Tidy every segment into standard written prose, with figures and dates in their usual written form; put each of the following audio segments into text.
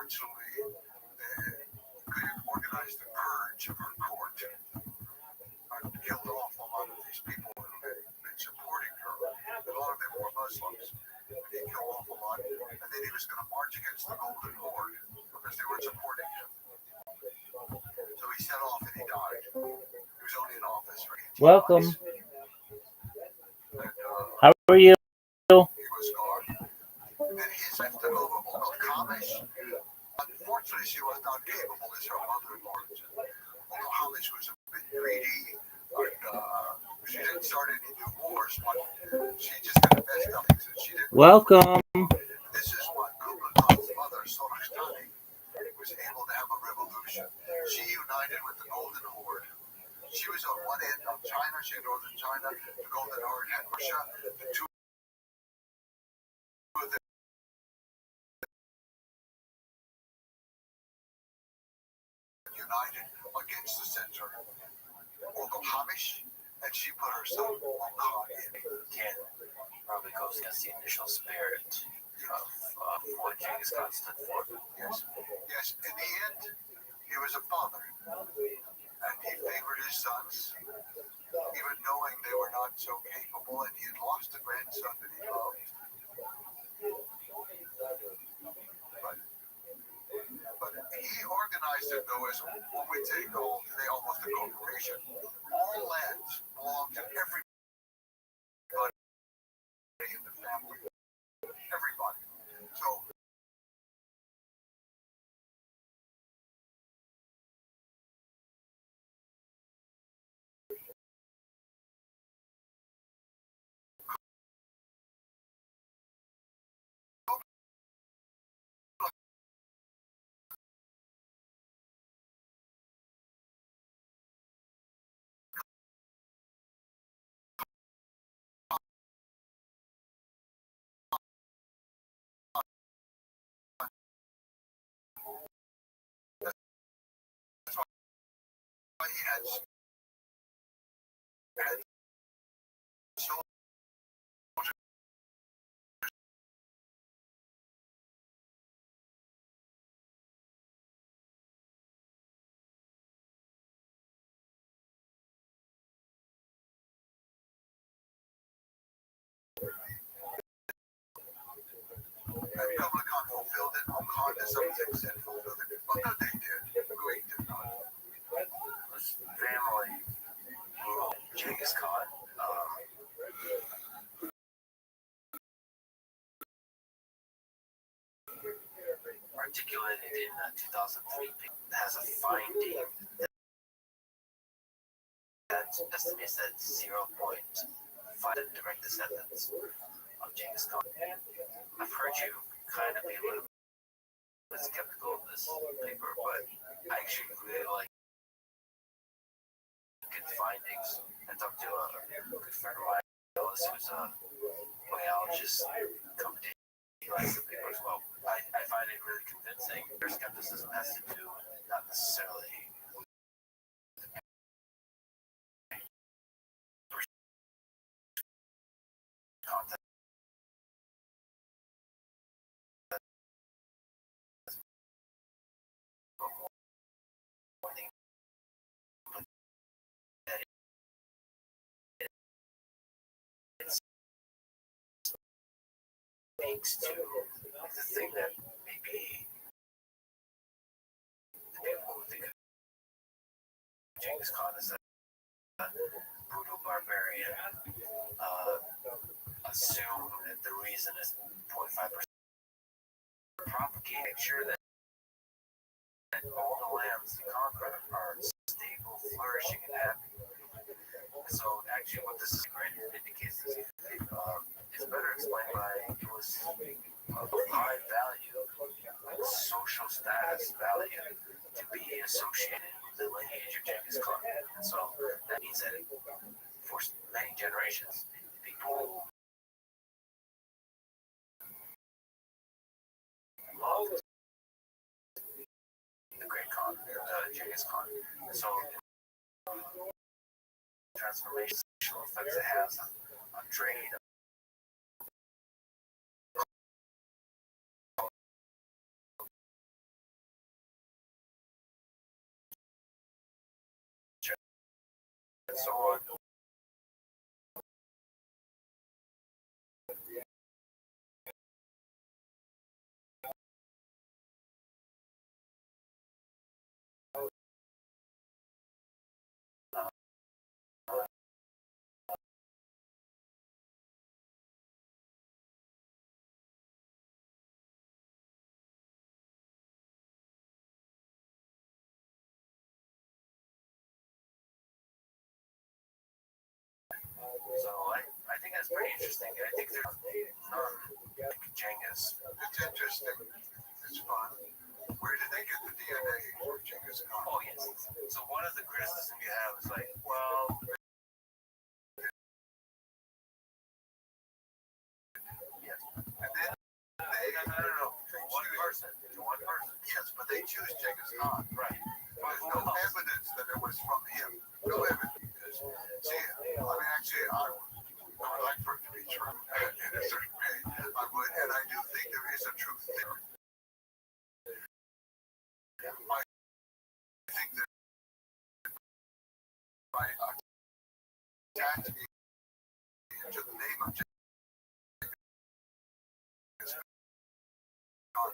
unfortunately, they organized the purge of her court and killed off a lot of these people who had been supporting her. A lot of them were Muslims. And he killed off a lot, and then he was going to march against the Golden Horde because they were supporting him. So he set off and he died. He was only in office for 18 Welcome. months. And, How are you? he was gone. And his wife took over Uncle Hamish. Unfortunately, she was not capable as her mother-in-law. Uncle Hamish was a bit greedy, and she didn't start any new wars, but she just kind of messed up things, and she didn't. Welcome. This is why Kublai-Khan's mother, Sorashtani, was able to have a revolution. She united with the Golden Horde. She was on one end of China, she had northern China, the Golden Horde had Russia, the two of them united against the center. Uncle Hamish, and she put her son Khan in. Ken probably goes against the initial spirit of what Genghis Khan stood for. Yes. In the end, he was a father, and he favored his sons, even knowing they were not so capable, and he had lost a grandson that he loved. But he organized it, though, as what we say today, almost a corporation. All lands belong to everybody in the family. Everybody. So he had soldiers. And Kublai Khan fulfilled it. Khan, to some extent, fulfilled it. But no, they did. Kuwait did not. His family ruled Genghis Khan. Articulated in 2003, has a finding that estimates that 0.5 direct descendants of Genghis Khan. I've heard you kind of be a little bit skeptical of this paper, but I actually really like good findings. I talked to a good friend of mine, who's a biologist, come to likes the paper as well. I find it really convincing. Their skepticism has to do not necessarily content. Speaks to the thing that maybe the people who think of Genghis Khan as a brutal barbarian assume that the reason is 0.5% propagate, make sure that all the lands they conquer are stable, flourishing, and happy. So actually what this is indicates is it's better explained by it was of high value, social status value to be associated with the lineage of Genghis Khan. And so that means that for many generations, people loved the great Khan, Genghis Khan. And so transformational effects it has on trade, and so on. So I think that's pretty interesting. I think there's none like Genghis. It's interesting. It's fun. Where did they get the DNA for Genghis Khan? Oh yes. So one of the criticisms you have is like, well, yes. And then they, No. To one person. yes, but they choose Genghis Khan. Right. There's no evidence that it was from him. No evidence. See, I mean, actually, I would like for it to be true in a certain way. I would, and I do think there is a truth there. I think that by attaching to the name of Genghis Khan,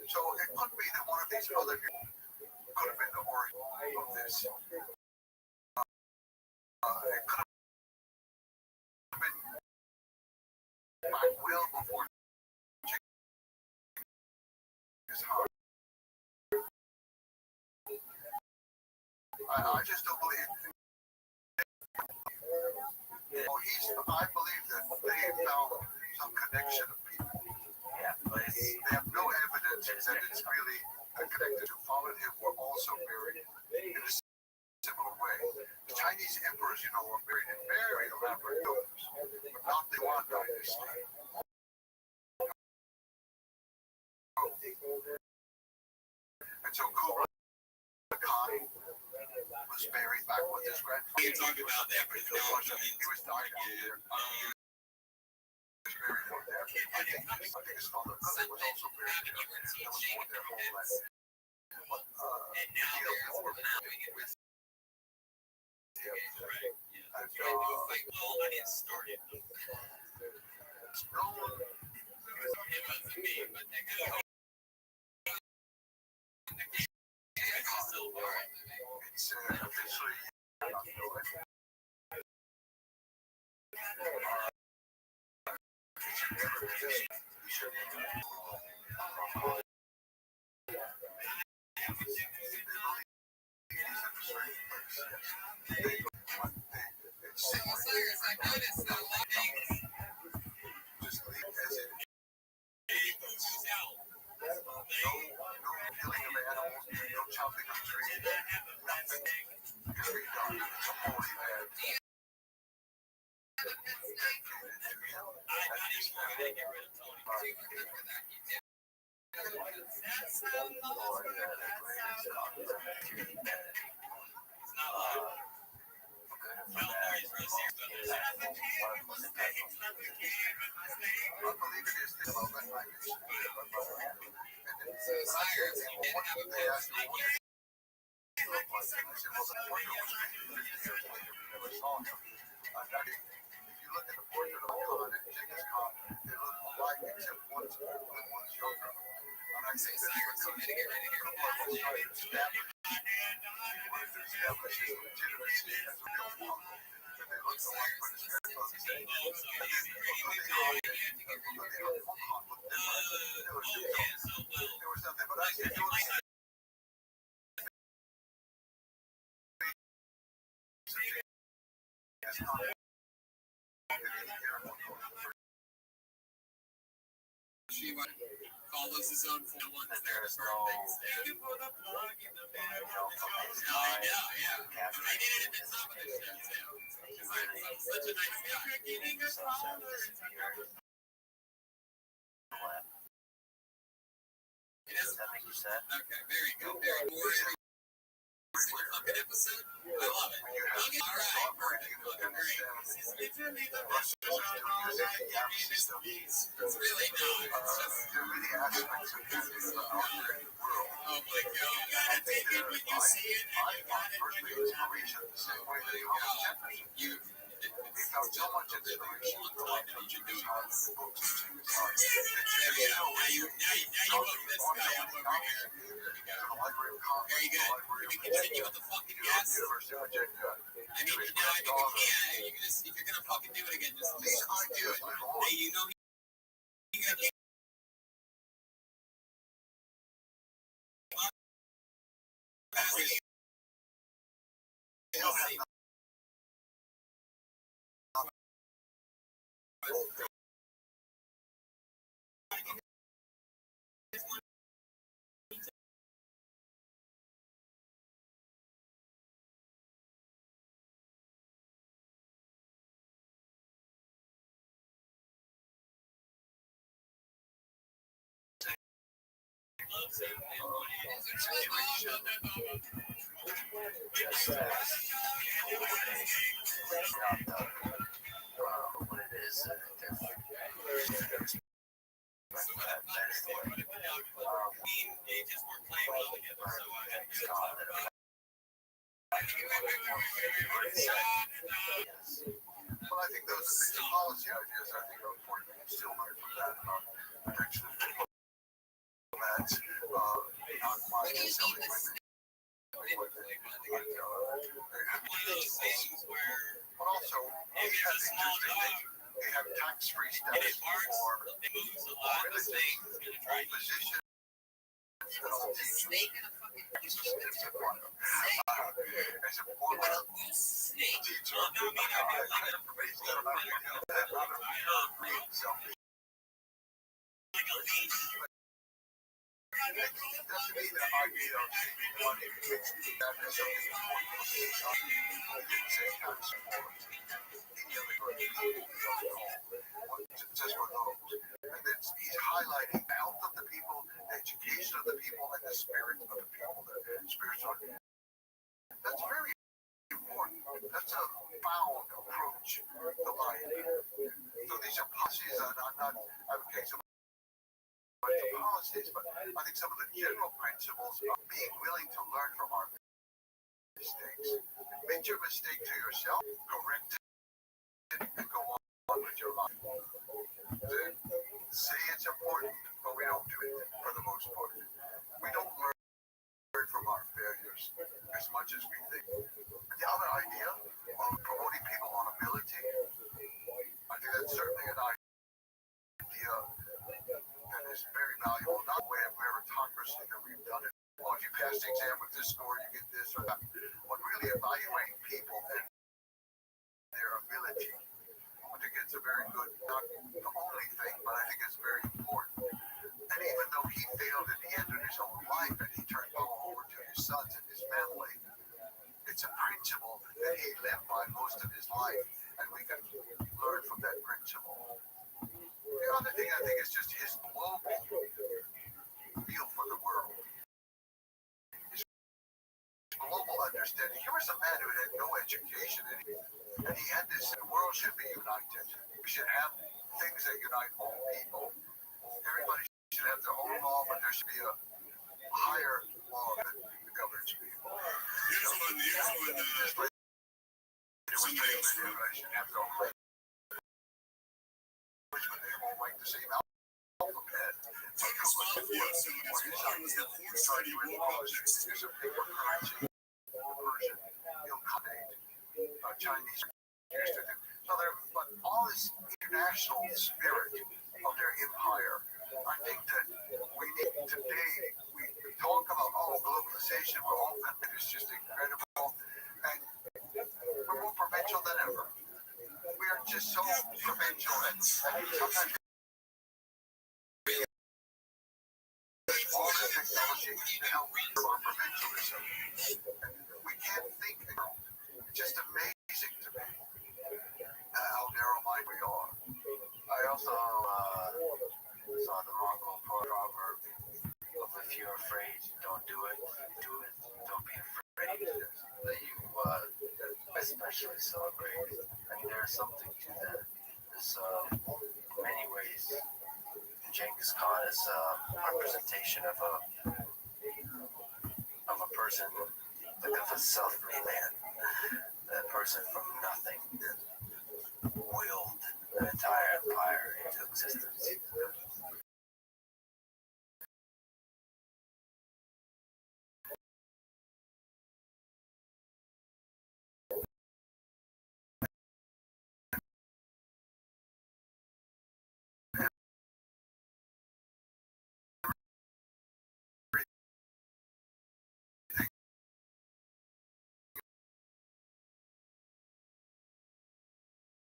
so it could be that one of these other people could have been the origin of this. It could have been well before Genghis Khan. I just don't believe. I believe that they found some connection of people. Yeah, but They have no evidence that it's really connected to followed him were also buried in a similar way. The Chinese emperors, were buried in very elaborate tombs, but not the Yuan dynasty. And so Kublai Khan was buried back with his grandfather. We can talk about that, but He was died out there. Buried out there. I think his father was also buried there. That was more their whole life. And now they're doing it with right. And Well, I didn't start it. It no, wasn't me, but they could have. It's still boring. it's officially I noticed a lot of things. just leave as it is. No killing of animals, no chopping of trees, nothing. Because we know that it's a holy land dedicated to him and his family. Lord, that the greatest conflict. It's not like California's real serious about this. they asked me, what did he look like? And I said, well, the portrait was taken 50 years later. We never saw him. If you look at the portrait of Khan and Genghis Khan, they look alike except one's older and one's younger. And I think that's because Umar was trying to establish his legitimacy as a real Mongol. That they looked alike, but his grandfather said, and then Mongol looked different. There was nothing, but I said, She follows his own full ones that there. there's no, You put a plug in the middle of the show. Yeah. I did it at the top of the show, too. I'm such a nice guy. You're getting a caller. Does that make you sad? Okay, very good. Very good. Fucking episode. I love it. All right, perfect. Fucking great. This is literally the best show on all night. It's really not. It's just. there are many aspects of this out there in the world. Oh my god. You gotta take it when you see it. I found personally inspiration the same way that we found so much inspiration from Genghis Khan and the books of Genghis Khan. Now you woke this guy up over here. The Library of Congress, Very the good. Library We of continue with the fucking guests. University of Virginia. I mean, you know, I think we can. You can just, if you're gonna fucking do it again, just These ideas live on. hey, you know, you got What it is, they just weren't playing well together, so I had to stop it. Well, I think those are these policy ideas I think are important. We can still learn from that about protection of diplomats, not buying and selling women. But also, we have the interesting thing. They have tax-free status for religious positions and all teachers. As a former teacher, I have information that I'm not going to that out of real selfish. It doesn't mean the idea of saving money makes that is something important. I didn't say tax for any other organization. Just for those. And then he's highlighting the health of the people, the education of the people, and the spirit of the people, the spiritual. That's very important. That's a found approach to life. So these are policies that I'm not advocating the policies, but I think some of the general principles of being willing to learn from our mistakes. Admit your mistake to yourself, correct it, and go on with your life. Say it's important, but we don't do it for the most part. We don't learn from our failures as much as we think. The other idea of promoting people on ability, I think that's certainly an idea that is very valuable, not the way of meritocracy that we've done it. Well, if you pass the exam with this score, you get this or that. But really evaluating people and their ability, I think it's a very good, not the only thing, but I think it's very important. And even though he failed at the end of his own life and he turned power over to his sons and his family, it's a principle that he lived by most of his life, and we can learn from that principle. The other thing I think is just his global feel for the world. His global understanding. Here was a man who had no education, and he had this, the world should be united. We should have things that unite all people. Everybody should have their own law, but there should be a higher law Just like it was somebody else taken, I should have no right. Which when they all write the same alphabet. Thomas Malthus, so his father was the fourth study war projects. There's a paper currency, Persian, Chinese. So there, but all this international spirit of their empire, I think that we need today. We talk about globalization, but all that is just incredible, and we're more provincial than ever. We are just so provincial, and sometimes all the technology to help our provincialism. We can't think. It's just amazing to me how narrow-minded we are. I also saw the Mongol proverb of if you're afraid, don't do it. Do it. Don't be afraid. That you especially celebrate. And there's something to that. There's many ways. Genghis Khan is a representation of a person, like of a self-made man. That person from nothing willed an entire empire into existence.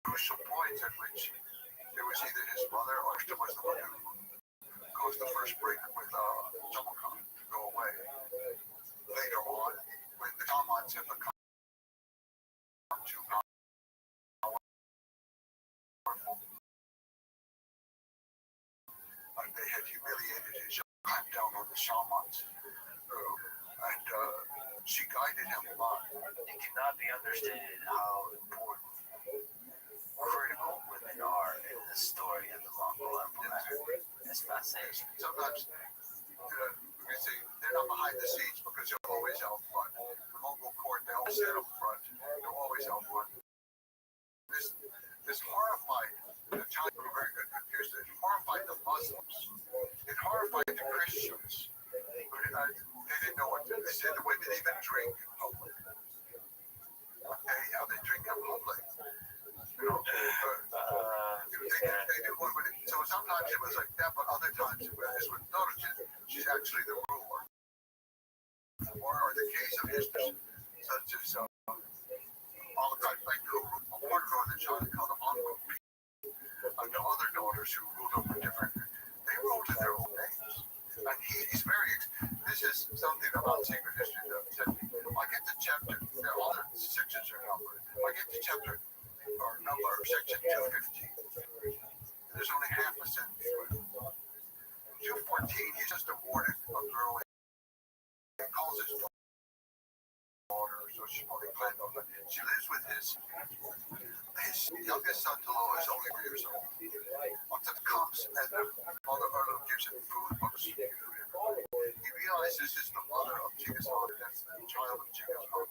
Crucial points at which it was either his mother or it was the one who goes the first break with Jamaica to go away. Later on, when the shamans have become too powerful, they had humiliated his young down on the shamans, and she guided him a lot. It cannot be understated how important critical women are in the story of the Mongol Empire. It's fascinating. Sometimes we say they're not behind the scenes because they're always out front. The Mongol court, they always sit up front. They're always out front. This horrified the Chinese were very good computers. It horrified the Muslims. It horrified the Christians. They didn't know what to do. They said the women even drink in public. Okay, how they drink in public. You know, they did one with it. So sometimes it was like that, but other times it was with notice she's actually the ruler. Or the case of history, such as Malachi Beg, who ruled a part of northern China called the Mongol people, and the other daughters who ruled over different, they ruled in their own names. And he's very, this is something about secret history that said, I get to chapter, there are other sections are numbered. I get to chapter, or number, section 215. There's only half a sentence left. 214, he's just awarded a girl. He calls his daughter, so she's probably granddaughter. She lives with his youngest son, Talo, is only 3 years old. Once it comes and the mother Erlo gives him food, he realizes this is the mother of Genghis Khan, that's the child of Genghis Khan.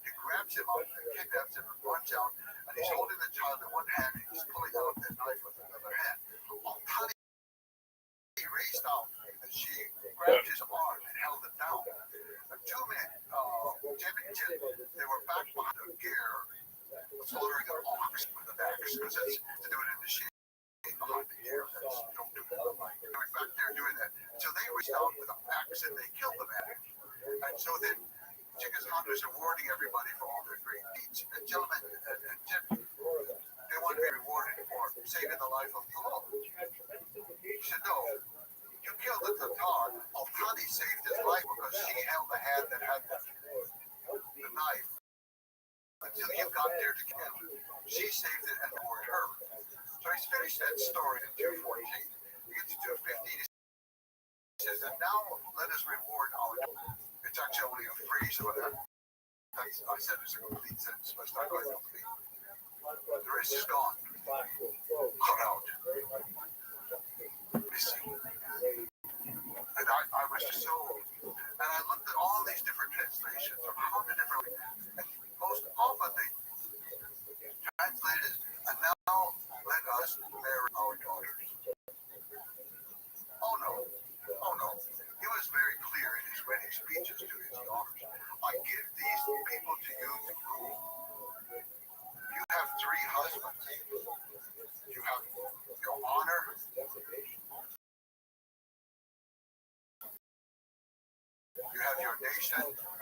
He grabs him up and kidnaps him and runs out, and he's holding the child in one hand and he's pulling out the knife with another hand. Altani raced out and she grabbed his arm and held it down. And 2 men, Jim and Jim, they were back behind a gear, slaughtering an ox with an axe, because that's to do it in the shade behind the gear. Don't do that. They were back there doing that. So they reached out with an axe and they killed the man. And so then Genghis Khan was rewarding everybody for all their great deeds. And gentlemen and Jim, they want to be rewarded for saving the life of Talal. He said, no, you killed the Tatar. Altani saved his life because she held the hand that had the knife until you got there to kill him. She saved it and rewarded her. So he's finished that story in 214. He gets to 215. He says, and now let us reward our. It's actually only a phrase of that. I said it's a complete sentence, but it's not quite complete. The rest is gone. Cut out. Missing. And I was just so. And I looked at all these different translations of how the different.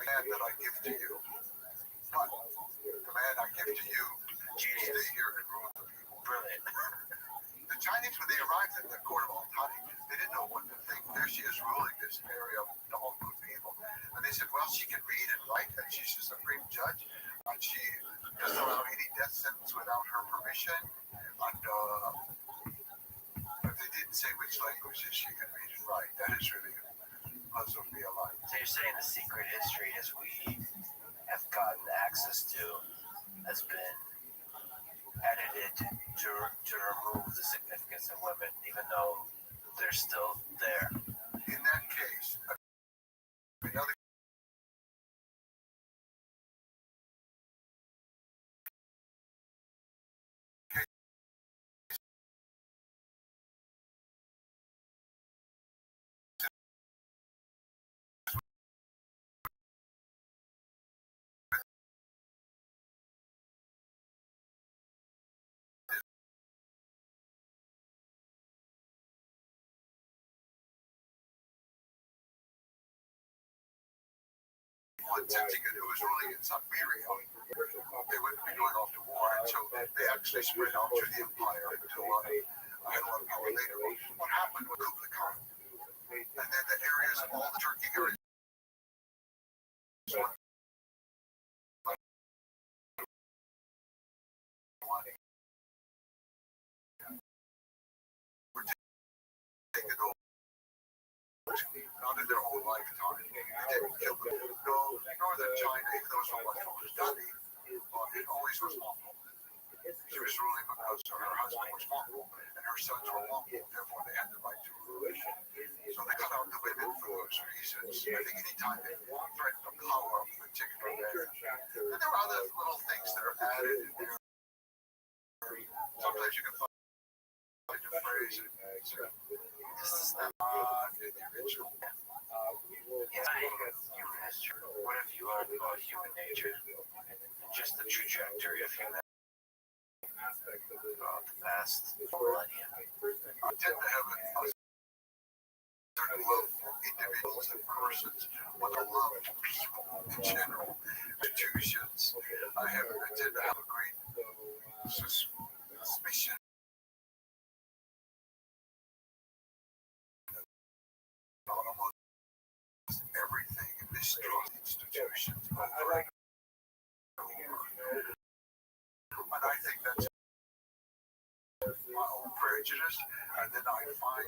man that I give to you, but the man I give to you, stay here and rule the people. Brilliant. The Chinese, when they arrived at the court of Altani, they didn't know what to think. There she is ruling this area of the whole group of people. And they said, well, she can read and write, and she's a supreme judge, and she doesn't allow any death sentence without her permission. And but they didn't say which languages she can read and write. That is really puzzled me a lot. So you're saying the secret history as we have gotten access to has been edited to remove the significance of women, even though they're still there. In that case, another attempting it, who was ruling in Siberia. They wouldn't be going off to war, and so they actually spread out through the empire until I had a lot of power later. What happened with Kublai Khan? And then the areas, all the Turkey areas, were taken over. Not in their own lifetime. They didn't kill them. No, northern China, even though it was much more studied, it always was lawful. She was ruling because her husband was lawful and her sons were lawful, therefore they had the right to rule. So they cut out the women for those reasons. I think any time they threatened the power of a particular man. And there were other little things that are added in there. Sometimes you can find a phrase and say, This is not in the original. in human history. What have you learned about human nature and just the trajectory of humanity throughout the past millennia? I tend to have a certain love for individuals and persons, with a love for people in general, institutions. I tend to have a great suspicion about almost everything in mistrust institutions. And I think that's my own prejudice, and then I find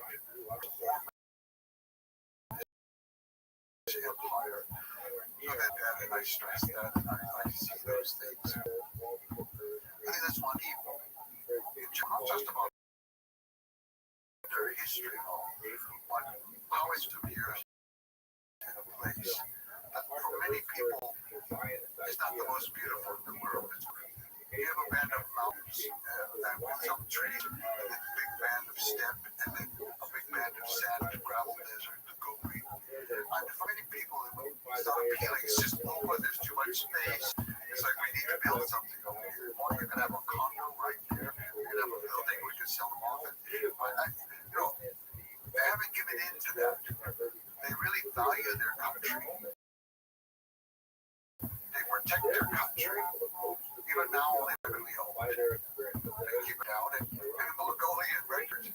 empire. And I stress that, and I see those things. I think that's one evil. It's not just about their history, but how it's to be in a place that for many people is not the most beautiful in the world. You have a band of mountains with some trees, and then a big band of steppe, and then a big band of sand, gravel desert, the go green. I'm finding people who start feeling it's just over, there's too much space. It's like we need to build something over here. Or you can have a condo right there. You can have a building we can sell them off. They haven't given in to that. They really value their country. They protect their country. Even now, only really old. They keep it out. And Mongolian records,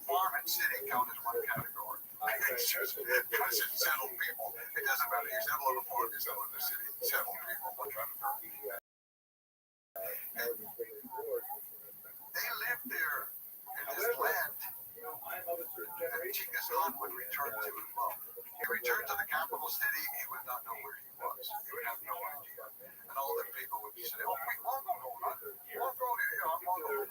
farm and city count as one category. It's just because it's settled people. It doesn't matter. You settle on the farm, you settle in the city. Settled people. What kind of and they lived there in this land that Genghis Khan would return to in love. He returned to the capital city, he would not know where he was. He would have no idea. And all the people would say, oh, we Mongol,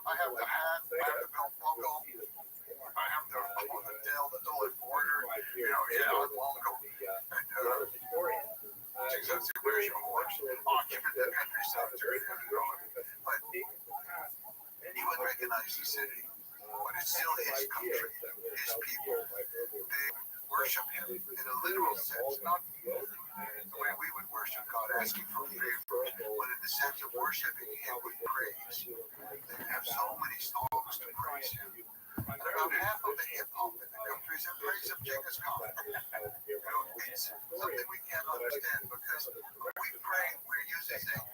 I have the hat, I have the belt Mongol, I have the tail, the Dolan border, I'm Mongol. And Genghis said, where's your horse? Oh, give it the countryside. But he would recognize the city. But it's still his country, his people. They worship him in a literal sense, not the way we would worship God, asking for favors, but in the sense of worshiping him with praise. They have so many songs to praise him. And about half of the hip hop in the country is in praise of Genghis Khan. It's something we can't understand because we pray, we're usually saying,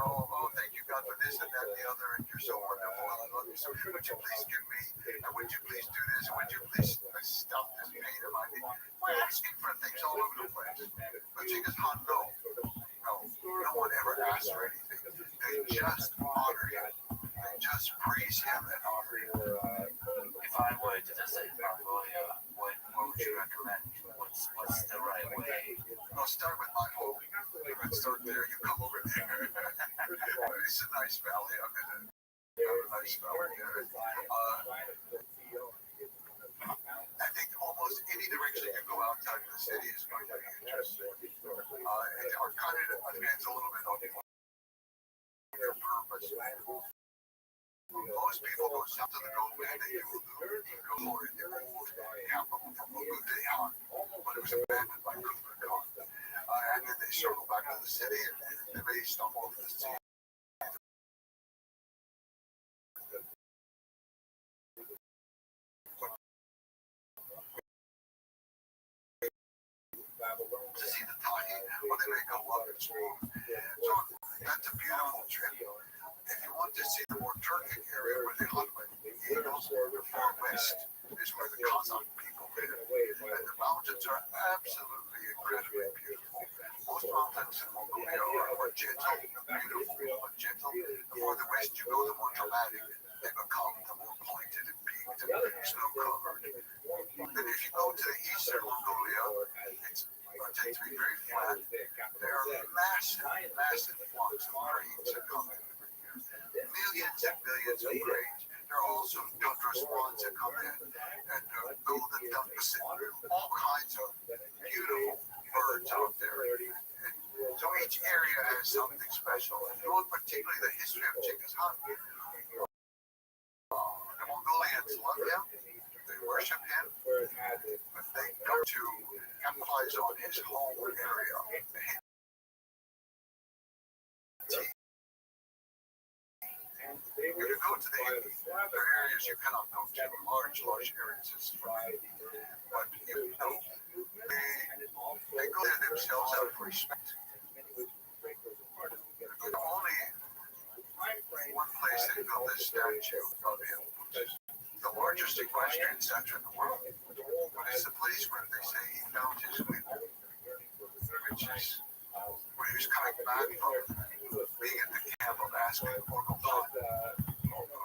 oh, thank you, God, for this and that and the other, and you're so wonderful, and I love you. So would you please give me, and would you please do this, and would you please stop this pain in my knee? We're asking for things all over the place. But Jesus, no, no one ever asks for anything. They just honor him. They just praise him and honor him. If I were to visit Mongolia, what would you recommend? What's the right way? I'll start with my home. Let's start there. You come over there. It's a nice valley. I'm in a nice valley there. I think almost any direction you go outside of the city is going to be interesting. It kind of depends a little bit on their purpose. Most people go south to the Gold Band. They do go in the old capital from Uludehan, but it was abandoned by Kublai Khan. And then they circle back to the city and they may stumble over the sea. To see the Tahi, or they may go up and swim. So that's a beautiful trip. If you want to see the more Turkic area where they hunt with eagles, the far west is where the Kazakh people live. And the mountains are absolutely incredibly beautiful. Most mountains in Mongolia are gentle, beautiful, but gentle. The farther west you go, the more dramatic they become, the more pointed and peaked and snow-covered. Then if you go to the eastern Mongolia, it tends to be very flat. There are massive flocks of cranes that come in every year. Millions and millions of cranes. There are also tundra swans that come in, and golden ducks, and all kinds of beautiful birds out there. And so each area has something special. And particularly the history of Genghis Khan. The Mongolians love him. They worship him. But they go to capitalize on his home area. If you go to the other areas, you cannot go to large areas. But they go there themselves out of respect. There's only one place they built this statue of him, which is the largest equestrian statue in the world. But it's the place where they say he found his window, which is when he was coming back from being at the camp of asking Orgel Khan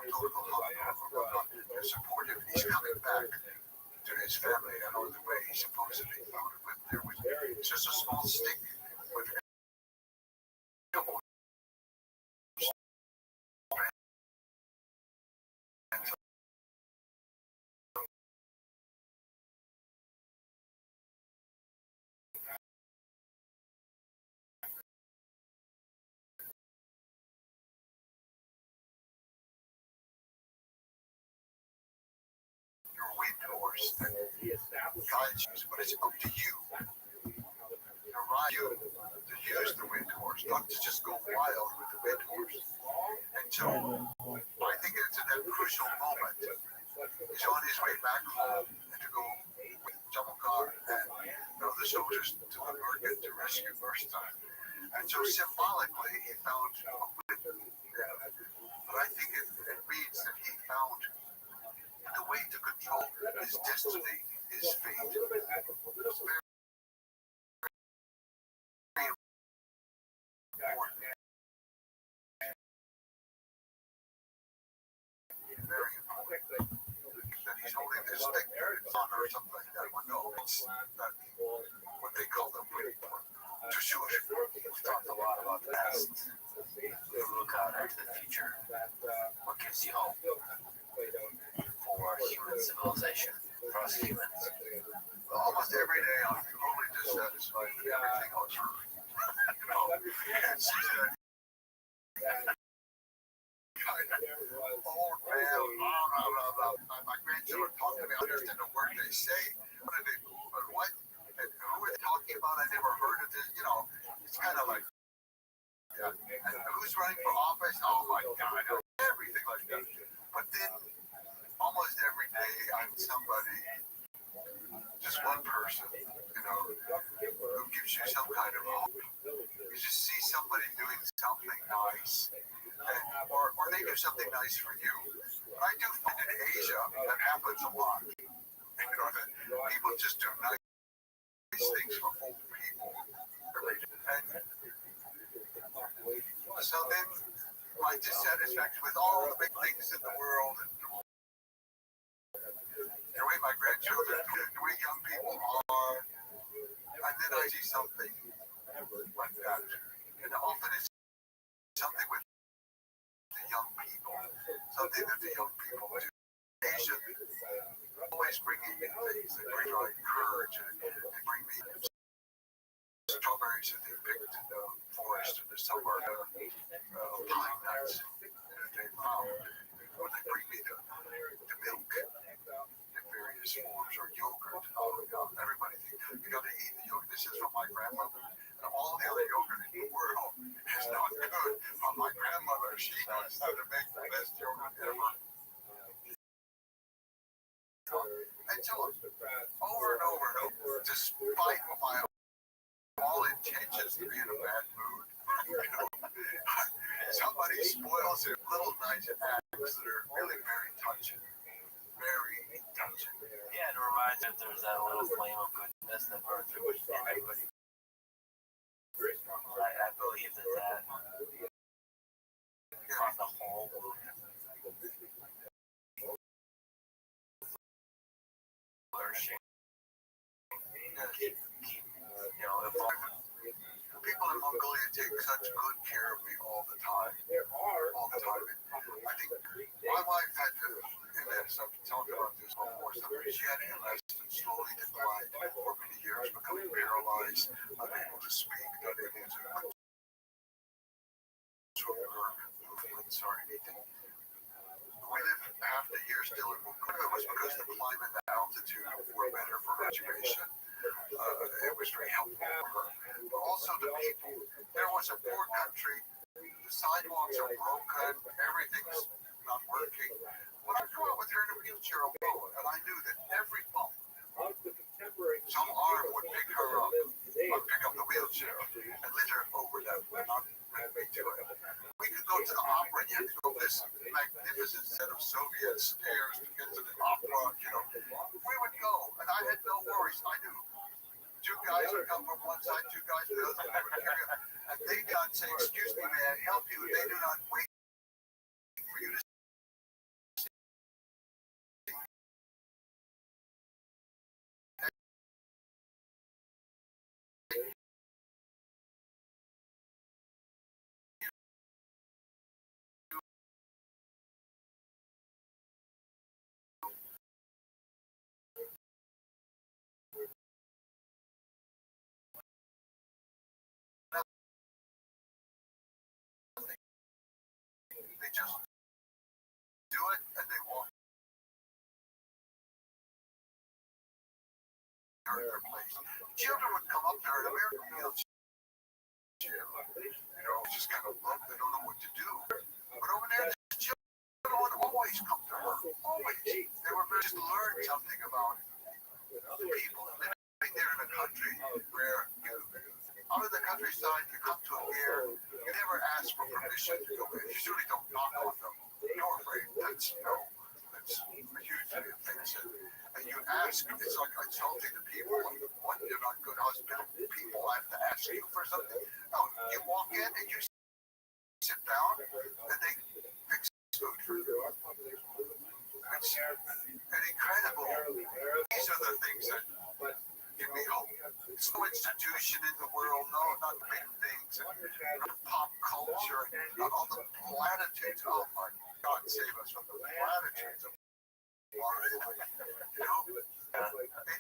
to support him. He's coming back to his family, and on the way he supposedly found him. But there was just a small stick with a couple wind horse that guides you, but it's up to you. You to use the wind horse, not to just go wild with the wind horse. And so I think it's at that crucial moment. He's on his way back home and to go with Jamukar and the soldiers to the market to rescue Burstein. And so symbolically he found a wind. But I think it means that he found the way to control his destiny, his fate. It's very important that he's holding this thing there in honor or something like that. Well, no, it's not what they call the winning part. To show it. We've talked a lot about the past. You look out into the future. What gives you hope for human civilization, for us humans? Well, almost every day I'm totally dissatisfied with everything on earth. It's old man, my grandchildren talking to me, I understand the word they say. What are they, what? And who are they talking about? I never heard of this. It's kind of like, and who's running for office? Oh my God, everything like that. But then almost every day I'm somebody, just one person, who gives you some kind of hope. You just see somebody doing something nice, or they do something nice for you. I do find in Asia that happens a lot. That people just do nice things for old people. And so then my dissatisfaction with all the big things in the world and the way my grandchildren, the way young people are, and then I see something like that. And often it's something with the young people, something that the young people do. Asian always bringing me things that bring my courage, and they bring me strawberries that they picked in the forest in the summer, pine nuts that they found, or they bring me the milk in various forms, or yogurt. Everybody thinks you got to eat the yogurt. This is from my grandmother, and all the other yogurt in the world is not good. But my grandmother, she knows how to make the best yogurt ever. And so, over and over and over, despite my all intentions to be in a bad mood, somebody spoils their little nice acts that are really very touching. Very touching. Yeah, it reminds me that there's that little flame of goodness that burns through everybody. I believe that on the whole flourishing. Keep evolving. People in Mongolia take such good care of me all the time. All the time. I think my wife had to MS. I've talked about this before. She had MS and slowly declined for many years, becoming paralyzed, unable to speak, not able to her movements or anything. We lived half the year still in Mongolia. It was because the climate and the altitude were better for her situation. It was very helpful for her. But also the people. There was a poor country. The sidewalks are broken. Everything's not working. When I grew up with her in a wheelchair alone, and I knew that every bump, some arm would pick her up, or pick up the wheelchair, and lift her over that, not me to it. We could go to the opera, and you had to go this magnificent set of Soviet stairs to get to the opera, We would go, and I had no worries. I knew. Two guys would come from one side, two guys from the other, and they would carry up. And they did not say, "Excuse me, may I help you?" They do not wait for you to They just do it, and they walk their place. Children would come up to her in American wheelchair, just kind of look. They don't know what to do. But over there, the children would always come to her. Always. They were very just learn something about people living there in a country where out of the countryside, you come to a fair, you never ask for permission to go in. You usually don't knock on them. You're afraid. That's usually offensive. And you ask, it's like insulting the people. What, you're not good hospitable people. I have to ask you for something. No, you walk in and you sit down, and they fix food for you. It's an incredible. These are the things that give me hope. There's no institution in the world, no, not big things, and pop culture, not all the platitudes. Oh my God, save us from the platitudes of modern life.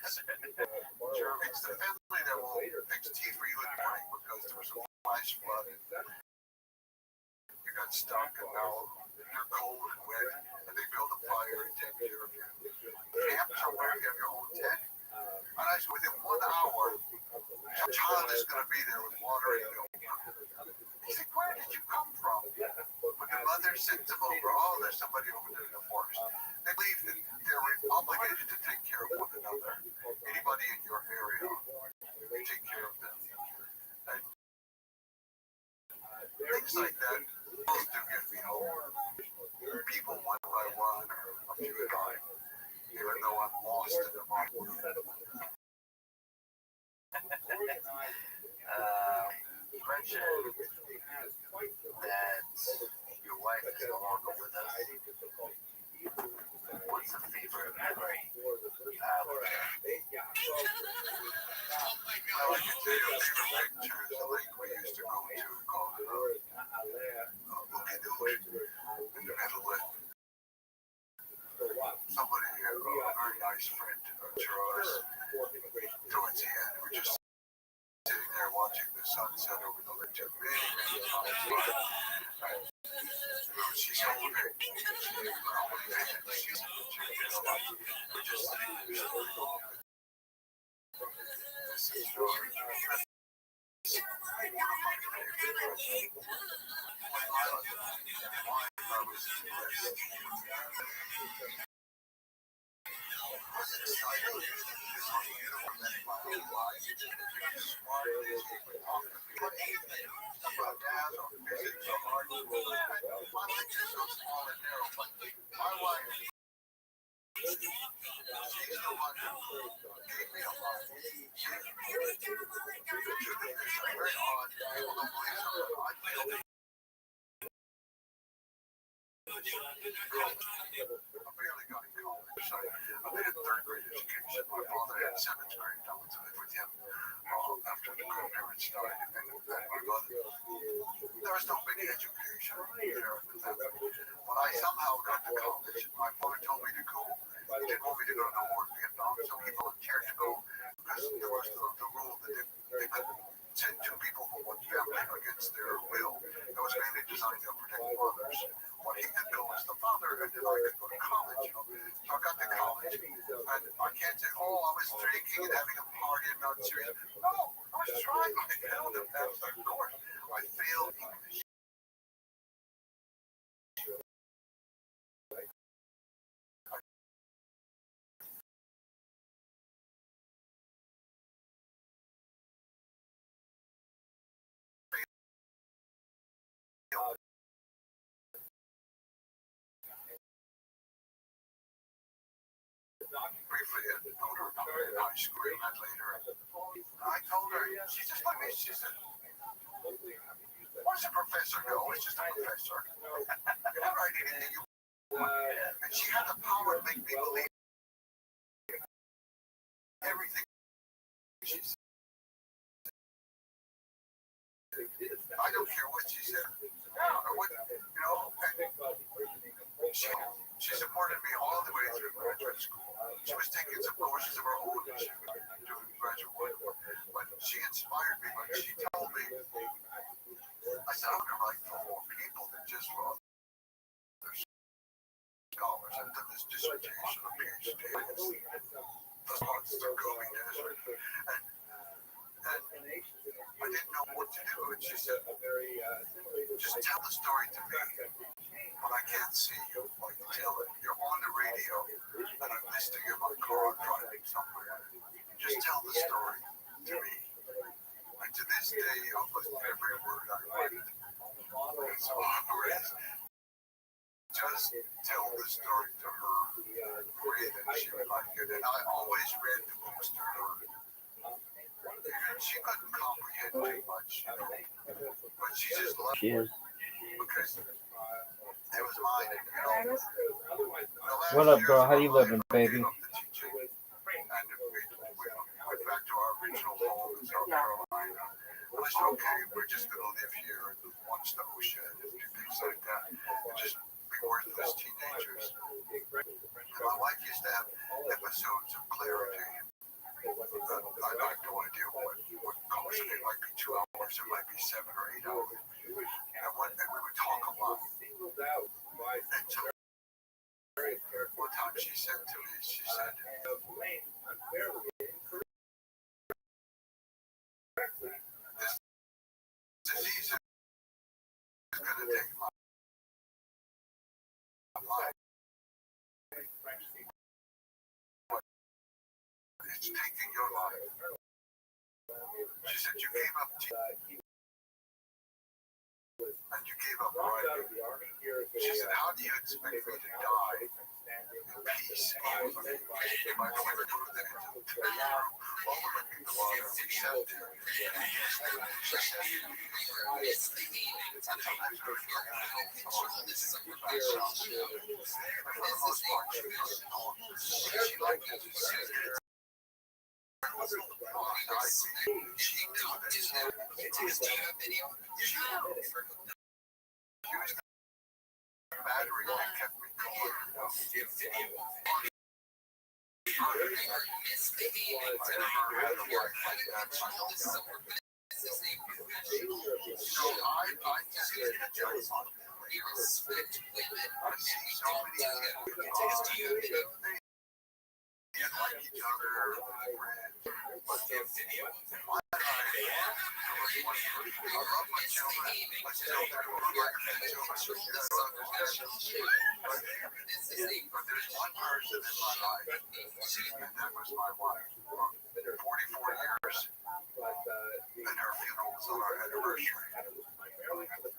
It's the family that will fix tea for you in the morning because there was a flash flood. You got stuck, and now you're cold and wet, and they build a fire and take care of you. Camps are where you have your own tent. And I said, within 1 hour, some child is going to be there with water and milk. He said, where did you come from? But the mother sent them over. Oh, there's somebody over there in the forest. They believe that they're obligated to take care of one another. Anybody in your area, they take care of them. things like that both do give me hope. People one by one, or a few at a time, even though I'm lost in the Bible. You mentioned that your wife is no longer with us. What's the favorite memory you have of her? Well, I can tell you a favorite picture is the lake we used to go to called Boogie Doge in the middle of somebody, a very nice friend to us, towards the end, we're just sitting there watching the sunset over the lake many, many times. She's older. We're just sitting there. This is I barely got in college. I made a third grade education. My father had seventh grade. I went to live with him after the grandparents died. And my mother, there was no big education there with them. But I somehow got to college. My father told me to go. He didn't want me to go to the war in Vietnam, so he volunteered to go because there was the rule that they couldn't send two people from one family against their will. It was mainly designed to protect fathers. When he could go as the father, and then I could go to college. So I got to college, and I can't say, oh, I was drinking and having a party and not serious. No, I was trying my hell to pass that course. I failed English. Briefly, I told her in high school, and later, I told her, she's just like me, she said, where's the professor go? It's just a professor. You can write anything you want. And she had the power to make me believe everything she said. I don't care what she said. Or what, she supported me all the way through graduate school. She was taking some courses of her own and she was doing graduate work. But she inspired me when she told me, I said, I'm going to write for more people than just for other scholars. I've done this dissertation, a PhD. The months are going desert. And I didn't know what to do. And she said, just tell the story to me. When I can't see you, I can tell it. You're on the radio, and I'm listening in my car driving somewhere. Just tell the story to me. And to this day, almost every word I write is always just tell the story to her the way that she would like it. And I always read the books to her. And she couldn't comprehend too much, but she just loved it because it was mine. What up, bro? How you living, baby? And we went back to our original home in South Carolina. I said, okay, we're just going to live here and watch the ocean and do things like that. And just be worthless teenagers. And my wife used to have episodes of clarity. I have no idea what comes in. It might be 2 hours, it might be 7 or 8 hours. And we would talk a lot. And so one time she said to me, she said, this disease is going to take my life. It's taking your life. She said, you came up to and gave up writing. She said, how do you expect me to die in peace? If I don't ever go to the end of the paper, all of the people are accepted. She said, sometimes I was young and I don't know myself. For the most part, she was not. She liked it. She knew that she was battery that kept me going. I never had a wife like that. I see the judge on I see so many people. They like each other, friends. But why did I love my children. I still do. I like my children. But there's one person in my life, and that was my wife. 44 years, and her funeral was on our anniversary.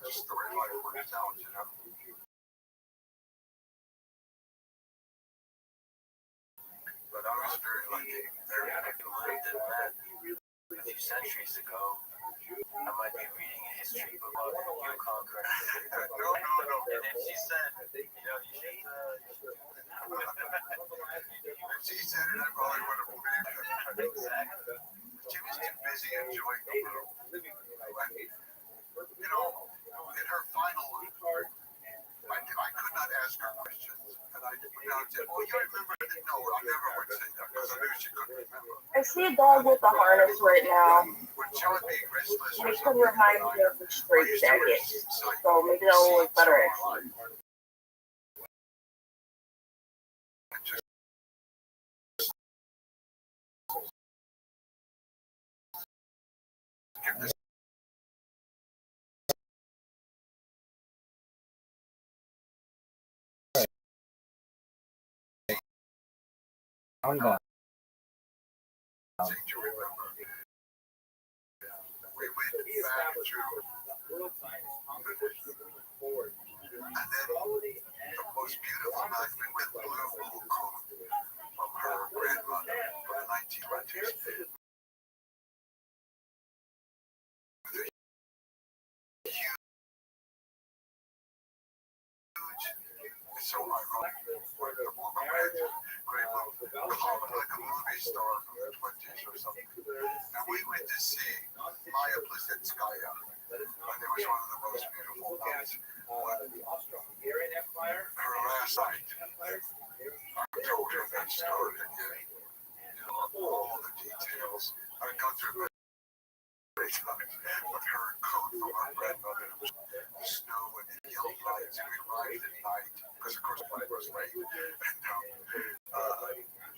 Just the way life works out, you know. But I was very lucky. Very lucky that met a few centuries ago. I might be reading a history book about you conquering. No. And if she said, you should. If she said it, I probably would have believed it. Exactly. She was too busy enjoying the world. In her final, I could not ask her questions. And I said, well, you remember that? No, I never would say that because I knew she couldn't remember. I see a dog with a harness right now. When she would be restless or It could something, remind me of the straight jacket. So maybe that will look better actually. Give this I'm gone. thing to remember. We went back to, and then the most beautiful night, we went blue coat from her grandmother from the 1920s. It's so ironic. The woman had great common like a movie star from the 20s or something. And we went to see Maya Plisetskaya. And it was one of the most beautiful nights. Her last night, I told her that story again. All the details. I go through with her coat from her grandmother. It was the snow and the yellow lights. We arrived at night because, of course, the flight was late. And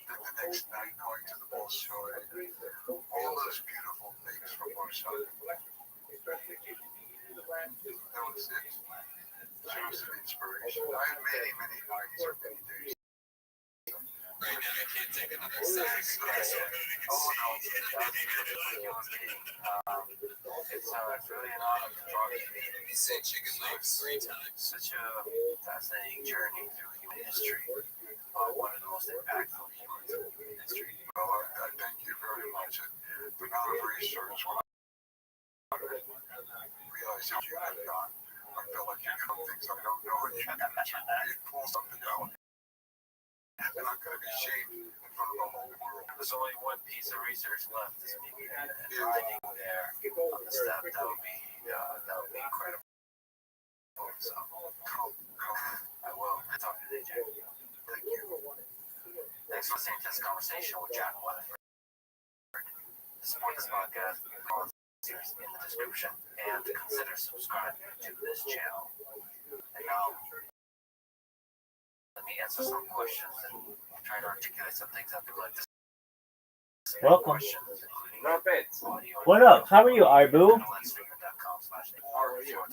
then the next night, going to the Bolshoi. All those beautiful things from Bolshoi. That was it. She was an inspiration. I had many, many nights or many days. Right now, I can't take another side. It's really an honor to talk to you. You say chicken legs 3 times. Such a fascinating journey through human history. One of the most impactful humans in human history. Well, I thank you very much. And the amount of research, when I realize how you have done, I feel like you know things I don't know, and you pull something out. And I'm going to be shamed in front of the whole world. There's only one piece of research left is me riding there on the step. That would be incredible. So, I will talk to DJ. Thank you. Thanks for listening to this conversation with Jack Weatherford. To support this podcast, follow the series in the description and consider subscribing to this channel. And now, let me answer some questions and try to articulate some things that people like to say. Welcome. Questions, including audio. What up? How are you, Arbu?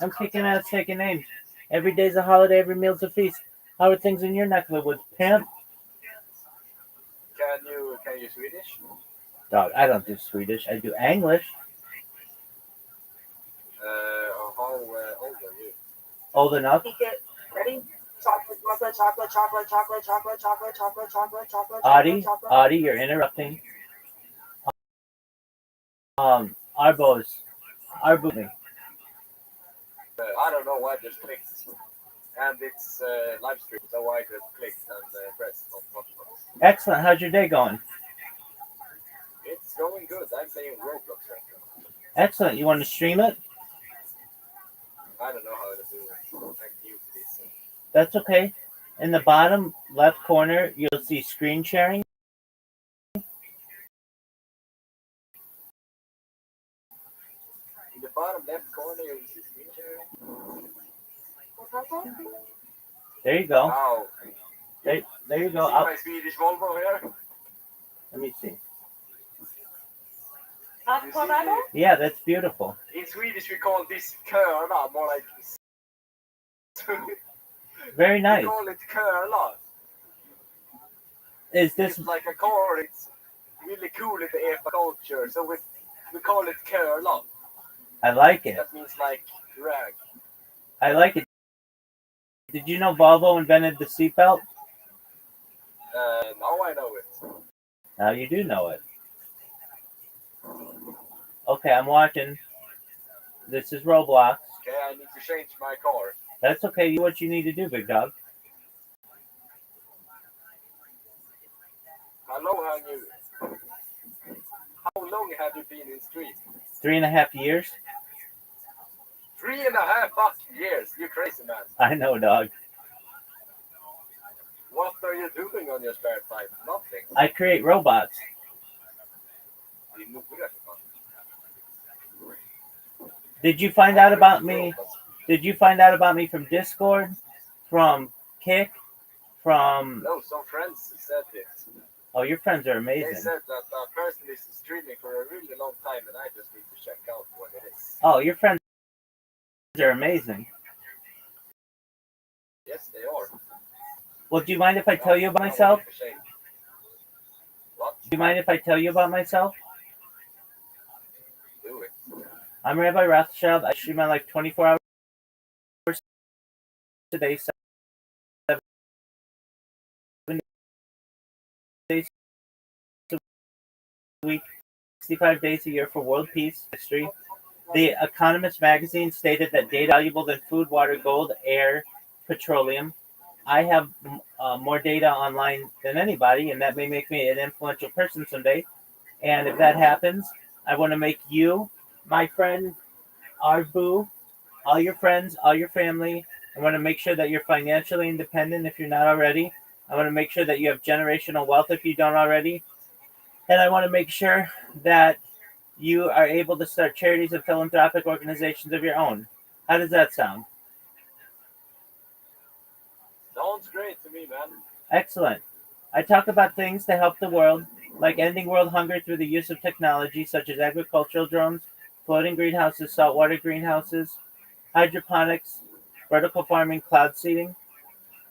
I'm I'm kicking ass, taking names. Every day's a holiday, every meal's a feast. How are things in your neck of the woods, pimp? Can you Swedish? Dog, I don't do Swedish. I do English. How old are you? Old enough? Peek it. Ready? Chocolate, chocolate, chocolate, chocolate, chocolate, chocolate, chocolate, chocolate, chocolate, chocolate, Audie, chocolate. Audie, you're interrupting. Arbos, me. I don't know why I just clicked. And it's live stream, so I just clicked and pressed on Rothschild. Excellent. How's your day going? It's going good. I'm playing Roblox right now. Excellent. You want to stream it? I don't know how to do it. I'm new to this. That's okay. In the bottom left corner, you'll see screen sharing. In the bottom left corner, you see screen sharing. There you go. Wow. There you go. See my Swedish Volvo here? Let me see. You see it? Yeah, that's beautiful. In Swedish, we call this curla, more like... Very nice. We call it curla. Is this It's like a car, it's really cool in the EPA culture, so we call it curla. I like it. That means like rag. I like it. Did you know Volvo invented the seatbelt? Now I know it. Now you do know it. Okay, I'm watching. This is Roblox. Okay, I need to change my car. That's okay. You what you need to do, big dog. How long have you been in stream? 3.5 years. 3.5 fucking years. You crazy man. I know, dog. What are you doing on your spare time? Nothing. I create robots. Did you find out about me? Did you find out about me from Discord, from Kick, from? No, some friends said it. Oh, your friends are They amazing. said that a person is streaming for a really long time, and I just need to check out what it is. Oh, your friends are amazing. Yes, they are. Well, do you mind if I tell you about myself? What? Do you mind if I tell you about myself? Do it. I'm Rabbi Rothschild. I stream on like 24 hours a day, 7 days a week, 65 days a year for world peace history. The Economist magazine stated that data valuable than food, water, gold, air, petroleum. I have more data online than anybody, and that may make me an influential person someday. And if that happens, I want to make you, my friend, our boo, all your friends, all your family. I want to make sure that you're financially independent if you're not already. I want to make sure that you have generational wealth if you don't already. And I want to make sure that you are able to start charities and philanthropic organizations of your own. How does that sound? Sounds great to me, man. Excellent. I talk about things to help the world, like ending world hunger through the use of technology such as agricultural drones, floating greenhouses, saltwater greenhouses, hydroponics, vertical farming, cloud seeding.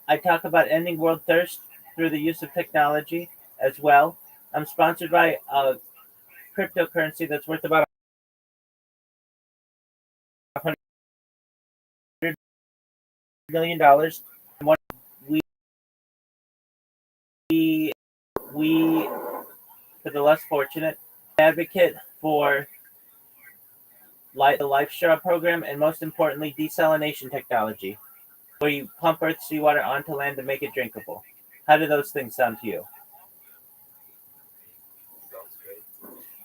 I talk about ending world thirst through the use of technology as well. I'm sponsored by a cryptocurrency that's worth about $100 million. We, for the less fortunate, advocate for the Life Straw program, and most importantly, desalination technology, where you pump earth seawater onto land to make it drinkable. How do those things sound to you? Sounds great.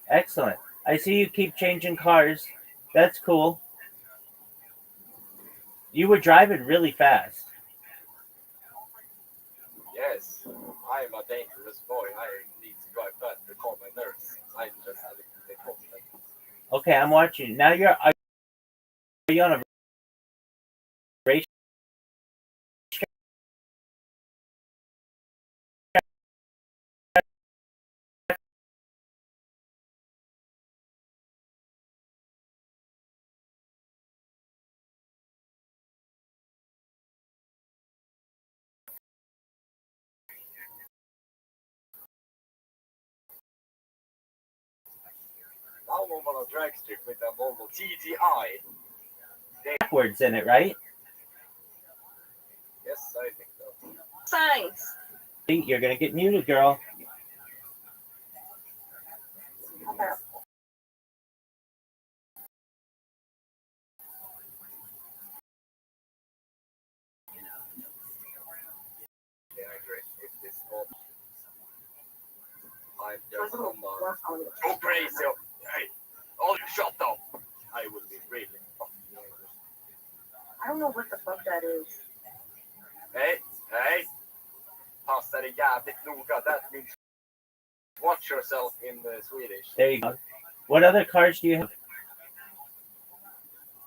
Excellent. I see you keep changing cars. That's cool. You were driving really fast. Yes, I am a dangerous boy. I need to drive fast to call my nurse. I just had to take home. Okay, I'm watching. Now are you on a race? Now I'm on a drag strip with a Volvo TGI. Backwards in it, right? Signs. You're gonna get muted, girl. Okay. Go crazy. Hey, all you shut up. I will be really fucking nervous. I don't know what the fuck that is. Hey, passa dig jävligt noga. That means watch yourself in the Swedish. There you go. What other cars do you have?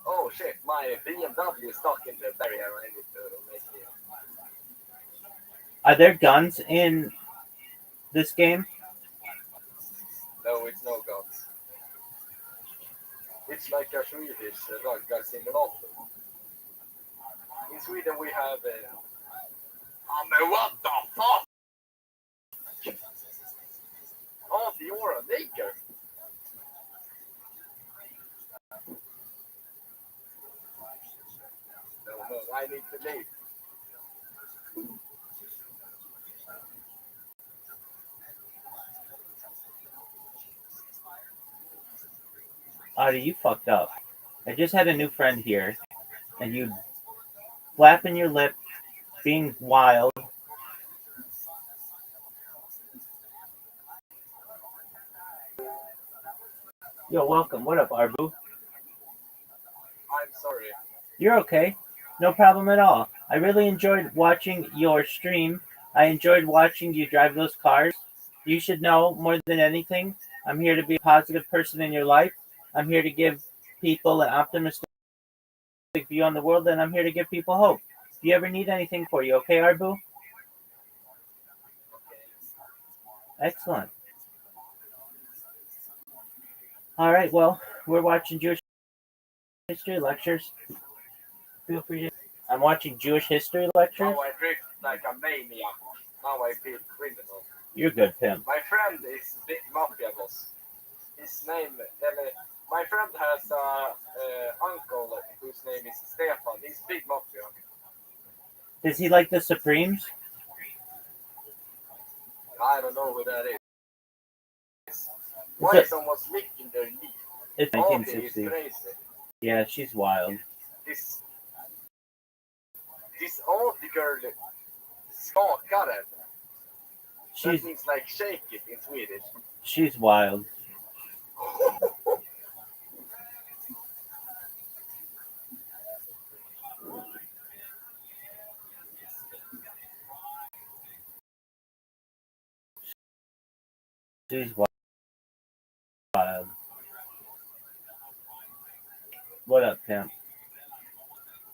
Oh shit, my BMW is stuck in the barrier. I need to make it. Are there guns in this game? No, it's no guns. It's like a Swedish raggar simulator. In Sweden we have but what the fuck? Oh, you're a nigger. No, I need to leave. Audie, you fucked up. I just had a new friend here, and you flapping your lip, being wild. You're welcome. What up, Arbu? I'm sorry. You're okay. No problem at all. I really enjoyed watching your stream. I enjoyed watching you drive those cars. You should know, more than anything, I'm here to be a positive person in your life. I'm here to give people an optimistic view on the world, and I'm here to give people hope. If you ever need anything for you, okay, Arbu? Excellent. All right, well, we're watching Jewish history lectures. Feel free to. I'm watching Jewish history lectures. Now I drift like a maniac. Now I feel criminal. You're good, pimp. My friend is big mafia boss. His name, my friend has a uncle whose name is Stefan. He's big mafia. Is he like the Supremes? I don't know who that is. Why is someone licking their knee? It's Oh, he's 1960. crazy. Yeah, she's wild. This old girl skakade. That means like shake it in Swedish. She's wild. She's wild. What up, pimp?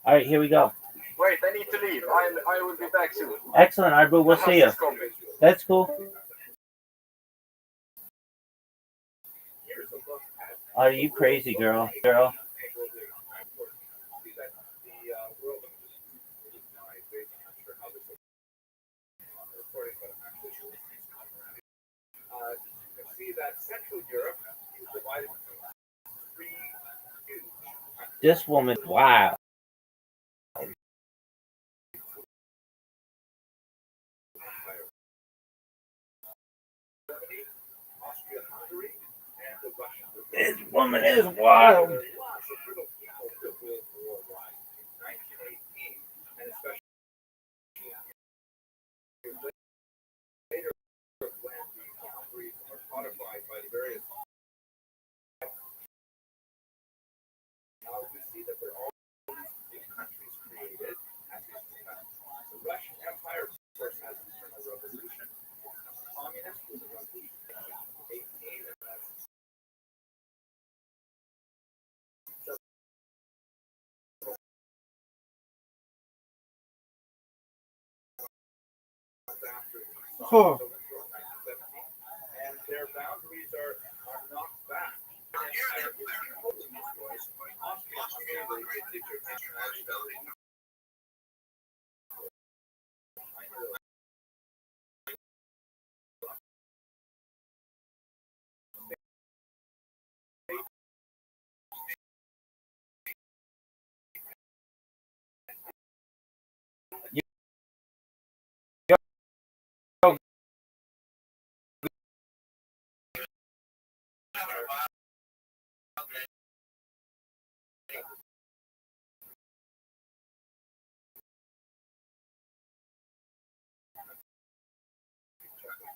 All right, here we go. Wait, I need to leave. I will be back soon. Excellent, Arbu. We'll see you. That's cool. Are you crazy, girl? This woman, wow. This woman is wild. Huh.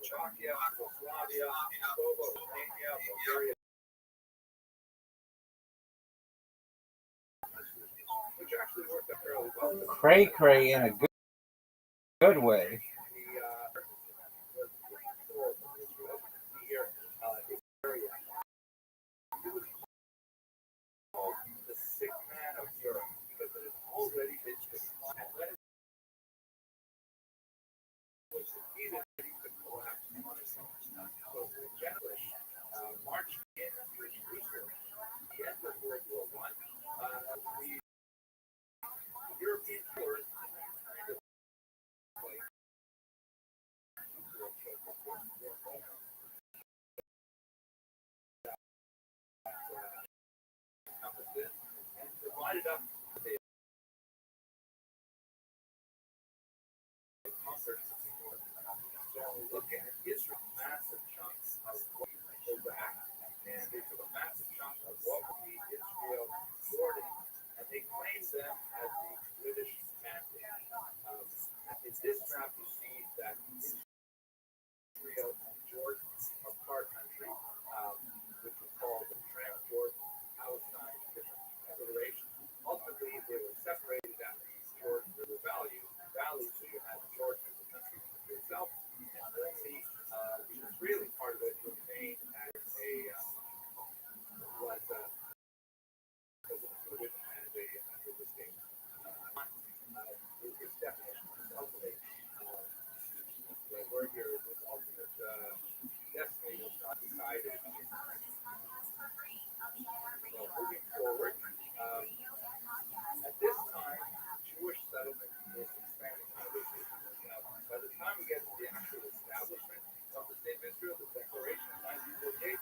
Czechoslovakia, Yugoslavia, Moldova, Romania, Bulgaria, which actually worked out fairly well. Cray cray in a good way. The sick man of Europe because it had already been declined. Was defeated to collapse on its own. So the January March in Jerusalem, the end of World War I, the European force kind of and divided up the conquered the north. So look at Israel, massive chunks of what go back, and they took a massive chunk of what would be Israel, Jordan, and they claimed them as the British mandate. In this map, you see that Israel and Jordan are part country, which is called the Transjordan Palestine Different Federation. Ultimately, they were separated after the Jordan River Valley, so you had Jordan as a country for itself, and only the Israeli part of it remained as a was included as a distinct its definition of ultimate where your ultimate destiny was not decided. So moving forward, at this time, Jewish settlement is expanding rapidly. By the time we get to the actual establishment of the state of Israel, the Declaration of 1948,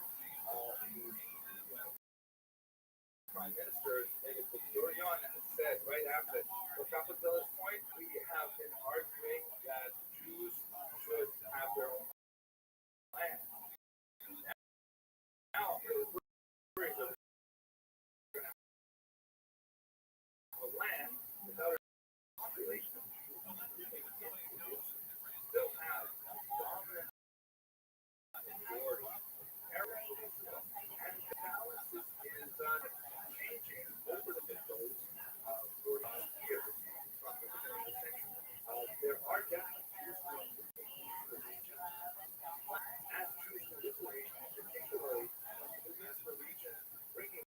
Prime Minister David Ben-Gurion said right after, look up until this point, we have been arguing that Jews should have their own land. Now, we're going to have a land without a population of Jews. Still have dominant majority. And the balance is changing over the those 40 years from the beginning of the century. There are definitely Jews from the region. As Jews from this region, particularly within the region, bringing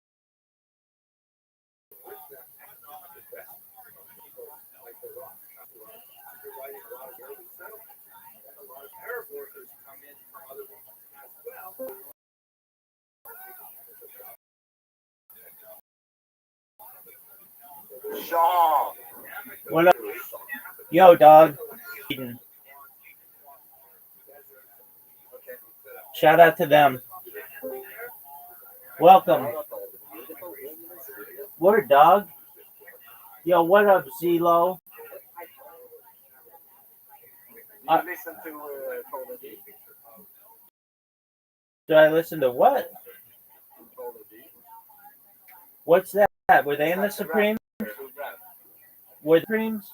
with them economic investment from people like the Rothschild, who are providing a lot of early settlements, and a lot of Arab workers come in from other regions as well. Shaw. What up? Yo, dog. Shout out to them. Welcome. Word, dog. Yo, what up, Zelo? You listen to Call of Duty? Do I listen to what? Call of Duty? What's that? Were they in the Supreme? Were the Supremes?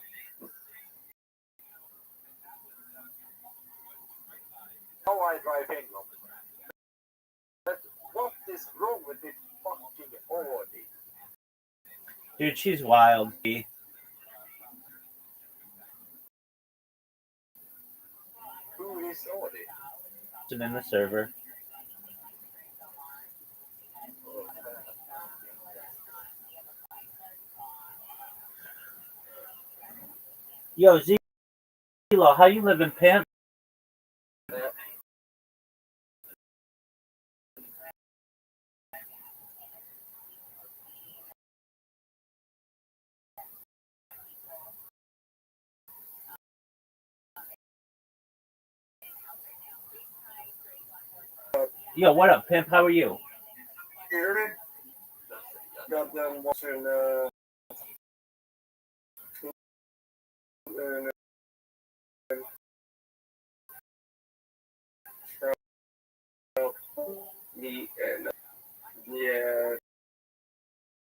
How I drive England. But what is wrong with this fucking Audi? Dude, she's wild. Who is Audi? In the server. Yo, Zelo, how you living, pimp? Yo, what up, pimp? How are you? You hear me? Got them watching me and yeah,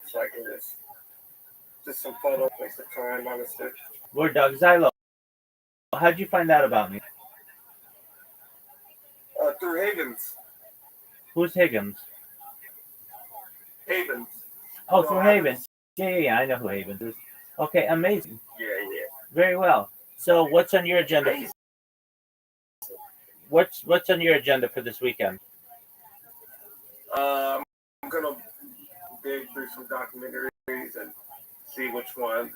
it's like this. Just some photo waste of time, honestly. Word, dog. Zelo, how'd you find out about me? through Havens. Who's Higgins? Havens. Oh, No, through Havens. Yeah. I know who Havens is. Okay, amazing. Yeah. Very well. So, what's on your agenda? Amazing. What's on your agenda for this weekend? I'm gonna dig through some documentaries and see which ones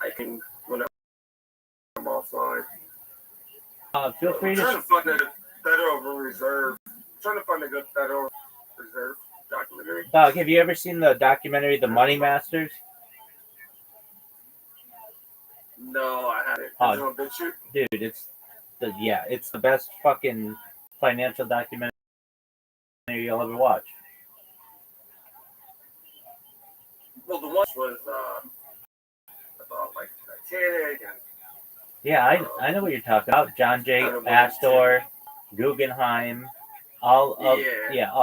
I can when I'm offline. Feel free I'm trying to. to find a Federal Reserve. I'm trying to find a good Federal Reserve documentary. Dog, have you ever seen the documentary The Money Masters? No, I haven't. Is it on BitChute? Dude, it's the best fucking financial documentary you'll ever watch. Well, the one was about like Titanic and Yeah, I know what you're talking about. John J. Astor, Guggenheim, all of all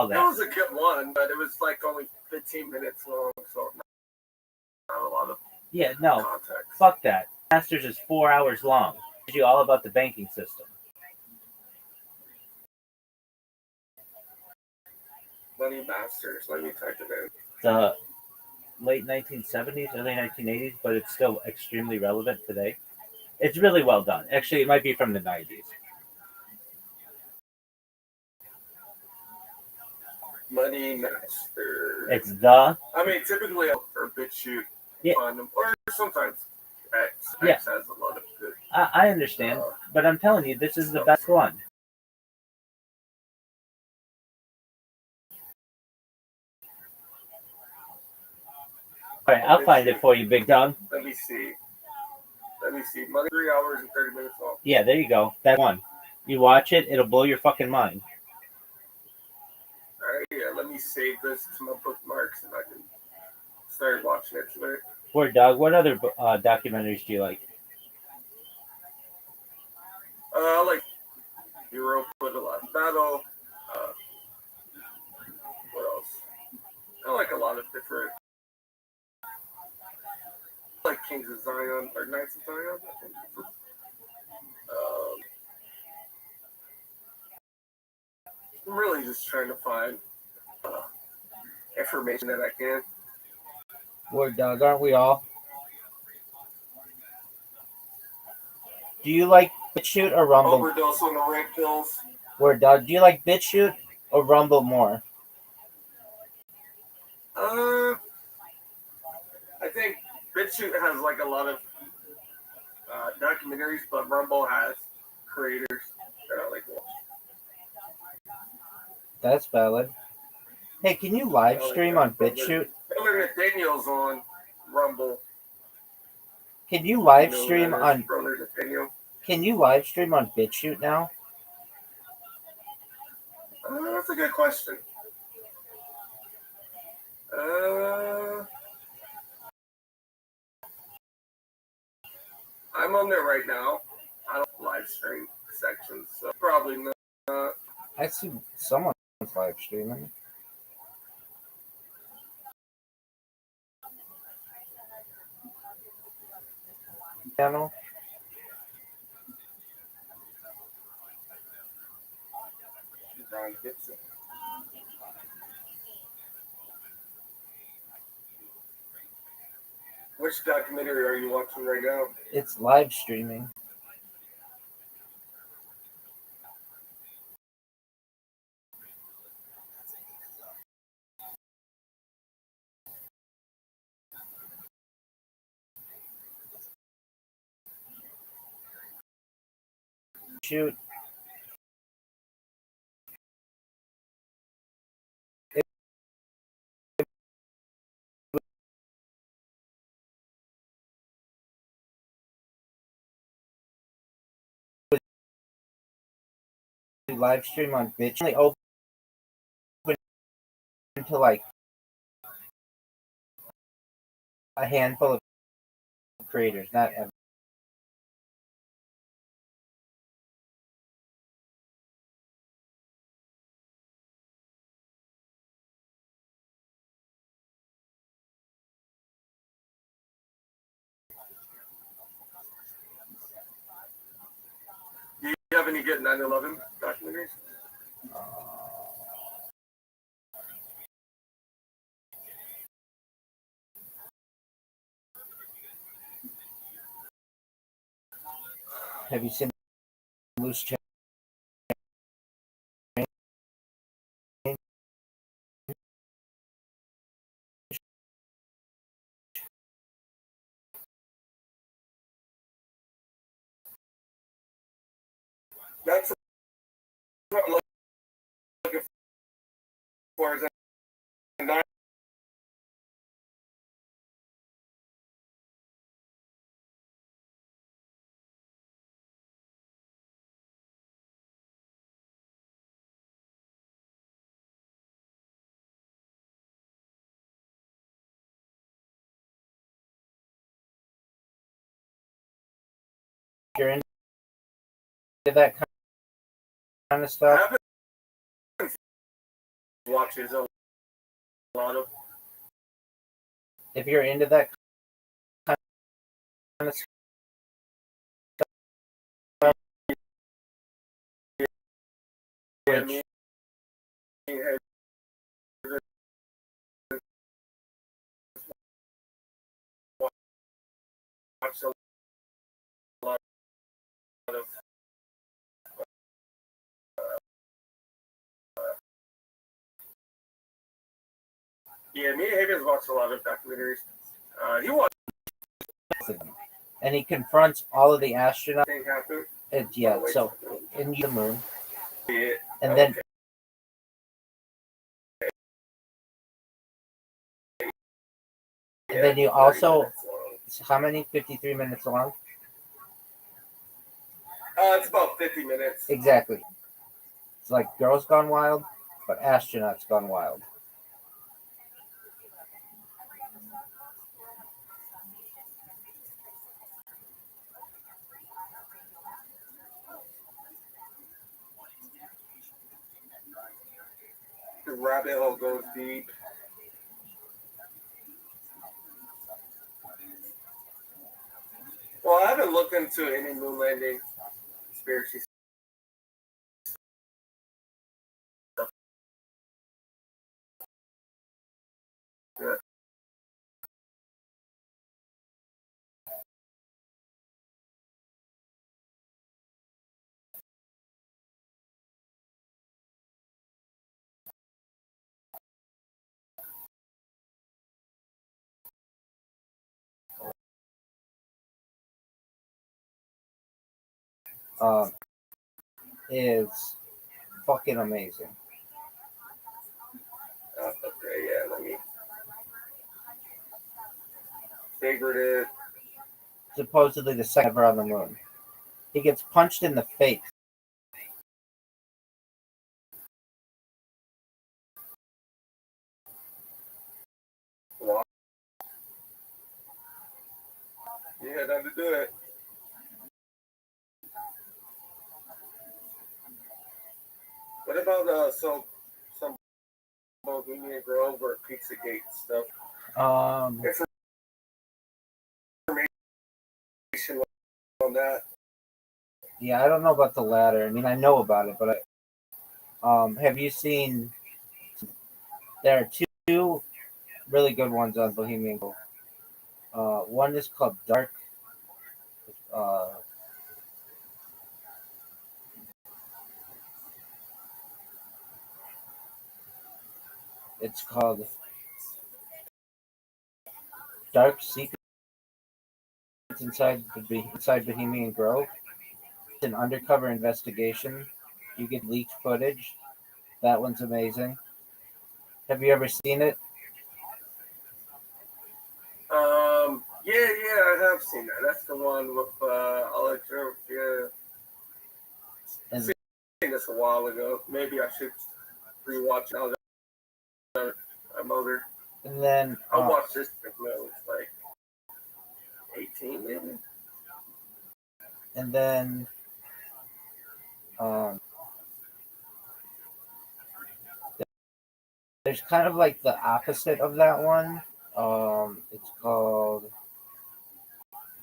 that that. was a good one, but it was like only 15 minutes long, so not a lot of context. Fuck that. Masters is 4 hours long. Teach you all about the banking system. Money Masters. Let me type it in. The late 1970s, early 1980s, but it's still extremely relevant today. It's really well done. Actually, it might be from the 90s. Money Master. It's the. I mean, typically or BitChute, find them, or sometimes X. X has a lot of good. I understand, but I'm telling you, this is the best one. All right, I'll find it for you, big dog. Let me see. Money 3 hours and 30 minutes long. Yeah, there you go. That one. You watch it, it'll blow your fucking mind. All right, yeah. Let me save this to my bookmarks, and I can start watching it tonight. Word dog. What other documentaries do you like? I like Europe with a lot of battle. What else? I like a lot of different. Like Kings of Zion or Knights of Zion. I think. I'm really just trying to find information that I can. Word dog, aren't we all? Do you like BitChute or Rumble? Overdose on the red pills. Word dog, do you like BitChute or Rumble more? I think BitChute has like a lot of documentaries, but Rumble has creators that I like watching. That's valid. Hey, can you live stream on BitChute? Brother Nathaniel's on Rumble. Can you live stream on? Can you live stream on BitChute now? That's a good question. I'm on there right now. I don't live stream sections, so probably not. I see someone's live streaming. Channel. Which documentary are you watching right now? It's live streaming. Shoot. Live stream on BitChute. Only open to like a handful of creators, not everyone. Do you have any good 9/11 documentaries? Have you seen Loose Change? That's what I'm looking for. Is a 9 You're into that kind of stuff. happens watches a lot of. If you're into that kind of stuff, I mean, watched a lot of yeah, me and Havens watched a lot of documentaries. He watched and he confronts all of the astronauts. thing happen. So in the moon, Yeah. and then and then you also how many 53 minutes long? It's about 50 minutes. Exactly. It's like Girls Gone Wild, but astronauts gone wild. The rabbit hole goes deep. Well, I haven't looked into any moon landing conspiracy stuff. Yeah. Is fucking amazing. Okay, yeah, let me favorite it. Supposedly the second ever on the moon. He gets punched in the face. Wow. You had time to do it. What about some Bohemian Grove or Pizzagate stuff? Information on that. Yeah, I don't know about the latter. I mean, I know about it, but have you seen? There are two really good ones on Bohemian Grove. One is called Dark. Uh, it's called Dark Secrets inside Bohemian Grove. It's an undercover investigation. You get leaked footage. That one's amazing. Have you ever seen it? Yeah, I have seen that. That's the one with Electro. Yeah, And seen this a while ago. Maybe I should rewatch now that I'm older. and then I watched this when I was like 18, maybe. and then um, there's kind of like the opposite of that one. It's called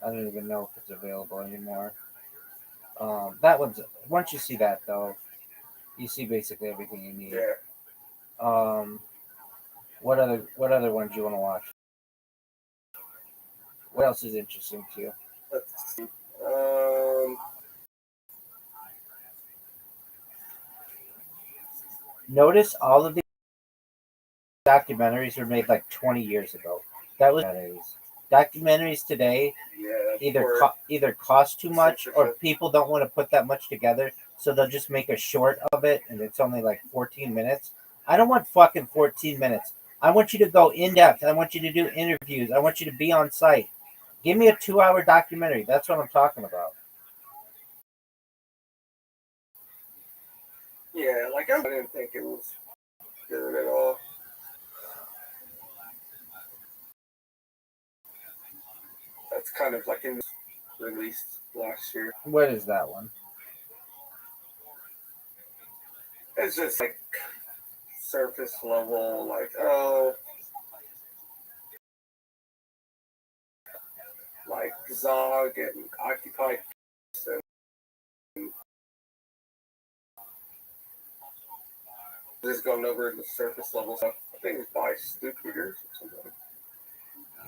I don't even know if it's available anymore. That one's once you see that though, you see basically everything you need. Yeah. What other ones you want to watch? What else is interesting to you? Let's see. Notice all of the documentaries were made like 20 years ago. That was documentaries today Yeah. either cost too much or Censorship. people don't want to put that much together, so they'll just make a short of it and it's only like 14 minutes. I don't want fucking 14 minutes. I want you to go in depth. I want you to do interviews. I want you to be on site. Give me a 2-hour documentary. That's what I'm talking about. Yeah, like I didn't think it was good at all. That's kind of like in released last year. What is that one? It's just like surface level, like Zog and Occupy. And just going over the surface level stuff. I think it's by Stu Peters or something.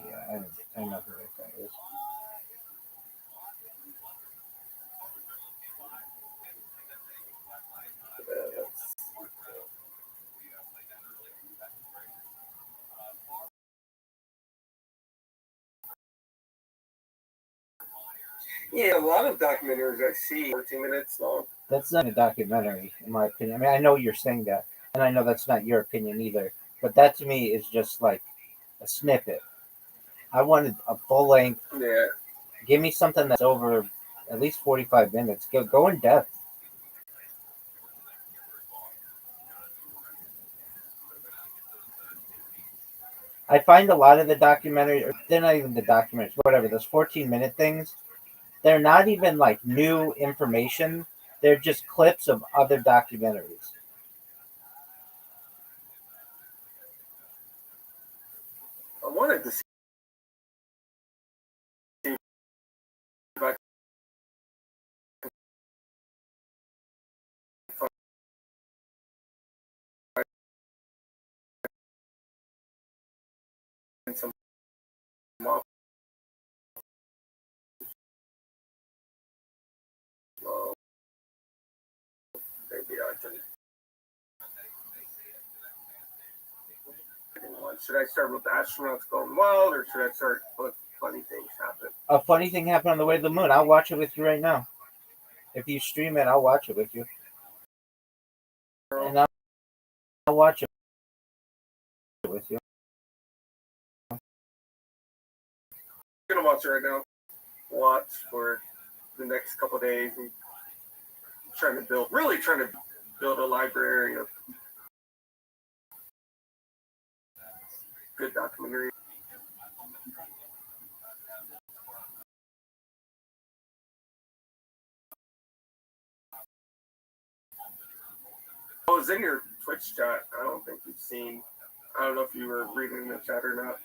Yeah, I know who that is. Yeah, a lot of documentaries I see 14 minutes long. That's not a documentary, in my opinion. I mean, I know you're saying that, and I know that's not your opinion either. But that to me is just like a snippet. I wanted a full length. Yeah. Give me something that's over at least 45 minutes. Go in depth. I find a lot of the documentaries, or they're not even the documentaries, whatever, those 14-minute things, they're not even like new information. They're just clips of other documentaries. I wanted to see if I could find some off. Maybe I can. Should I start with the astronauts going wild, or should I start with funny things happen? A funny thing happened on the way to the moon. I'll watch it with you right now. If you stream it, I'll watch it with you. And I'll watch it with you. I'm gonna watch it right now. Watch for the next couple of days and trying to build a library of good documentary. I was in your Twitch chat. I don't think you've seen. I don't know if you were reading the chat or not.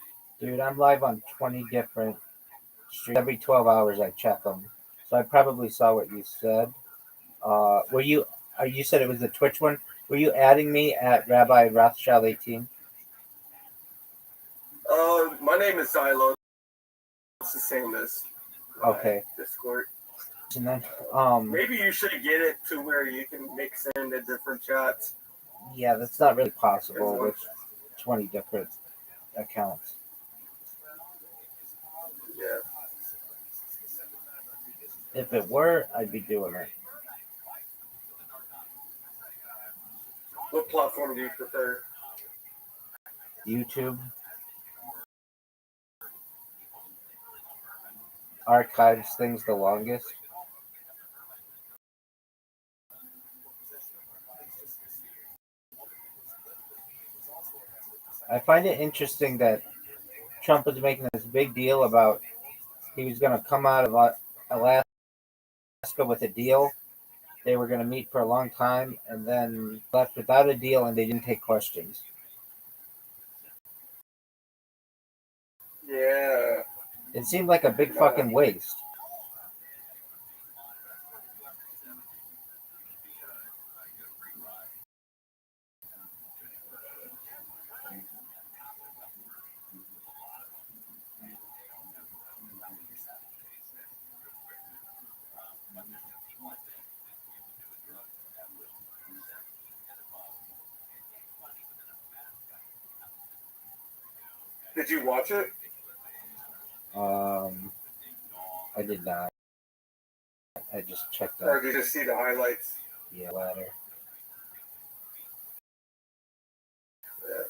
Dude, I'm live on 20 different streams. Every 12 hours I check them. So I probably saw what you said. Were you? You said it was the Twitch one. Were you adding me at Rabbi Rothschild 18? My name is Xylo. It's the same as Okay. Discord. And then, Maybe you should get it to where you can mix in the different chats. yeah, that's not really possible with 20 different accounts. Yeah. If it were, I'd be doing it. What platform do you prefer? YouTube. Archives things the longest. I find it interesting that Trump was making this big deal about he was going to come out of Alaska with a deal. They were going to meet for a long time and then left without a deal and they didn't take questions. Yeah. It seemed like a big fucking waste. Did you watch it? I did not. I just checked Or out. did you just see the highlights? Yeah, latter. Yeah.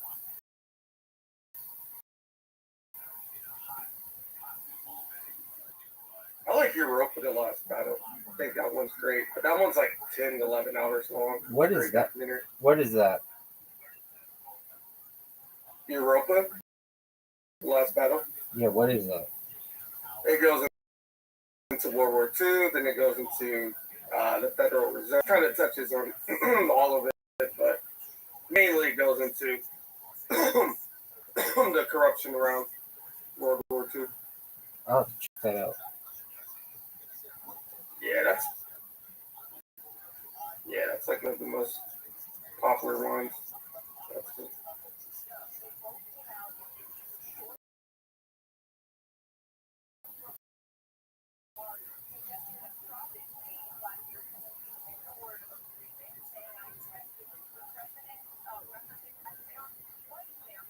I like Europa, the last battle. I think that one's great. But that one's like 10 to 11 hours long. What is Great that? documentary. What is that? Europa, the last battle. Yeah, what is that? It goes into World War II, then it goes into the Federal Reserve. Kind of touches on all of it, but mainly it goes into the corruption around World War II. I'll have to check that out. That's like one of the most popular ones.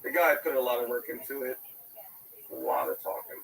The guy put a lot of work into it. A lot of talking.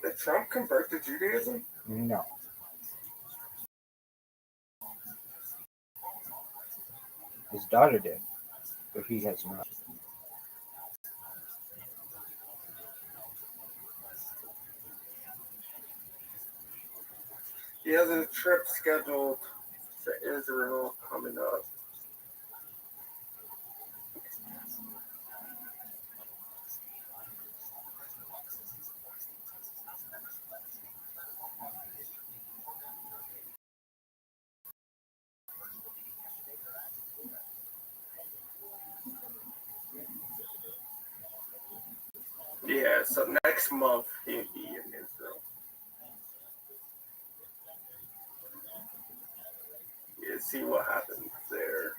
Did Trump convert to Judaism? No. His daughter did, but he has not. He has a trip scheduled to Israel coming up. Yeah, so next month he'll be in Israel. Yeah, see what happens there.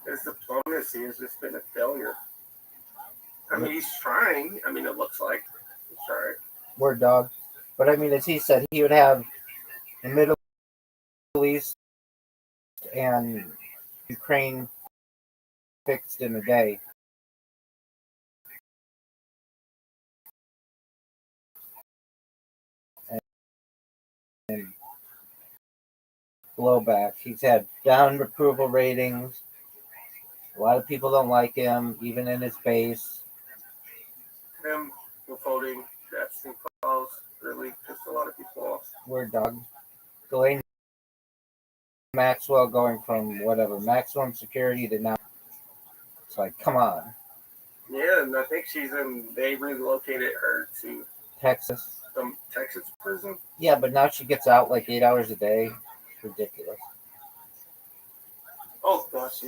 His diplomacy has just been a failure. I mean, he's trying. I mean, it looks like he's trying. Word dog. But I mean, as he said, he would have the Middle East and Ukraine fixed in a day. And blowback. He's had down approval ratings. A lot of people don't like him, even in his base. Him withholding the Epstein files really pissed a lot of people off. Word dog. Ghislaine Maxwell going from whatever maximum security to now. It's like, come on. Yeah, and I think they relocated her to Texas. some Texas prison. Yeah, but now she gets out like 8 hours a day. It's ridiculous. Oh, gosh,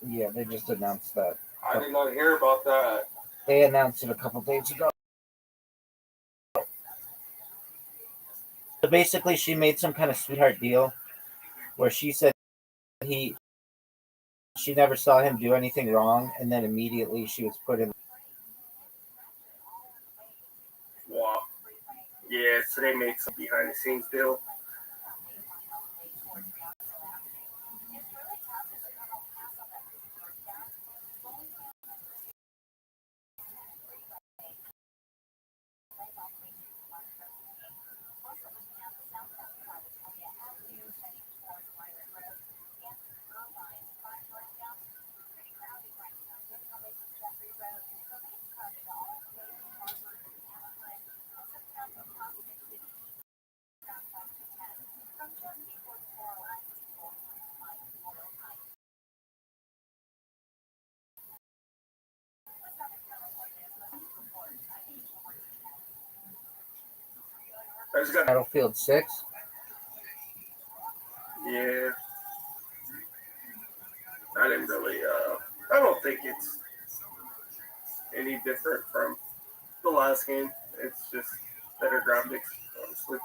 Yeah, they just announced that. I did not hear about that. They announced it a couple days ago. So basically, she made some kind of sweetheart deal where she said she never saw him do anything wrong, and then immediately she was put in. Wow. Yeah, so they made some behind the scenes deal. Battlefield 6. Yeah, I didn't really. I don't think it's any different from the last game. It's just better graphics, honestly.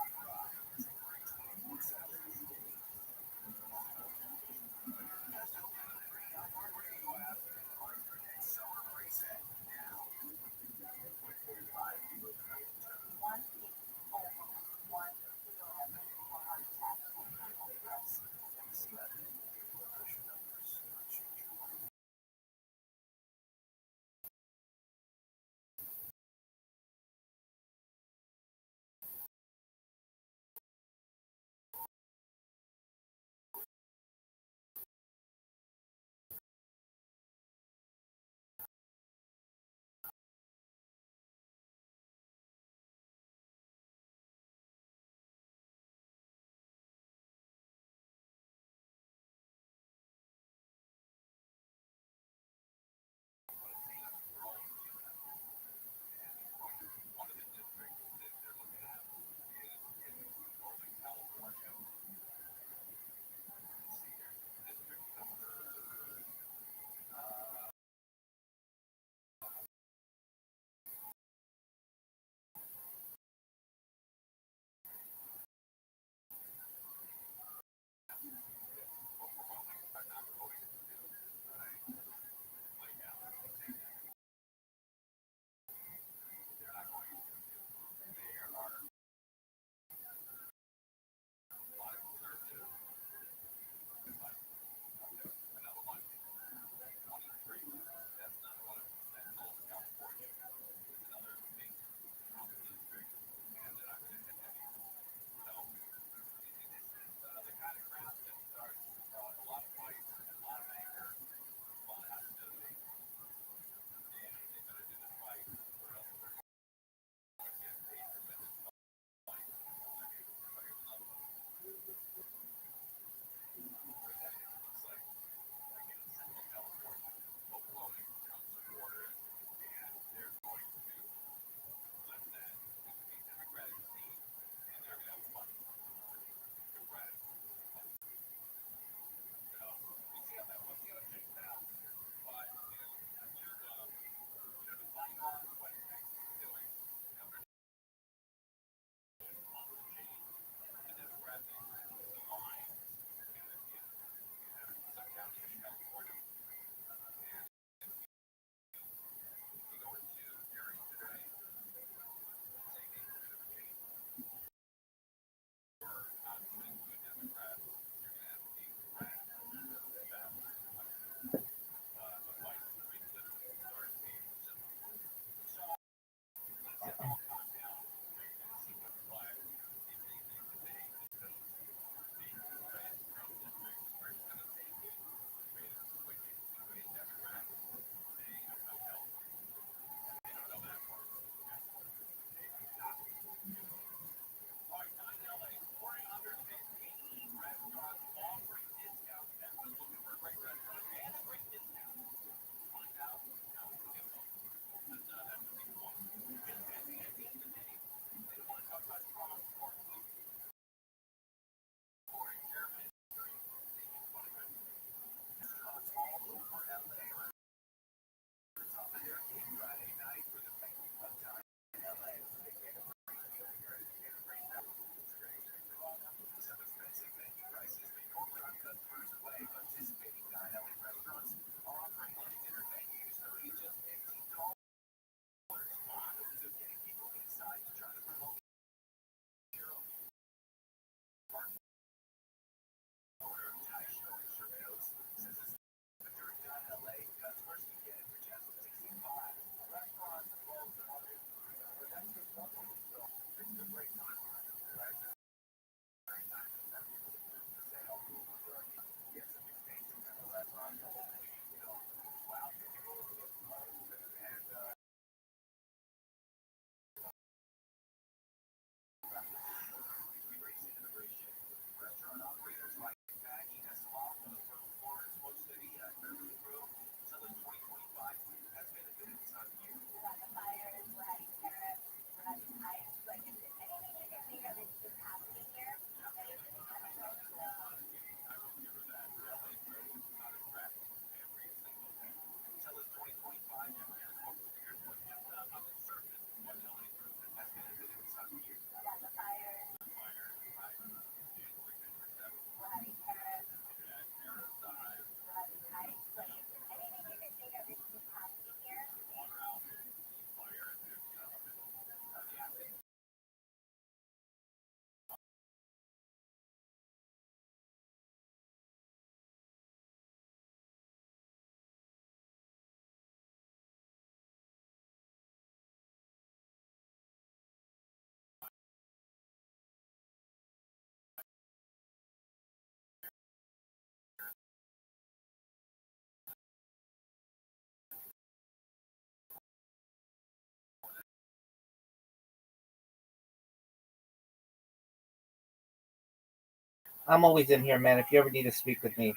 I'm always in here, man. If you ever need to speak with me,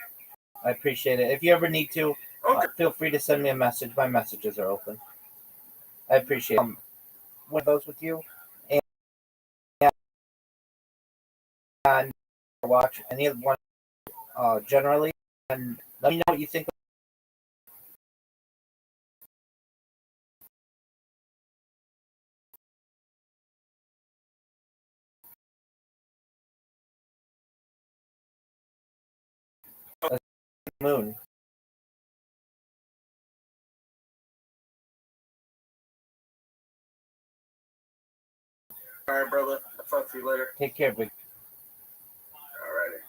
I appreciate it. If you ever need to, Okay. feel free to send me a message. My messages are open. I appreciate it. One of those with you, and watch any of one generally, and let me know what you think. Of the moon. All right, brother. I'll talk to you later. Take care, big. All righty.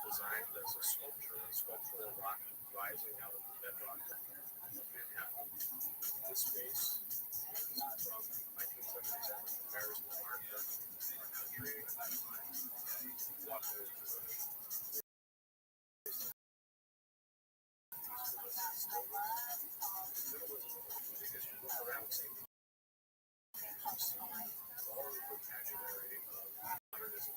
Designed as a sculptural rock rising out of the bedrock of Manhattan. This space from 1977 bears the mark of our country at that time. What was because you look around and see all the vocabulary of modernism.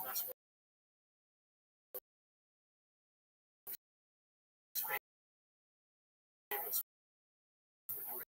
That's what famous for doing.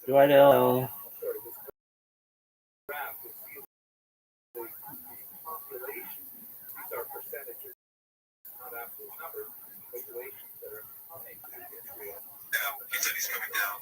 Do I know? Yeah, he said he's coming down.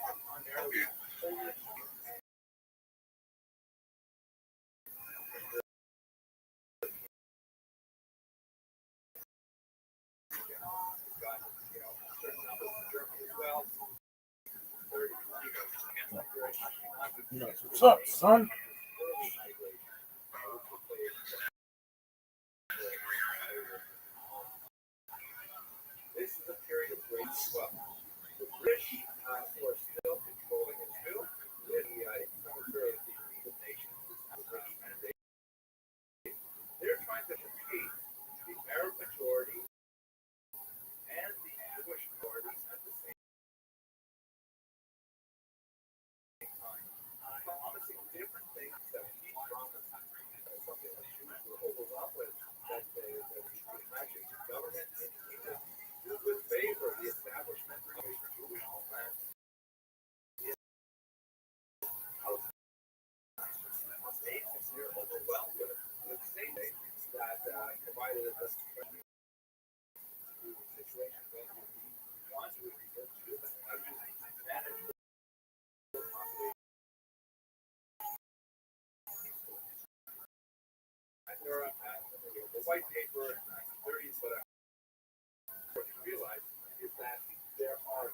What's up, son? This is a period of great swell. The British were still controlling its bill. The Secretary of the League of Nations is the British mandate. They're trying to compete the Arab majority and the Jewish majority at the same time, promising different things that we promised. Something that Jews were overwhelmed with, that we imagine the government in Egypt would favor the establishment of a Jewish homeland in house. States are overwhelmed with state that provided us a situation when we want to rebuild Jews and manage the population. There are the white paper in the 1930s, but what you realize is that there are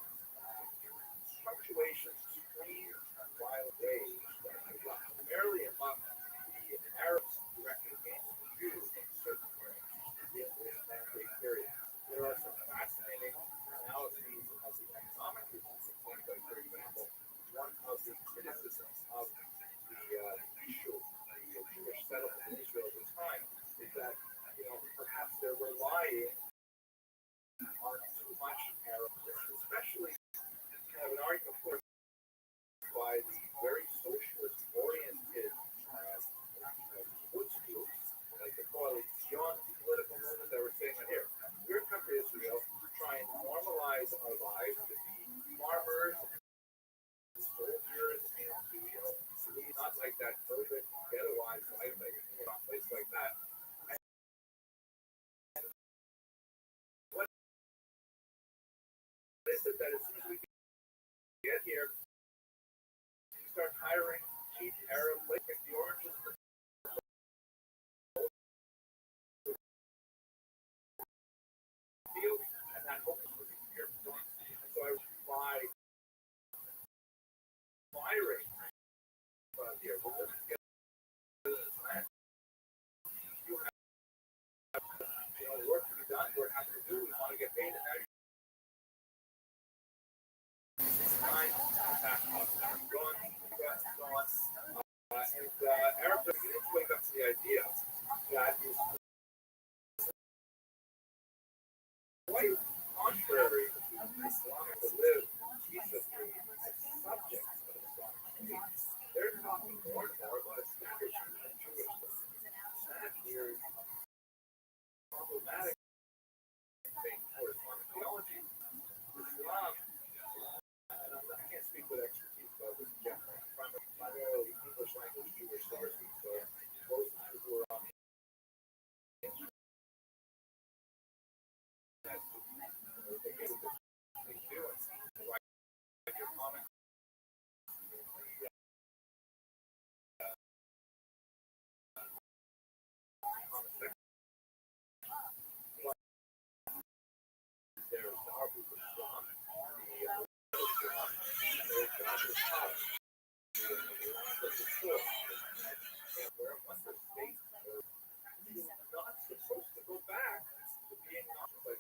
fluctuations between wild waves that are primarily among the Arabs directly against the Jews in certain ways in this mandate period. There are some fascinating analyses of the economic reasons of things like, for example, one of the criticisms of the issue, the Jewish settlement in Israel at the time, is that, perhaps they're relying on too much Arab, especially have an argument, of course, by the very socialist-oriented Quds groups, like the coalition, political movement that were saying that here, we're come to Israel to try and normalize our lives to be farmers, soldiers, and to lead not like that urban ghettoized life, like a place like that. Is it that as soon as we get here, you start hiring cheap Arab labor, the oranges for field, and that hopes for these here. And so I buy firing here. Well, let's get this land. You have work to be done. We're having to do. We want to get paid, and now Arabs are beginning to wake up to the idea that is quite contrary to Islam to live peaceably as subjects of the Islamic State. They're talking more and more about establishing a Jewish state. That is problematic thing for Islamic theology. Islam, and I can't speak with expertise about this in general. Primarily English language Jewish sources, so most people who are on the not supposed to go back to being like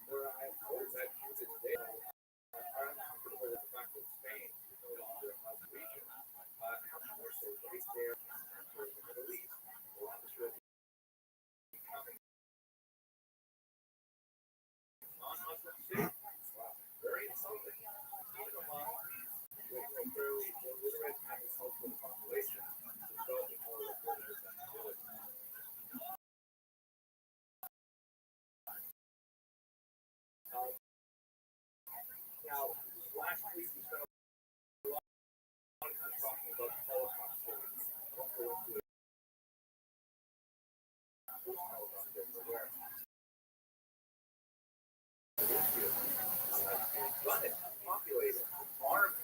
where I hope that to this day are uncomfortable with the fact that Spain is no longer a Muslim region. How more so right there in the Middle East, a lot of Israel becoming non-Muslim state. Very insulting. Even among the fairly illiterate agricultural population, developing more reporters than ability. Now, last week we spent a lot of time talking about the Holocaust stories. I won't go into it. Post-Holocaust stories where running, populated, armed,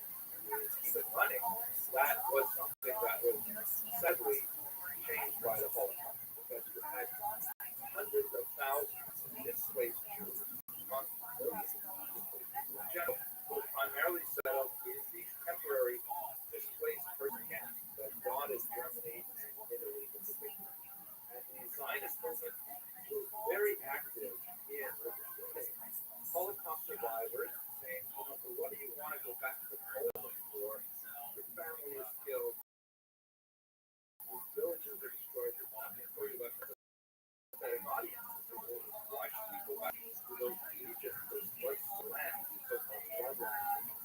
keep it running. That was something that was sadly changed by the Holocaust. Because you had hundreds of thousands of displaced Jews among millions of displaced Jews in general, who were primarily settled in these temporary displaced person camps that dotted Germany and Italy in particular. And the Zionist movement was very active in recruiting Holocaust survivors, saying, well, what do you want to go back to Poland for? Your family is killed, your villages are destroyed, your family is you left with a pathetic audience. Why should we go back to those regions, those places of land, these so-called farmlands,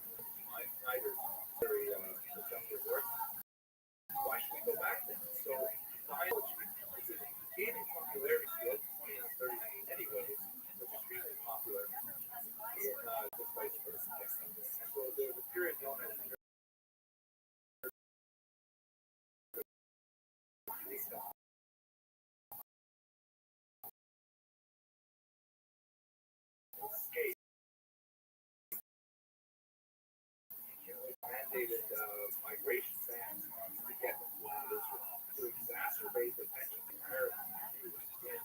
Snyder's very receptive work? Why should we go back there? So, Zionism is gaining popularity throughout the 20th and 30s anyways, was extremely popular in displaced persons. And so there was a period known as escape. Mandated migration bans to get them out of Israel to exacerbate the tension in American Jews in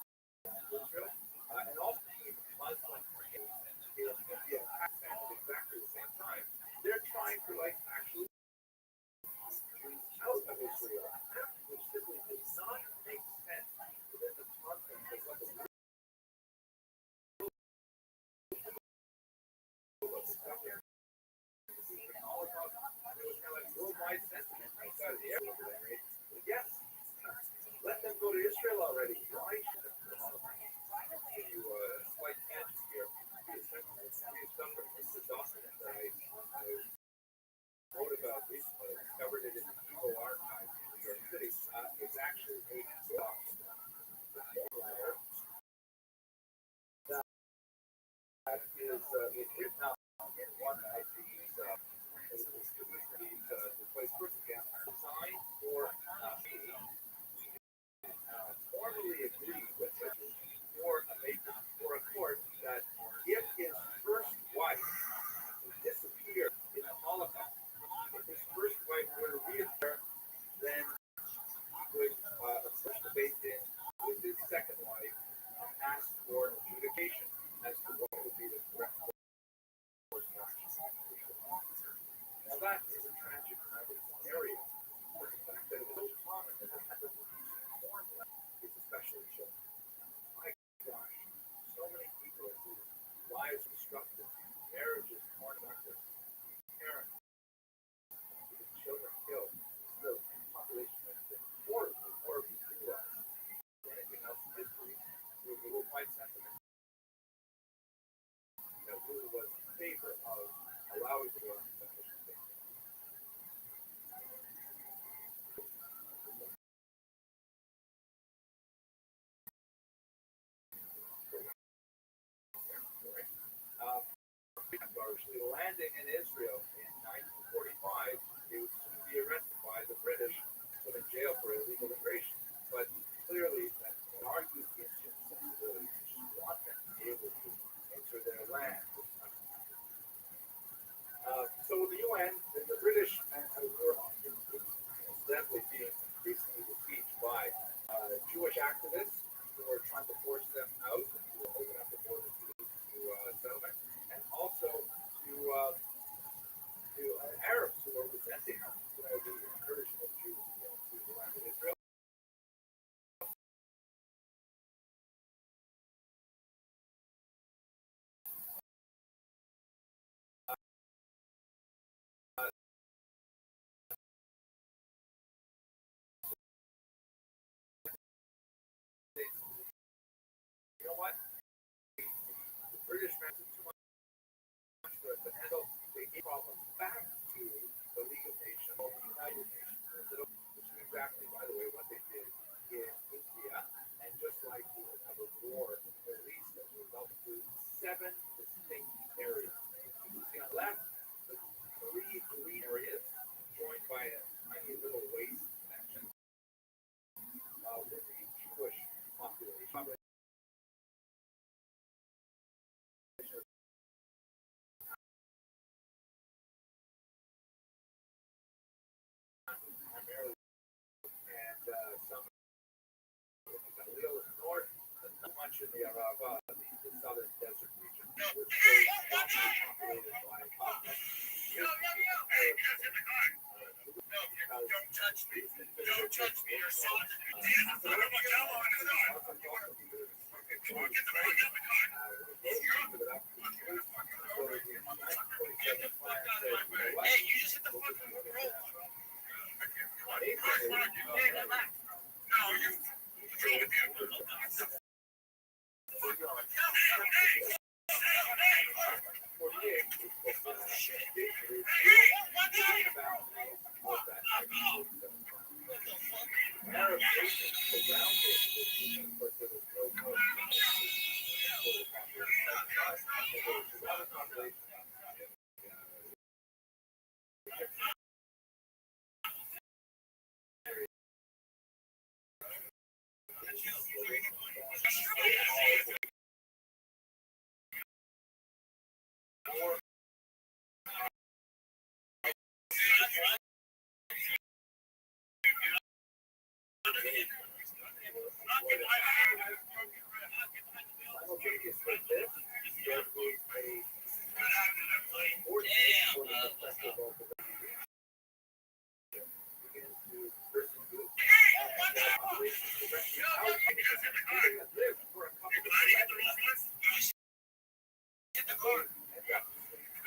Israel, and also keep Muslim Jews in India and Pakistan at exactly the same time. They're trying to actually Jews out of Israel, which simply does not make sense within the context of what the worldwide sentiment outside of the area over there, right? But yes, let them go to Israel already. Why should they go? Give you a slight tangent here. Stuff from this document that I wrote about recently, I discovered it in the Evo archive in New York City. It's actually a document that is written out in one of these displaced person camps designed for formally agreed with for a court that if his first wife disappeared in the Holocaust, if his first wife were to reappear, then he would approach the Beit Din with his second wife and ask for adjudication as to what would be the correct course of action. Now that is a tragic kind of scenario, but the fact that it's so common that it happens in formula is especially shocking. My gosh, so many people whose lives disrupted, marriages torn apart, parents, even children killed, the population has been horribly brutalized. Anything else in history, with worldwide sentiment Actually landing in Israel in 1945, he would soon be arrested by the British, put in jail for illegal immigration. But clearly, that argues against his sensibilities. You want them to be able to enter their land. So the UN, the British, were definitely being increasingly besieged by Jewish activists who were trying to force them out, who were open up the borders to settlement, and also to Arabs who were resenting the incursion of Jews into the land of Israel. You know what? The British meant too much for us to handle. They gave problems back to the League of Nations, or the United Nations, which is exactly, by the way, what they did in India. And just like we will have a war in the Middle East that will result in 7 distinct areas. You see on the left, the 3 green areas joined by a tiny little waste section with the Jewish population. Primarily, and some in the Galil in the north, and not much in the Arava, the southern desert region, which was populated by don't touch me. Don't touch me. You're so put a Modelo on his car. Come on, get the fuck out of the car. Hey, you just hit the fucking roll. No, you drove it there.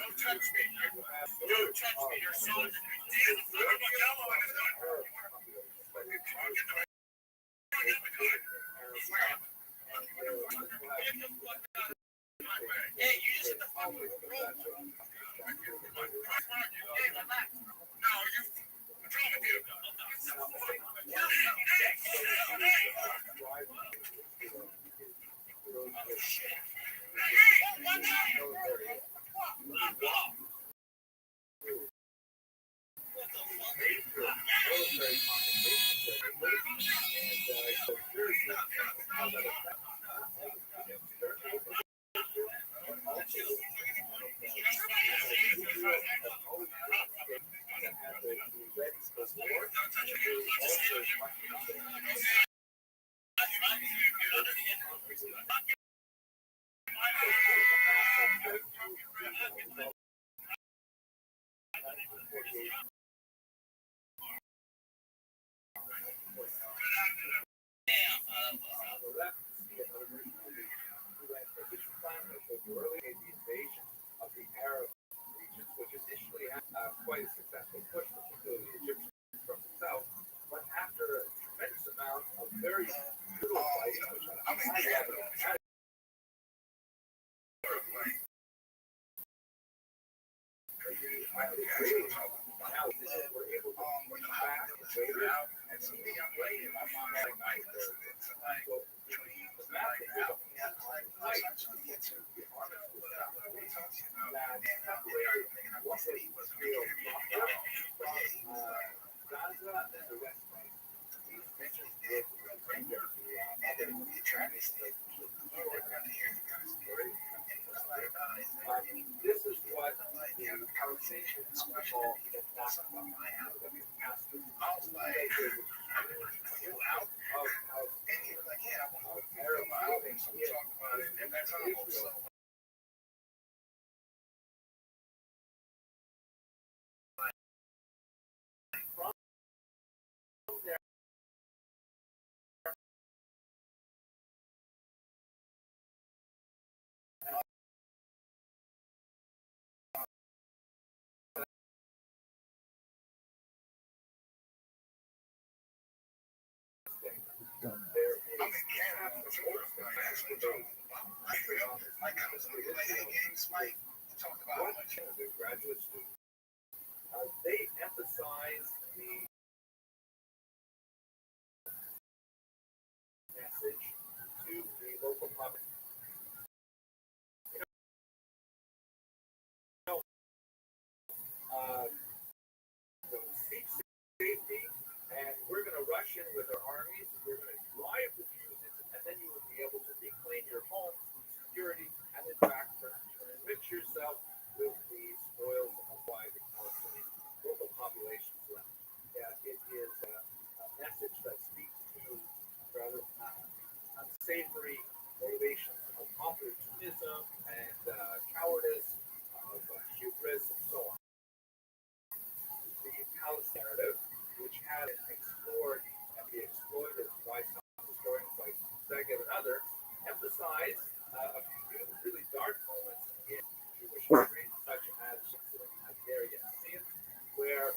Don't touch me. Don't touch me. You're so put a Modelo on his car. Hey, you just hit the fucking roll. No, you drove it there. Oh, shit. Early in the invasion of the Arab regions, which initially had quite a successful push, particularly the Egyptians from the south, but after a tremendous amount of very little fighting, which were able to push back and see the young lady in my mind like this. So the map that you're looking at on the right, that This is what the conversations all get back about. That we passed through. The graduate students, they emphasize the message to the local public. Seek safety, and we're going to rush in with our armies. We're going to drive the Jews, and then you will be able to reclaim your homes, security, and in fact, to enrich yourself with the spoils of why the Palestinian local populations left. Yeah, it is a message that speaks to rather unsavory motivations of opportunism and cowardice, of hubris, and so on. The Palace narrative, which had explored and be exploited by some historians like Zagat and others, emphasized a few really dark moments in Jewish history, such as Ader Yassin, where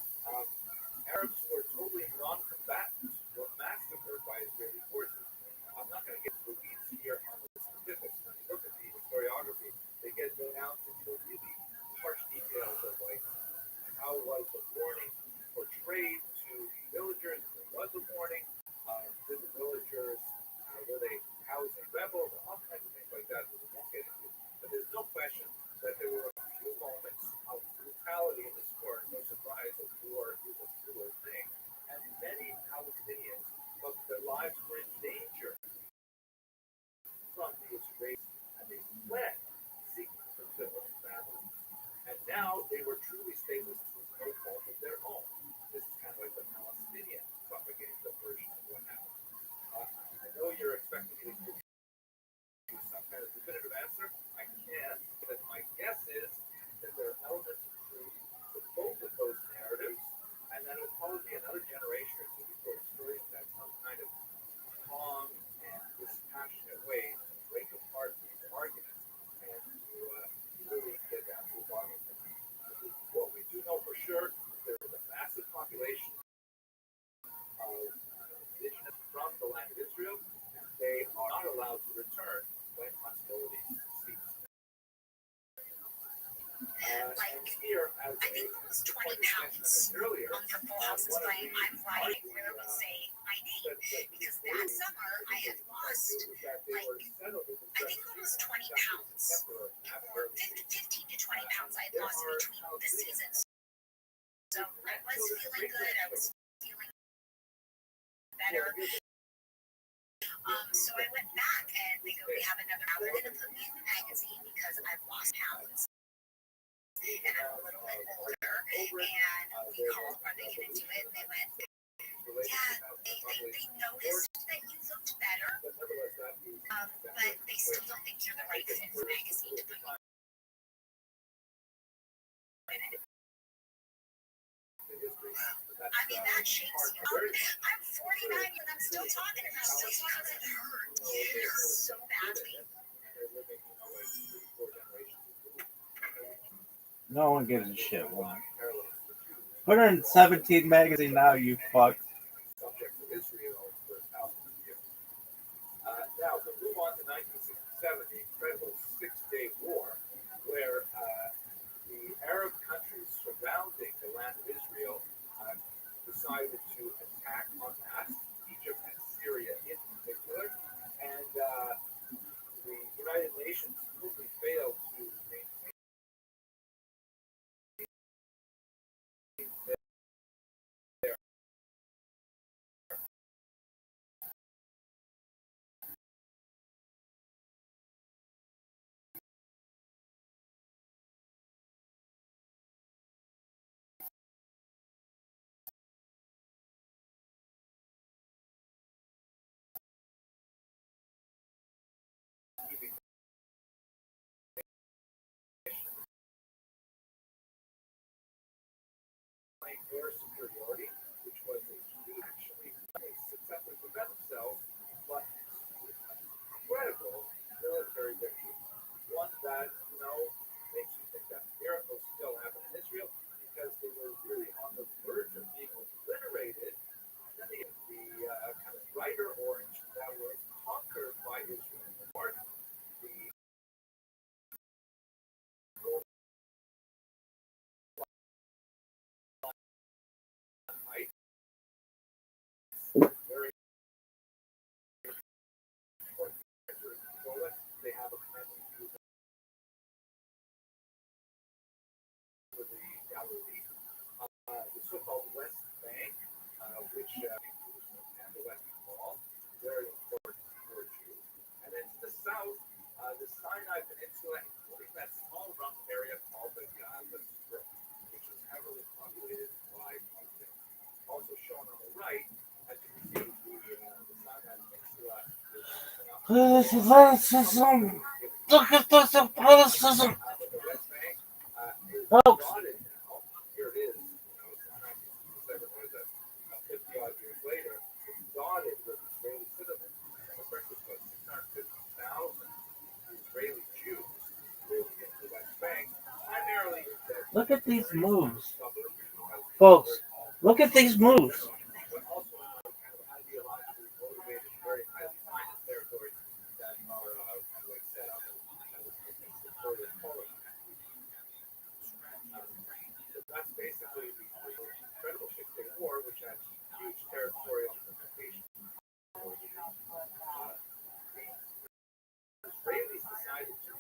Arabs who were totally non-combatants were massacred by Israeli forces. I'm not going to get into the weeds here on the specifics. When you look at the historiography, they get down into really harsh details of like how was the warning portrayed to villagers? There was a warning. Did the villagers were they housing rebels? All kinds of things like that we won't get into. But there's no question that there were a few moments of brutality in this war. No surprise, a war is a brutal thing, and many Palestinians felt their lives were in danger from the Israelis, and they fled, seeking for their own families. And now they were truly stateless through no fault of their own. This is kind of like the Palestinian propaganda version of what happened. I know you're expecting me to give you some kind of definitive answer. I can't, but my guess is that there are elements of truth to both of those narratives, and that it'll probably be another generation or two before historians have some kind of calm and dispassionate way to break apart these arguments and to really get down to the bottom of it. What we do know for sure is there is a massive population of indigenous from the land of Israel, and they are not allowed to return when hostilities cease. And here, as I think it was 20 pounds earlier, on for Full House's claim. I'm right where we say my name because that summer I had lost like I think almost 20 pounds or 15 to 20 pounds I had lost between the seasons. So I was feeling good. I was feeling better. So I went back and they go, we have another hour. They're going to put me in the magazine because I've lost pounds. And I'm a little bit older, and we called, are they going to do it? And they went, yeah, they noticed that you looked better, but they still don't think you're the right fit for the magazine to put you in it. I mean, that shakes you up. I'm 49 and I'm still talking, and I'm still talking. It hurt. It hurts so badly. No one gives a shit. One. Put her in 17 magazine now, you fuck. Now, we move on to 1967, the incredible Six-Day War, where the Arab countries surrounding the land of Israel decided to attack en masse, Egypt and Syria in particular, and the United Nations totally failed to maintain their superiority, which was a huge, actually successfully prevent themselves, but incredible military victory. One that, makes you think that miracles still happen in Israel because they were really on the verge of being obliterated. And then the kind of brighter orange that were conquered by Israel. The height, very important to control it. They have a commanding view over the Galilee. The so-called West Bank, which and the Western Wall, very important for Jews. And then to the south, the Sinai Peninsula, including that small rough area called the Gaza Strip, which is heavily populated by Muslims. Also shown on the right, as you can see, the Sinai Peninsula Athleticism. Look at this athleticism. but the West Bank is Folks, dotted now. Here it is, 1967 was that 50 odd years later, it's dotted with Israeli citizens. And the first was about 650,000 Israeli Jews living in the West Bank, primarily in the look at these moves. suburbs, Folks, look at these moves. but also kind of ideologically motivated, very highly minded territories that are kind of like set up as supported colonies. So that's basically the incredible 6-Day War, which had huge territorial implications. The Israelis decided to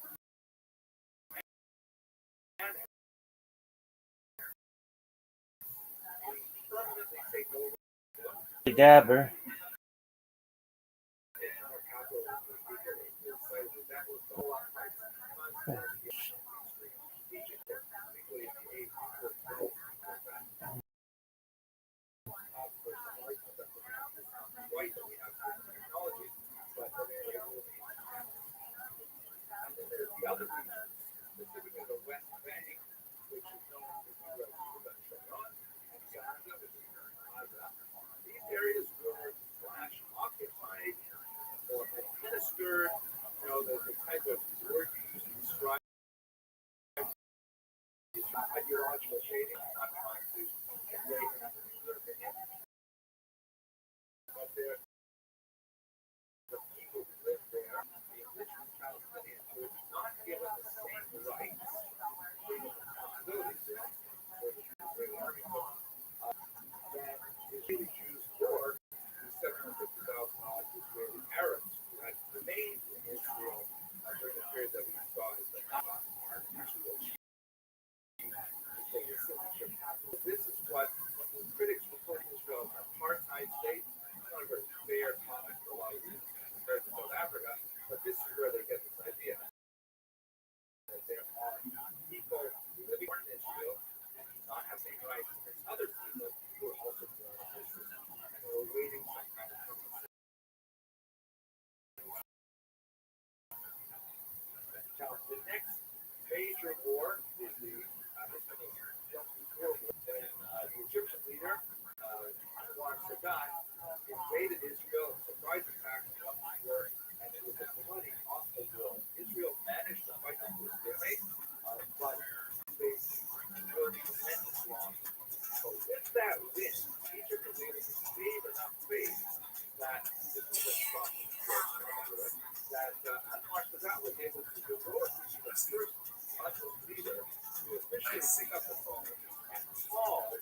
permanently take over The Dabber. our capital. That was the whole particularly in the age before growth. Right, that we have technologies, but they're only. And then there's the other regions, specifically the West Bank, which is known for the Sharon and Gaza, which is Gaza. These areas were occupied or administered, the type of word you use to describe ideological shading. I'm not trying to convey a particular opinion, but the people who live there, the indigenous Palestinians, were not given the same rights, freedom, and responsibilities for the Israeli army than Israeli Jews or the 750,000 odd Israeli Arabs who had remained in Israel during the period that we saw as the Nakba, actually achieved citizenship. This is what when critics refer to Israel as an apartheid state. It's not a very fair comment for a lot of reasons compared to South Africa, but this is where they get this idea that there are people living in Israel and do not have the same rights as other people who are also born in Israel and who are waiting some kind of permanent. Now, the next major war is the Egyptian leader, Anwar Sadat, invaded Israel, surprise attack, and it was a bloody, awful war. Israel managed to fight them to a stalemate, but they endured tremendous loss. So with that win, Egypt was able to save enough face that this was a problem. That Anwar Sadat was able to heroically be the first Muslim leader to officially pick up the phone and call the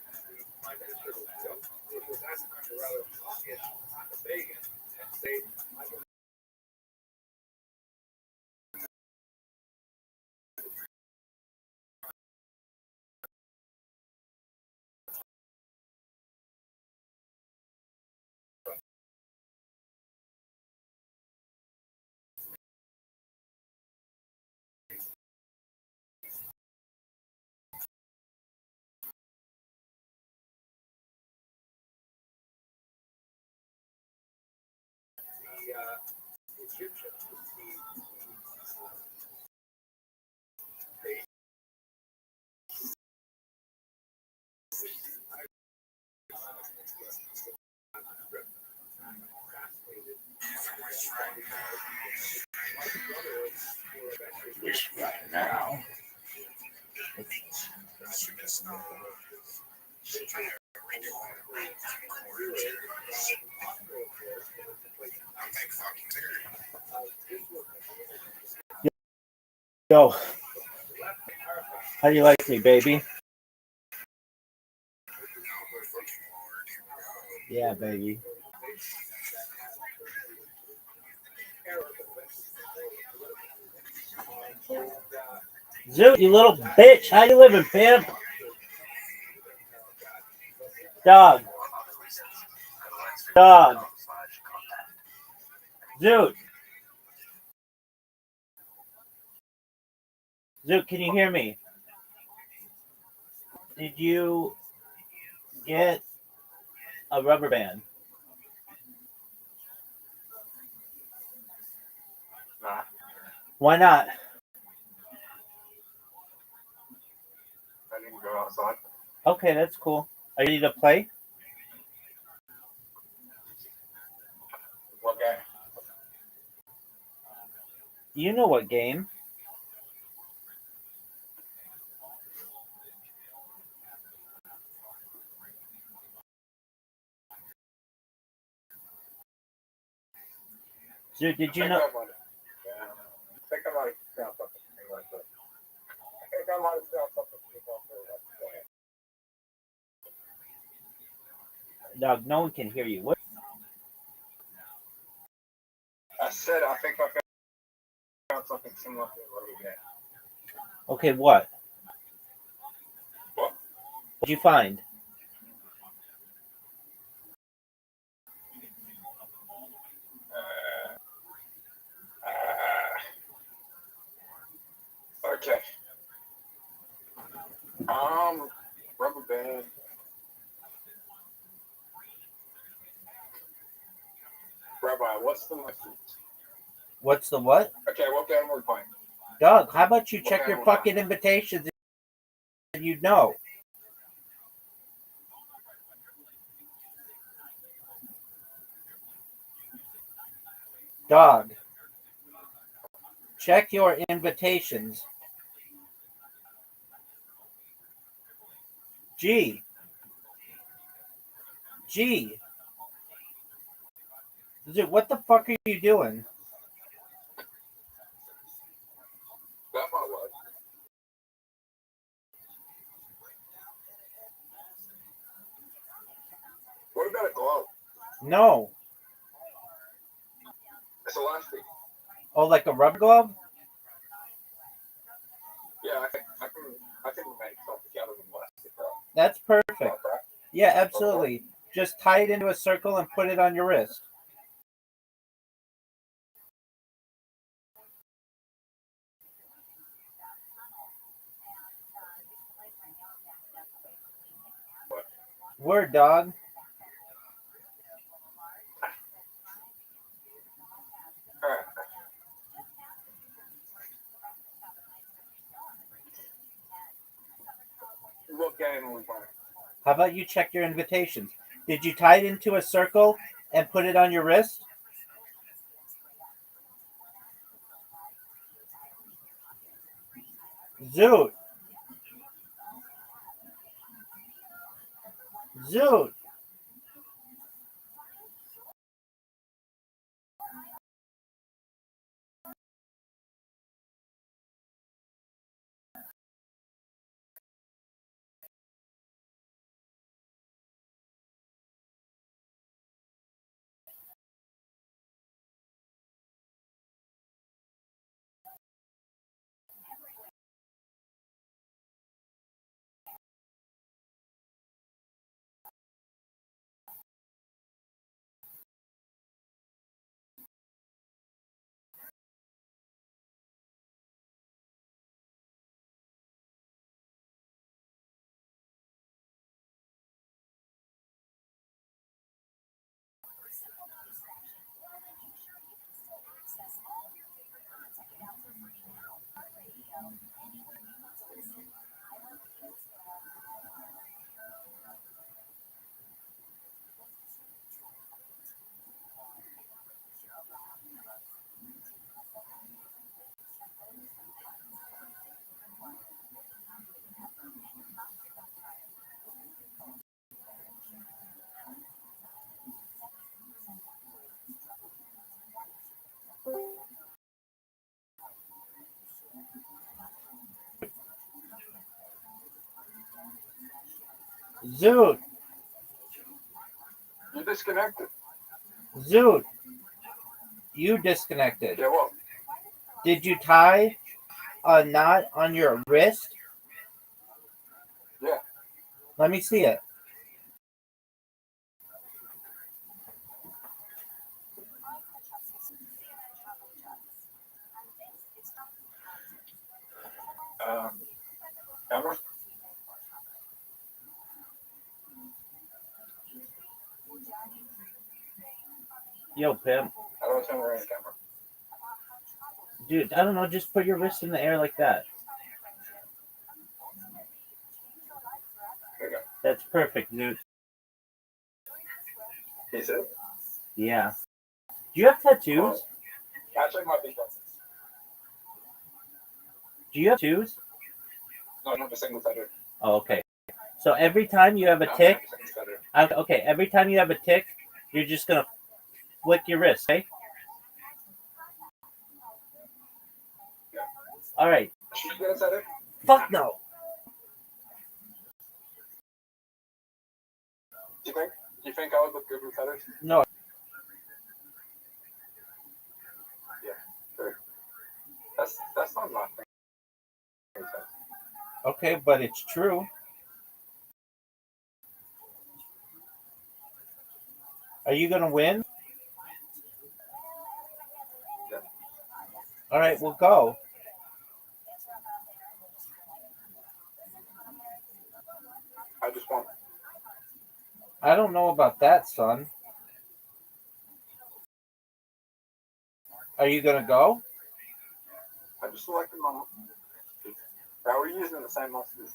Prime Minister of Israel, which was at the time a rather hawkish Begin, and say, I will the Egyptians received Wish right now. Yo, how do you like me, baby? Yeah, baby. Zoot, you little bitch. How you living, pimp? Dog. Dog. Zoot. Zoot, can you hear me? Did you get a rubber band? Nah. Why not? I didn't go outside. Okay, that's cool. Are you ready to play? What game? You know what game. Zoot, did you know? I think I might have found something like that. I think I might have found something Dog, no one can hear you. What? I said I think I found something similar to what we get. Okay, what? What? What'd you find? Okay. Rubber band. Rabbi, what's the message? What's the what? Okay, what game are we playing? Dog, how about you What check game your are we fucking invitations and you know? Dog, check your invitations. G. Dude, what the fuck are you doing? That might work. What about a glove? No. It's elastic. Oh, like a rubber glove? Yeah, I think we make something out of elastic. That's perfect. Like that. Yeah, absolutely. Just tie it into a circle and put it on your wrist. Word, dog. Alright. What game are we playing? How about you check your invitations? Did you tie it into a circle and put it on your wrist? Zoot. Zoot. Zoot, You disconnected. Zoot, you disconnected. Yeah, well, Did you tie a knot on your wrist? yeah. Let me see it. Camera? Yo, pimp. How do I turn around the camera? Dude, I don't know. Just put your wrist in the air like that. There you go. That's perfect, dude. He said, Yeah. Do you have tattoos? actually, might be buttons. Do you have tattoos? No, not a single tattoo. Oh, okay. So every time you have a No, tick, not a single tattoo. okay, every time you have a tick, you're just gonna flick your wrist, okay? Yeah. All right. Should you get a tattoo? Fuck no. Do you think I would look good with tattoos? No. Yeah, sure. That's not my thing. Okay, but it's true. Are you gonna win? Yeah. All right, we'll go. I just want. I don't know about that, son. Are you gonna go? I just selected my. Now we're using the same messages.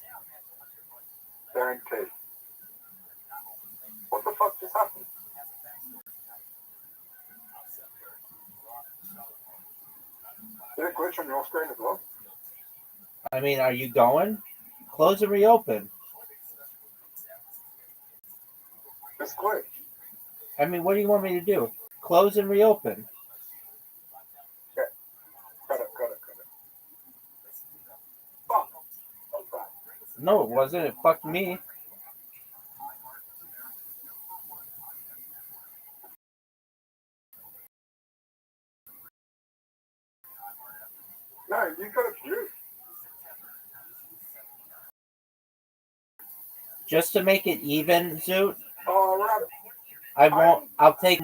They're in case. What the fuck just happened? Did it glitch on your screen as well? I mean, are you going? Close and reopen. It's glitch. I mean, what do you want me to do? Close and reopen. Cut it. Fuck. Okay. No, it wasn't. It fucked me. No, you could have used. Just to make it even, Zoot, Oh, Rabbbi. I won't. I'll take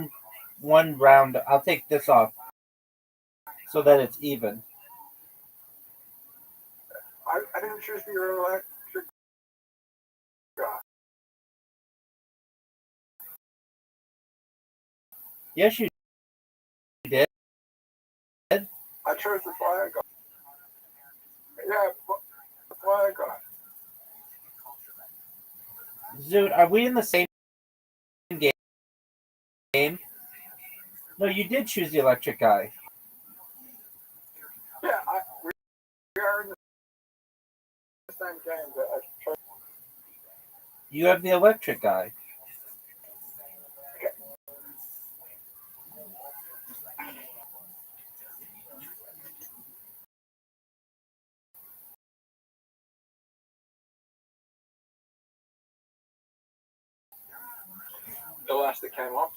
one round. I'll take this off so that it's even. I didn't choose your electric guy. Yes, you did. I chose the fire guy. Yeah, the fire guy. Zoot, are we in the same game? No, you did choose the electric guy. Yeah, we are in the same game. But I chose. You have the electric guy. The last that came off.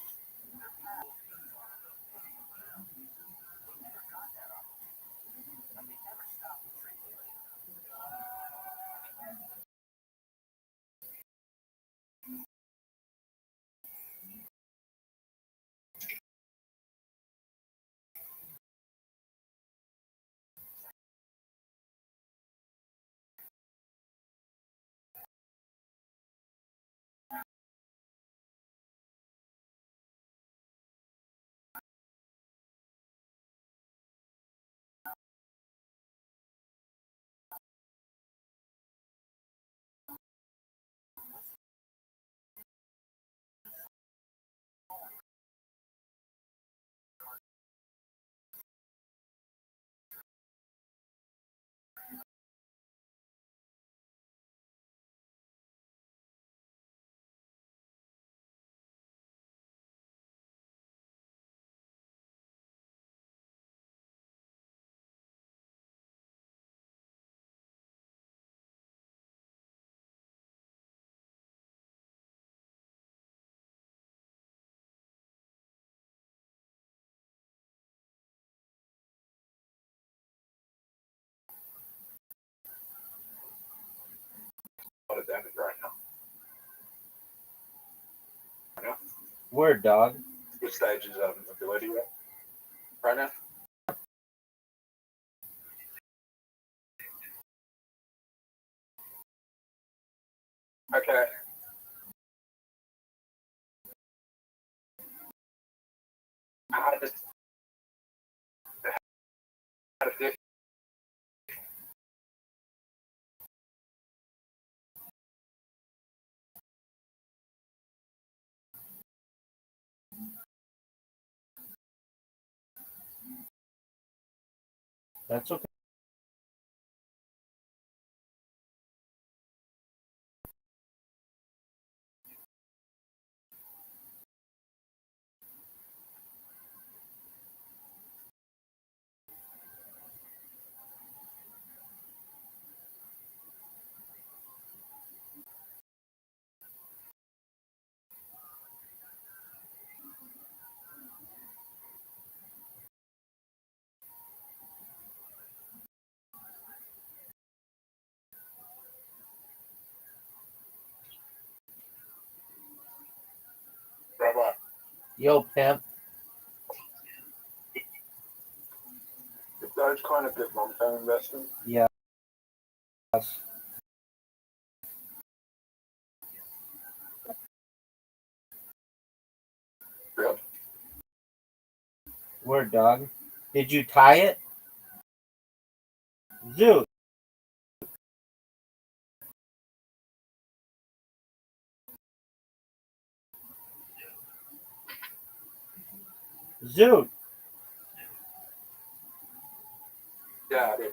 damage right now. Word, dog. What stages of ability right now? Okay. How does this That's okay. Rabbi? Yo, pimp. If Dogecoin a good long-term investment? Yes. Really? Word, dog. Did you tie it? Zoot. Zoot. Yeah, I did.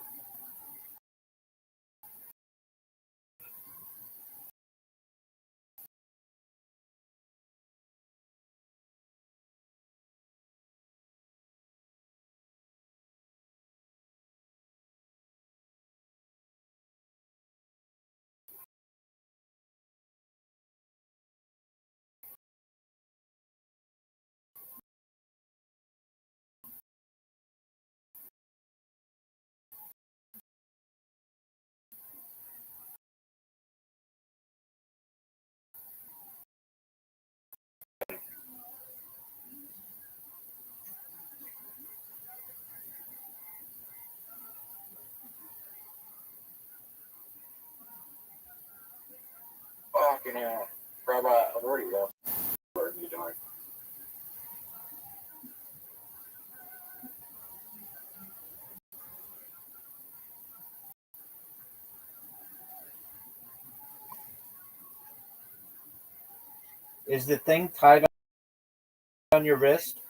Fucking hell. Rabbi, I've already lost. What are you doing? Is the thing tied on your wrist?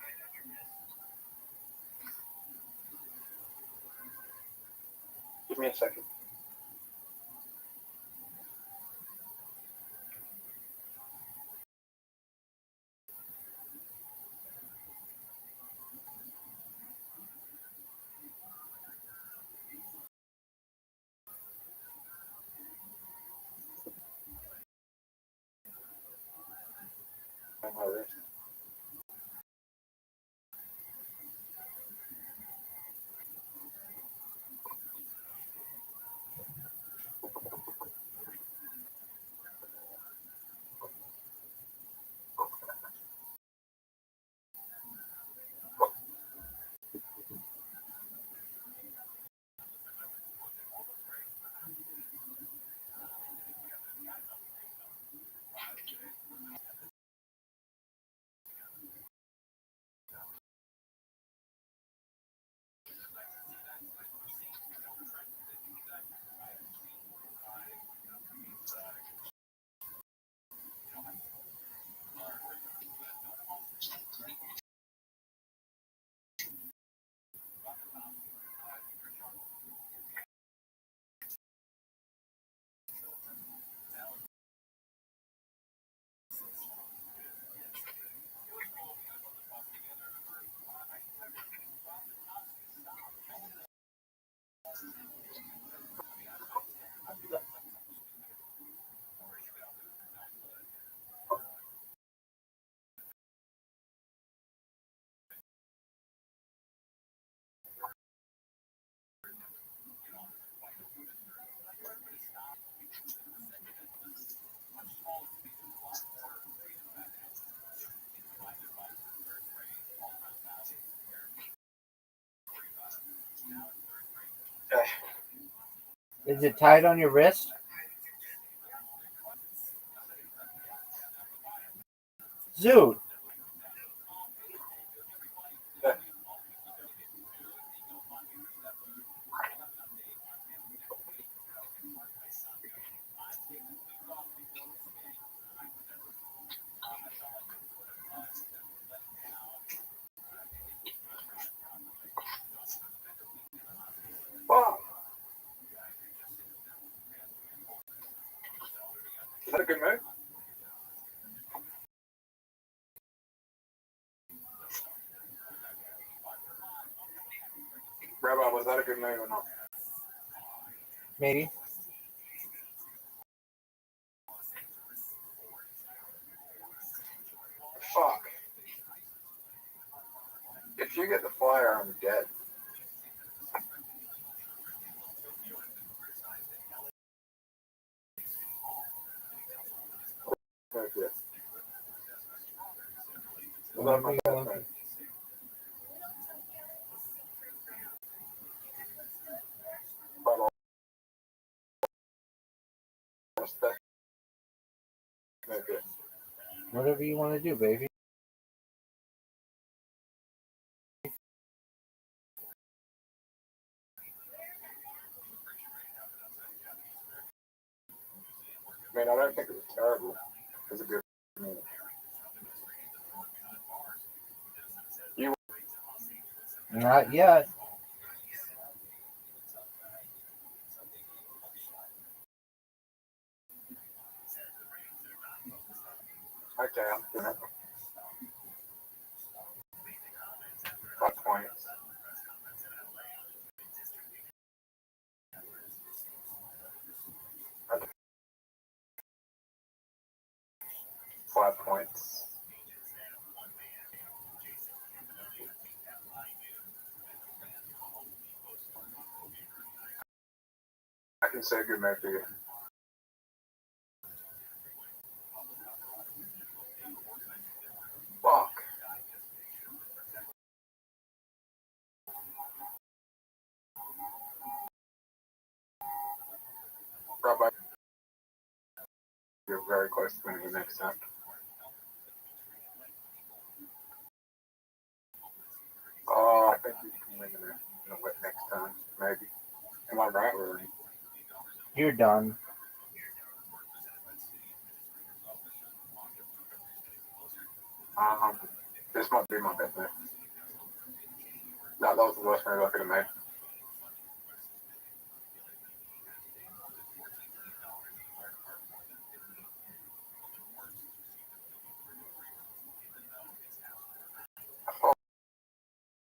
Give me a second. On my wrist. Okay. Is it tied on your wrist? Dude. Fuck. Is that a good move? Rabbi, was that a good move or not? Maybe. Fuck. If you get the fire, I'm dead. Okay. Was that my best move? Rabbi, respect. Okay. Whatever you want to do, baby. Man, I don't think it was terrible. It was a good move. Not yet. Okay, I'm doing it. 5 points. Okay. 5 points. I can say good move for you. Fuck. Rabbi, you're very close to winning the next time. Oh, I think you can win the next time, maybe. Am I right or? You're done. This might be my best move. No, that was the worst move I could have made.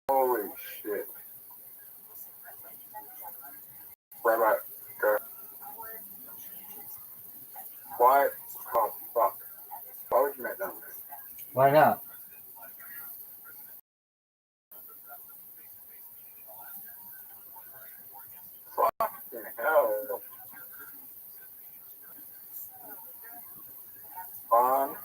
Holy shit. Rabbi, go. Why? Oh, fuck. Why would you make that move? Why not? Fucking hell. Fun.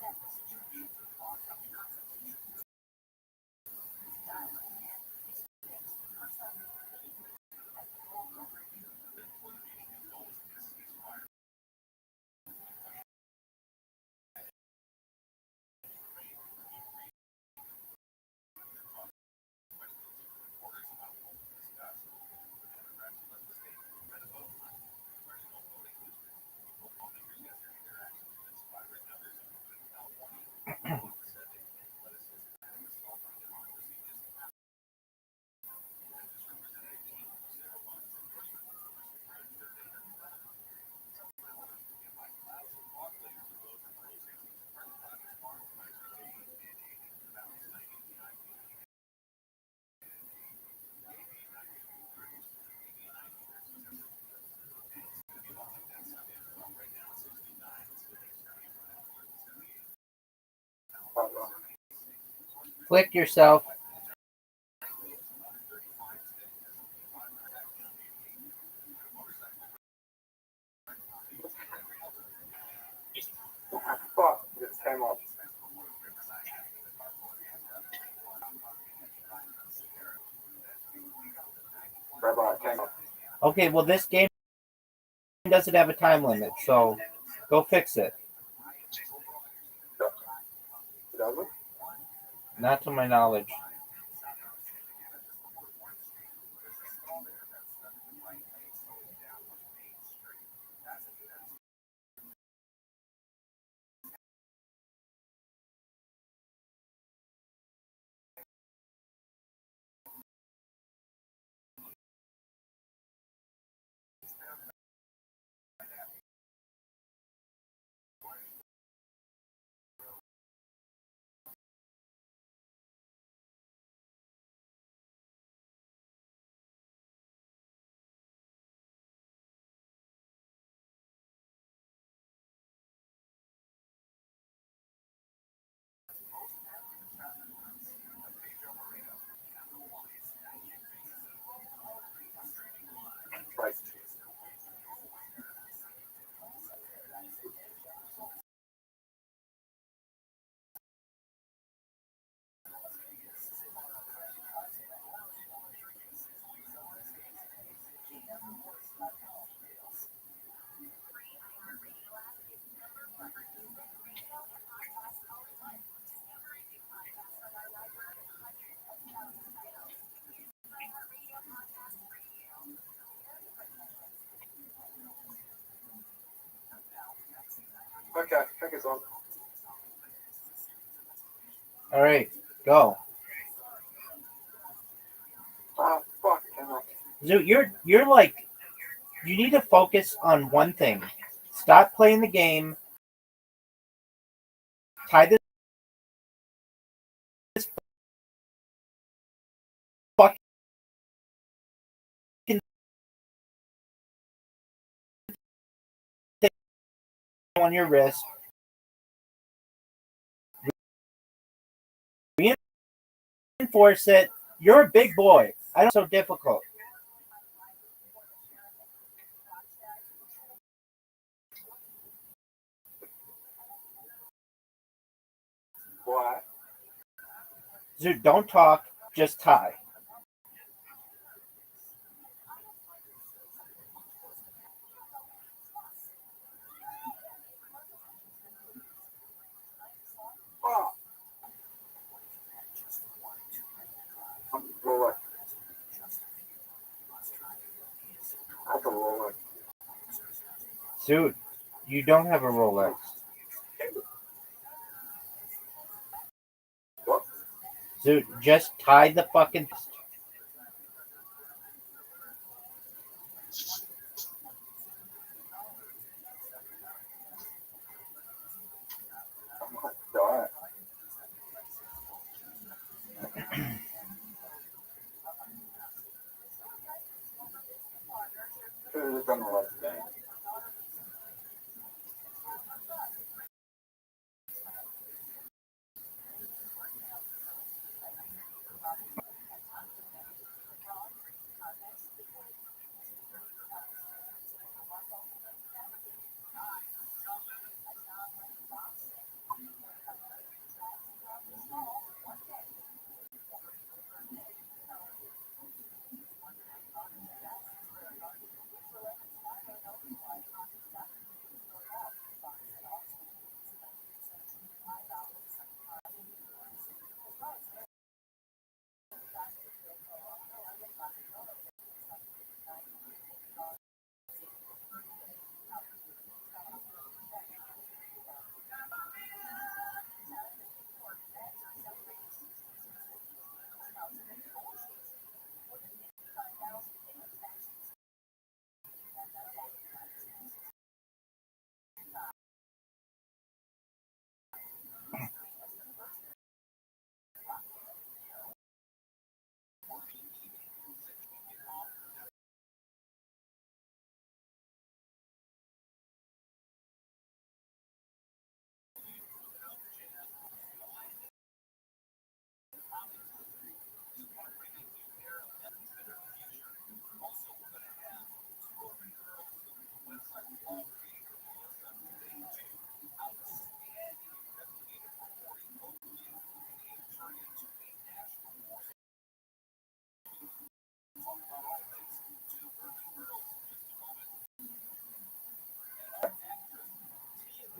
Click yourself. Fuck, it came off. Rabbi, it came off. Okay, well, this game doesn't have a time limit, so go fix it. Does it? Not to my knowledge. Right. Okay, I think it's on. All right, go. Ah, fuck. Cannot. Zoot, you're like, you need to focus on one thing. Stop playing the game. Tie this fucking thing on your wrist. Reinforce it. You're a big boy. I don't so difficult. Why? Zoot, don't talk. Just tie. Oh. Rolex. That's a Rolex. Zoot, you don't have a Rolex. What? Zoot, just tie the fucking. Alright. Should have just done the left thing.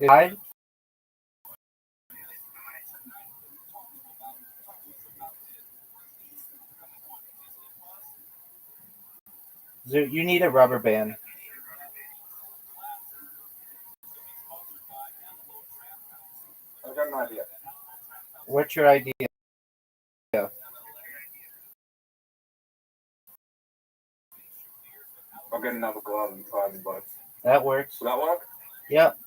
I you need a rubber band. I've got an idea. What's your idea? I'll get another glove and try the butt. That works. Will that work? Yep.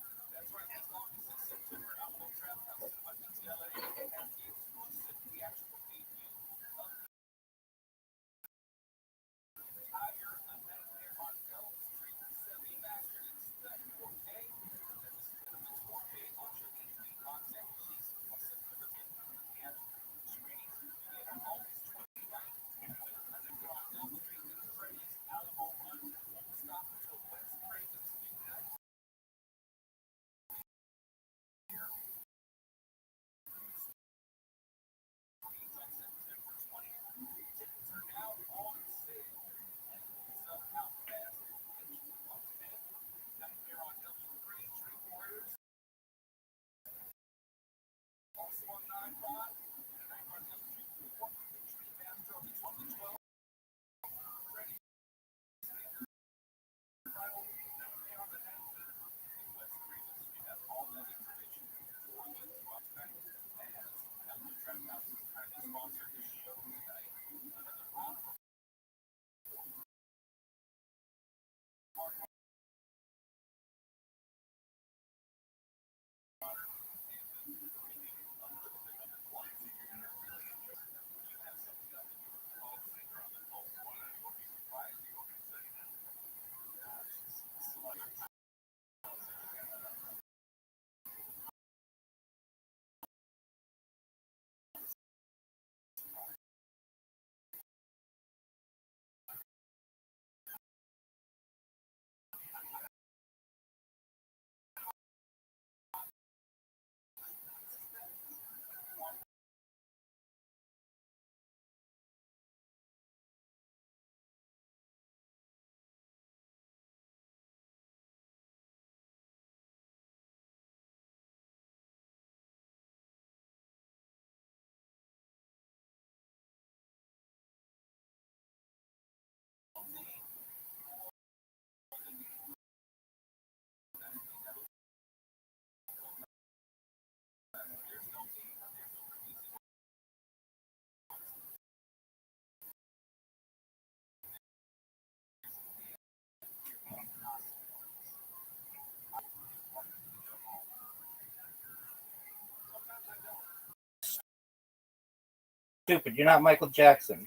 Stupid. You're not Michael Jackson.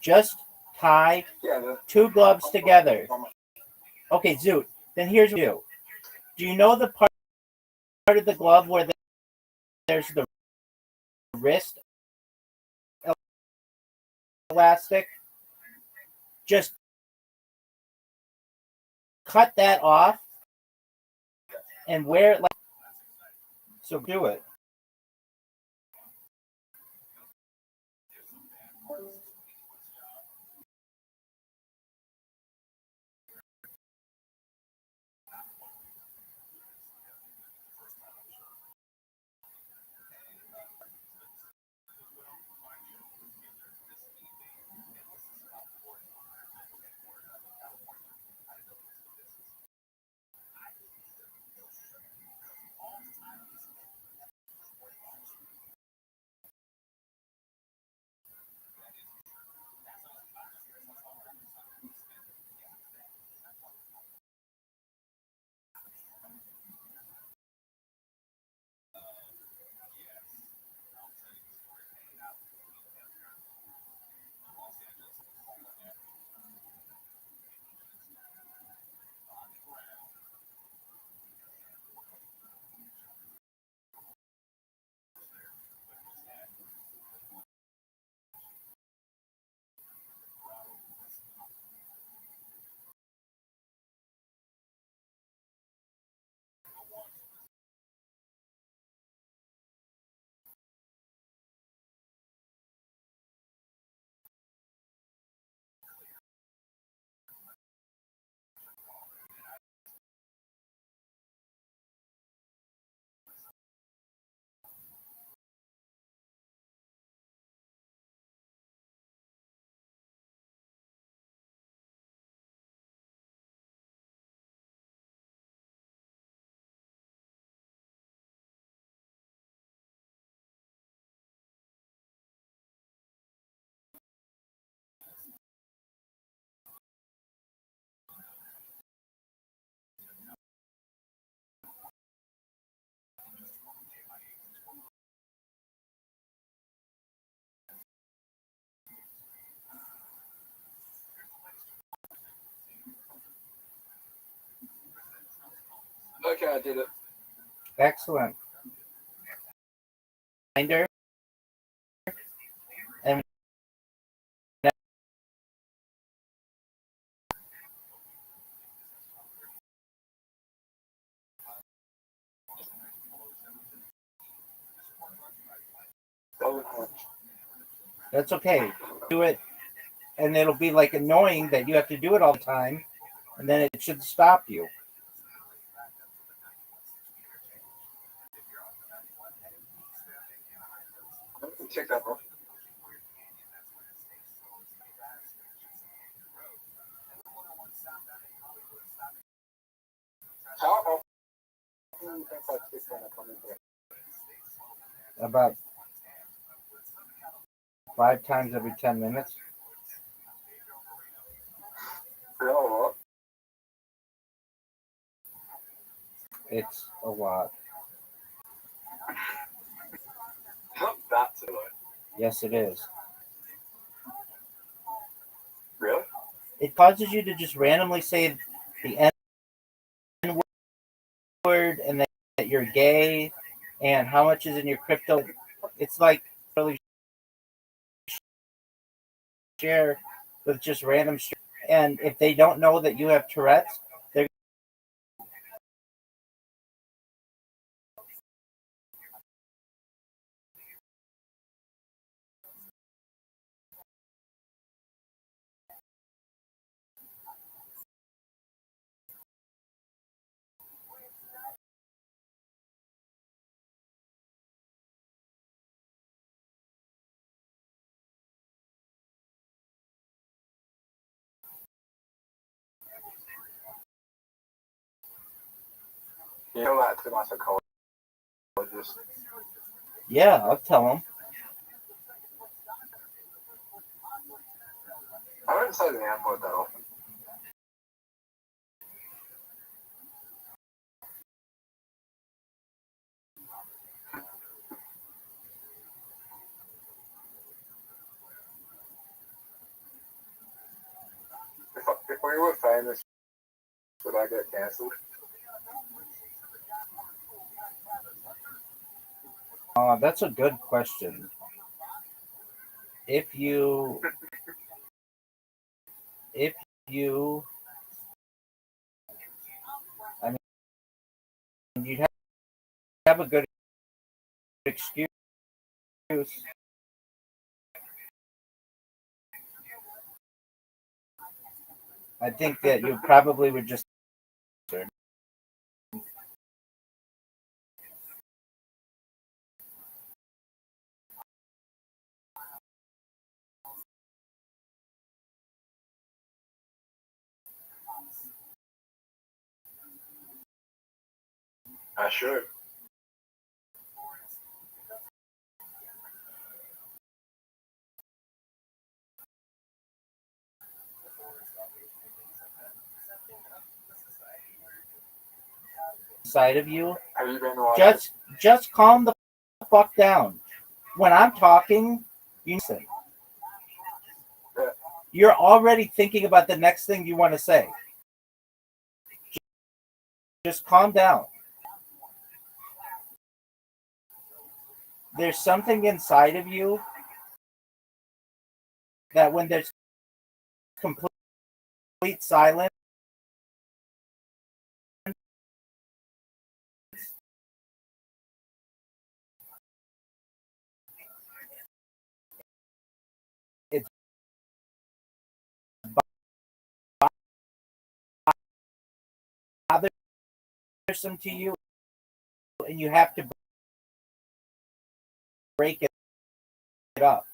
Just tie two gloves together. Okay, Zoot. Then here's what you do. Do you know the part of the glove where there's the wrist elastic? Just cut that off and wear it like so. Do it. Okay, I did it. Excellent. Reminder, and that's okay. Do it, and it'll be like annoying that you have to do it all the time, and then it should stop you. Check that off. How often do you think I take when I come in here? About 5 times every 10 minutes. Yeah, what? It's a lot. Not that too low. Yes, it is. Really? It causes you to just randomly say the N word and that you're gay and how much is in your crypto. It's like really share with just random and if they don't know that you have Tourette's, they're You know that to my psychologist. yeah, I'll tell them. I don't say the N word that often. If we were famous, would I get cancelled? That's a good question. If you I mean you'd have a good excuse. I think that you probably would just I should. side of you. Have you been watching? Just calm the fuck down. When I'm talking, you listen. Yeah. You're already thinking about the next thing you want to say. Just calm down. There's something inside of you that when there's complete silence, it's bothersome to you, and you have to break it up.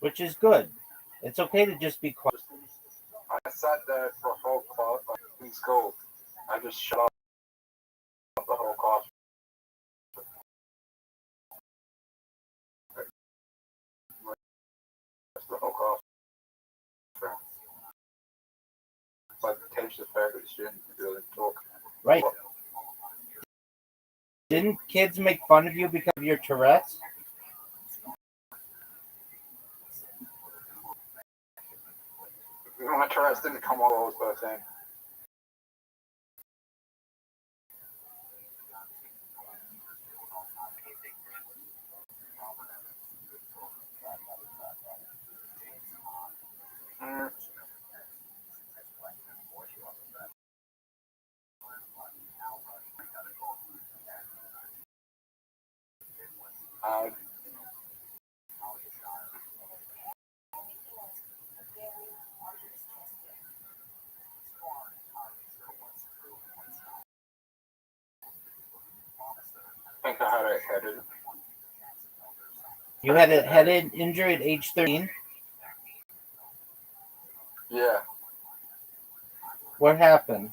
Which is good. It's okay to just be quiet. I sat there for a whole class, like in school. I just shut up the whole class. change the fact that she didn't really talk. Right. Didn't kids make fun of you because of your Tourette's? My Tourette's didn't come all those by saying. I think I had it headed. You had a head injury at age 13? Yeah. What happened?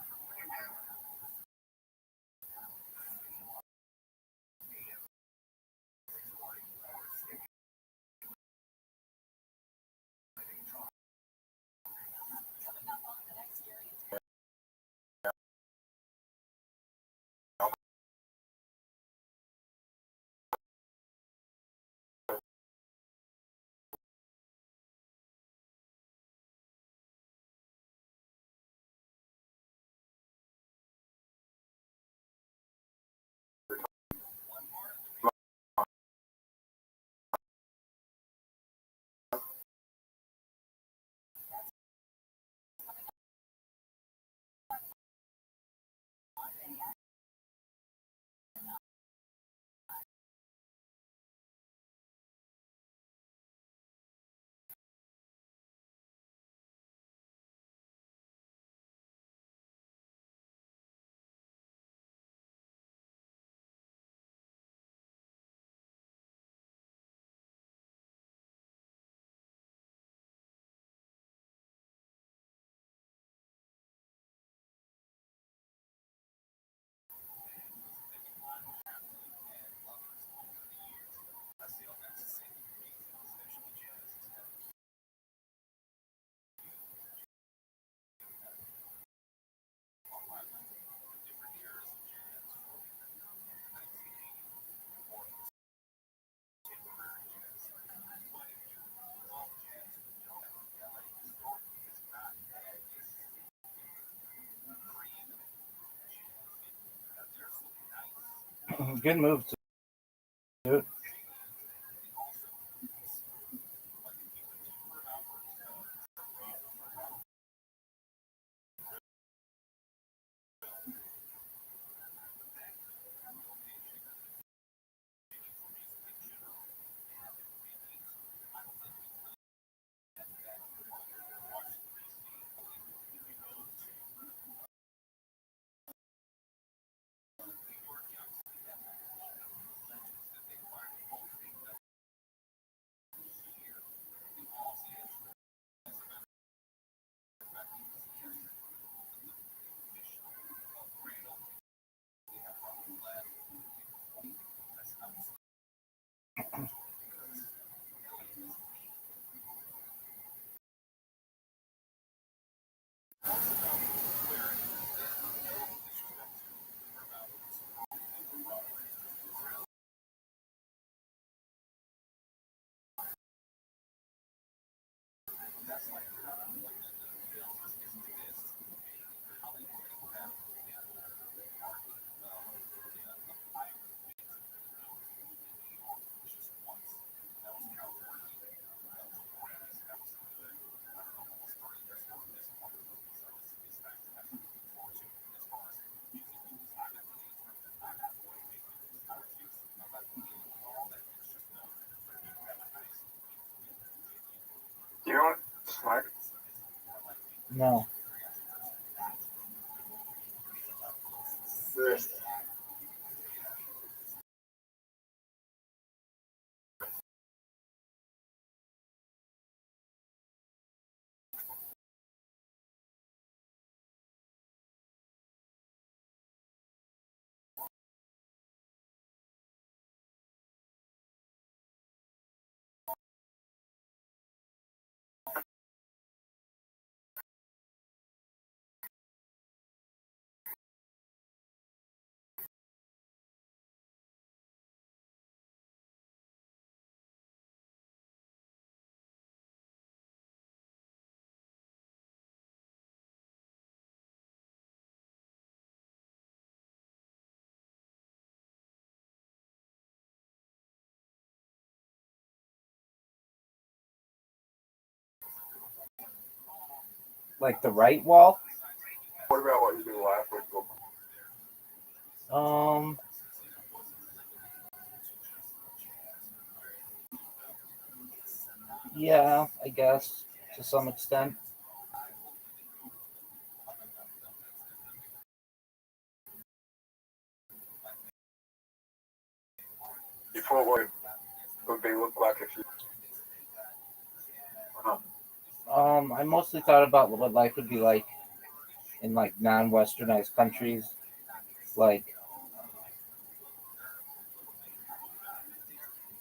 Good move, dude. Do you want to smoke? No. This. Like the right wall? What about what you did last week? Um, yeah, I guess to some extent. You thought what would they look like if you? I mostly thought about what life would be like in like non-westernized countries, like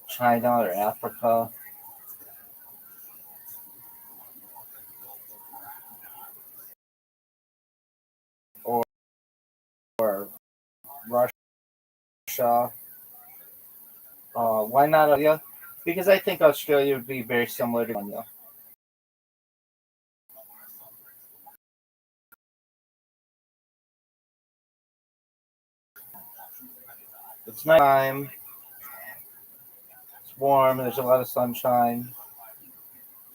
China or Africa or Russia. Why not Australia? Because I think Australia would be very similar to California. It's nighttime. It's warm. There's a lot of sunshine.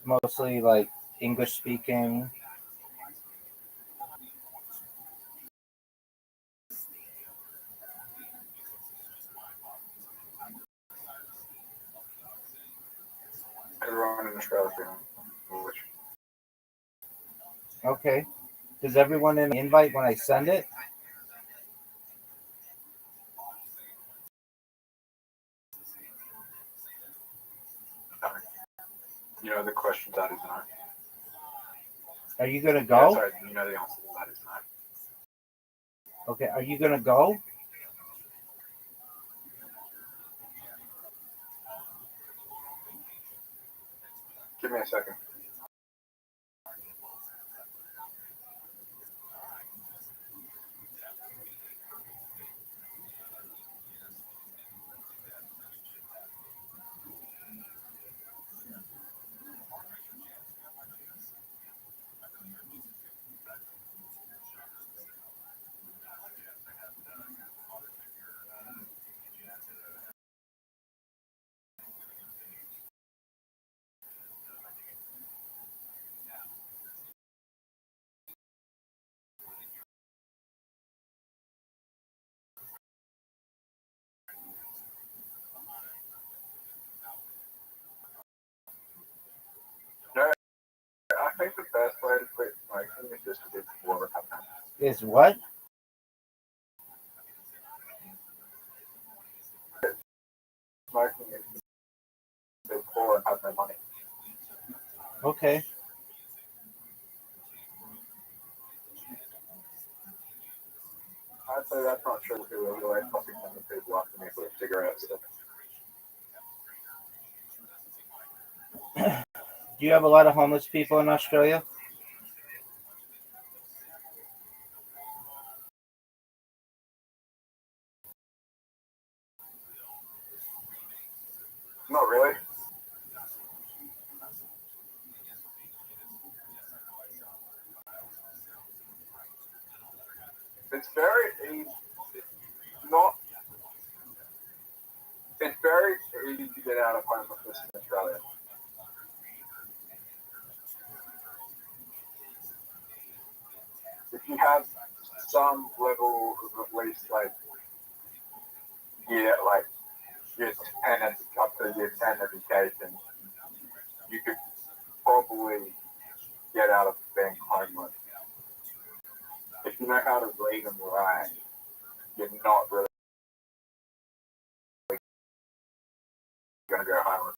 Mostly like English speaking. Everyone in Australia English. Okay. Does everyone in the invite when I send it? You know the question to that is no. Are you gonna go? Sorry, you know the answer to that is no. Okay. Are you gonna go? Give me a second. No, I think the best way to quit smoking is just to get water content. Is what? Smoking is they're poor and have no money. Okay. I'd say that's not true because there's always fucking some people after me with cigarettes. Do you have a lot of homeless people in Australia? Not really. It's very easy. Not. It's very easy to get out of homelessness in Australia. If you have some level of at least like year 10 and up to year 10 education, you could probably get out of being homeless. If you know how to read and write, you're not really going to go homeless.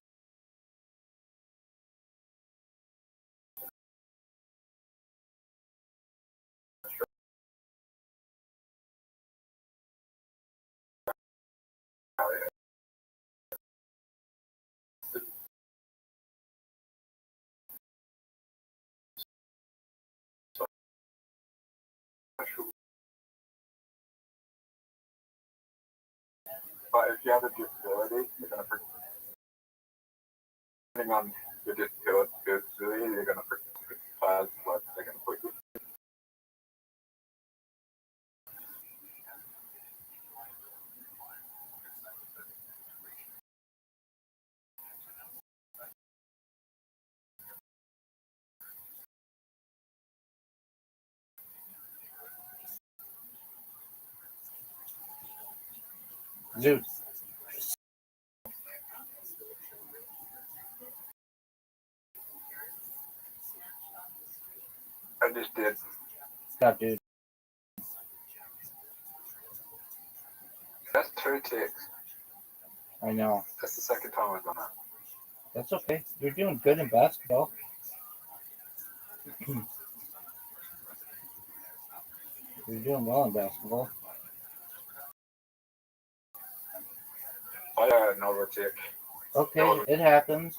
But if you have a disability, you're going to, depending on your disability, you're going to prioritize what they're going to put you. Zoot. I just did. Stop, dude. That's 2 ticks. I know. That's the second time I've done that. That's okay. You're doing good in basketball. You're doing well in basketball. I got another tick. Okay, it happens.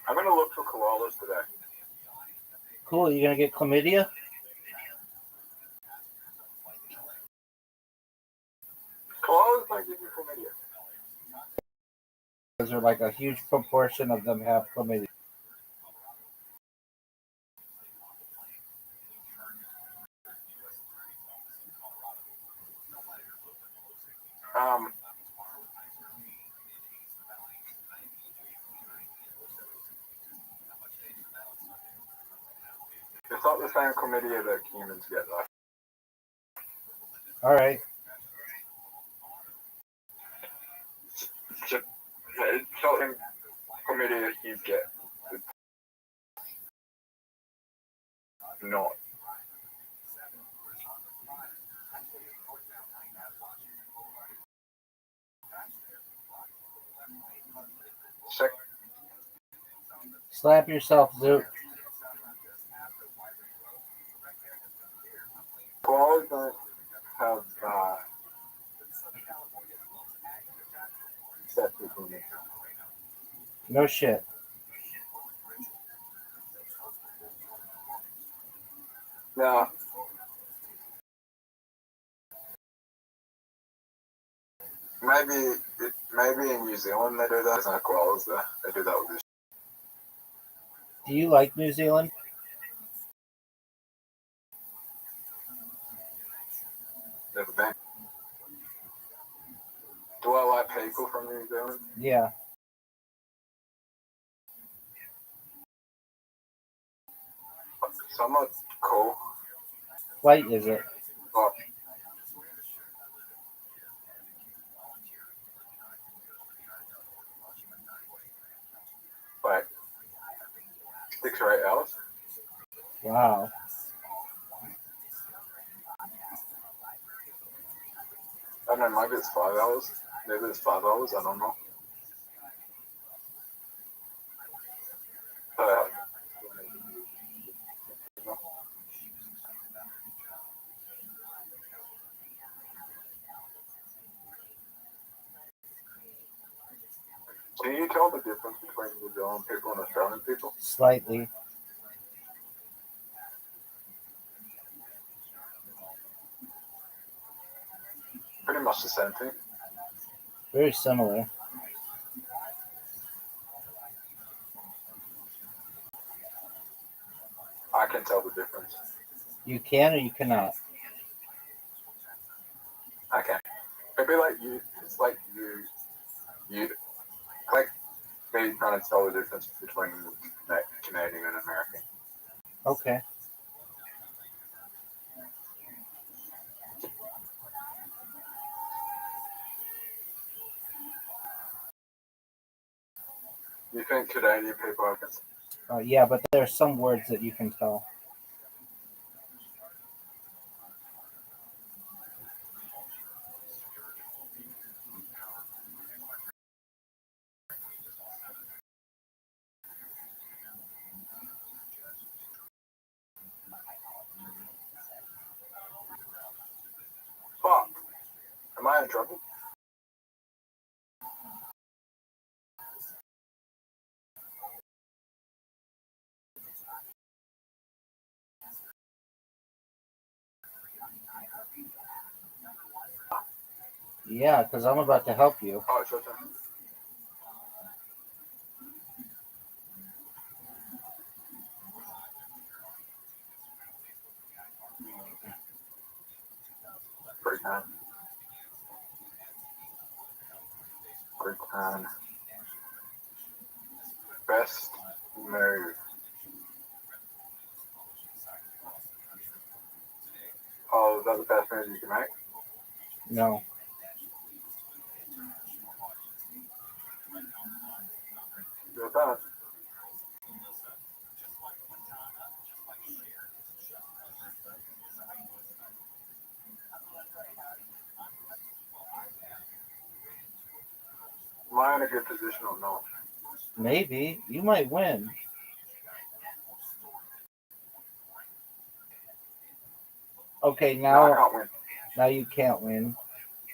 I'm gonna look for koalas today. Cool. You gonna get chlamydia? Koalas might give you chlamydia. Because they're like a huge proportion of them have chlamydia. It's not the same chlamydia that humans get though. All right. It's something chlamydia you get. Not. Slap yourself, Zoot. Koalas don't have sex with humans. No shit. No. Maybe in New Zealand they do that. There's no koalas there. They do that with this. Do you like New Zealand? Never been. Do I like people from New Zealand? Yeah. Some are cool. White is it? But like 6 or 8 hours. Wow. I don't know, maybe it's 5 hours. Maybe it's 5 hours, I don't know. Can you tell the difference between New Zealand people and Australian people? Slightly. Pretty much the same thing. Very similar. I can tell the difference. You can or you cannot. I can. It'd be like you. It's like you. Like me trying to tell the difference between Canadian and American. Okay. You think Canadian people are Yeah, but there are some words that you can tell. fuck? Am I in trouble? Yeah, because I'm about to help you. Oh, it's your turn. Great time. Great time. Best move. as you can make? No. Do that. Am I in a good position or not? Maybe. You might win. Okay, No, I now can't win. you can't win.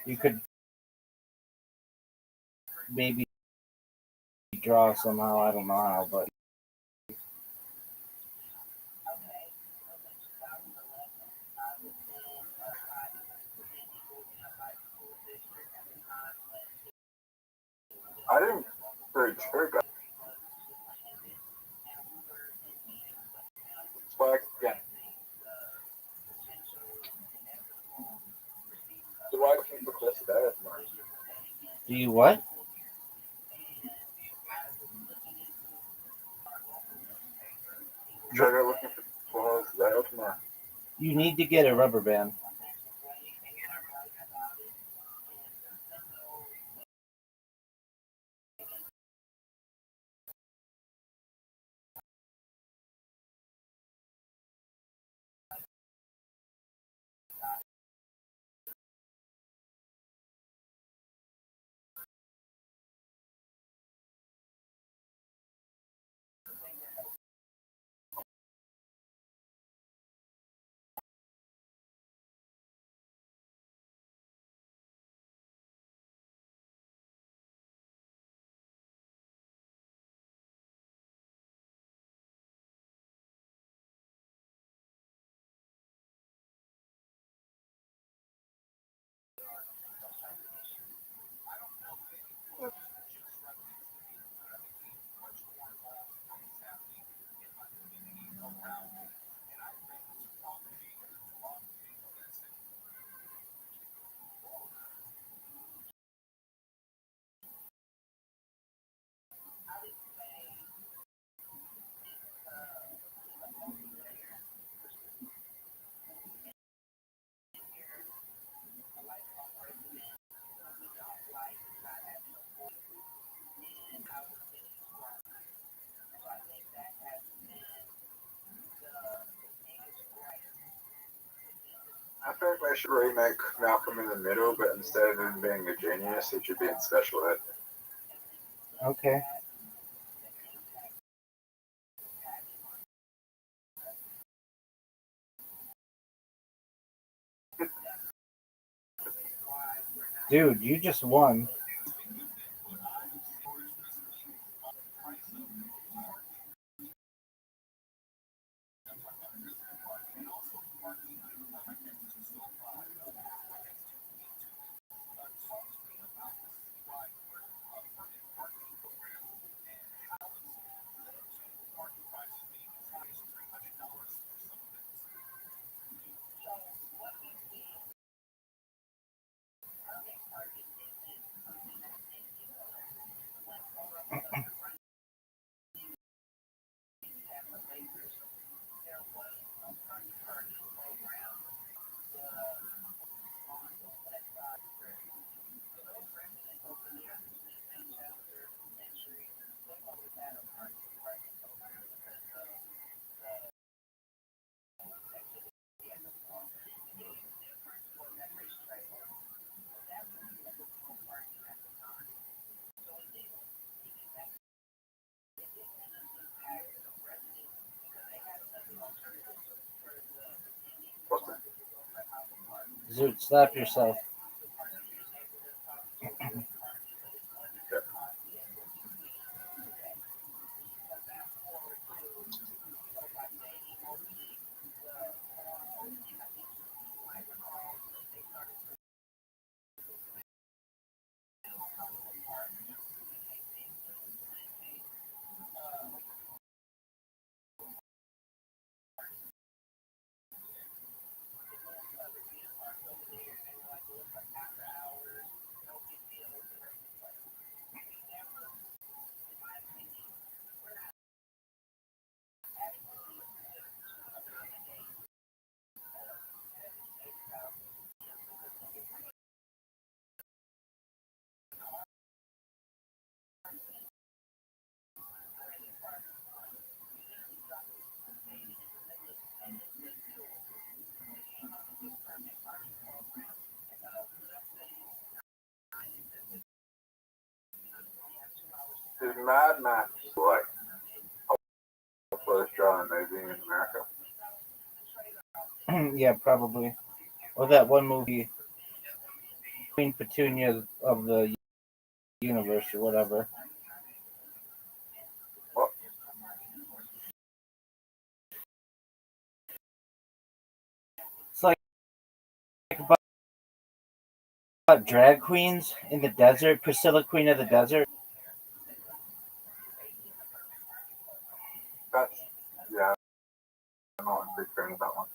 You could maybe draw somehow. I don't know how, but I didn't very bad. Spike again. Do I keep the close to that? do you what? Should I go looking for balls that tomorrow? You need to get a rubber band. I think they should remake Malcolm in the Middle, but instead of him being a genius, he should be in special ed. Okay. Dude, you just won. Zoot, slap yourself. Mad Max like first Australian movie in America? Yeah, probably. Or that one movie, Queen Petunia of the Universe or whatever. What? It's like about drag queens in the desert. Priscilla, Queen of the Desert. That's yeah. I'm not a big fan of that one.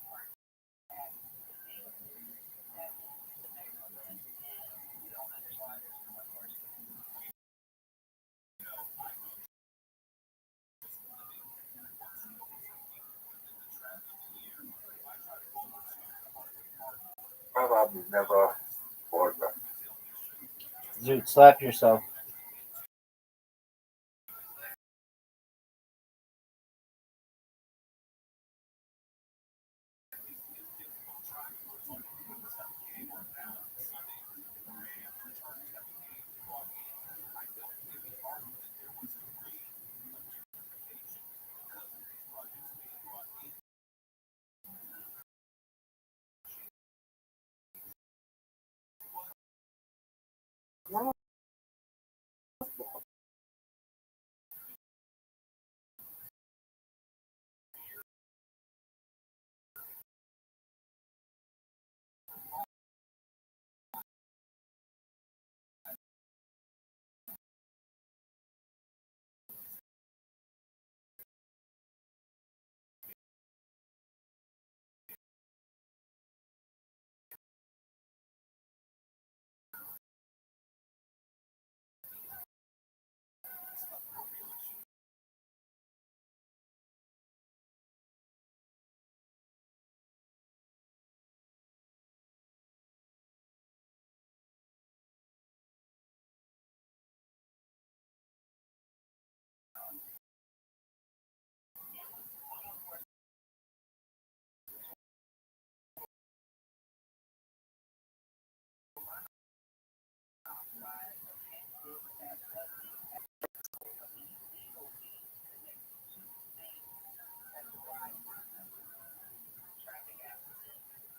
I've never watched that. Zoot, slap yourself.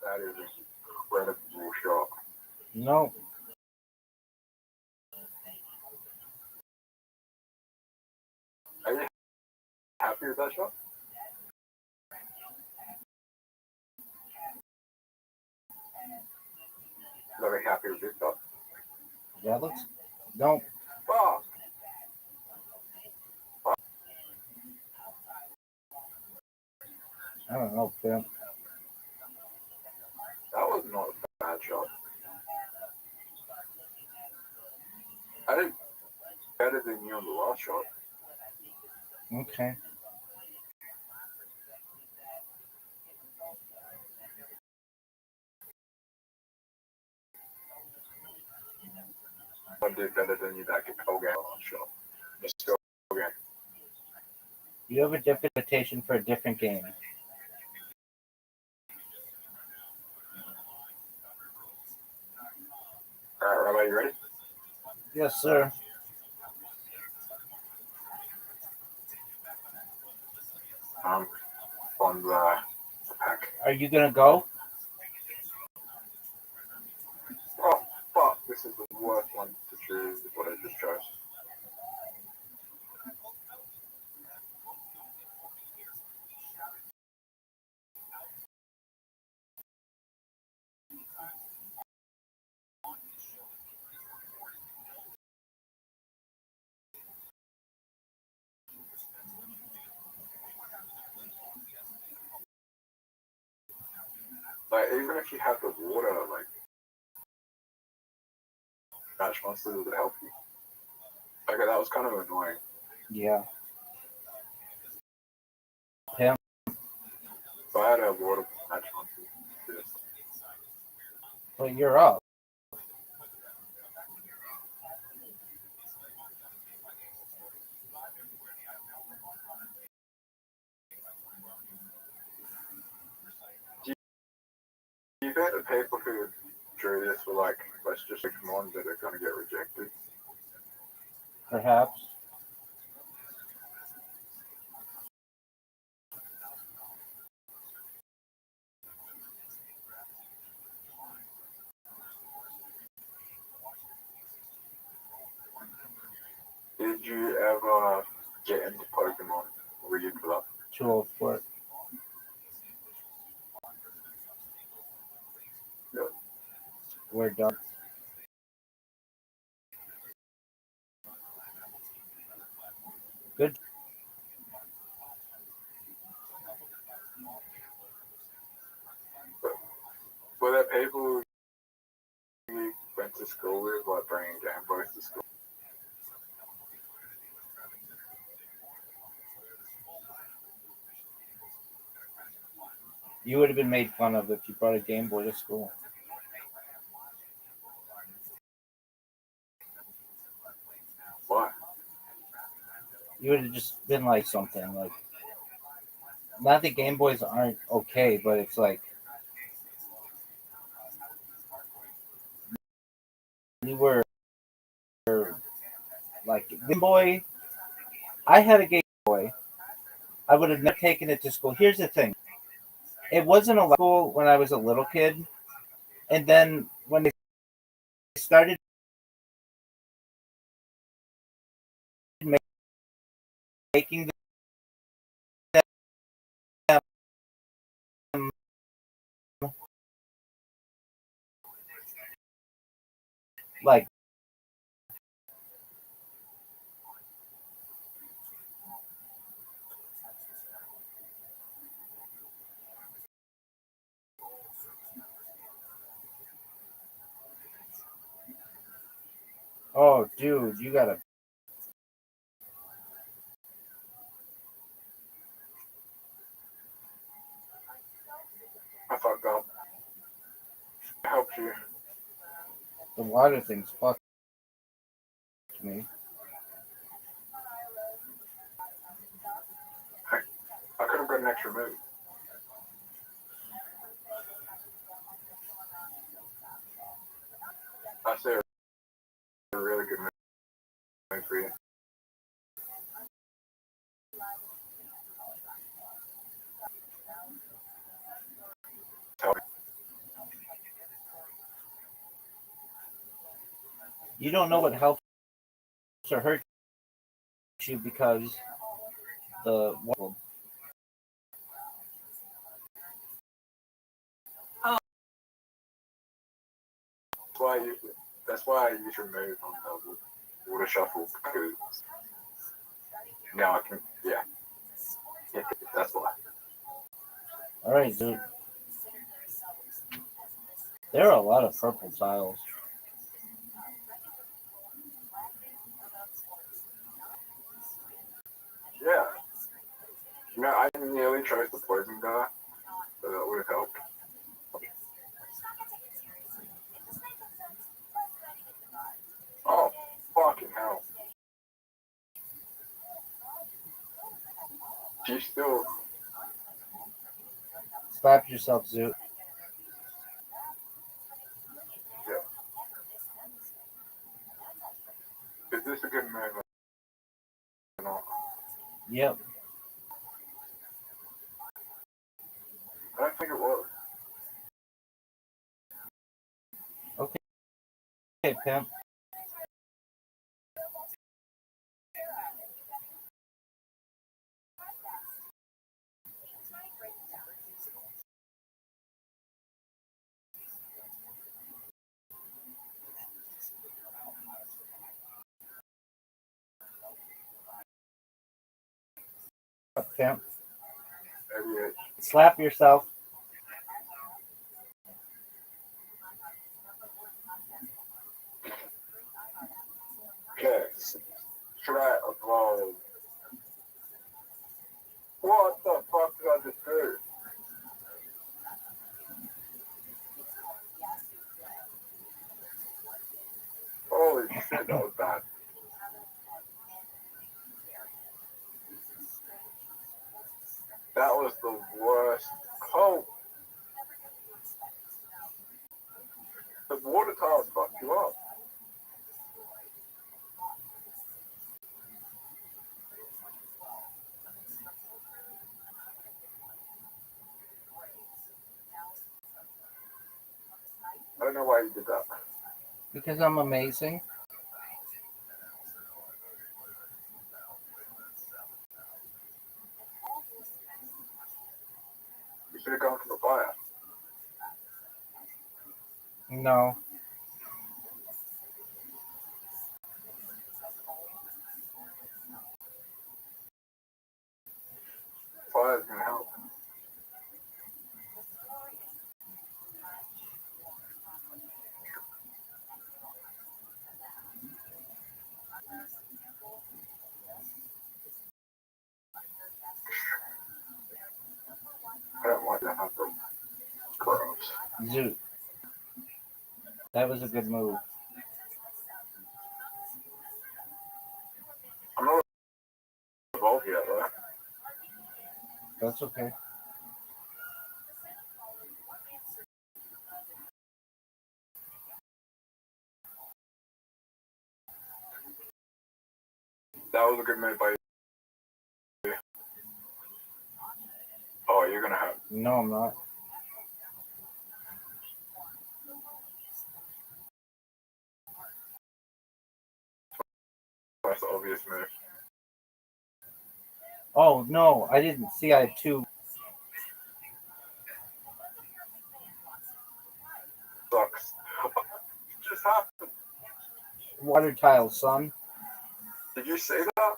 That is an incredible shot. No. Are you happy with that shot? Very happy with this shot. That looks. No. Fuck. I don't know, Pimp. That was not a bad shot. I did better than you on the last shot. Okay. I did better than you that could go game last shot. Let's go again. You have a different invitation for a different game. Alright, Rabbi, you ready? Yes, sir. On the pack. Are you gonna go? Oh, fuck. This is the worst one to choose, is what I just chose. Like, even if you have the water, like, match monsters would help you. Okay, that was kind of annoying. Yeah. Pimp. If I had a water match monsters, yes. But you're up. Do you think the people who drew this were like, let's just pick them on that are going to get rejected? Perhaps. too old for it. Yep. We're done. Good. But that people you went to school with, like bringing Game Boys to school. You would have been made fun of if you brought a Game Boy to school. Why? You would have just been like something like. Not that Game Boys aren't okay, but it's like you were like Game Boy. I had a Game Boy. I would have never taken it to school. Here's the thing: it wasn't allowed school when I was a little kid, and then when they started making them like, oh, dude, you gotta. I thought that helped you. The water thing's fucked me. I could have got an extra move. I say a really good move for you. You don't know what helps or hurts you because the world. That's why I use your move on the water shuffle because now I can yeah, that's why. All right, dude. There are a lot of purple tiles. Yeah. I nearly chose the poison guy, so that would have helped. Oh, fucking hell. Do you still... Slap yourself, Zoot. Yeah. Is this a good move or not? Yep. I don't think it was. Okay, pimp. Pimp. Maybe it... Slap yourself. Okay. Should I evolve? What the fuck did I just do? Holy shit, that was bad. That was the worst. Oh! The water tiles fucked you up. I don't know why you did that. Because I'm amazing. Did it come from the fire? No. Fire is gonna help. I don't want to have the gross. Zoot. That was a good move. I'm not involved yet, though. That's okay. That was a good move by you. Oh, you're gonna have. No, I'm not. That's the obvious move. Oh, no. I didn't see I had two. Sucks. Just happened. Water tiles, son. Did you say that?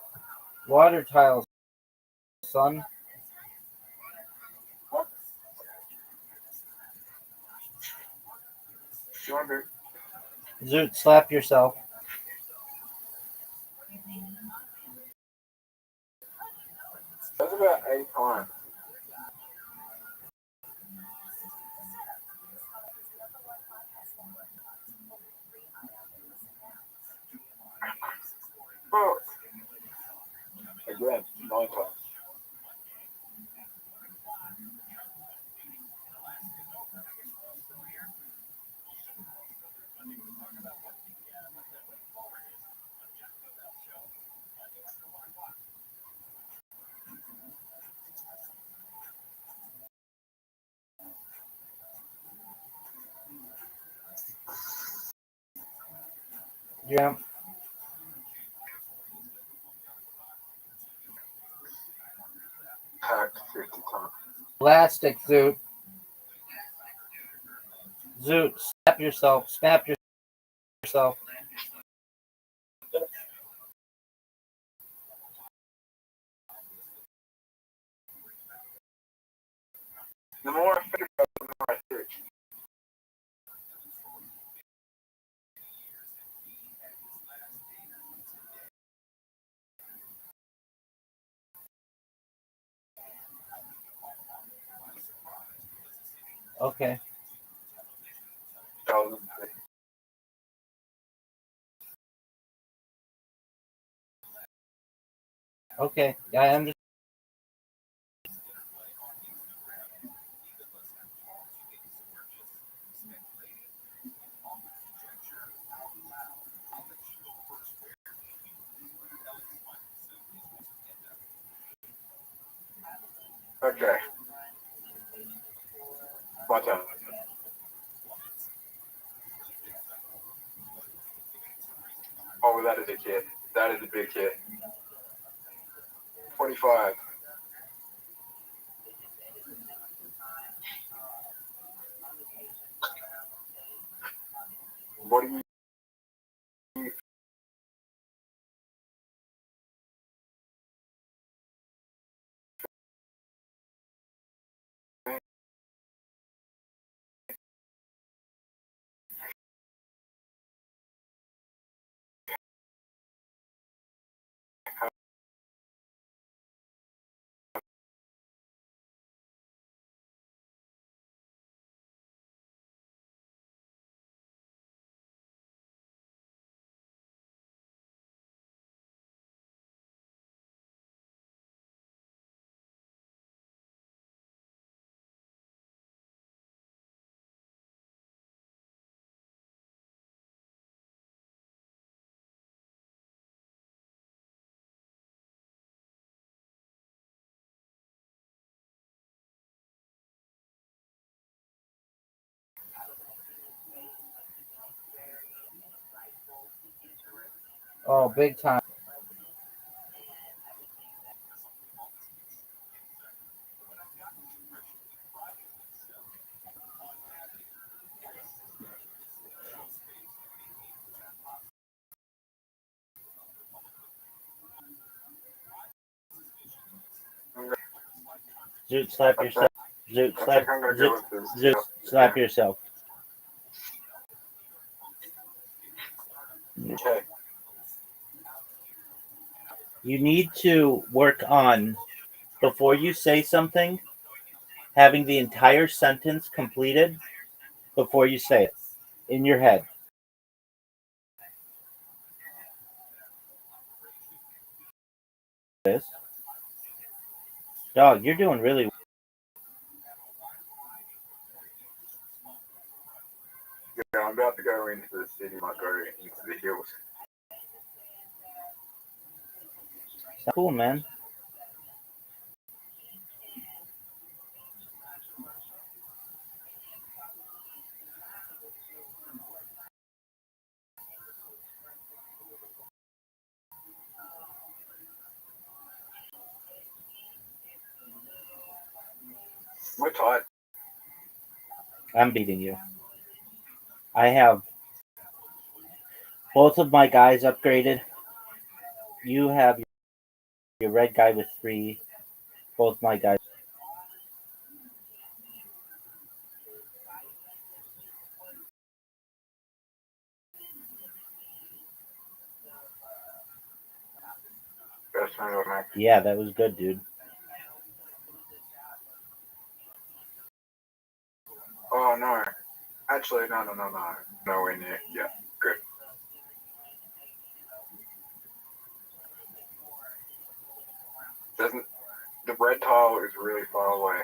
Water tiles, son. You want to be? Zoot, slap yourself. That's about 8 times. Oh. Again, 9 times. Yeah. Packed 50 times. Plastic, Zoot. Zoot, slap yourself. Snap yourself. The more I think about it, the more I think. Okay. Okay. Yeah, I understand. Okay. My turn. Oh, that is a kid. That is a big kid. 25. What do you Oh, big time. Zoot, slap yourself. Zoot, I slap. think I'm gonna Zoot, go with this. Zoot, slap Yeah. yourself. Okay. You need to work on, before you say something, having the entire sentence completed before you say it in your head. This dog, you're doing really well. Yeah, I'm about to go into the city. Might go into the hills. Cool, man. We're tired. I'm beating you. I have both of my guys upgraded. You have your red guy with 3. Both my guys. Best friend of mine. Yeah, that was good, dude. Oh no. Actually, no. Nowhere near. Yeah, good. Doesn't the red tile is really far away.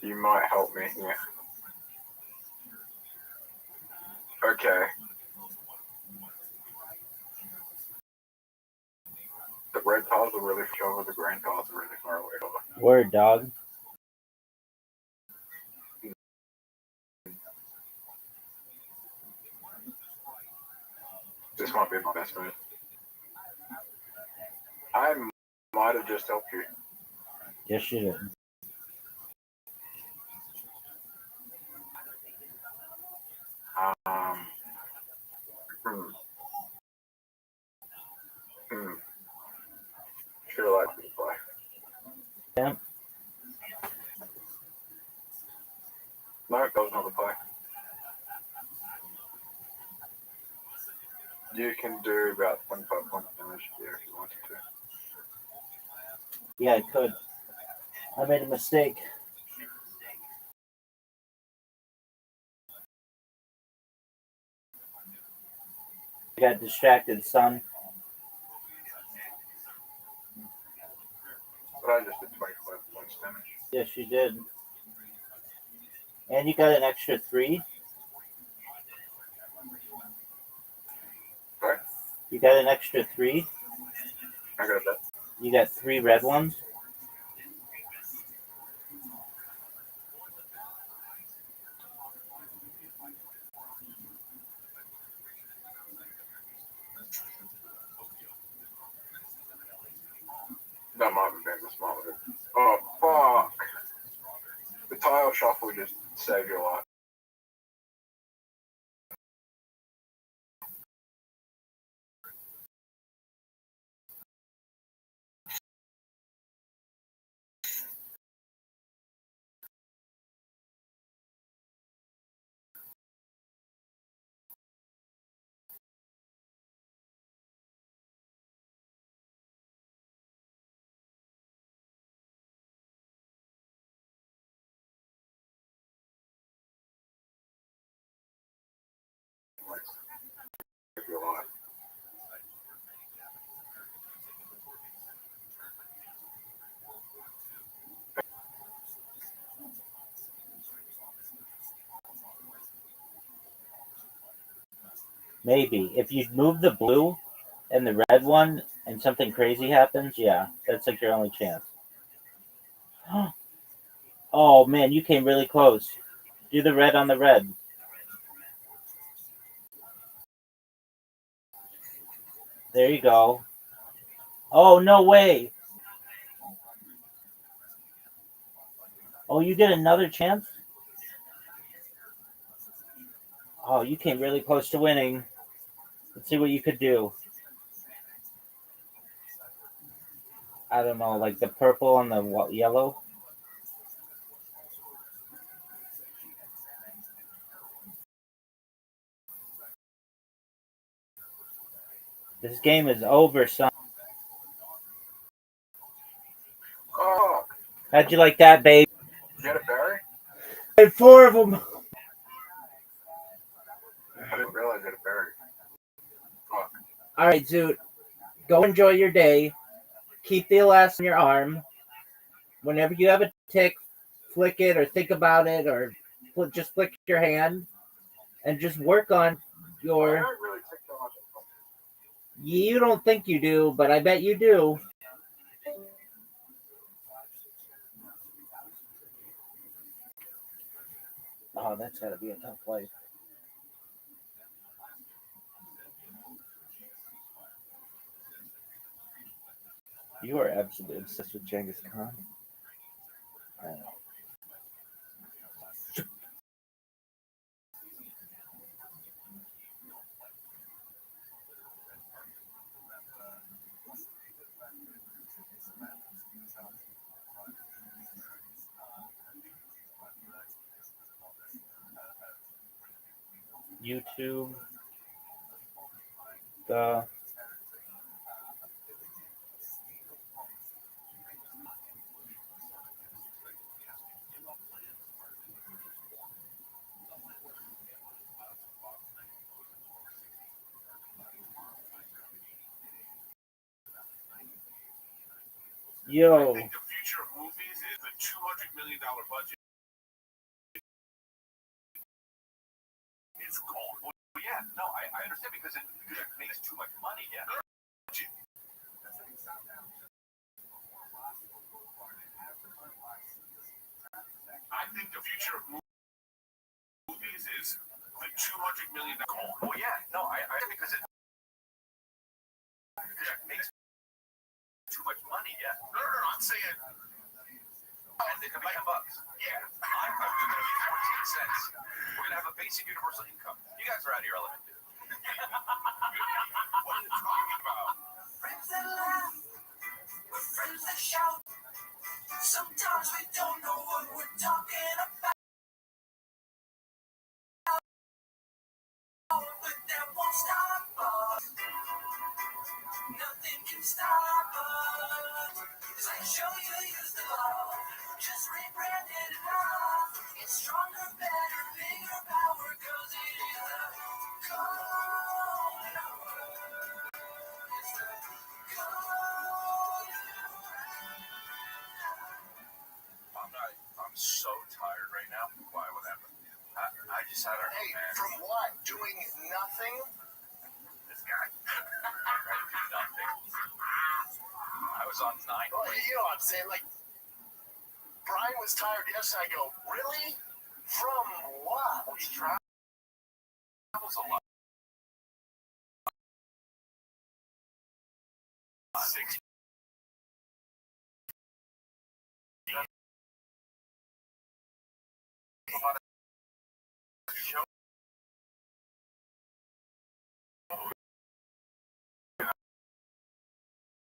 You might help me here. Okay. The red tiles are really far over. The green tiles are really far away. Word, dog. This might be my best move. I might have just helped you. Yes, you did. Um. Hmm. Sure, like to play. Yeah. No, that was not the play. You can do about 25 points damage here if you wanted to. Yeah, I could. I made a mistake. I got distracted, son. But I just did 25 points damage. Yes, you did. And you got an extra 3. Sorry? You got an extra 3. I got that. You got 3 red ones. That might have been the smart of it. Oh, fuck. The tile shuffle just saved your life. Saved your life. Maybe. If you move the blue and the red one and something crazy happens, yeah, that's like your only chance. Oh, man, you came really close. Do the red on the red. There you go. Oh, no way. Oh, you get another chance? Oh, you came really close to winning. Let's see what you could do. I don't know, like the purple and the yellow. This game is over, son. Oh, How'd you like that, babe? get it, Barry? And 4 of them. I didn't realize it, Barry. Fuck. All right, Zoot. Go enjoy your day. Keep the elastic in your arm. Whenever you have a tick, flick it or think about it or just flick your hand and just work on I your. don't really take that much. You don't think you do, but I bet you do. Oh, that's gotta be a tough life. You are absolutely obsessed with Genghis Khan. I know. YouTube, the yo. I think the future of movies is a $200 million budget. It's cold. Well, yeah, no, I understand because it makes too much money. Yeah. I think the future of movies is the $200 million. Well, yeah, no, I because it makes too much money. Yeah. No, I'm saying. And they can be $10. Yeah. I'm going to be 14 cents. We're going to have a basic universal income. You guys are out of your element, dude. What are you talking about? Friends that laugh, we're friends that shout. Sometimes we don't know what we're talking about. But that won't stop us. Nothing can stop us. Cause I show you use the love. Just rebranded enough. It's stronger, better, bigger power. Cause it is the golden word. It's the golden word. I'm so tired right now. Why? What happened? I just had a From what? Doing nothing? this guy. I did nothing. I was on 9. Well, you know what I'm saying? Like, Brian was tired yesterday. I go, really? From what? He travels a lot. 6.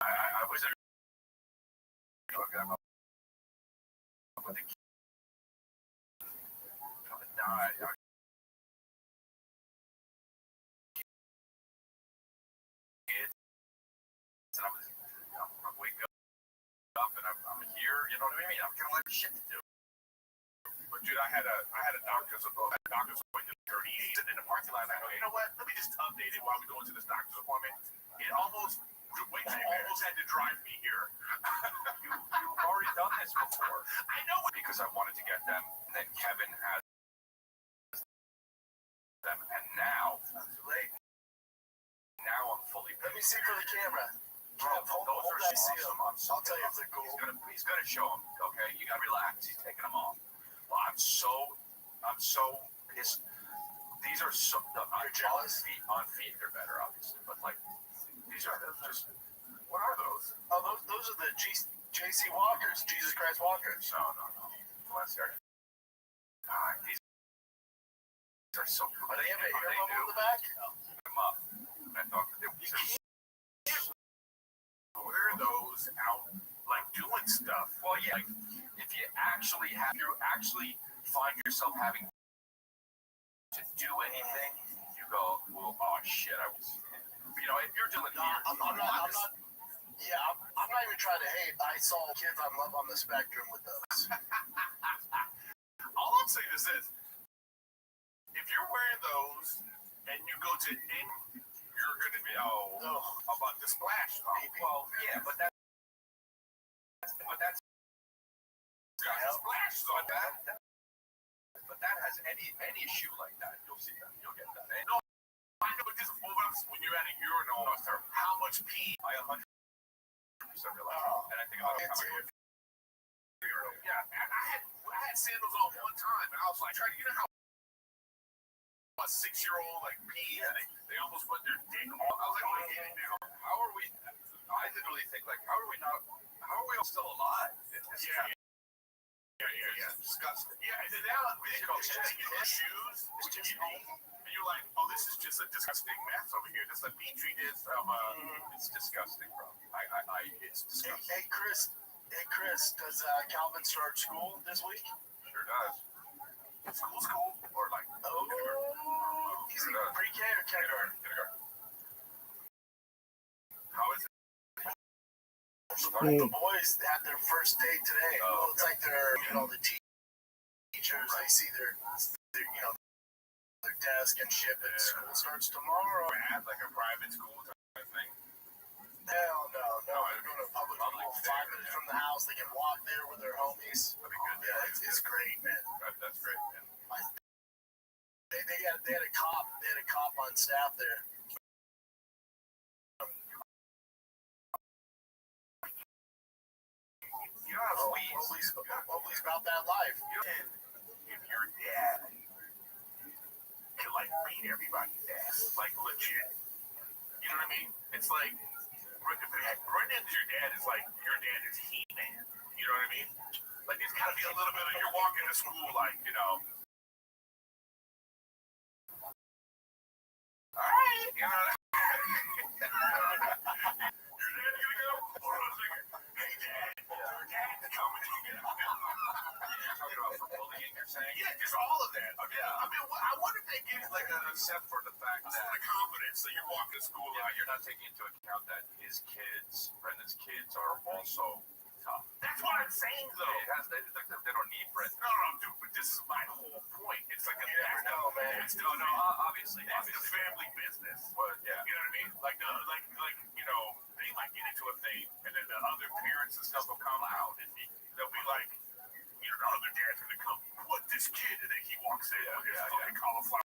I was in with the kids. And I'm waking up and I'm here. You know what I mean? I'm gonna let shit to do. But dude, I had a doctor's appointment. At 38, sitting in the parking lot. I go, you know what? Let me just update it while we go into this doctor's appointment. It almost had to drive me here. You've already done this before. I know it because I wanted to get them. And then Kevin has them, and now it's too late. Now I'm fully. Let me see for the camera. Those are awesome. I'll tell you if they're cool. He's gonna show them. Okay, you gotta relax. He's taking them off. Well, I'm so pissed. These are so. You're jealous? On feet, they're better, obviously, but like these are just. What are those? Oh, those are the JC Walkers, Jesus Christ Walkers. No. Bless her. These are so cool. Are they have an air bubble in the back? Them up. I thought they were. Wear those out like doing stuff. Well, yeah, like, if you actually find yourself having to do anything, you go, well, oh shit, I was, if you're doing, I'm not. Yeah, I'm not even trying to hate. I saw kids I love on the spectrum with those. all I'm saying is this: if you're wearing those and you go to you're going to be about the splash. Well, yeah, but that's splash on that. But that has any issue like that, you'll see that, you'll get that. And no, I know it doesn't move up when you're at a urinal. How much pee? I 100% realize, and I think about how yeah, I had sandals on one time, and I was like, you know how a 6-year-old like pee, and they almost put their dick on. I was like, oh, I get it now. How are we? I literally think like, how are we all still alive? Yeah, disgusting. Yeah, and then now it's just shoes, and you're like, oh, this is just a disgusting mess over here. This is a petri dish of it's disgusting, bro. It's disgusting. Hey Chris, does Calvin start school this week? Sure does. School, or like He's in pre-K or kindergarten? How is it? The boys had their first day today. Well, it's like they're, the teachers, they see their desk and ship, and school starts tomorrow. Have like a private school type thing? Hell no. They're going to public school 5 minutes from the house. They can walk there with their homies. That'd be good. Yeah, it's great, man. That's great, man. They had a cop on staff there. You know how Mobley's about that life. If your dad could like beat everybody's ass, like legit. You know what I mean? It's like Brendan's your dad is like your dad is He-Man. You know what I mean? Like there's gotta be a little bit of you're walking to school like, alright, your dad's gonna go, hold on a second. Hey dad, your dad's coming. Talking about for bullying, you're saying? Yeah, just all of that. I mean, I wonder if they give like except for the fact that the confidence that you're walking to school. Yeah, you're not taking into account that Brendan's kids are also tough. That's what I'm saying, though. They don't need Brendan. No, dude, but this is my whole point. It's like man. Obviously. That's the family business. But, yeah. You know what I mean? Like, they might get into a thing, and then the other parents and stuff will come out, and they'll be like, the other dad's gonna come, what, this kid? And then he walks in with his fucking cauliflower.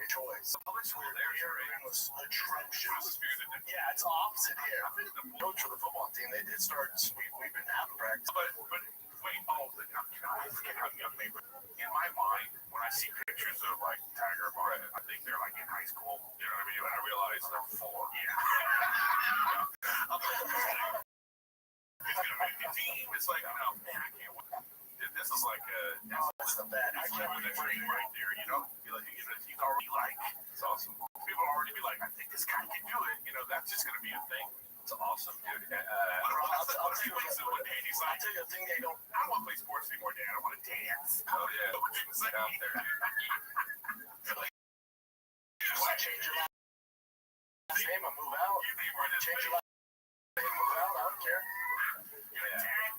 Choice. Public school there was atrocious. Yeah, it's opposite here. The coach of the football team, they did start. We've been having practice. But wait, I forget how young they were. In my mind, when I see pictures of like Tiger and Martin, I think they're like in high school. You know what I mean? When I realize they're 4. Yeah. I'm like, he's gonna make the team. It's like, oh man, I can't wait. This is like that's the bad. I can't win the dream right there. He's already like, it's awesome. People already be like, I think this guy can do it. That's just gonna be a thing. It's awesome, dude. I'll tell you a thing they don't. I don't want to play sports anymore, Dad. I want to dance. Oh yeah. Get out there, dude. Change your last name and move out. Change your last name and move out. I don't care. You're a dad.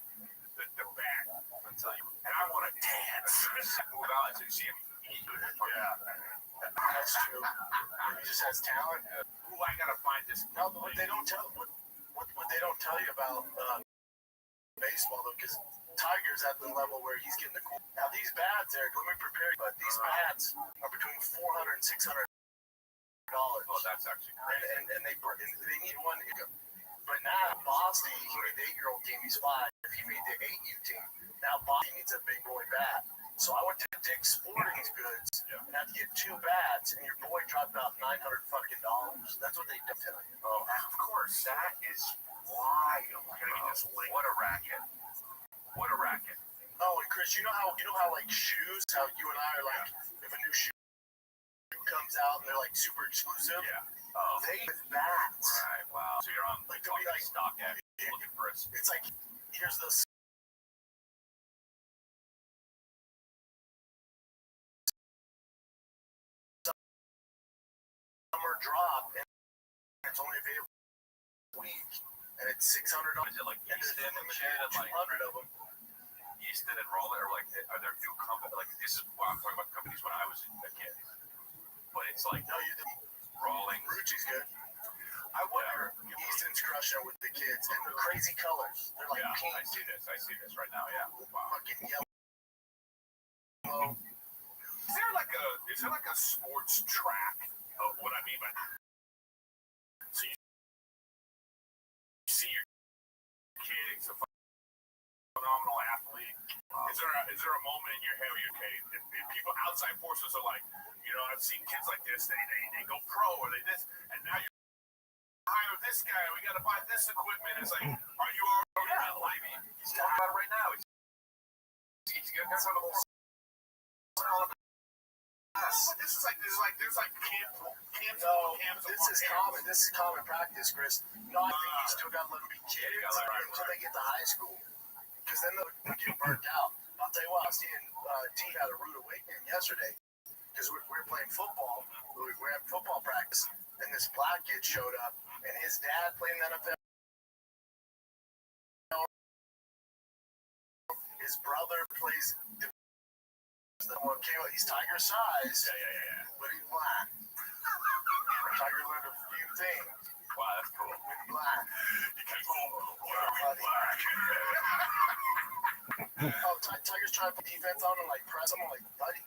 The back. I'll tell you. And I want to dance. Move out until you see him. Yeah. That's true. He just has talent. Ooh, I gotta find this. No, but they don't tell. What's What they don't tell you about baseball, though, because Tiger's at the level where he's getting the cool. Now, these bats, Eric, let me prepare you, but these bats are between $400 and $600. Oh, that's actually crazy. And they need one. But now, Boston, he made the 8-year-old team, he's 5. He made the 8U team. Now, Boston needs a big boy bat. So I went to Dick's Sporting Goods and had to get 2 bats, and your boy dropped out $900 fucking dollars. That's what they do tell you. Oh, of course. That is wild. I gotta get this link. What a racket. What a racket. Oh, and Chris, you know how like shoes, how you and I are like, if a new shoe comes out and they're like super exclusive. Yeah. Oh. They with bats. Right. Wow. So you're on Like they'll be like StockX looking for it. It's like here's the summer drop, and it's only available a week, and it's $600. Is it like Easton and shit? And like 200 of them. Easton and Roller, or like are there new companies? Like this is well, I'm talking about companies when I was a kid. But it's like No, you didn't. Rolling. Rucci's good. I wonder. Easton's crushing it with the kids, and the crazy colors. They're like Yeah, pink, I see this right now. Yeah. Wow. fucking yellow. Is there like a sports track of what I mean by so you see your kid, he's a phenomenal athlete. Is there a moment in your head where you're okay? If people outside forces are like, you know, I've seen kids like this, they go pro or they this, and now you're hire this guy, we gotta buy this equipment. It's like, are you already like he's talking about it right now. He's getting on the board. But this is like there's like camps. No, this is common practice, Chris. No, I think you still gotta let them be kids until they get to high school, because then they'll get burnt out. I'll tell you what, I was seeing T had a rude awakening yesterday because we were playing football. We were at football practice, and this black kid showed up, and his dad played in the NFL. His brother plays. He's Tiger size. Yeah. But he's black. Tiger learned a few things. Wow, that's cool. With black. You can go, black. Oh, Tiger's trying to put defense on and like press him. I'm like, buddy,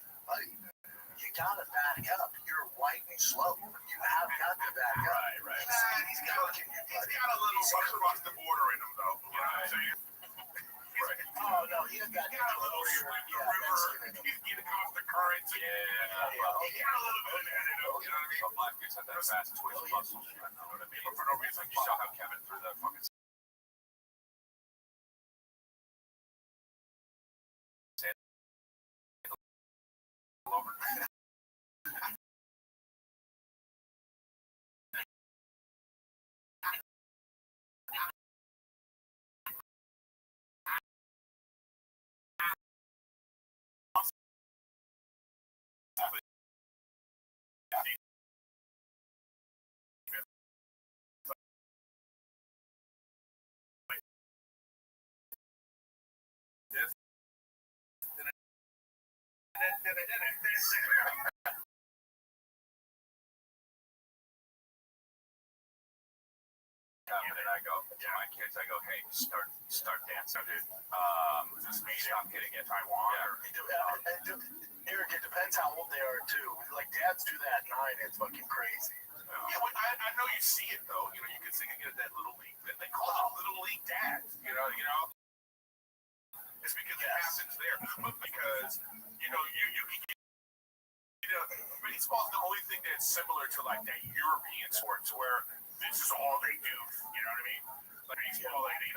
you gotta back up. You're white and slow. You have got to back up. Right. He's got a little across the border in him, though. You know what I'm saying? Right. Oh no, he's got a little swim the river. He's getting off the currents. Yeah. He got a little bit of that, you know what I mean? But black dudes have that fast twitch muscle. You know what I mean? But for no reason, you saw how Kevin threw that fucking over. And I go to my kids, I go, hey, start dancing, dude. Just stop getting it Taiwan. Eric, it depends how old they are too. Like dads do that at 9, it's fucking crazy. Yeah, I know you see it though. You know, you can see it at that little league. They call it little league dads. You know. It's because it happens there, but because you know you can get. Baseball's the only thing that's similar to like that European sports where this is all they do. You know what I mean? Like baseball, they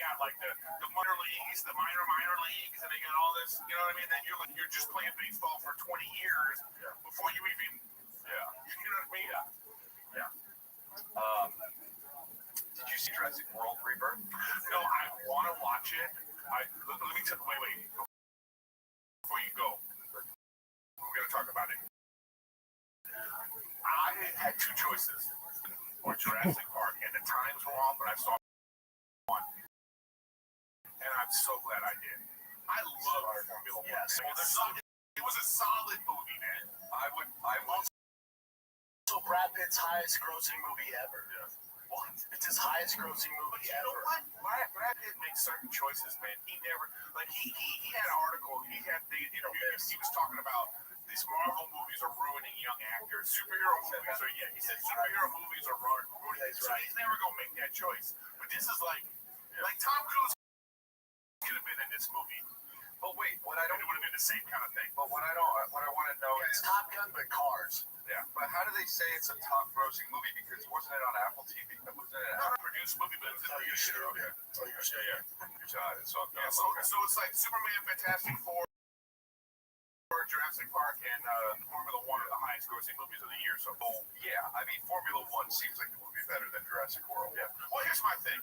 got like the minor leagues, the minor leagues, and they got all this. You know what I mean? Then you're just playing baseball for 20 years before you even. Yeah. You know what I mean? Yeah. Did you see Jurassic World Rebirth? No, I want to watch it. Let me tell you. Wait. Before you go, we're gonna talk about it. I had 2 choices for Jurassic Park, and the times were off, but I saw one, and I'm so glad I did. I love Formula One. Yes, it was a solid movie, man. I would. Also, Brad Pitt's highest grossing movie ever. Yeah. What? It's his highest grossing movie You know ever. what? Brad Pitt makes certain choices, man. He never, like, he had an article, he had the interview, he was talking about these Marvel movies are ruining young actors. Superhero movies are, yeah, he said superhero movies are ruining. So he's never going to make that choice. But this is like Tom Cruise could have been in this movie. But wait, what I don't, It would have been the same kind of thing. but what I want to know It's is, Top Gun, but cars. Yeah. but how do they say it's a top grossing movie? Because wasn't it on Apple TV? Wasn't it? Not a produced movie, but it's Oh, you should. okay. Oh, you should. Yeah. So Yeah, so it's like Superman, Fantastic Four, Jurassic Park, and Formula One are the highest grossing movies of the year. So, yeah, I mean, Formula One seems like it would be better than Jurassic World. yeah. Well, here's my thing.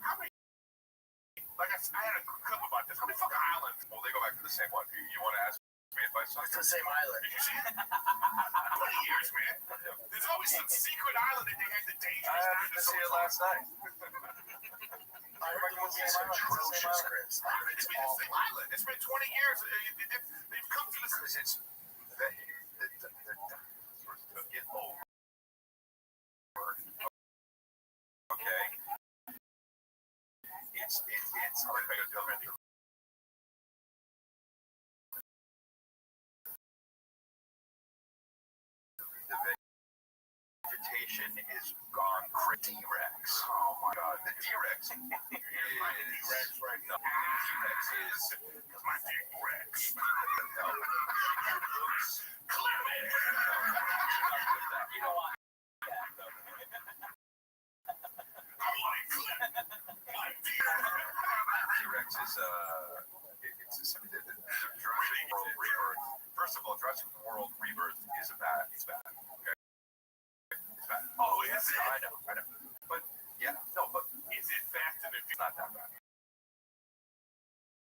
How many? Like I had a clip about this. How many fucking islands? Well, they go back to the same one. You want to ask me if I saw It's the same island. Did you see it? 20 years, man. There's always some secret island that they had the dangerous. I happened to see it last night. I heard the movie is atrocious, Chris. I heard It's it's been the awful. same island. It's been 20 years. They've come to this. Because it's to get over. Okay. It's the vegetation is gone crazy. T-Rex. Oh my God, the T-Rex is T-Rex right no. T-Rex is Because my dick Rex. no. It looks. Clement. You know what? I like Clement. My dear. T-Rex is it's Jurassic World Rebirth. First of all, Jurassic World Rebirth is bad. It's bad. Okay, it's bad. Oh, is it? I know. But yeah, no, but Is it Fast and the it's not that bad.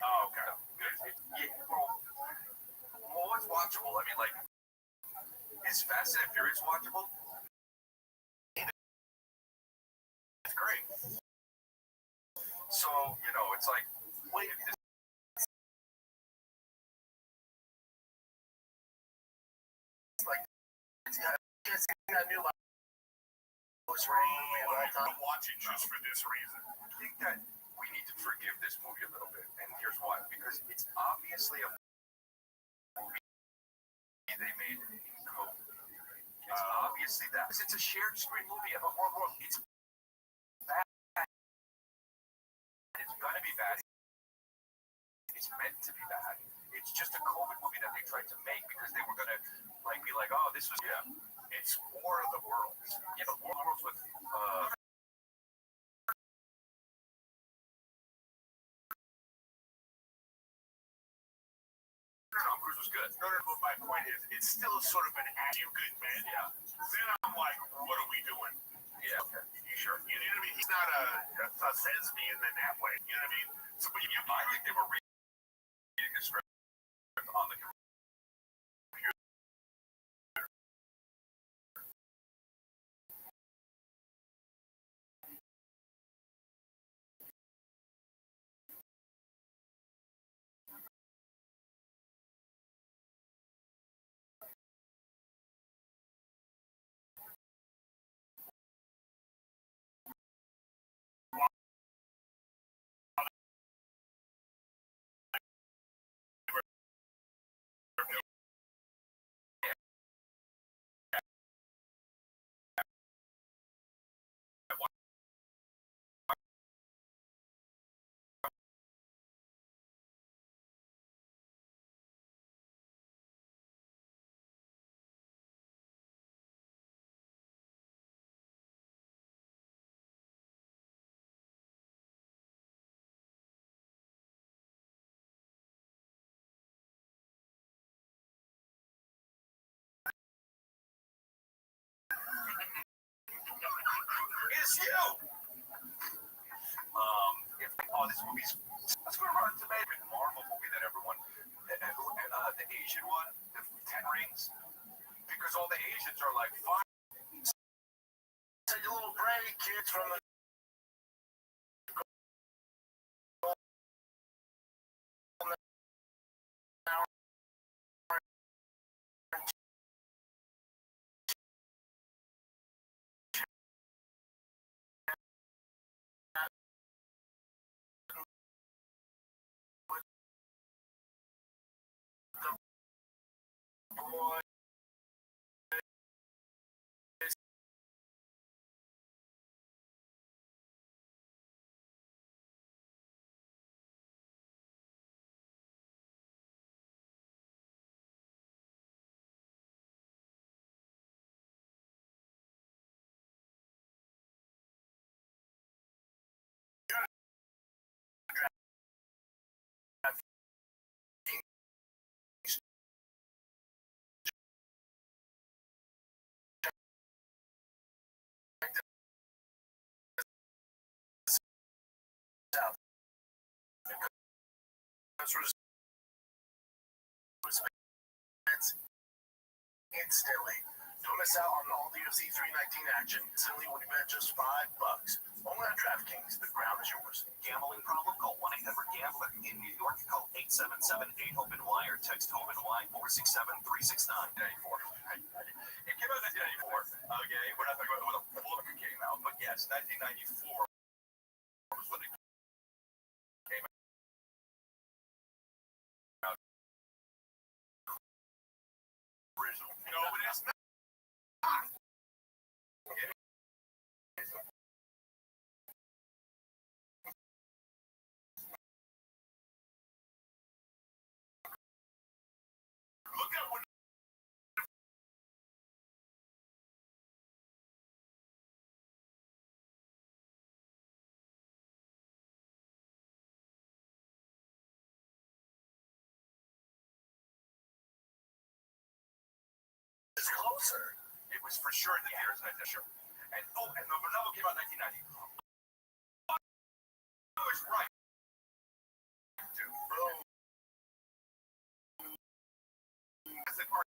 Oh, okay. No, well, what's watchable? I mean, like, is Fast and Furious watchable? It's great. So it's like, wait, It's that new Lois Rain of all time. I'm watching just for this reason. I think that we need to forgive this movie a little bit, and here's why. Because it's obviously a movie they made in code. It's obviously that. It's a shared screen movie of a horror. It's bad. It's gonna be bad. It's meant to be bad. It's just a COVID movie that they tried to make because they were gonna be like, oh, this was It's War of the Worlds. yeah, but War of the Worlds with Tom Cruise was good. No, but my point is, it's still sort of an you good man. Yeah. Then I'm like, what are we doing? Yeah. Okay. You sure? You know what I mean? He's not a thespian in that way. You know what I mean? So, but I think they were reading the script on the computer. It's you. This movie's let's go to Rotten Tomatoes. Marvel movie that everyone, the Asian one, the Ten Rings, because all the Asians are like, fine. Take a little break, kids, from the instantly. Don't miss out on all the UFC 319 action instantly when you bet just $5. Only on DraftKings. The ground is yours. Gambling problem? Call 1-800-GAMBLER. In New York, call 877-8-HOPE-NY or text HOPE-NY 467-369. 94. It came out in 1994. Okay, we're not talking about when the book came out, but yes, 1994 was when it came out. Original. No, it is not. Look at when it's closer. It was for sure in the theaters. Sure. And the novel came out in 1990. I was right. The part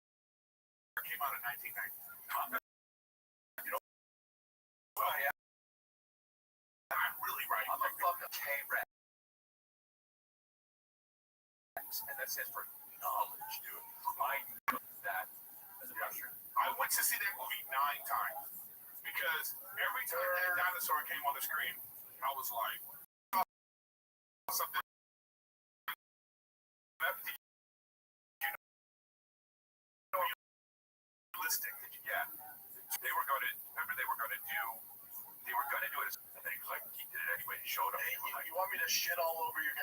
came out in 1990. You know, well, yeah, I'm really right. I'm a fucking K-Rex. And that stands for knowledge, dude. I know that as a youngster. I went to see that movie 9 times because every time that dinosaur came on the screen, I was like, something. Realistic. Yeah. They were going to, remember they were going to do it, and they like he did it anyway. He showed up. Hey, you want me to shit all over your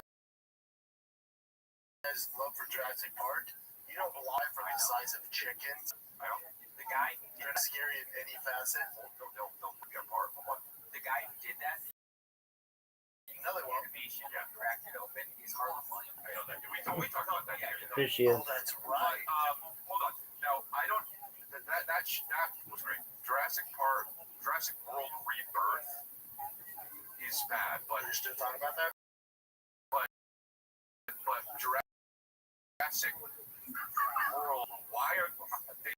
guys' love for Jurassic Park? You don't lie for the size of chickens. I don't. The guy You're scary in any facet. Don't get apart. The guy who did that. Another one. Animation. Yeah. Cracked it open. He's hard to find. I know that. We talked about that. Yeah. Here she is. Oh, that's right. Hold on. Now I don't. That was great. Jurassic World Rebirth is bad, but You're still talking about that? but Jurassic World. Why are they,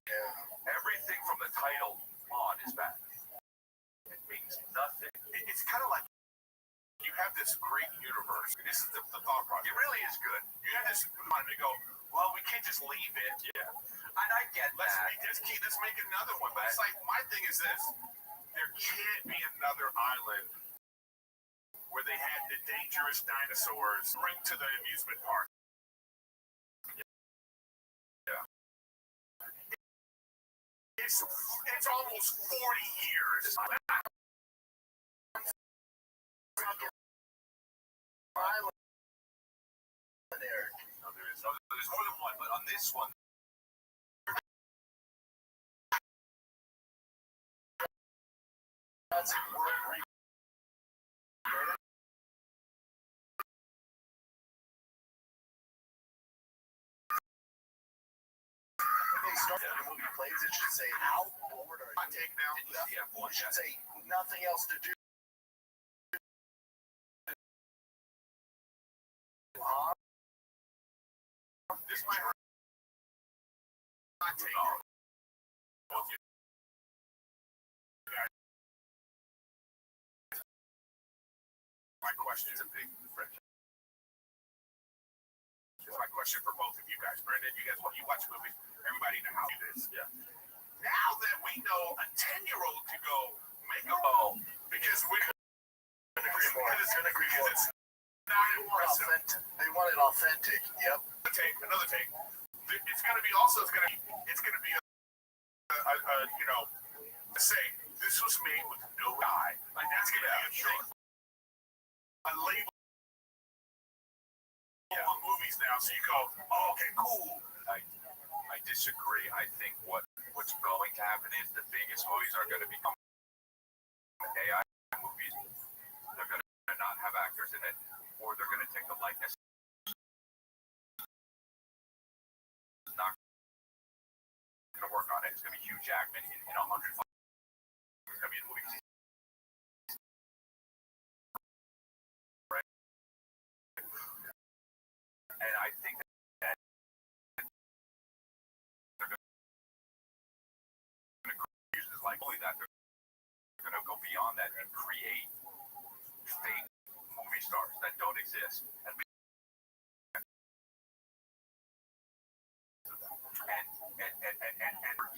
everything from the title on is bad? It means nothing. It's kind of like you have this great universe. This is the thought process. It really is good. You have this mind to go, well, we can't just leave it. Yeah. And I get let's make another one. But it's like, my thing is this. There can't be another island where they had the dangerous dinosaurs bring to the amusement park. Yeah. It's almost 40 years. No, there's more than one, but on this one, That's World Rebirth. When they start the movie plays, it should say, how bored are you? take now. Yeah, It should say, nothing else to do. This might hurt. Not take both you. My question is a big friendship. My question for both of you guys. Brendan, you guys, you watch movies. Everybody in the house do this. Yeah. Now that we know a 10-year-old to go make a ball, because we're going to agree more. Because it's not impressive. They want it authentic. Yep. Another take. It's going to be also, it's going to be you know, say, this was made with no eye. Like, that's going to be a thing. A label on movies now, so you go, oh, okay, cool. I disagree. I think what's going to happen is the biggest movies are going to become AI movies. They're going to not have actors in it, or they're going to take the likeness. It's not going to work on it. It's going to be Hugh Jackman in 100. It's going to be in movies. And I think that they're going to use this like only that they're going to go beyond that and create fake movie stars that don't exist. And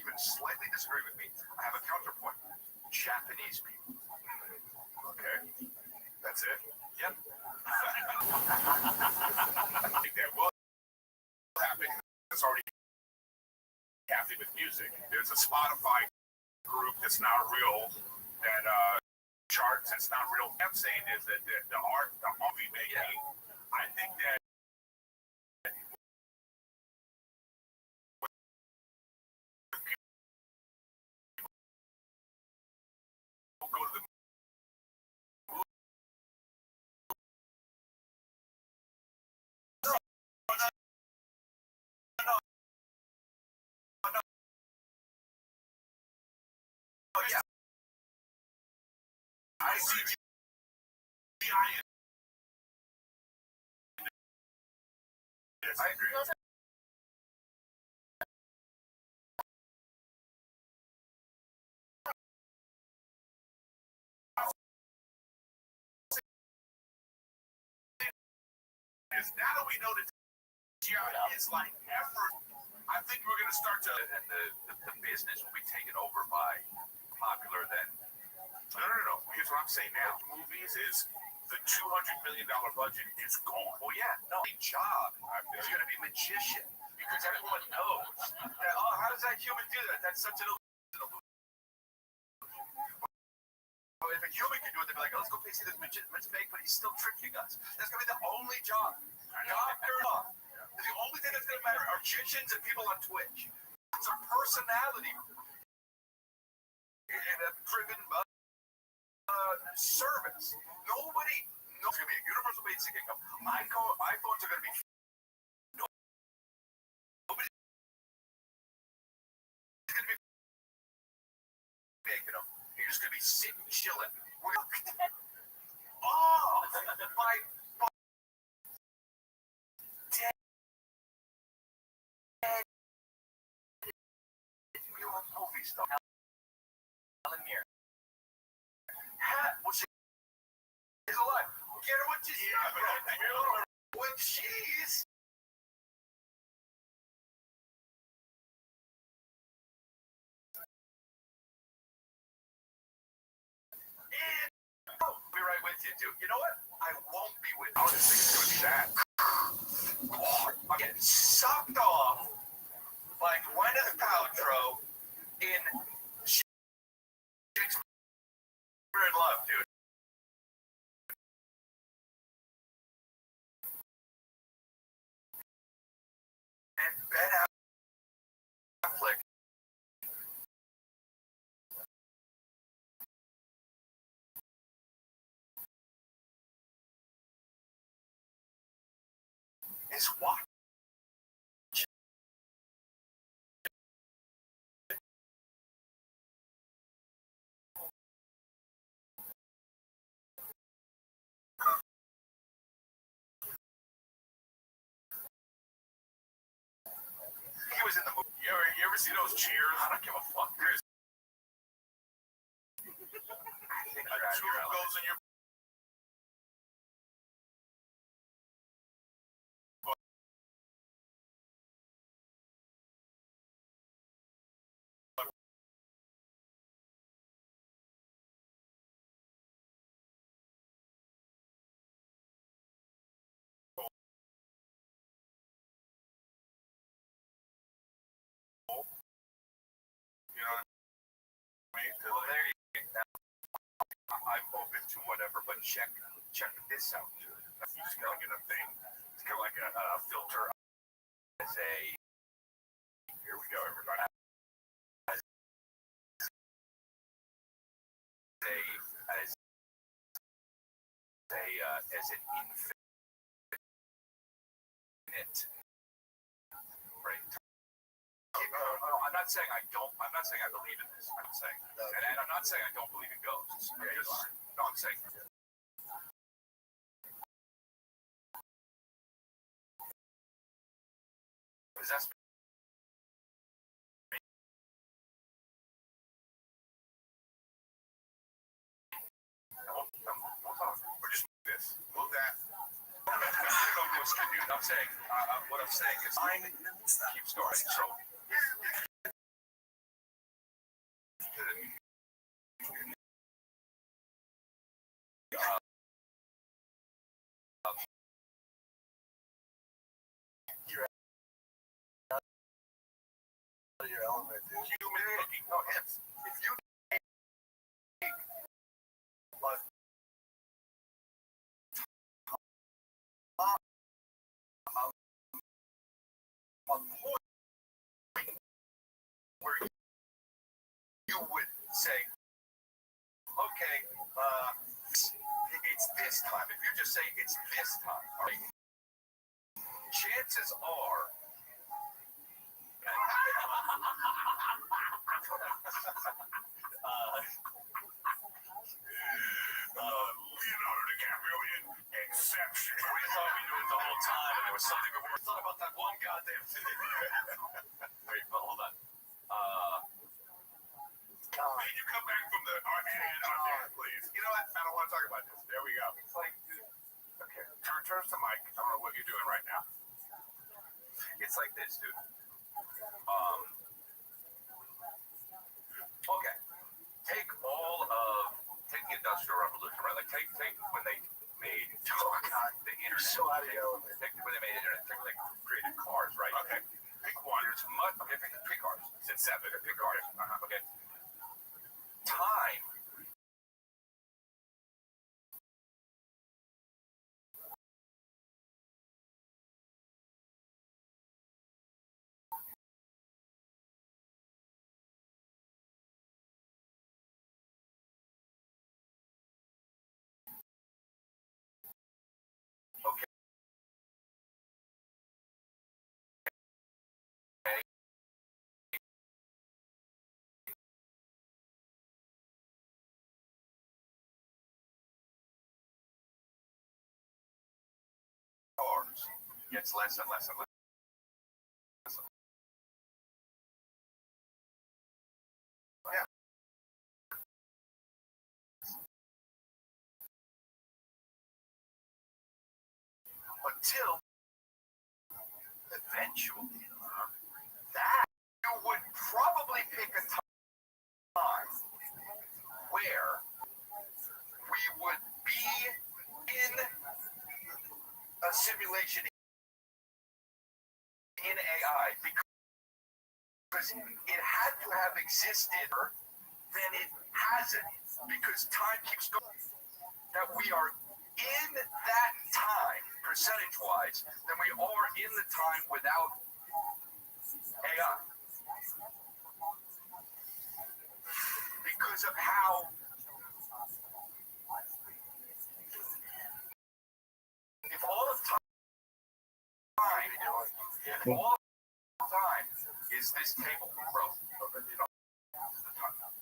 even slightly disagree with me. I have a counterpoint. Japanese people. Okay, that's it. Yep. I think that will happen. It's already happening with music. There's a Spotify group that's not real that charts. It's not real. What I'm saying is that the art, the movie making. I think that. Go to the yeah. I see I agree. Now that we know that it's like effort, I think we're going to start to, and the business will be taken over by popular then. No. Here's what I'm saying now. Movies is the $200 million budget is gone. Oh yeah, no job. It's going to be magician because everyone knows that. Oh, how does that human do that? That's such an illusion. If a human can do it, they'd be like, oh, let's go see this magician. It's fake, but he's still tricking us. That's going to be the only job. The only thing that's going to matter are magicians and people on Twitch. It's our personality. And driven by service. Nobody knows it's going to be a universal basic income. iPhones are going to be. Nobody's going to be making them. You're just going to be sitting, chilling. Oh, my. Movie stuff. Helen Mirren. Well, she's alive. Get her what she's when she's. I'll be right with you, dude. You know what? I won't be with you. I don't think it's going to be that. I'm getting sucked off by Gwyneth Paltrow in Shakespeare in Love, dude. And Ben Affleck. Is what? He was in the movie. You ever see those cheers? I don't give a fuck. There's. I think a tube goes in your. You know what I mean? Well, there you go. I'm open to whatever, but check this out, dude. It's kind of like a thing. It's kind of like a filter. As a here we go, everybody. As an infinite, right? I'm not saying I don't. I'm not saying I believe in this. I'm saying, and I'm not saying I don't believe in ghosts. No, I'm saying Because that's we'll talk. Or just move this. Move that. I'm saying, what I'm saying is, time keeps going. So, Your element, dude. humidity. No, it's if you take a point where you would say, okay, it's this time. If you just say it's this time, all right, chances are. Leonardo DiCaprio in Inception. We thought we knew it the whole time, and there was something we weren't thought about that one goddamn thing. Wait, but hold on. Can you come back from the please? You know what? I don't want to talk about this. There we go. It's like, okay, turn to Mike. I don't know what you're doing right now. It's like this, dude. Okay. Take the Industrial Revolution, right? Like take when they made the internet. So out of your element. Take when they made the internet. Take when they created cars, right? Okay. Pick one. There's much. Okay, pick cars. Since 7, pick cars. Okay. Time. Okay. Cars gets less and less and less. Yeah. Until eventually, that you would probably pick a time where we would be in a simulation in AI because it had to have existed, then it hasn't because time keeps going. That we are in that time, percentage-wise, than we are in the time without AI. Because of how if all of time is this table, bro, you know,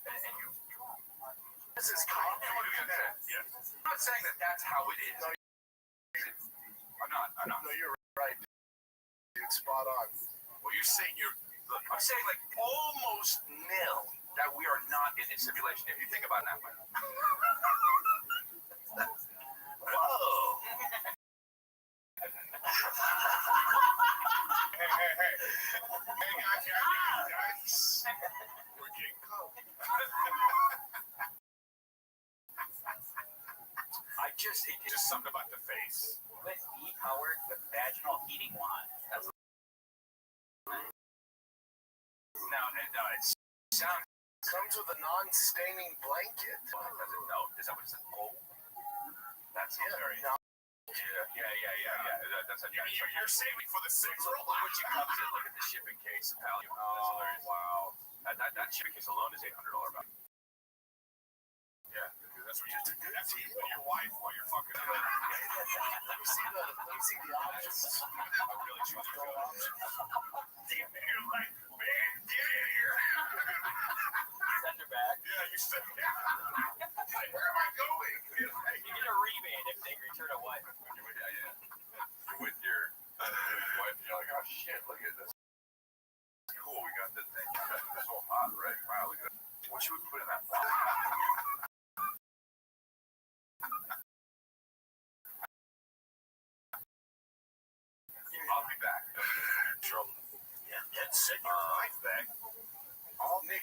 and you this is kind of yeah. I'm not saying that that's how it is. I'm not. No, you're right. Dude, spot on. Well, you're saying look, I'm saying like almost nil that we are not in a simulation if you think about it that way. Whoa. Hey, guys. We're getting cold. It's just something about the face. USB powered with vaginal heating wand. That's Now, it sounds. Comes with a non-staining blanket. Does it? No. Is that what it says? Oh. That's hilarious. No. Yeah. That's a You're saving for the six. What you comes in? Look at the shipping case, pal. Oh, wow. That shipping case alone is $800 value. Yeah, that's what you do. That's what you pay your wife while you're fucking. Let me see the options. I really choose your options. You're like, man, get in here. send her back. Yeah, you said. Where am I going? You get a rebate if they return a wife. Yeah. With your wife, you're like, oh shit, look at this.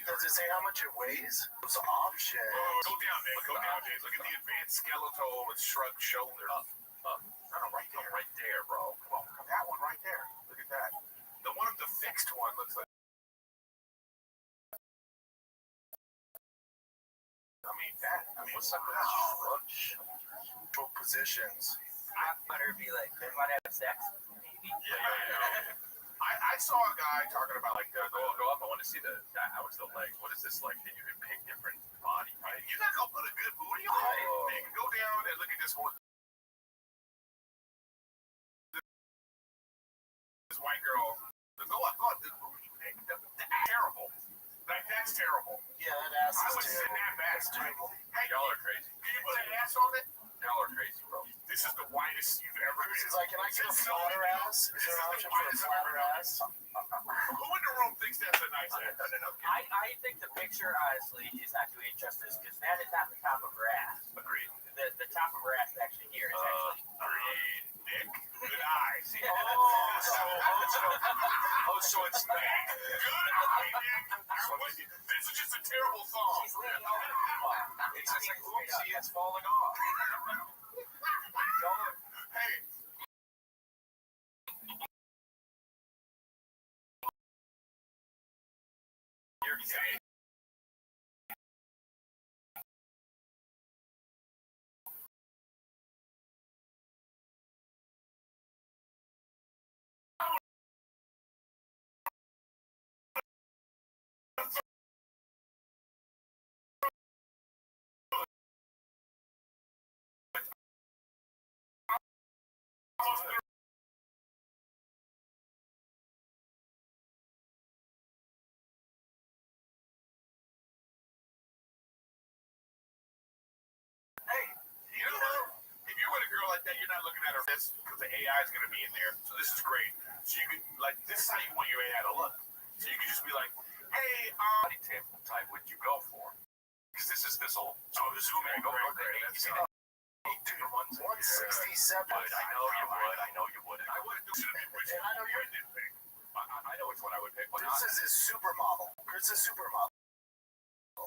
Does it say how much it weighs? Those options. Go down, Nick. Go down, James. Look at the advanced skeletal with shrugged shoulders. Up. No, right there. Right there, bro. Come on. That one right there. Look at that. The one of the fixed one looks like. What's up with Shrug positions. Better be like, they might have sex. Maybe. Yeah. I saw a guy talking about like go up. I want to see how is the legs. What is this like that you can pick different body types? You're not gonna put a good booty on it. You can go down and look at this one. This white girl. Go up. This booty. That's terrible. That's terrible. Yeah, that ass I is would send terrible. that back. That's terrible. Hey, y'all are crazy. Can you put an ass on it? Y'all are crazy, bro. This is the whitest you've ever been. It's like, can I get a flatter ass? Is there an option for a flatter ass? Who in the room thinks that's a nice ass? No. I think the picture, honestly, is not doing it justice because that is not the top of her ass. Agreed. The top of her ass actually here is actually. Agreed. Nick, good eyes. So it's that. Good eye, Nick. This is just a terrible song. She's leaning over. It's just like, oopsie, it's falling off. Hey. You're saying. Hey, you know, if you're with a girl like that, you're not looking at her face because the AI is going to be in there. So this is great. So you can, like, this is how you want your AI to look. So you can just be like, hey, body type would you go for? Because this will zoom in. Go great. You see that? 167. I know you would. I would do it. I know you're in pick. I know which one I would pick. This is his supermodel. It's a supermodel.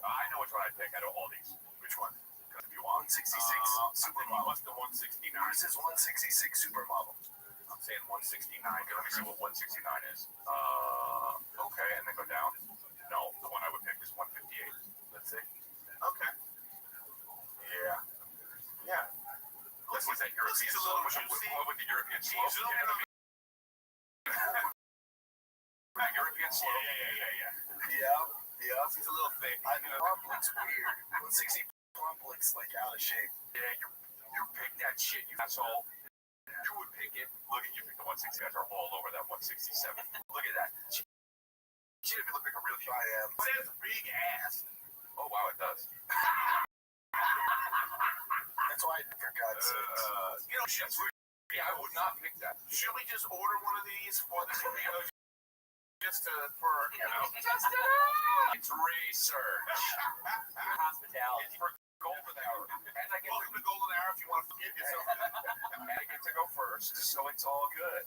I know which one I'd pick out of all these. Which one? If you want 166 supermodel. What's the 169? This is 166 supermodel. I'm saying 169. Okay, let me see what 169 is. Okay, and then go down. No, the one I would pick is 158. Let's see. Okay. Yeah. What's that European slope? What would the European slope be? European slope? Yeah. He's a little thick. I mean, plump looks weird. 160 plump looks like out of shape. Yeah, you pick that shit, you asshole. You would pick it. Look at you pick the 160. Guys are all over that 167. Look at that. She didn't look like a real human. I am. It says big ass. Oh wow, it does. That's why, for God's sakes. I would not pick that. Should we just order one of these for this video? Just it's research. Hospitality. It's for golden hour. And I get welcome to golden hour if you want to forgive yourself. And I get to go first, so it's all good.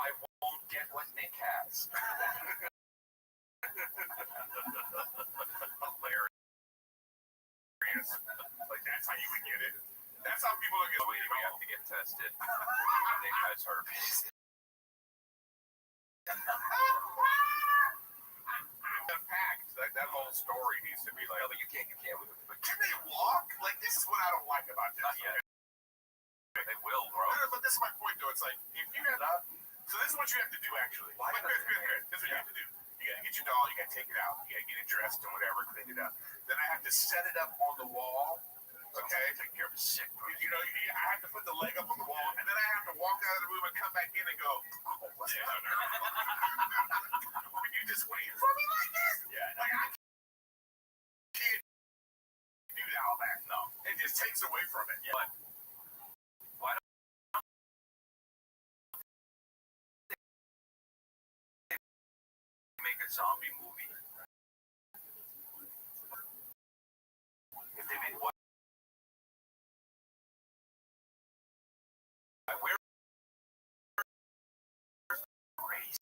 I won't get what Nick has. Hilarious. Like that's how you would get it. That's how people are getting. We have to get tested. Nick has herpes. That whole story needs to be like, no, but you can't. But can they walk? Like, this is what I don't like about this. Not yet. They will, bro. But this is my point, though. It's like, if you have so this is what you have to do, actually. This is what you have to do. You gotta get your doll, you gotta take it out, you gotta get it dressed and whatever, clean it up. Then I have to set it up on the wall. Okay, take care of a sick person. You know, I have to put the leg up on the wall, and then I have to walk out of the room and come back in and go, oh, what's up? Would you just wait for me like this? Yeah, like I can't do all that. No, it just takes away from it. Yeah. But why don't they make a zombie movie? If they made what?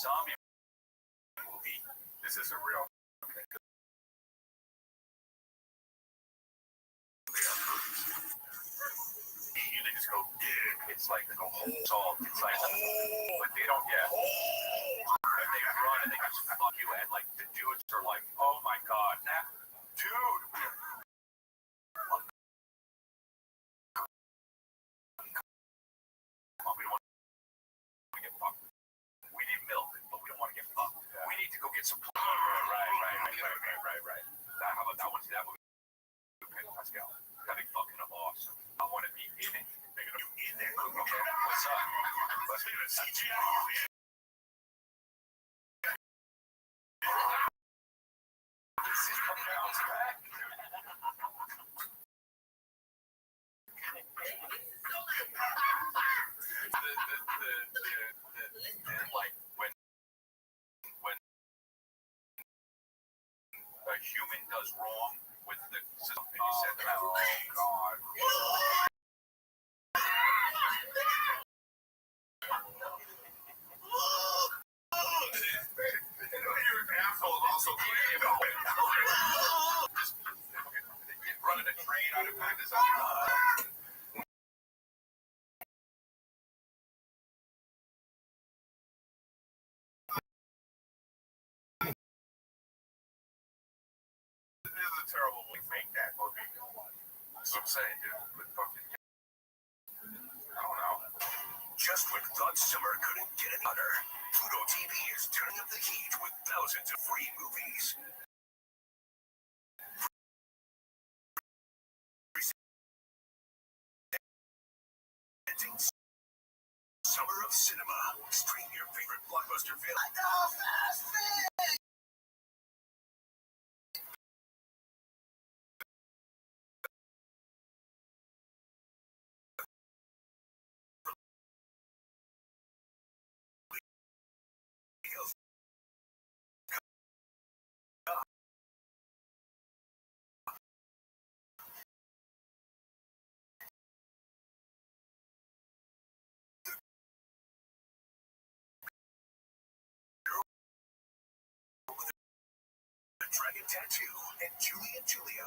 Zombie movie. This is a real It's like the whole salt. It's like, but they don't get. And they run and they just fuck you, and like the dudes are like, oh my god, dude. We don't want to get fucked. We need milk, but we don't want to get fucked. We need to go get some. Right. How about that one? See that movie? Pascal. That'd be fucking awesome. I want to be in it. They're gonna be in there. Okay, what's up? Let's do it. CGI. This is coming out back. Like when a human does wrong with the system and you send them out. Oh god. You're an asshole also running a train out of this. This is a terrible way to make that movie. That's what I'm saying, dude. But fucking, I don't know. Just when thought summer couldn't get any hotter, Pluto TV is turning up the heat with thousands of free movies. Summer of Cinema. Stream your favorite blockbuster film. Dragon Tattoo and Julie and Julia.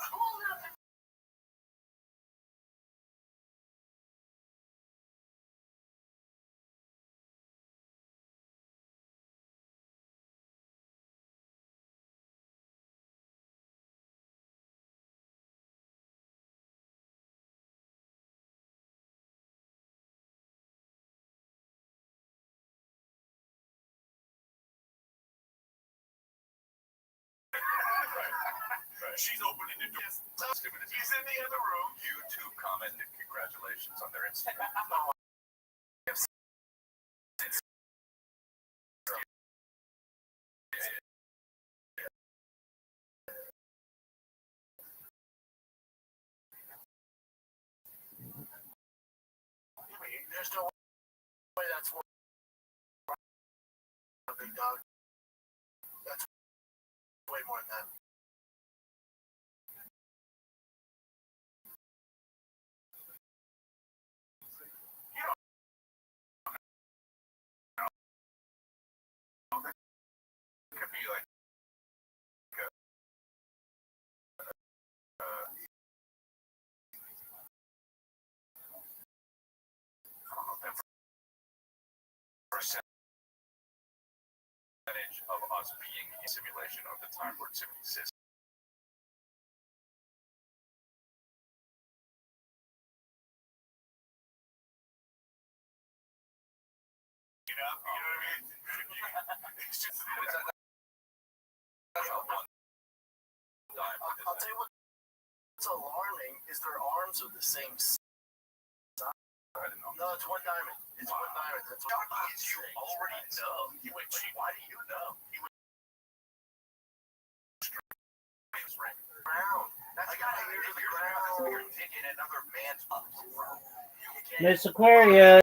She's opening the door. He's in the other room. YouTube commented congratulations on their Instagram. There's no way that's worth a big dog. That's way more than that. Could be like percentage of us being a simulation of the time where it exists. You know what I mean? It's just that's not one dime. I'll tell you what's alarming is their arms are the same size. No, it's one diamond. It's one diamond. That's what you already know. You went, why do you know? He went round. I got here to the ground. You're digging another man's up, bro. Miss Aquarius.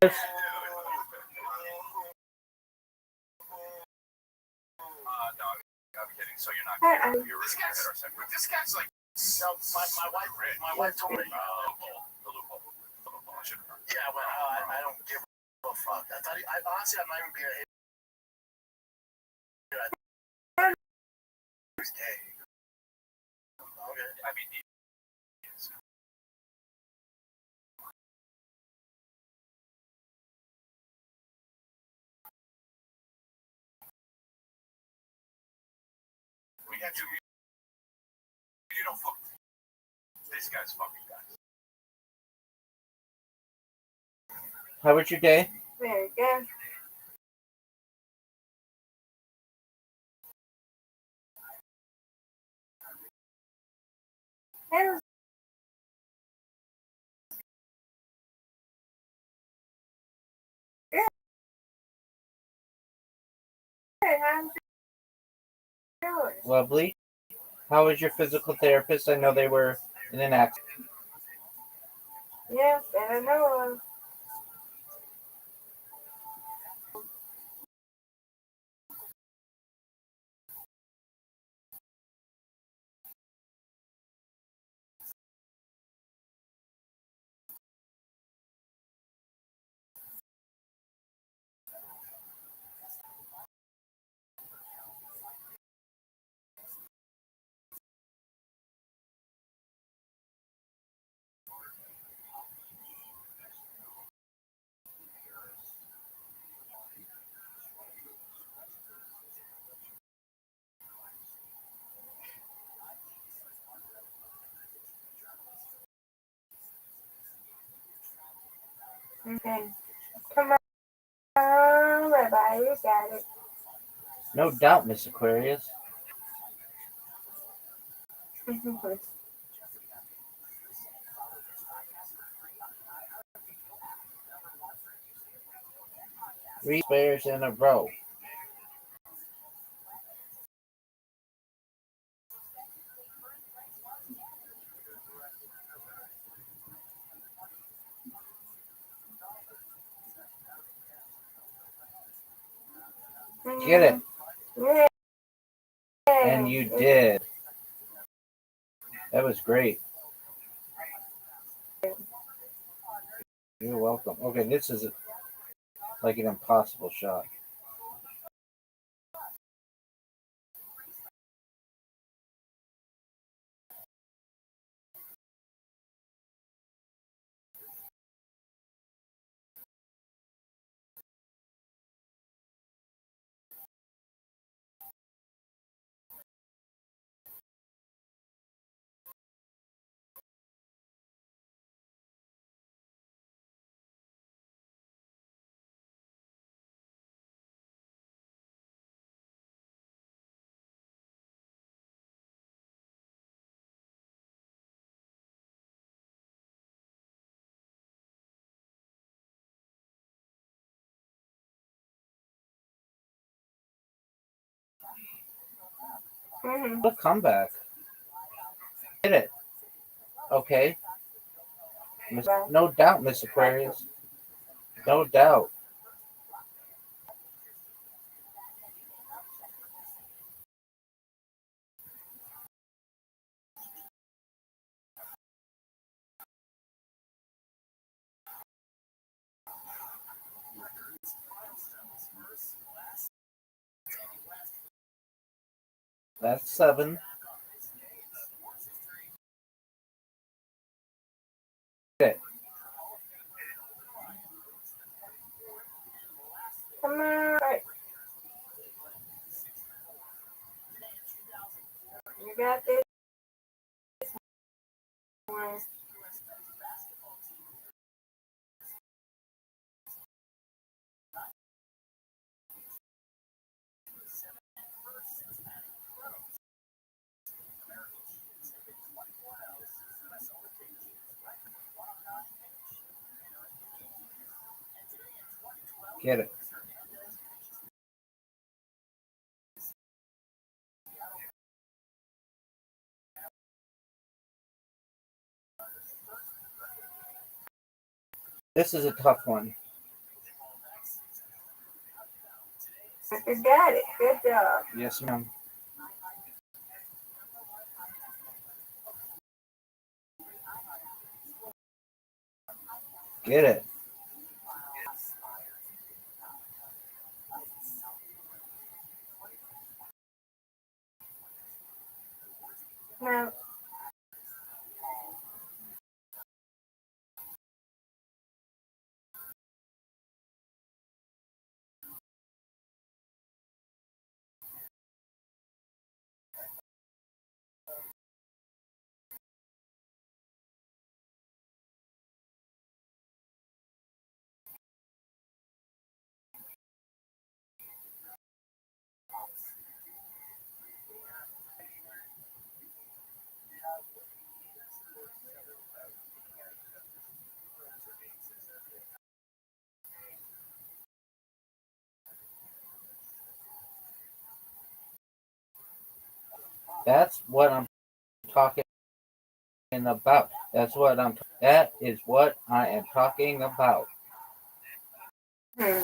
No, I'm kidding. So you're not kidding. This guy's like, no, my wife told me. Yeah, well, I don't give a fuck. I thought honestly, I might even be a hit. He's gay. Okay. I mean, he is. You don't fuck. This guy's fucking guys. How was your day? Very good. It was good. How's yours? Lovely. How was your physical therapist? I know they were in an accident. Yes, I don't know. Okay. Come on, Rabbi, you got it. No doubt, Miss Aquarius. Three spares in a row. Get it. Yeah. And you did. That was great. You're welcome. Okay, this is like an impossible shot. What a comeback. Get it. Okay. No doubt, Miss Aquarius. No doubt. That's 7. Get it. Come on. You got this one. Get it. This is a tough one. You got it. Good job. Yes, ma'am. Get it. Now, That's what I'm talking about. That is what I am talking about. Hmm.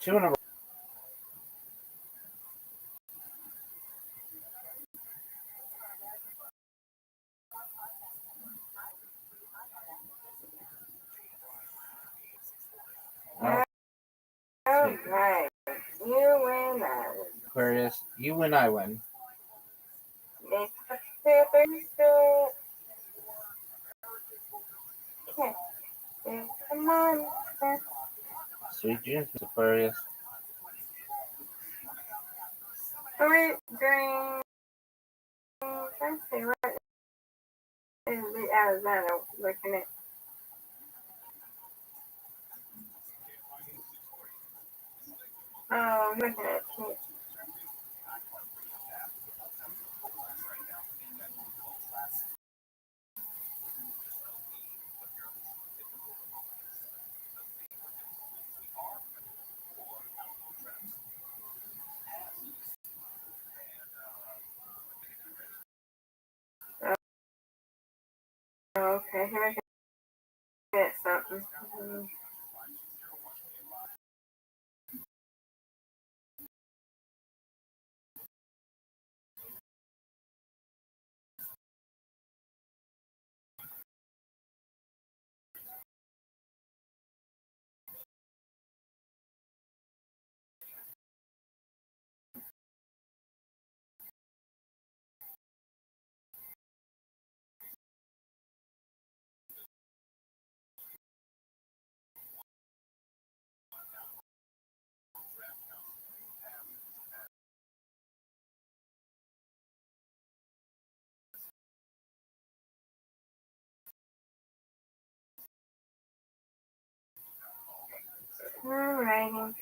Two in a row. Alright. You win that. Aquarius, you win, I win. Make the paper okay. Come on. Sweet dreams, Aquarius. Sweet dreams. Let's see what is the Arizona looking at. Oh, I'm looking at you. Okay, here I get something. Alrighty.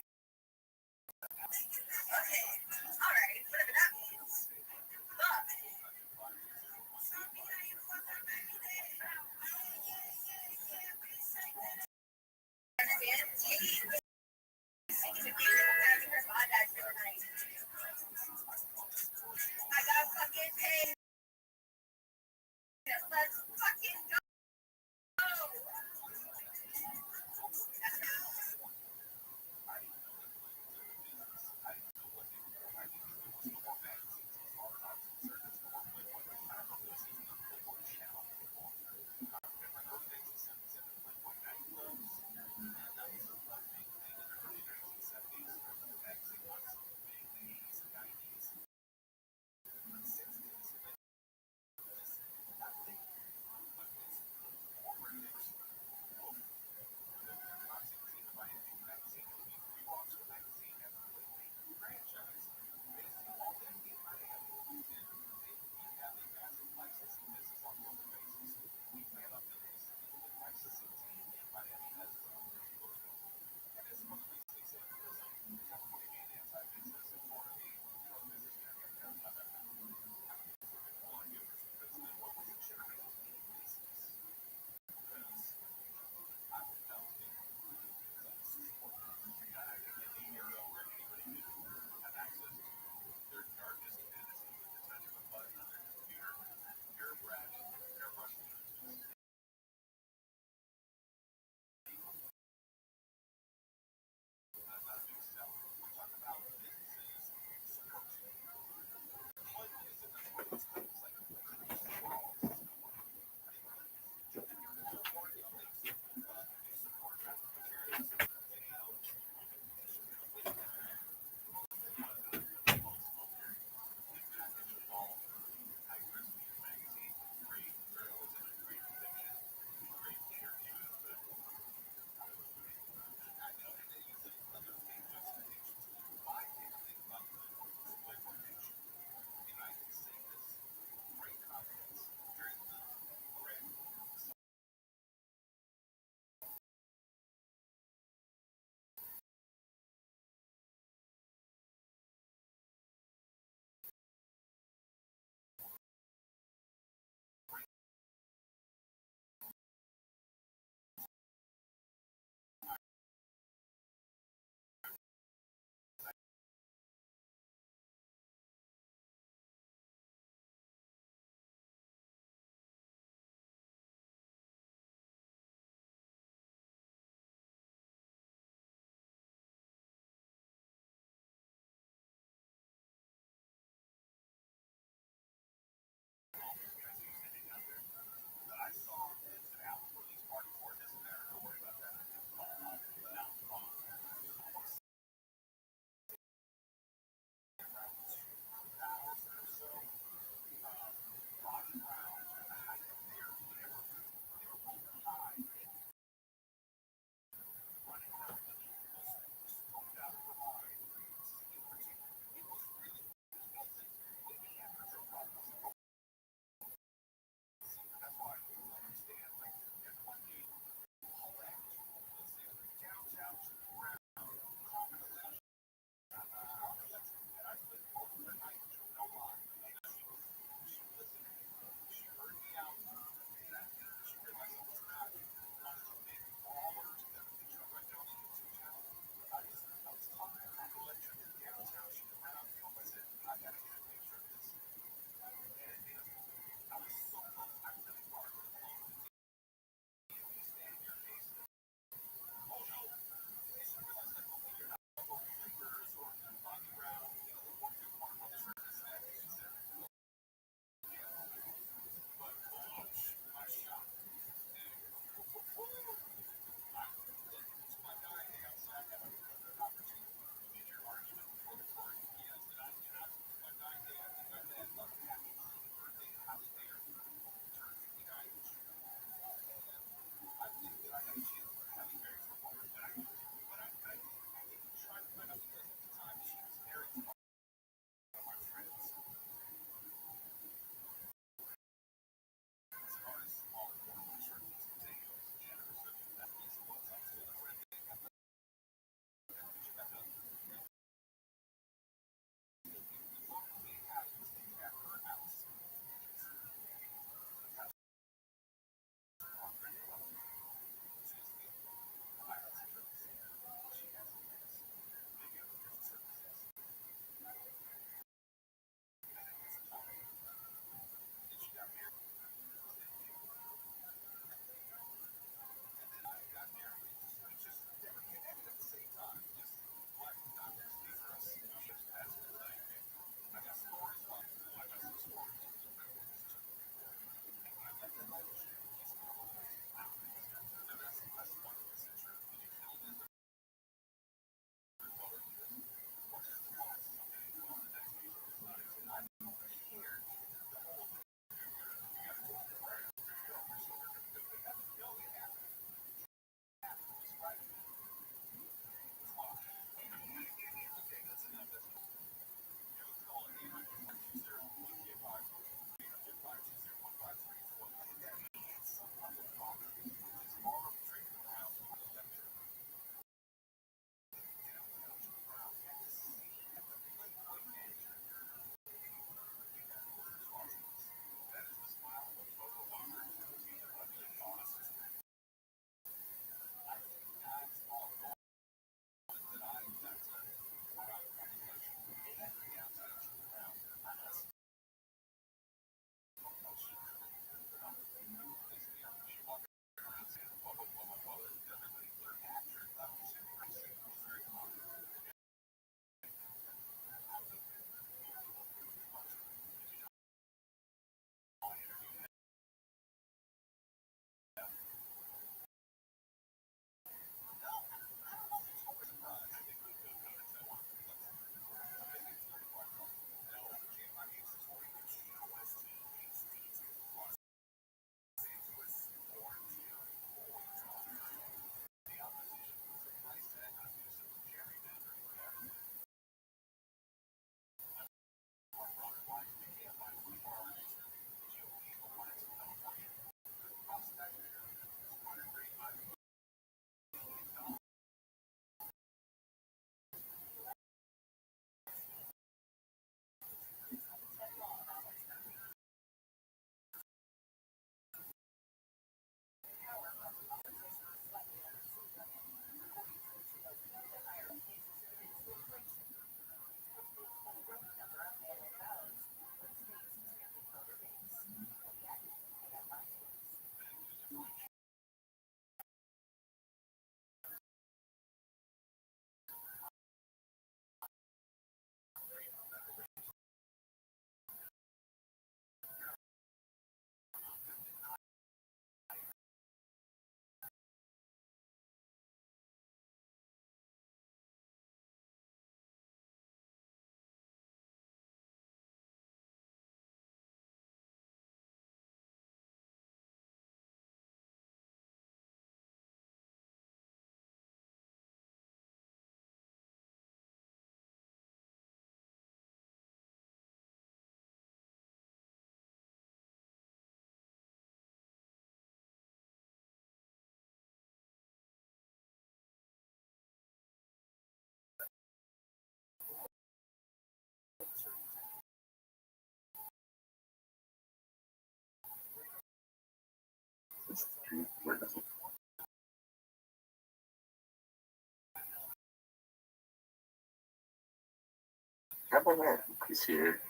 Couple man, he's here.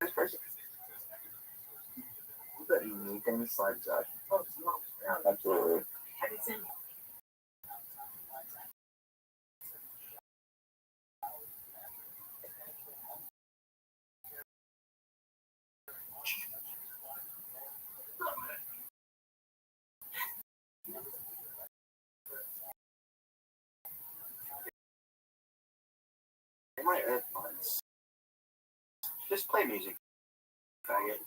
This person. You got anything slides up. Yeah, absolutely. My headphones. Just play music. Faggot.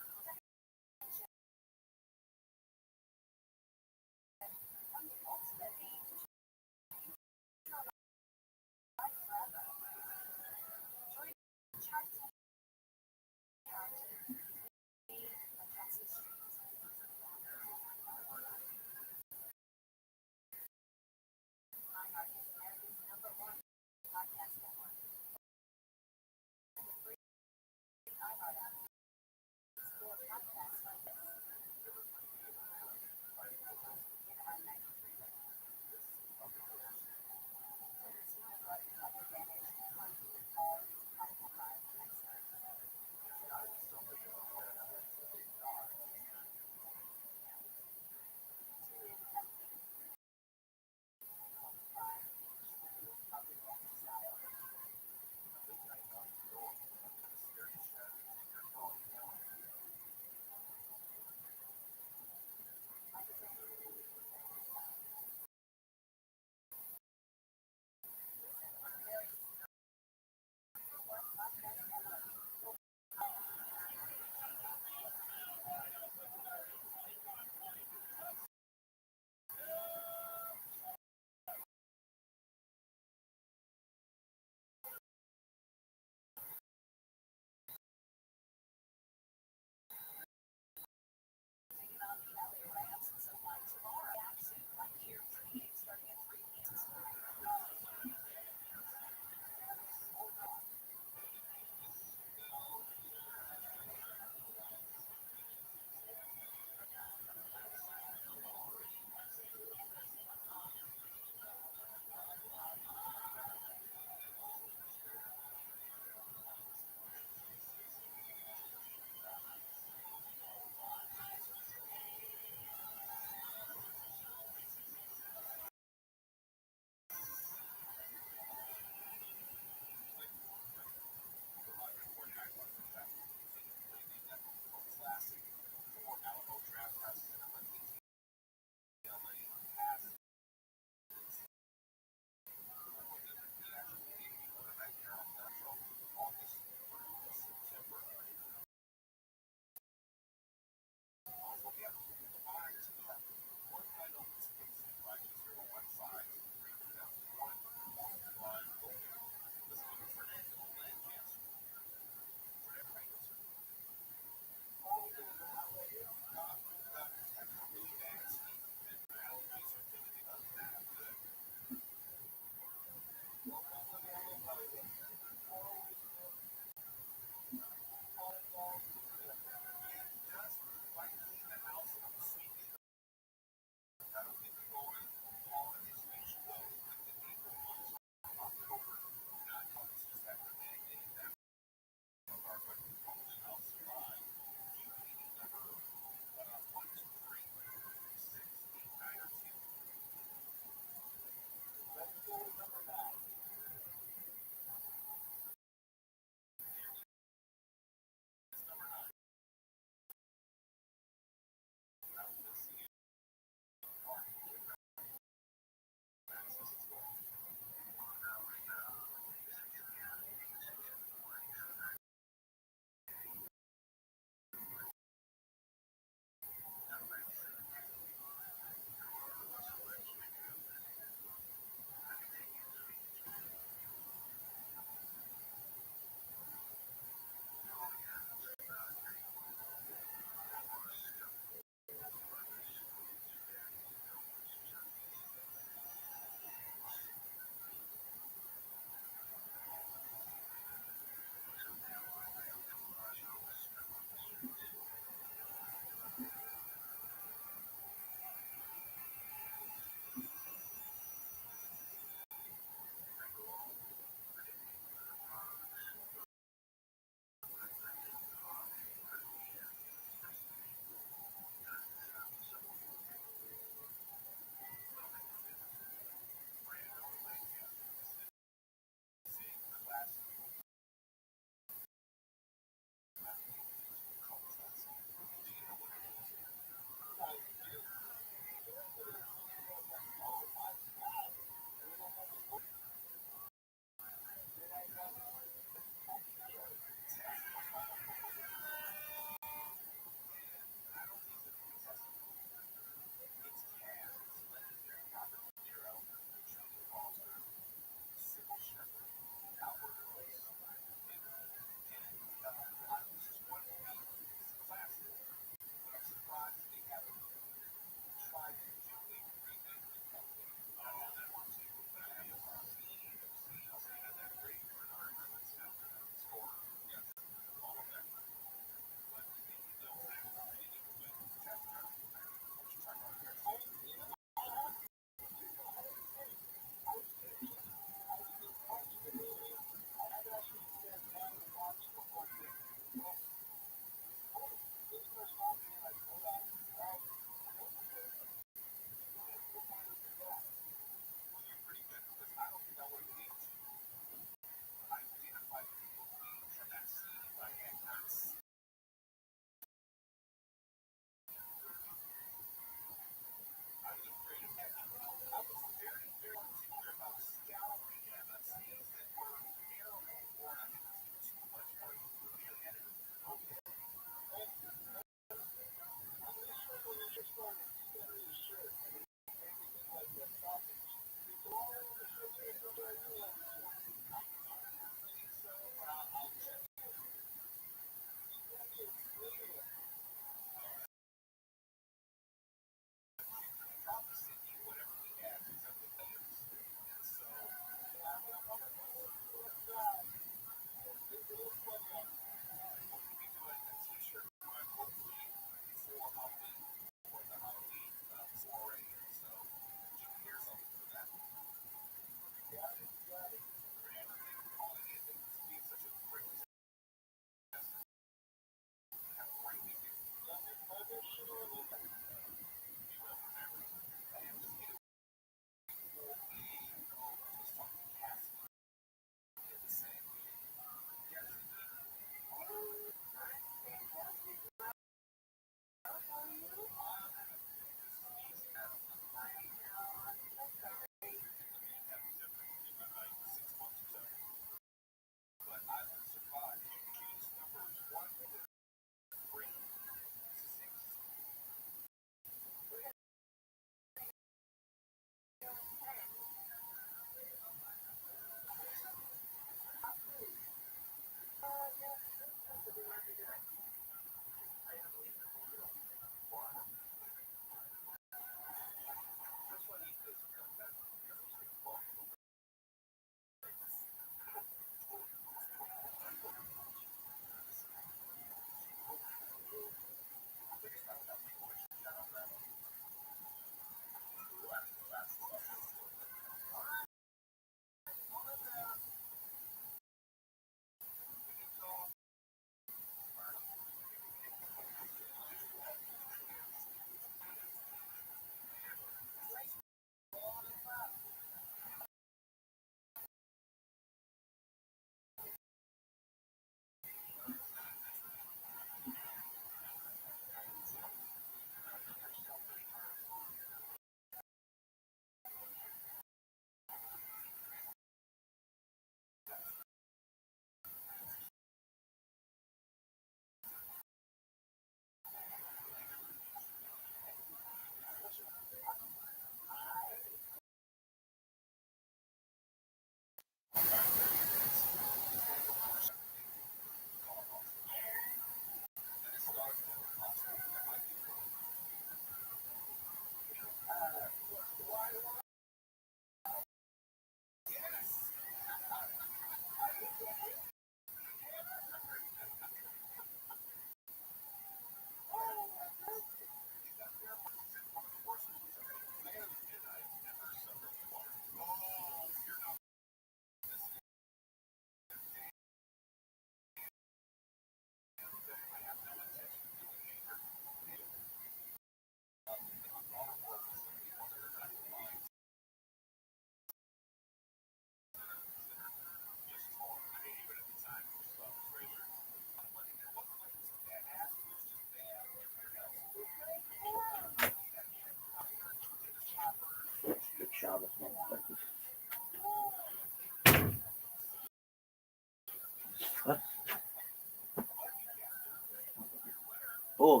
Oh,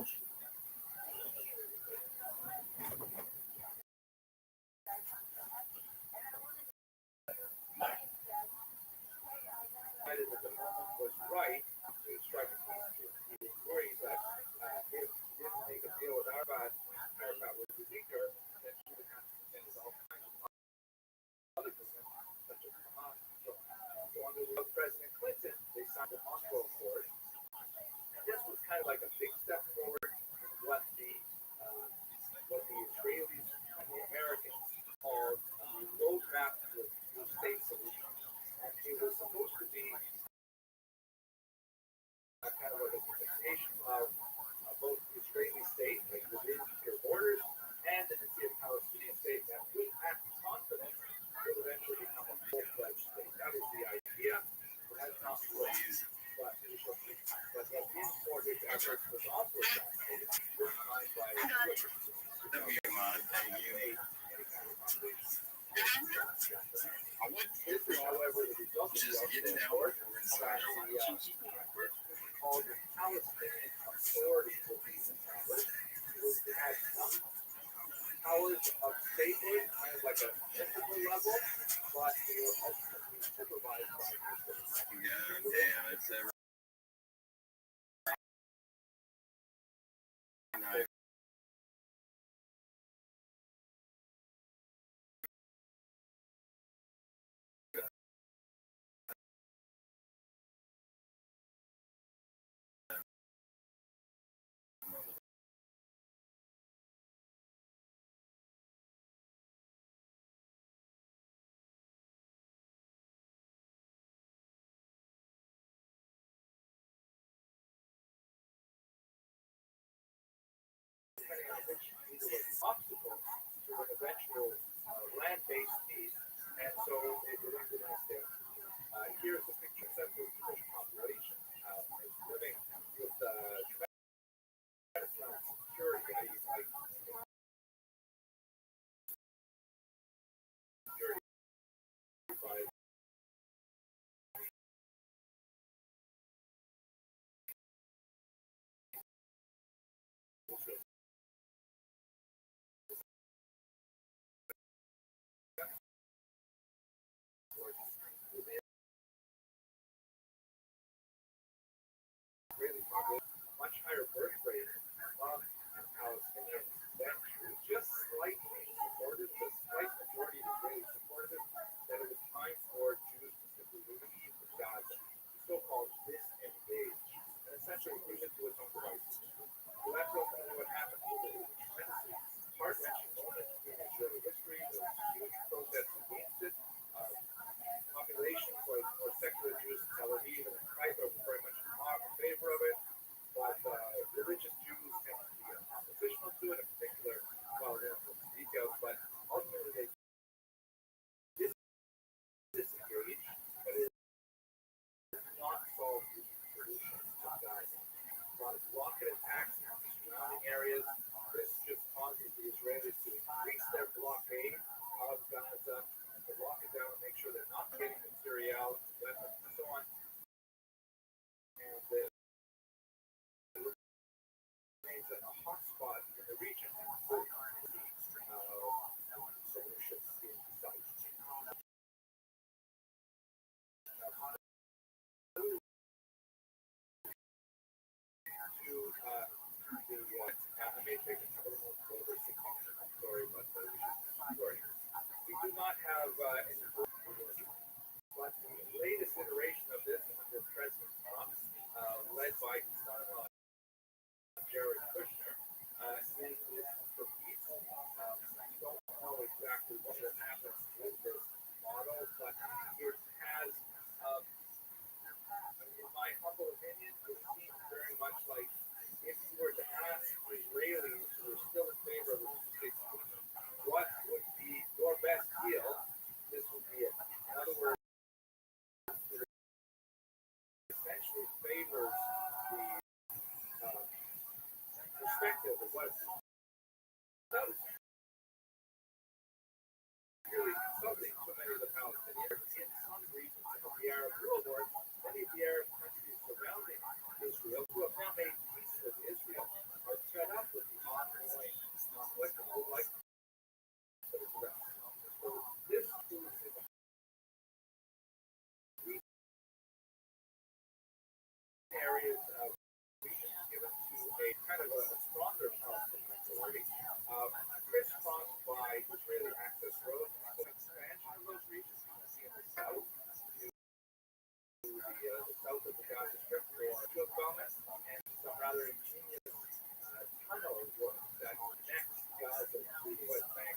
decided that the moment was right to strike a peace deal. He was worried that if he didn't make a deal with Arafat when Arafat was weaker, then he would have to contend with all kinds of other movements, such as Hamas and so on. So under President Clinton, they signed the Moscow Accord. And this was kind of like a big step forward in what the Israelis and the Americans called the roadmap to a two-state solution. And it was supposed to be kind of like a representation of both the Israeli state, like within their borders, and the Palestinian state that would have confidence will eventually become a full-fledged state. That was the idea. It has not worked, but the in-order effort was also assassinated, this time by This is, however, the result of the court called the Palestinian Authority will be established. It had some powers of statehood, kind of like a municipal level, but they were ultimately supervised by the obstacle to an eventual land-based peace, and so it didn't stay. Here's a picture of the Jewish population living with tremendous amount of security. Like security by Israeli population, a much higher birth rate among Palestinians than Jews, just slightly supported, the slight majority of Israelis supported that it was time for Jews to simply leave Gaza, so-called disengage, and essentially leave it to its own devices. So that's ultimately what happened. It was a tremendously heart-wrenching moment in Israeli history. There was huge protests against it. Populations like more secular Jews in Tel Aviv and in Haifa were very much in favor of it, but religious Jews tend to be oppositional to it, in particular, well, they don't know the details, but ultimately they did disengage, but it did not solve the solution to Gaza. A lot of rocket attacks in the surrounding areas. This just causes the Israelis to increase their blockade of Gaza, to lock it down and make sure they're not getting material, weapons, and so on. And it remains a hot spot in the region for solutions in sight. I may take a couple more over story, but story. We do not have any but the latest iteration of this under President Trump, led by his son-in-law Jared Kushner, is for peace. We don't know exactly what will happen with this model, but it has, in my humble opinion, it seems very much like if you were to ask Israelis who are still in favor of the two-state solution, what would be your best deal, this would be it. In other words, it essentially favors the rather ingenious tunnel that connects Gaza to the West Bank.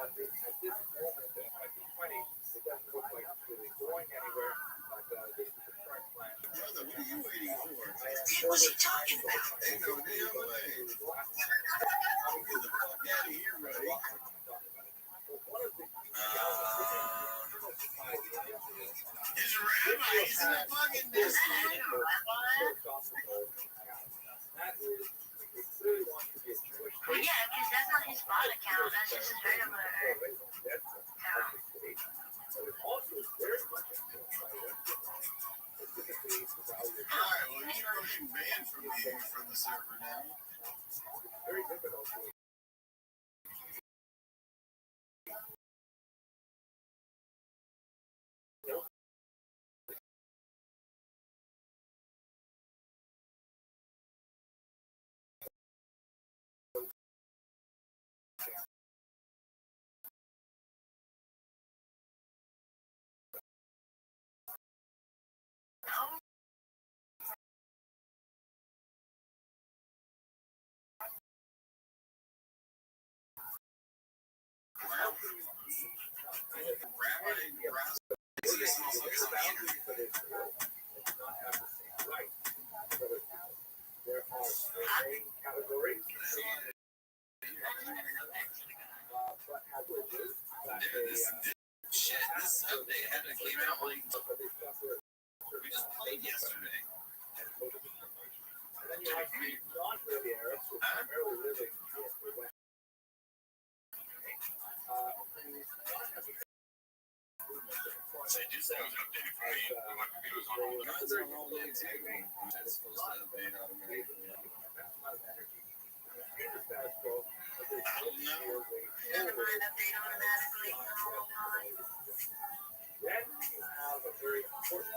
At this moment in 2020, it doesn't look like it's really going anywhere, but this is the current plan. Brother, what are you waiting for? Dude, what's he talking about? Ain't no damn way. I'll get the fuck out of here, buddy. His rabbi is in the fucking Discord. Yeah, because that's not his bot account. That's just his regular account. Alright, well, he's getting banned from the server now. Very difficult. This update had to came out like we just played yesterday. So I just was updated for me. My computer's on all the guns on all day too. That's supposed to update automatically. I don't know. Never mind, update automatically. Then you have a very important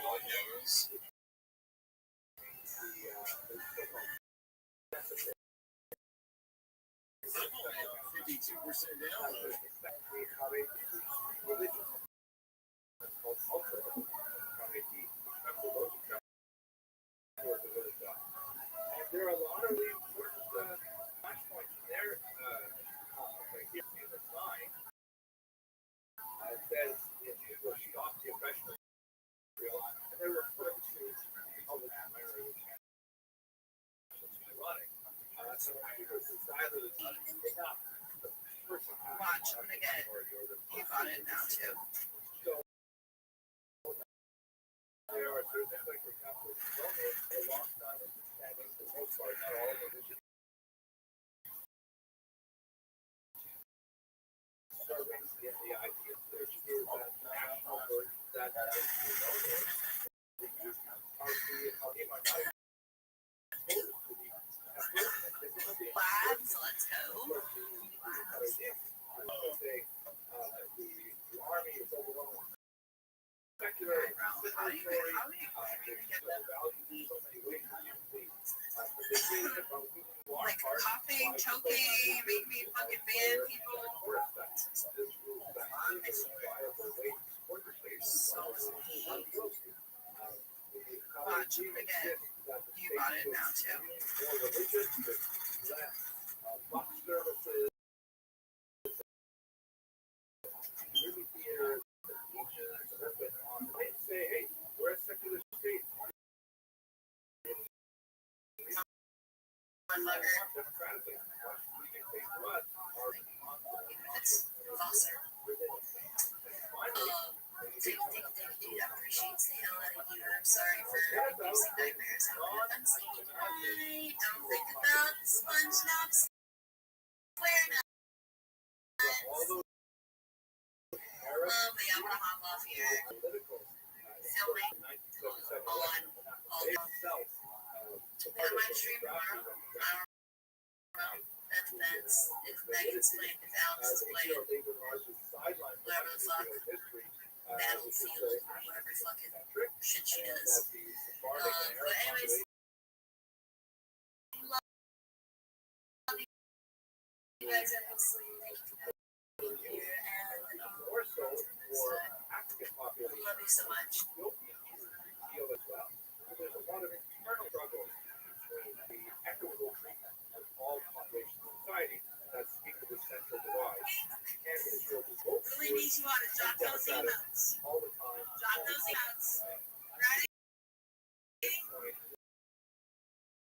All knows. 52% download. There are a lot of important flashpoints there. Right here in the sign, it says if you will stop the oppression of Israel, and they're referring to public ironic. So because the style is enough. Watch, I'm gonna get it. You got it now too. There are certain things like, for example, a long time understanding for the most part, not all of it. Serving the idea there is that national word that Labs, let's go. The army is overwhelming. Secular How do you get them? Like coughing, choking, make me fucking ban people. Watch, again. You got it now too. Say, hey, we're a secular state. Democratically. It's Foster. Thank you, dude. I appreciate the hell out of you. I'm sorry for inducing nightmares. I'm sleeping tonight. Don't think about SpongeBob SquareNut. But yeah, I'm gonna hop off here. Filming on I might stream tomorrow. I don't know. That depends. If Megan's playing, if Alex is playing, whatever the fuck. Battlefield, whatever fucking shit she does. But anyways, love you guys endlessly. Thank you for being here, and me so much. Deal as well. So there's a lot of internal struggles between the equitable treatment of all populations in society that speak to the central divide. And Israel is both Really need you on to jot those emails. all the time. Jot those emails. Ready? Point,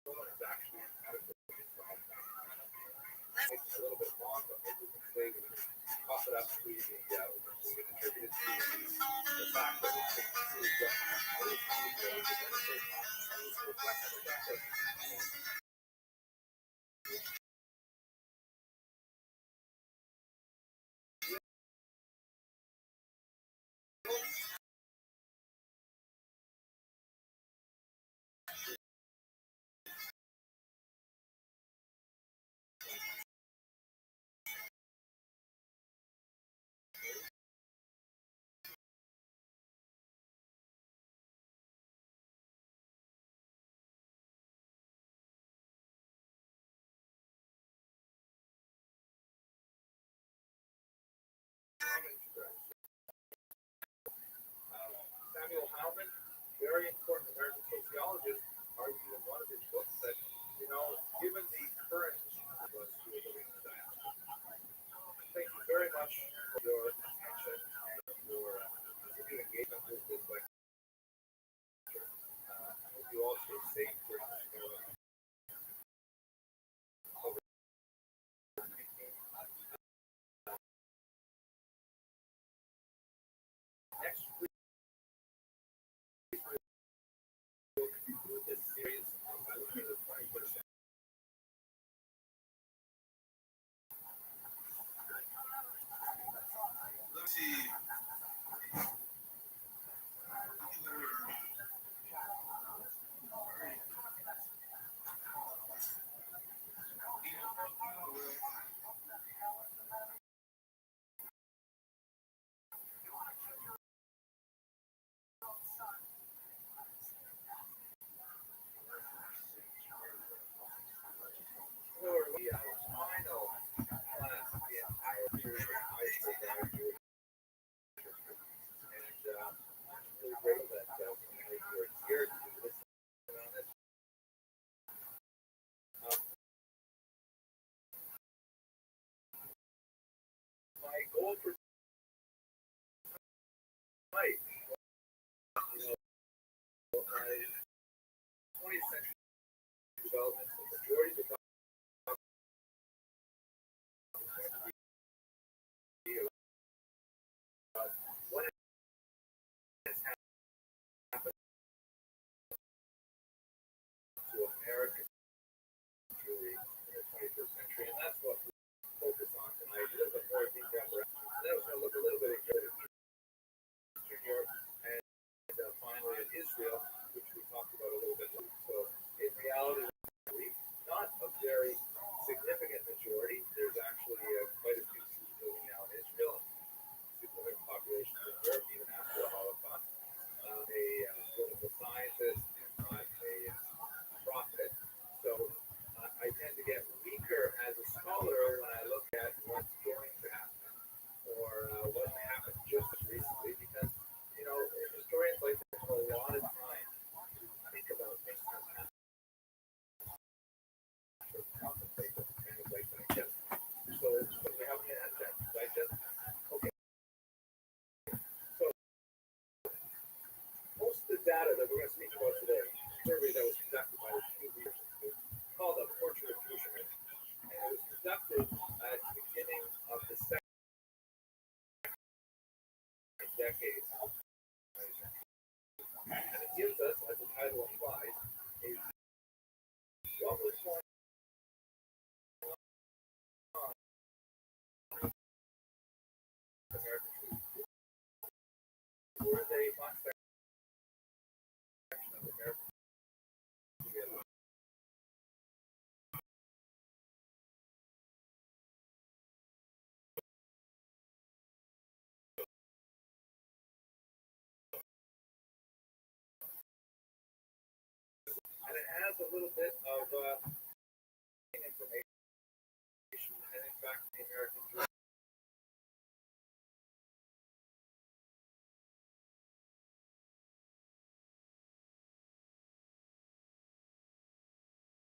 no one is actually adequately involved. It's a little bit long, but maybe we can say we can pop it up to the we can attribute it to the fact that Samuel Howman, very important American sociologist, argued in one of his books that, given the current of us who are living in the diaspora, thank you very much for your attention and your continued engagement with this lecture. I hope you all stay safe during this moment. Next week, we'll conclude this series by looking at the 21st century. Let's see. For the final class of the entire series of high school graduate. And I'm really grateful that you're here to listen on this. My goal for tonight, 20th century development, the majority of the talk is going to be about what has happened to American Jewry in the 21st century, and that's what we focus on tonight. A little bit more detail, and then we're going to look a little bit at Eastern Europe and finally at Israel, which we talked about a little bit. So, in reality, not a very significant majority. There's actually quite a few Jews living now in Israel, significant populations in Europe, even after the Holocaust. A political scientist and not a prophet. So I tend to get weaker as a scholar when I look at what's going to happen or what happened just recently, because historians like to have a lot of time to think about things that happen. Contemplate them, kind of like digest. So we haven't had that digest. Okay. So most of the data that we're going to speak about today, a survey that was conducted by a few years ago, called the Portrait of Fishermen, and it was conducted at the beginning of the second decade. And it gives us, as the title implies, a what was going on in American Jews. Were they one section of American Jews? And it has a little bit of information, and in fact, the American Jews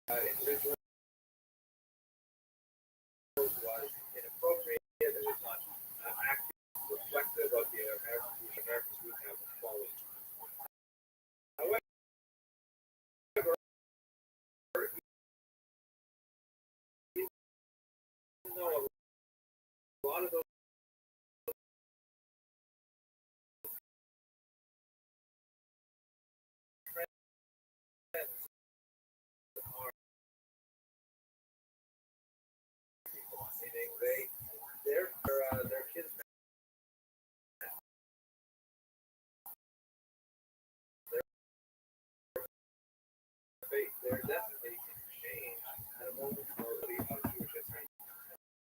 individuals was inappropriate. It was not active, reflective of the Americans we have followed. However, even though a lot of those trends are meaning their kids their destiny can change at a moment's notice of Jewish history.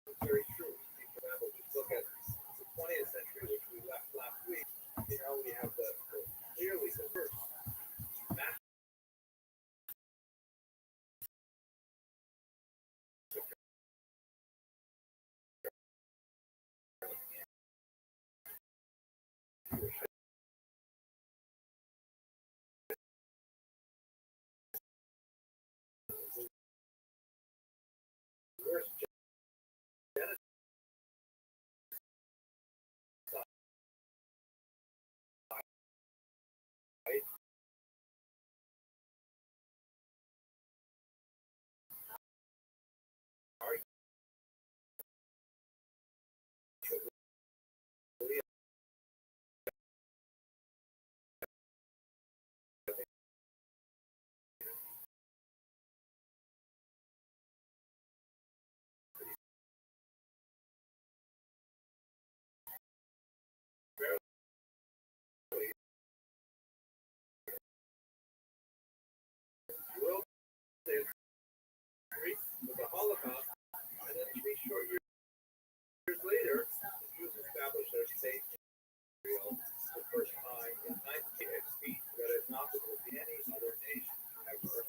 It's very true. For example, just look at the 20th century, which we left last week. You know, we have clearly the first mass worst genocide world history with the Holocaust, and then 3 short years later, the Jews established their state in Israel the first time in 19 feet that has not been with any other nation ever.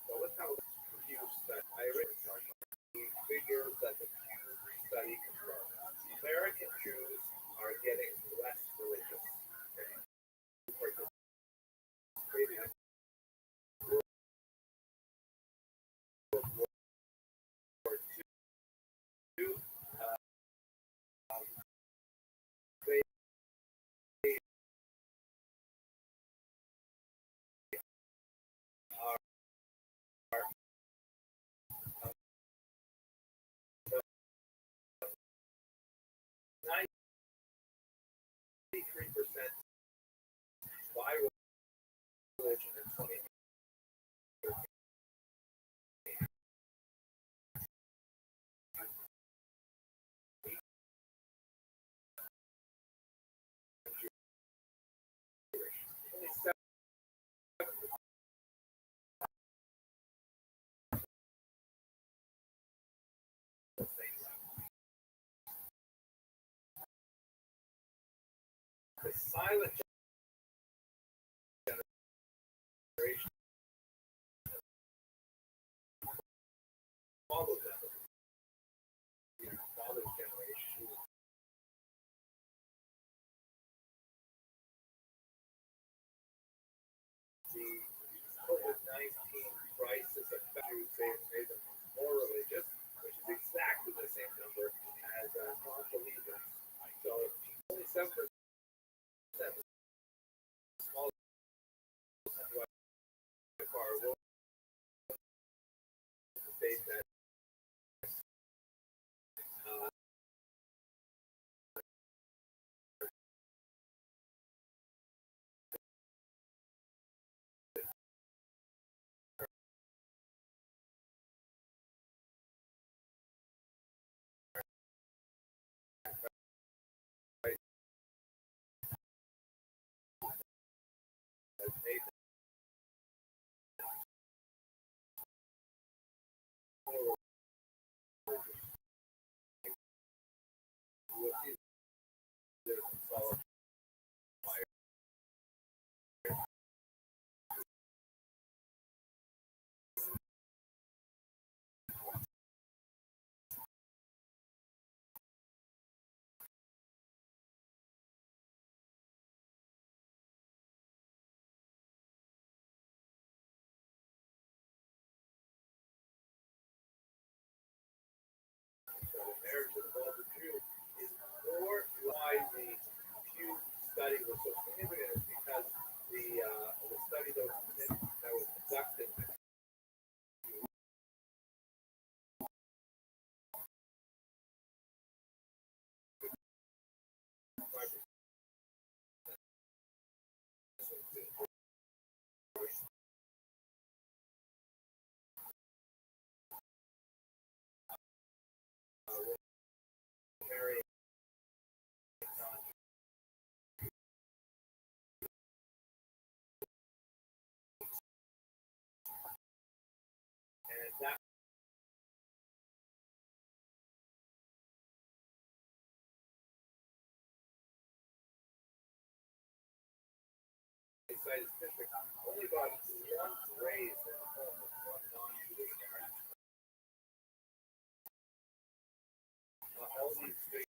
So let's have a review that the figures that the study confirms. American Jews are getting less religious. Participating in World War II, they are 93% by religion in 2013. The silent generation followed them. Father's generation. The COVID-19 crisis affected Jews made them more religious, which is exactly the same number as non-believers. So only 7% United District only got one raise in the home of one non-Jewish guard. All these big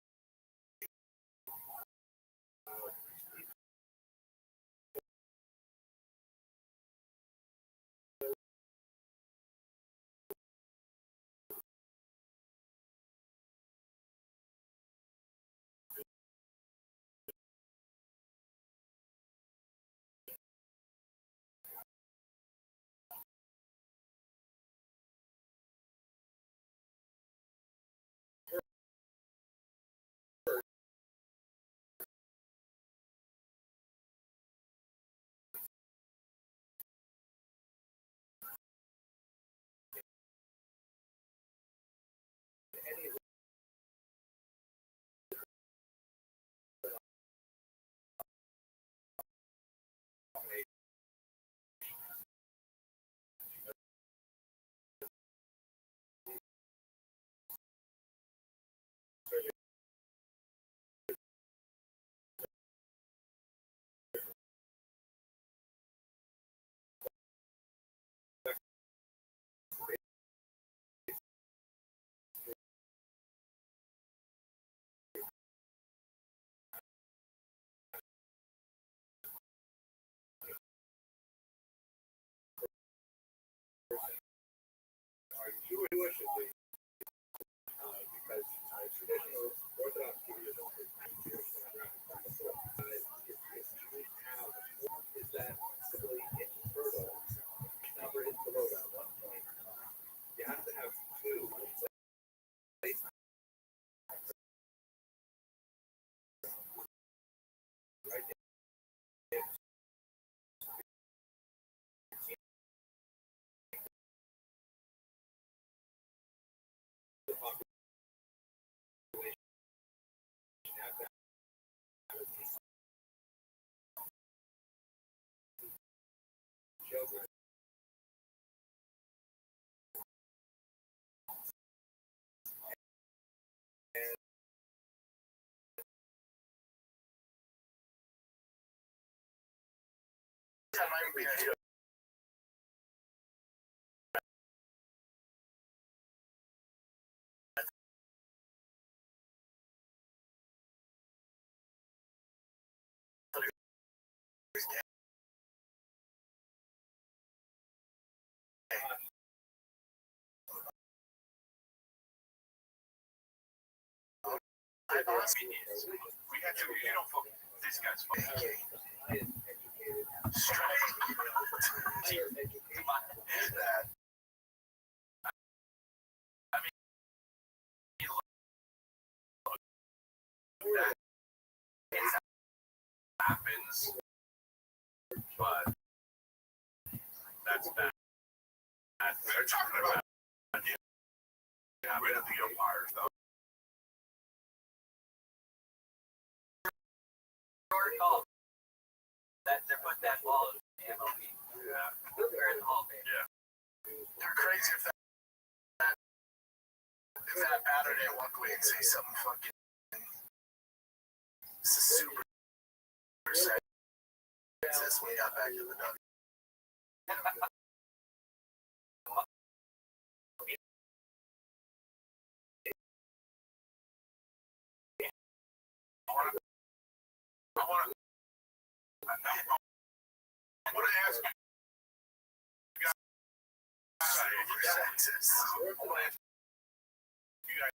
are Jewish because traditional Orthodox Judaism is Jewish is that simply infertile. Number is below that 1 point. You have to have two placements. Right there. The population at that children. That might be a we got to, you know, this guy's fucking straight. That. I mean, that happens, but that's bad. They're talking about rid of the umpires, though. Call that they're putting that ball in the MLB. Yeah. They're in the Hall of Fame. Yeah. They're crazy if that batter didn't walk away and say something fucking. This is super sad. Since we got back to the W. I want to ask you guys for census. I want to ask you guys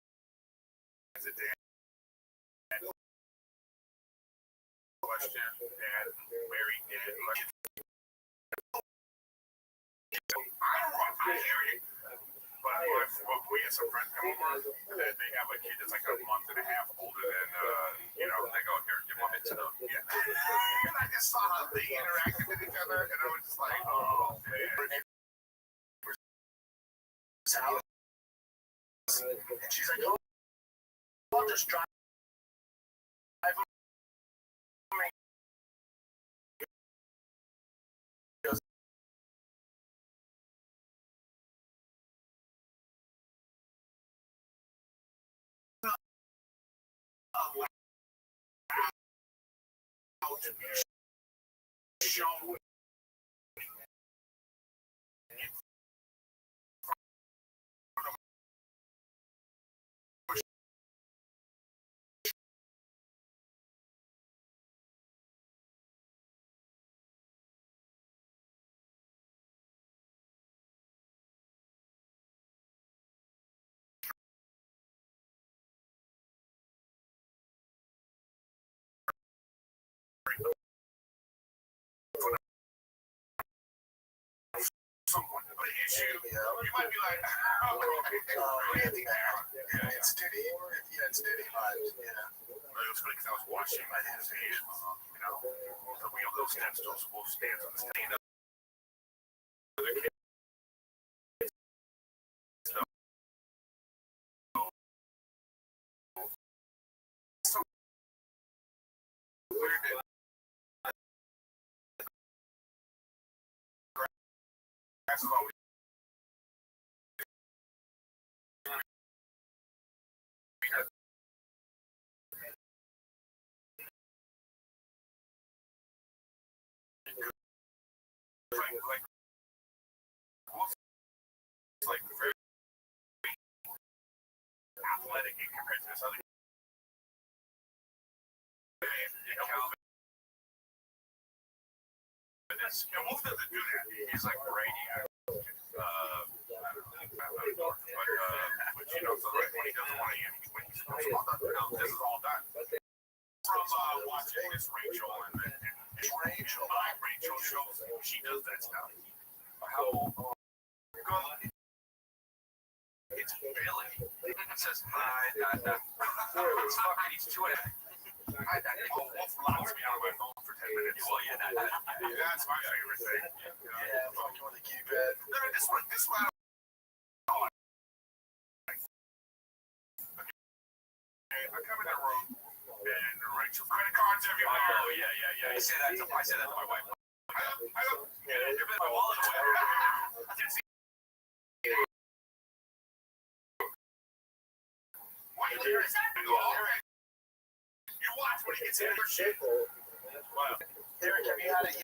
a question and Mary did. I hear you. But we had some friends come over and they have a kid that's like a month and a half older than, you know, they go, here, give one to them. Yeah. And I just saw how they interacted with each other and I was just like, oh, man. And she's like, oh, I'll just drive over. Show the issue, you might be like, it's Diddy. Yeah, it's Diddy vibes. Yeah. It was funny because I was watching my hands, those steps, those stands on the stand up. That's always like very athletic in compared to this other. Wolf doesn't do that. He's like Brady. I don't know, but so right when he doesn't want to, when he's this is all done. From watching Miss Rachel and Rachel shows she does that stuff. How it's Billy. It says it's fucking. He's chewing it. Wolf locks me out of my phone for 10 minutes. Well, yeah, that's my favorite thing. Yeah, fucking with the keypad. This one. I come in that room and Rachel's credit cards everywhere. Oh yeah. I say that to my wife. I don't give my wallet away. I didn't see. Why are you there? You watch when he gets in your shit. Wow. Derek, have you had it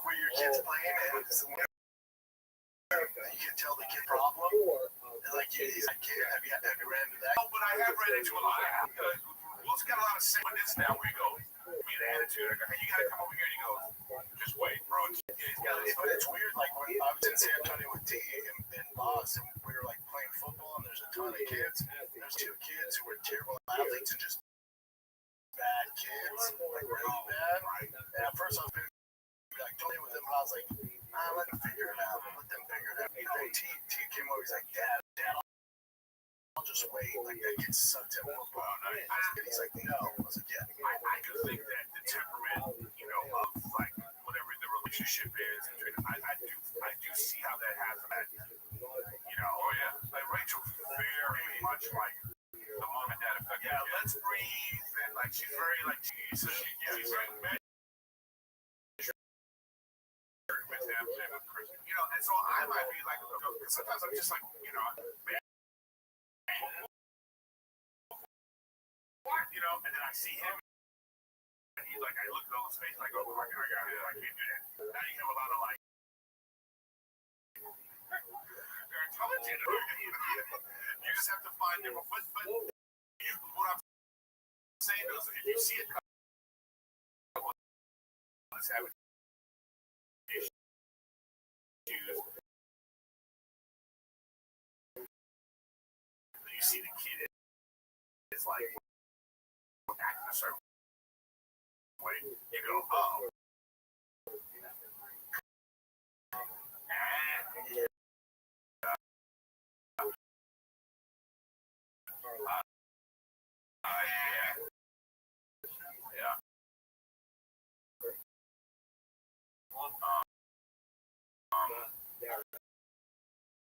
where your kid's playing and you can tell the kid problem? And like he's a kid. Have you ran into that? Oh, but I have ran into a lot of Will's got a lot of say on this now. We go, be an attitude. I go, hey, you gotta come over here. And he goes, just wait, bro. But it's weird. Like when I was in San Antonio with T and Boss, and we were like playing football, and there's a ton of kids. There's two kids who were terrible athletes and just bad kids, like really bad. And at first I was like, don't play with them, but I was like, let them figure it out. T came over, he's like, Dad, I'll just wait. Like that kid sucked at football. And he's like, no. I was like, yeah. I do think that the temperament, of like whatever the relationship is, I do see how that has that. Oh yeah. Like Rachel's very much like the mom and dad effect. Yeah, let's breathe. And like she's very like she's very measured with them and with Chris. And so I might be like, because sometimes I'm just like, man. And then I see him, and he's like, I look at all his face, and I go, oh my God, I can't do that. Now you have a lot of like, they're intelligent. You just have to find them. But what I'm saying is, if you see it, let's have it. You see the kid is like acting a certain way. You go, oh. Yeah.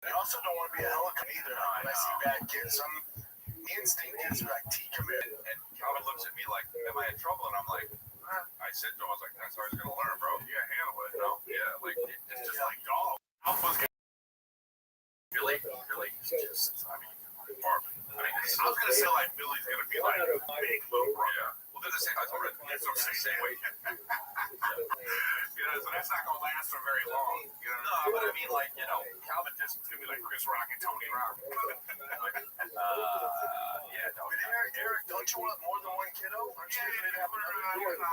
I also don't want to be a helicopter either. When I see bad kids, some instinct is like commit. And Calvin looks at me like, am I in trouble? And I'm like, I said to him, I was like, that's how he's going to learn, bro. You got to handle it. Yeah, like, it's just like dog. Alpha's Billy, just, I was going to say, like, Billy's going to be like a big little brother. Yeah. Well, they're the same. It's the same way. So that's not going to last for very long. No, but I mean, like, Calvin just is going to be like Chris Rock and Tony Rock. Yeah, no. Eric, don't you want more than one kiddo? Aren't you going to have another?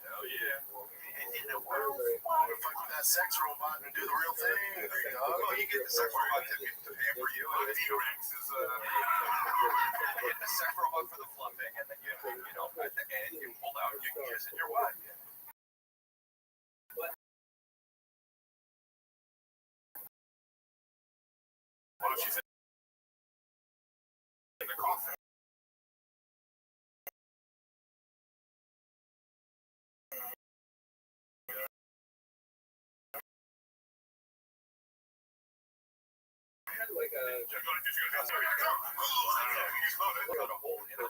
Hell yeah. We're fucking that sex robot and do the real thing. Oh, you get the sex robot to pay for you. And T-Rex is get the sex robot for the fluffing, and then at the end you pull out your kiss and your wife. while she's in the coffin. Like a hole in the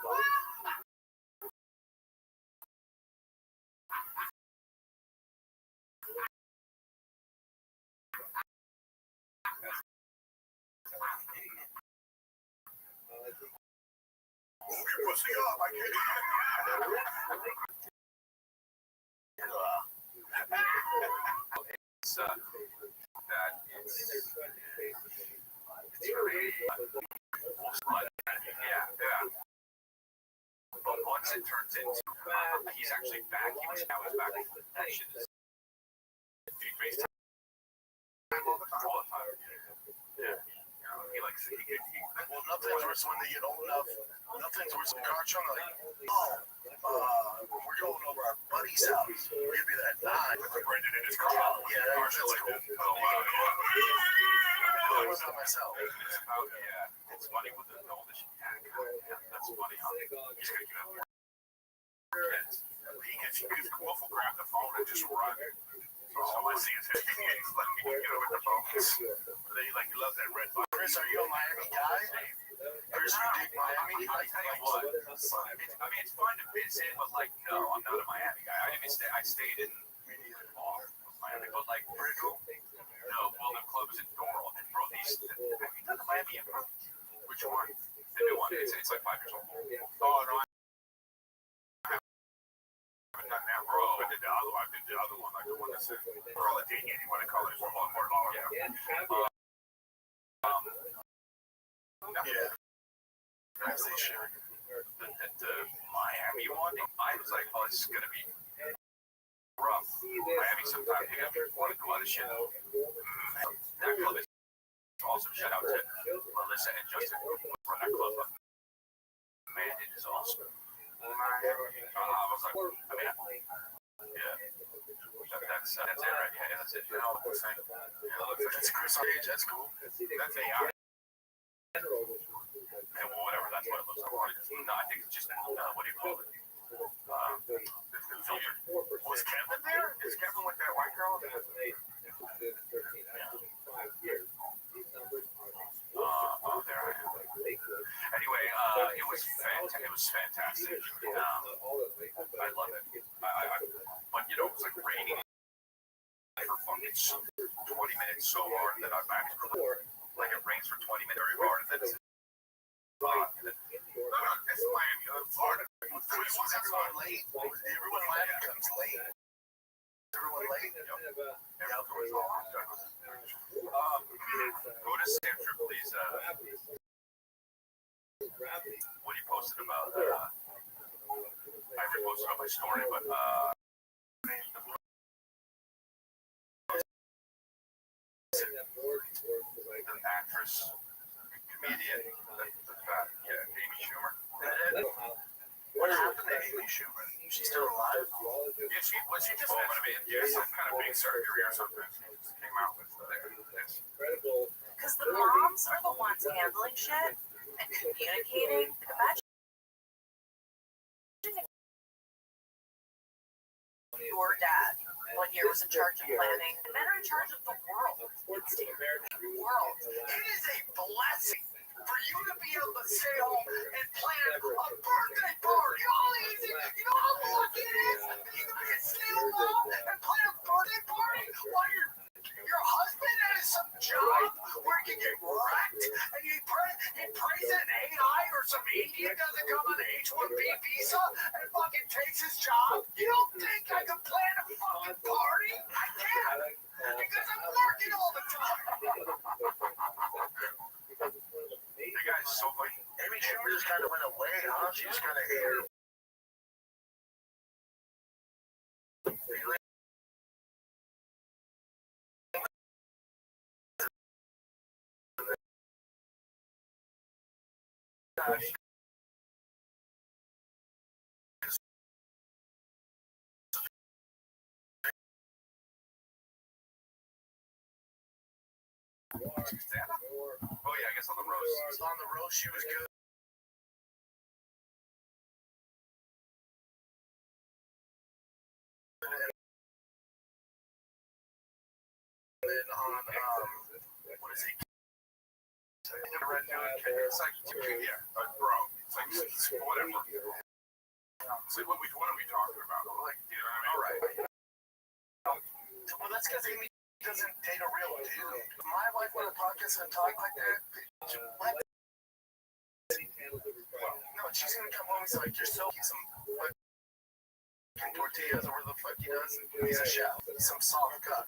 Move your pussy up, I get it. It's that it's really yeah. But once it turns into he's actually back. He's back. That shit is FaceTime all the time. Yeah. He likes it. Well, nothing's worse when they get old enough. Nothing's worse than car chunk. Like, we're going over our buddy's house. We'll give you that nine. With the Brendan in his car. Yeah, that's cool. Oh, wow. I was on myself. It's funny with the oldest. Yeah, that's funny. He's going to give up more kids. He could waffle grab the phone and just run. So all I see is his he's like, get over the phone. Then he loves that red button. Chris, are you a Miami guy? Chris, you dig Miami? I tell you what. I mean, it's fun to visit, but no, I'm not a Miami guy. I stayed in Miami, but Bridgeville? No, well, the club is in Doral. And bro, have you done the Miami Improv? Which one? The new one. It's like 5 years old. Oh, no, I haven't done that, bro. I did the other one. Like the one that's call it dating anyone and call it for $1 more. Yeah. As they should. The Miami one, I was like, oh, this is gonna be rough. Miami sometimes you have to want to do other shit. That club is awesome. Shout out to Melissa and Justin from that club. Man, it is awesome. I was like, yeah. That's it, right? Yeah, that's it. That's Chris Age. That's cool. That's AI. Yeah, well, whatever. That's what it looks like. No, I think it's just what do you call it? Filter. Was Kevin there? Is Kevin with that white girl? There I am. Anyway, it was fantastic. I love it. But it was like raining for fucking 20 minutes so hard that I'm actually like it rains for 20 minutes very hard and then it's it's Miami, Florida. Was everyone late? Everyone Miami comes late. Everyone late? Yeah, go to Stanford, please. What he posted about I reposted on my story, but an actress, comedian, Amy Schumer. What happened to Amy Schumer? She's still alive? Yeah, she just had some kind of big surgery or something. She just came out with this. Because the moms are the ones handling shit and communicating. Imagine your dad 1 year was in charge of planning, and men are in charge of the world. It's the world. It is a blessing for you to be able to stay home and plan a birthday party. You know how lucky it is that you can be a stay-at-home mom and plan a birthday party while your husband has some job where he can get wrecked and he prays that an AI or some Indian doesn't come on an H-1B visa and fucking takes his job. You don't think I can plan a fucking party? I can't because I'm working all the time. The guy's so funny. Amy Schumer just kind of went away, huh? She just kind of aired. Really? Stand up? Oh yeah, I guess on the roast. On the roast, she was good. And then on what is it? It's like bro. It's like whatever. It's like what are we talking about? Like, you know what I mean? All right. Well, that's because Amy doesn't date a real dude. My wife on a podcast and talk like that. What? No, she's gonna come home. He's like, you're so some fucking tortillas or whatever the fuck he does. He's a chef. Some soft cut.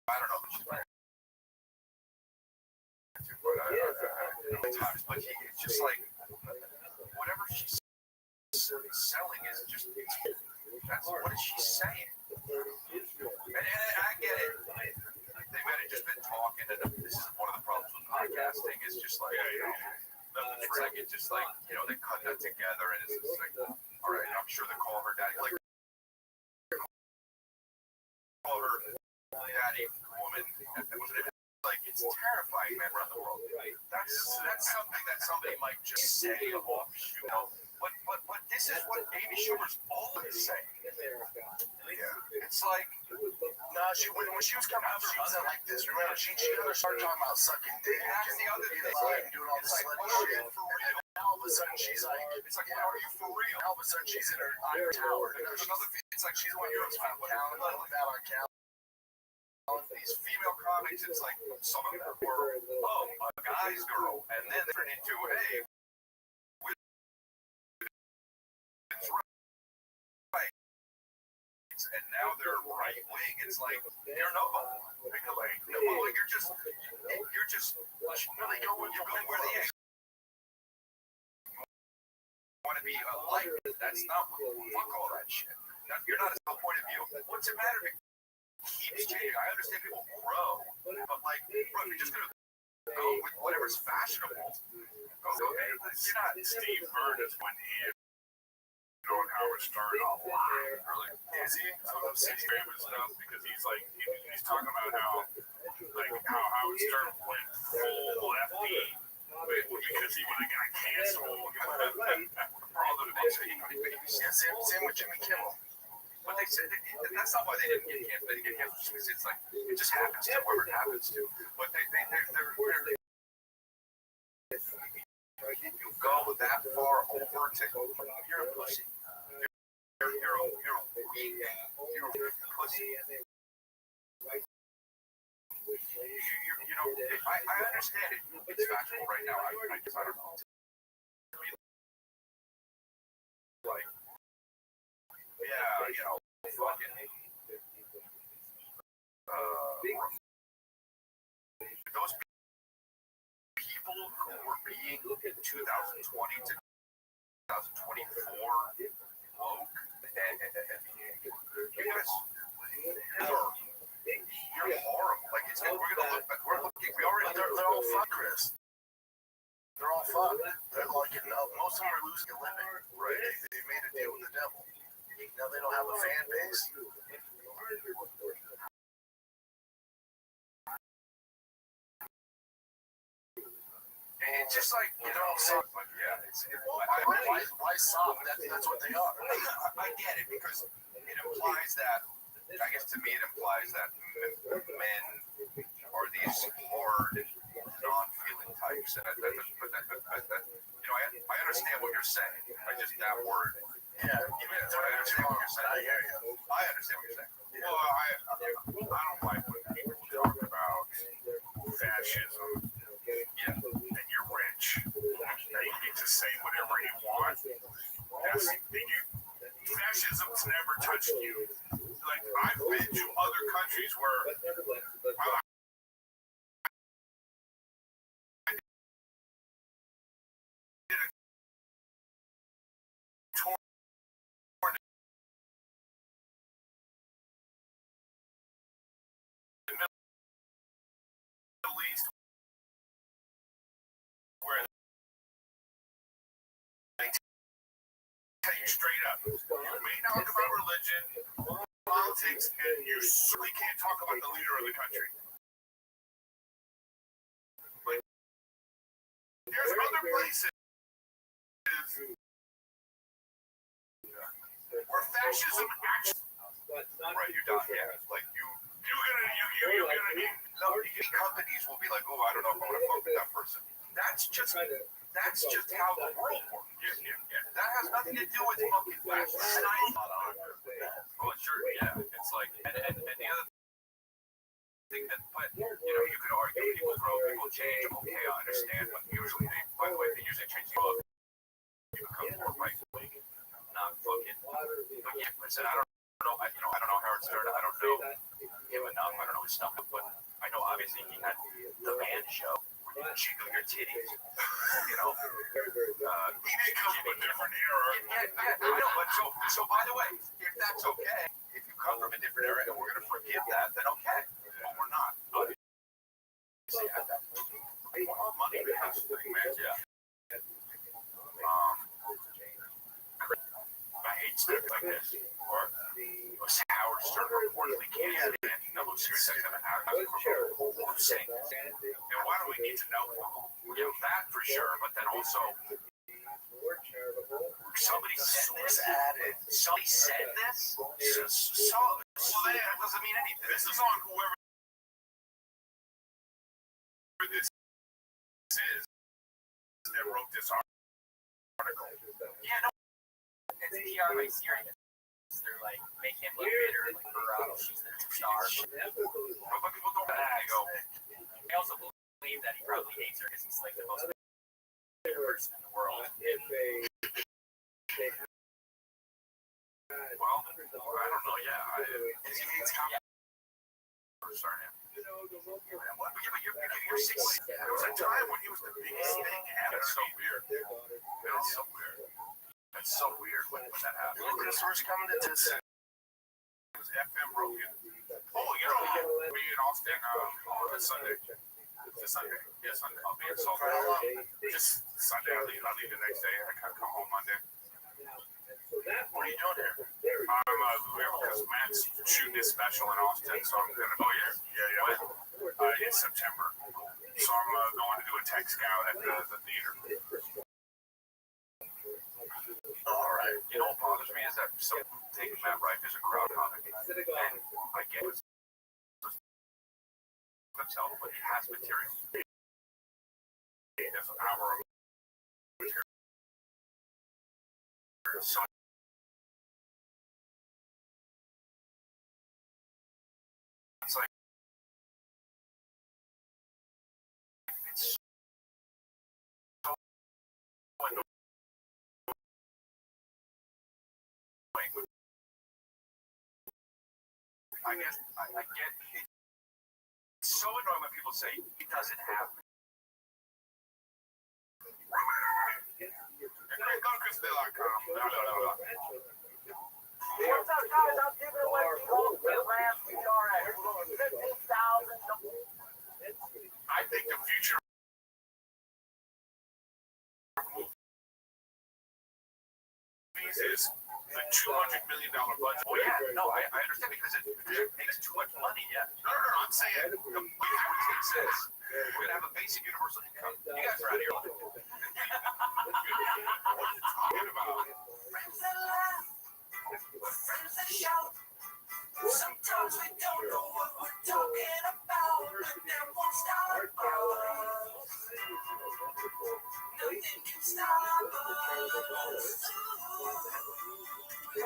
I don't know. But it's just like whatever she's selling is just that's what is she saying? And I get it. They might have just been talking, and this is one of the problems with podcasting. Is just like it's just like they cut that together, and it's just like all right. I'm sure they call her daddy, like call her daddy woman. Like it's terrifying, man, around the world. That's something that somebody might just say offshoot. But this is what Amy Schumer's always saying. Yeah, it's like when she was coming up, she wasn't like this. Remember, she started talking about sucking dick. That's the other thing. And doing all this slutty shit. For real. Now all of a sudden she's like, it's like, are you for real? All of a sudden she's in her iron tower. And there's another thing. It's like she's on Europe's found calendar, about our calendar. These female comics, it's like some of them were, a guy's girl, and then they turn into, hey, it's right. And now they're right wing. It's like you're nobody. Like you're just really going where the egg. You want to be like that's not fuck all that shit. You're not a point of view. What's it matter if keeps changing? I understand people grow, but like, bro, if you're just gonna go with whatever's fashionable, go. You're not Steve Byrne when he on Howard Stern a lot. Really, is he? I love his favorite stuff because he's like he's talking about how Howard Stern went full FD because he would have got canceled for all the things. Same with Jimmy Kimmel. But they said that's not why they didn't get canceled. They didn't get canceled because it's like it just happens to whoever it happens to. But they're you go that far over to you're a pussy. You're a pussy. I understand it. It's factual right now. I don't know. Like. Yeah, fucking those people who were being 2020 to 2024 woke, and you guys, you're horrible. Like it's we're gonna look back. They're all fucked, Chris. They're all fucked. They're like most of them are losing a living. Right? They made a deal with the devil. Now they don't have a fan base. And it's just like, soft, but yeah, why soft? That's what they are. I get it because it implies that, I guess to me it implies that men are these hard, non-feeling types. And I understand what you're saying. That word. Yeah, I understand what you're saying. I hear you. I understand what you're saying. Well, I don't like when people talk about fascism. Yeah, and you're rich. Now you get to say whatever you want. Fascism's never touched you. Like, I've been to other countries where tell you straight up, you may talk about religion, politics, and you certainly can't talk about the leader of the country. But there's other places where fascism actually. Right, you're done. Yeah, like you're gonna. Companies will be like, oh, I don't know if I want to fuck with that person. That's just how the world works. Yeah. That has nothing to do with fucking fascism. Oh, sure, yeah. It's like, and the other thing that, but you could argue people grow, people change. Okay, I understand, but usually by the way, they usually change the book. You become more right wing, not fucking. But yeah, I said I don't know. I don't know Howard Stern. I don't know him enough. I don't know his stuff, but I know obviously he had the Man Show. Jiggle your titties, he may come from a different era. Yeah, I know, but so by the way, if that's okay, if you come from a different era and we're going to forgive that, then okay. But we're not. Obviously, at that point, money becomes the thing, man. Yeah. I hate stuff like this. Or Howard Stern reportedly canceled an anti-number series that kind of saying, and why do we need to know? That for sure, but then also somebody said this. Somebody said this. So that doesn't mean anything. This is on whoever this is that wrote this article. Yeah, no, it's PR by serious. They're like, make him look bitter, like her she's the star. But people don't go. I also believe that he probably hates her because he's like the most person in the world. Well, I don't know, yeah. He hates comedy. You're 6. There was a time when he was the biggest thing. That's so weird. That's so weird when that happened. Lucas was coming to this. It was FM broken. Oh, we in Austin this Sunday. Yeah, Sunday. I'll be in Salt Lake. Just Sunday. I'll leave the next day. I can't come home Monday. What are you doing here? I'm here because Matt's shooting his special in Austin, so I'm gonna go here. Yeah. In September. So I'm going to do a tech scout at the theater. All right. You know what bothers me is that some taking Matt Rife as a crowd comic, and I get it. Himself, but he has material. He has an hour of material. So it's like it's so annoying. I guess I get it. It's so annoying when people say it doesn't happen. What's up, guys? I'm giving away the ultimate Ram PRS. 15,000. I think the future is the $200 million budget. Oh yeah, no, I understand because it makes too much money. Yeah. No, I'm saying the way Howard takes this. We're gonna have a basic universal income. You guys are out of here. What are you talking about? Friends that laugh, friends that shout. Sometimes we don't know what we're talking about, but that won't stop us. Nothing can stop us. So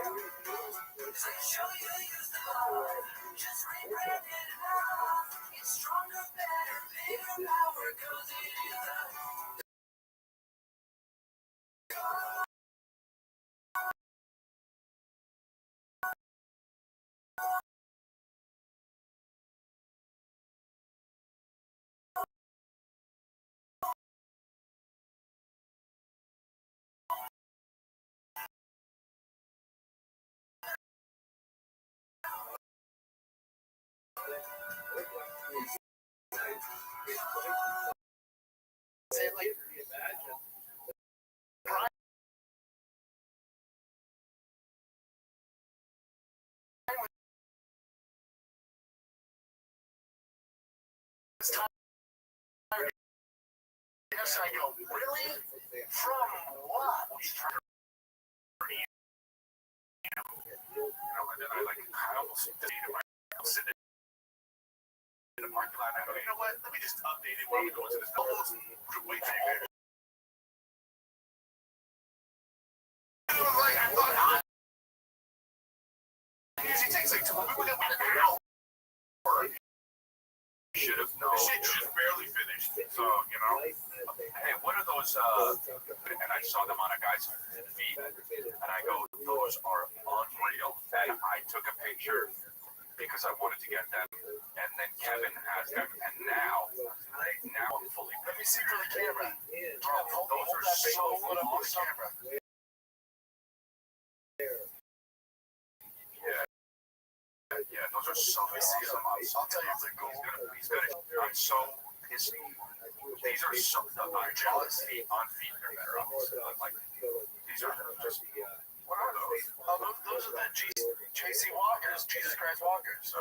show you use the law. Just rebrand it enough. It's stronger, better, bigger power, 'cause it is the it's time. Yes, I go, really? From what? And then I almost dated myself sitting in the parking lot. And I go, you know what? Let me just update it while we go into this. Almost wait till you get. And I was like, I thought, she takes like 2 minutes. An hour. Should have known. Shit just barely finished. So, you know. Hey, what are those? And I saw them on a guy's feet. And I go, those are unreal. And I took a picture because I wanted to get them. And then Kevin has them. And now I'm fully. Let me see for the camera. Bro, those are so awesome. Yeah, those are so awesome. I'll tell you if they're cool. He's gonna. I'm so pissed. These are so. I'm jealous. On feet, they're better. Obviously, like these are just. What are those? Oh, those are the JC Walkers, Jesus Christ Walkers. So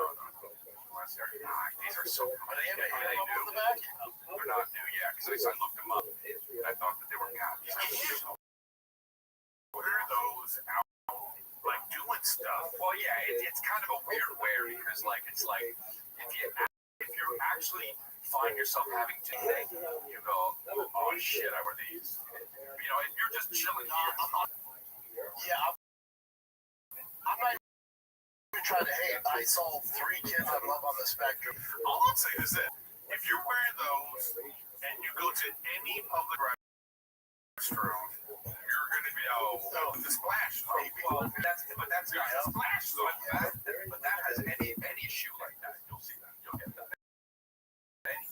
these are so. Are they new? In the back? They're not new yet because I looked them up. And I thought that they were. God, what are those out? Like doing stuff. Well, yeah, it's kind of a weird wear because, like, it's like if you actually find yourself having to think, you go, oh shit, I wear these. You know, if you're just chilling. I'm not even trying to hate. I saw 3 kids I love on the spectrum. All I'm saying is that if you're wearing those and you go to any public restroom, you're gonna be the splash. Well, that's a splash zone. But that has any shoe like that, you'll see that. You'll get that.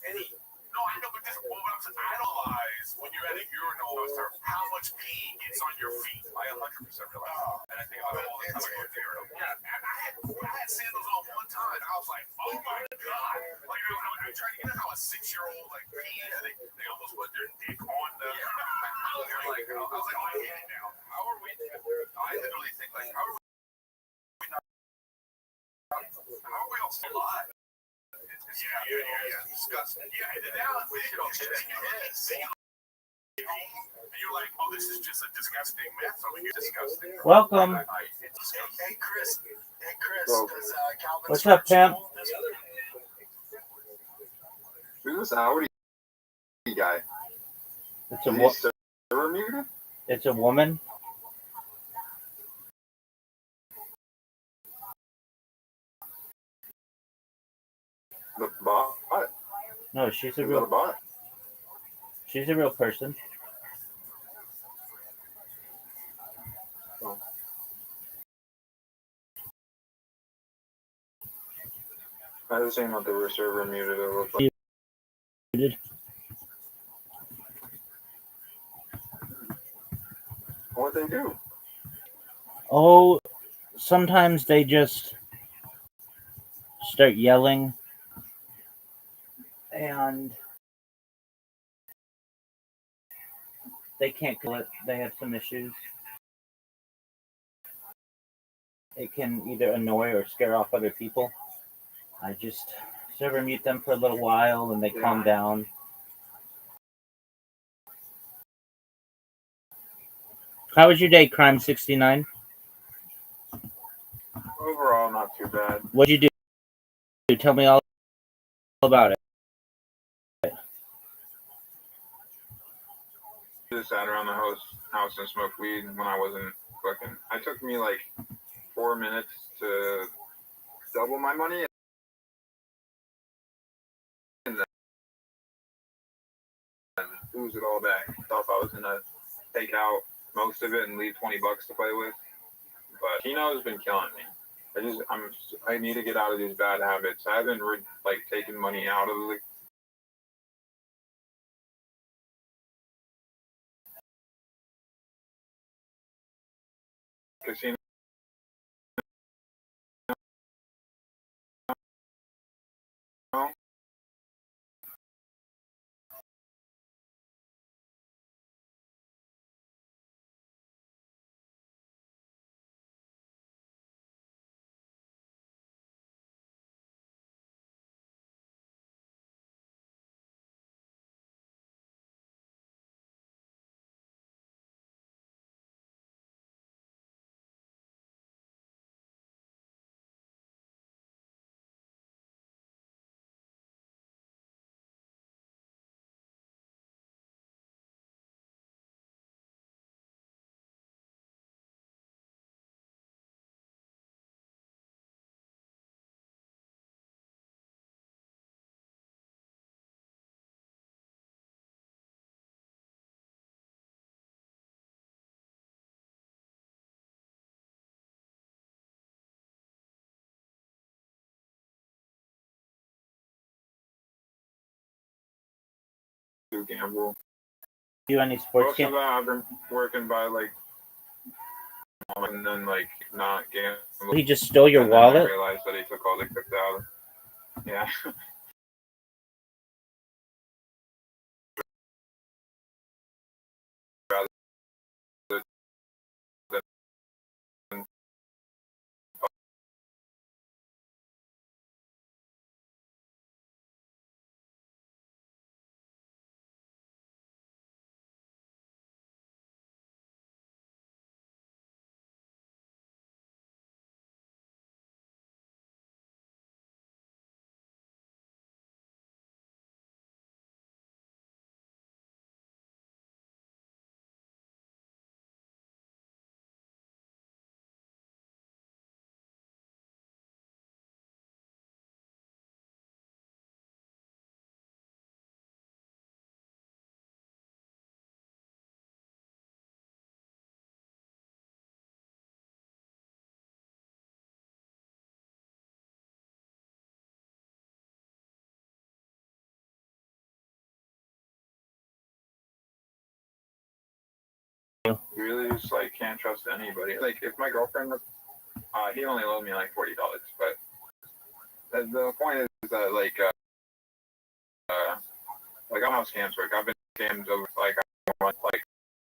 Any. No, I know, but just idolize when you're at a urinal how much pee gets on your feet. I 100% realize. And I think about it all the time. I go to the urinal. Yeah, and I had sandals on one time, and I was like, oh my god! Like I'm trying to get how a 6-year-old like pees, and they almost put their dick on the. I was like, oh, I hate it now. How are we? I literally think like, how are we all still alive? Yeah. Disgusting. Yeah, and now we should all shit. And you're like, oh, this is just a disgusting mess. I mean, you're disgusting. Welcome. Hey, Chris. What's up, Pam? Who's this Audi guy? It's a woman. The bot? No, she's a Is that real a bot? She's a real person. Oh. I was saying that they were server muted. It looked like. Muted. What'd they do? Oh, sometimes they just start yelling and they can't kill it. They have some issues. It can either annoy or scare off other people. I just server mute them for a little while and they calm down. How was your day, Crime 69? Overall, not too bad. What'd you do? Tell me all about it. Just sat around the house and smoked weed when I wasn't cooking. It took me like 4 minutes to double my money and then lose it all back. Thought I was gonna take out most of it and leave $20 to play with, but Kino's been killing me. I need to get out of these bad habits. I haven't taken money out of the casino. do gamble. Do any sports Most of games? that I've been working by like, and then like not gamble. He just stole your And then I wallet? realized that he took all the $6,000. Yeah. Really just like can't trust anybody. Like if my girlfriend, he only owed me like $40, but the point is that like I don't know how scams work. I've been scammed over like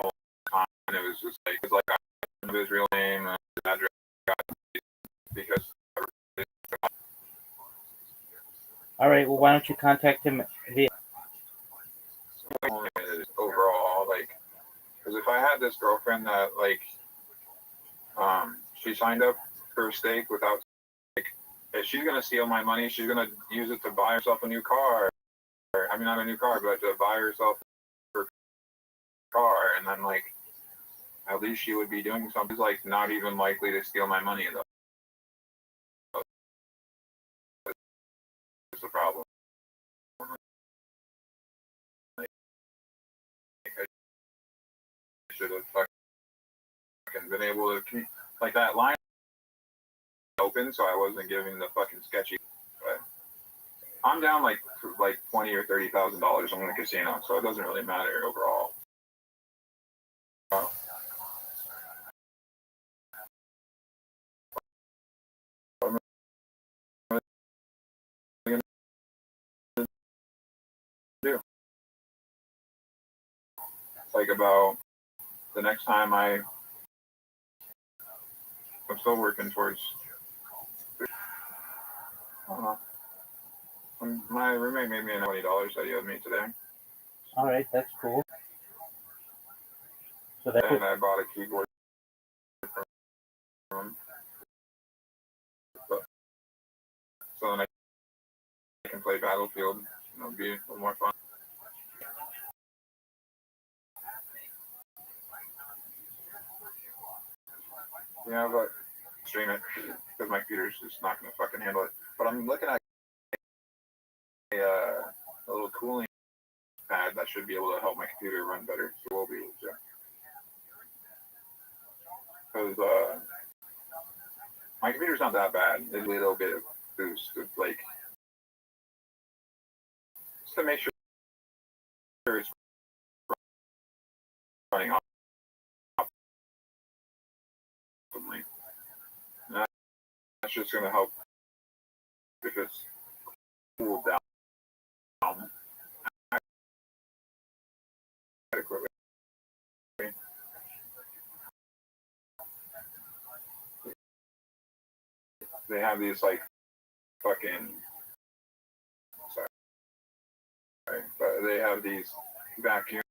all the time, and it was just like I didn't know his real name, his address, because All right. Well, why don't you contact him via? overall like, because if I had this girlfriend that like she signed up for a stake without, like, if she's gonna steal my money, she's gonna use it to buy herself a new car. I mean, not a new car, but to buy herself a car, and then like at least she would be doing something like not even likely to steal my money though. That's the problem. Like, I should have fucking been able to keep like that line open, so I wasn't giving the fucking sketchy. But I'm down like $20,000 or $30,000 on the casino, so it doesn't really matter overall. Like about the next time I'm still working towards. I don't know. My roommate made me $20 that he owed me today. All right, that's cool. So and I bought a keyboard from him. So then I can play Battlefield. It'll be a little more fun. Yeah, but stream it because my computer's just not going to fucking handle it. But I'm looking at a little cooling pad that should be able to help my computer run better. So we'll be able to. Because my computer's not that bad. There's a little bit of boost, of, like, just to make sure it's running off. That's just going to help if it's cooled down adequately. They have these like fucking sorry, but they have these vacuum.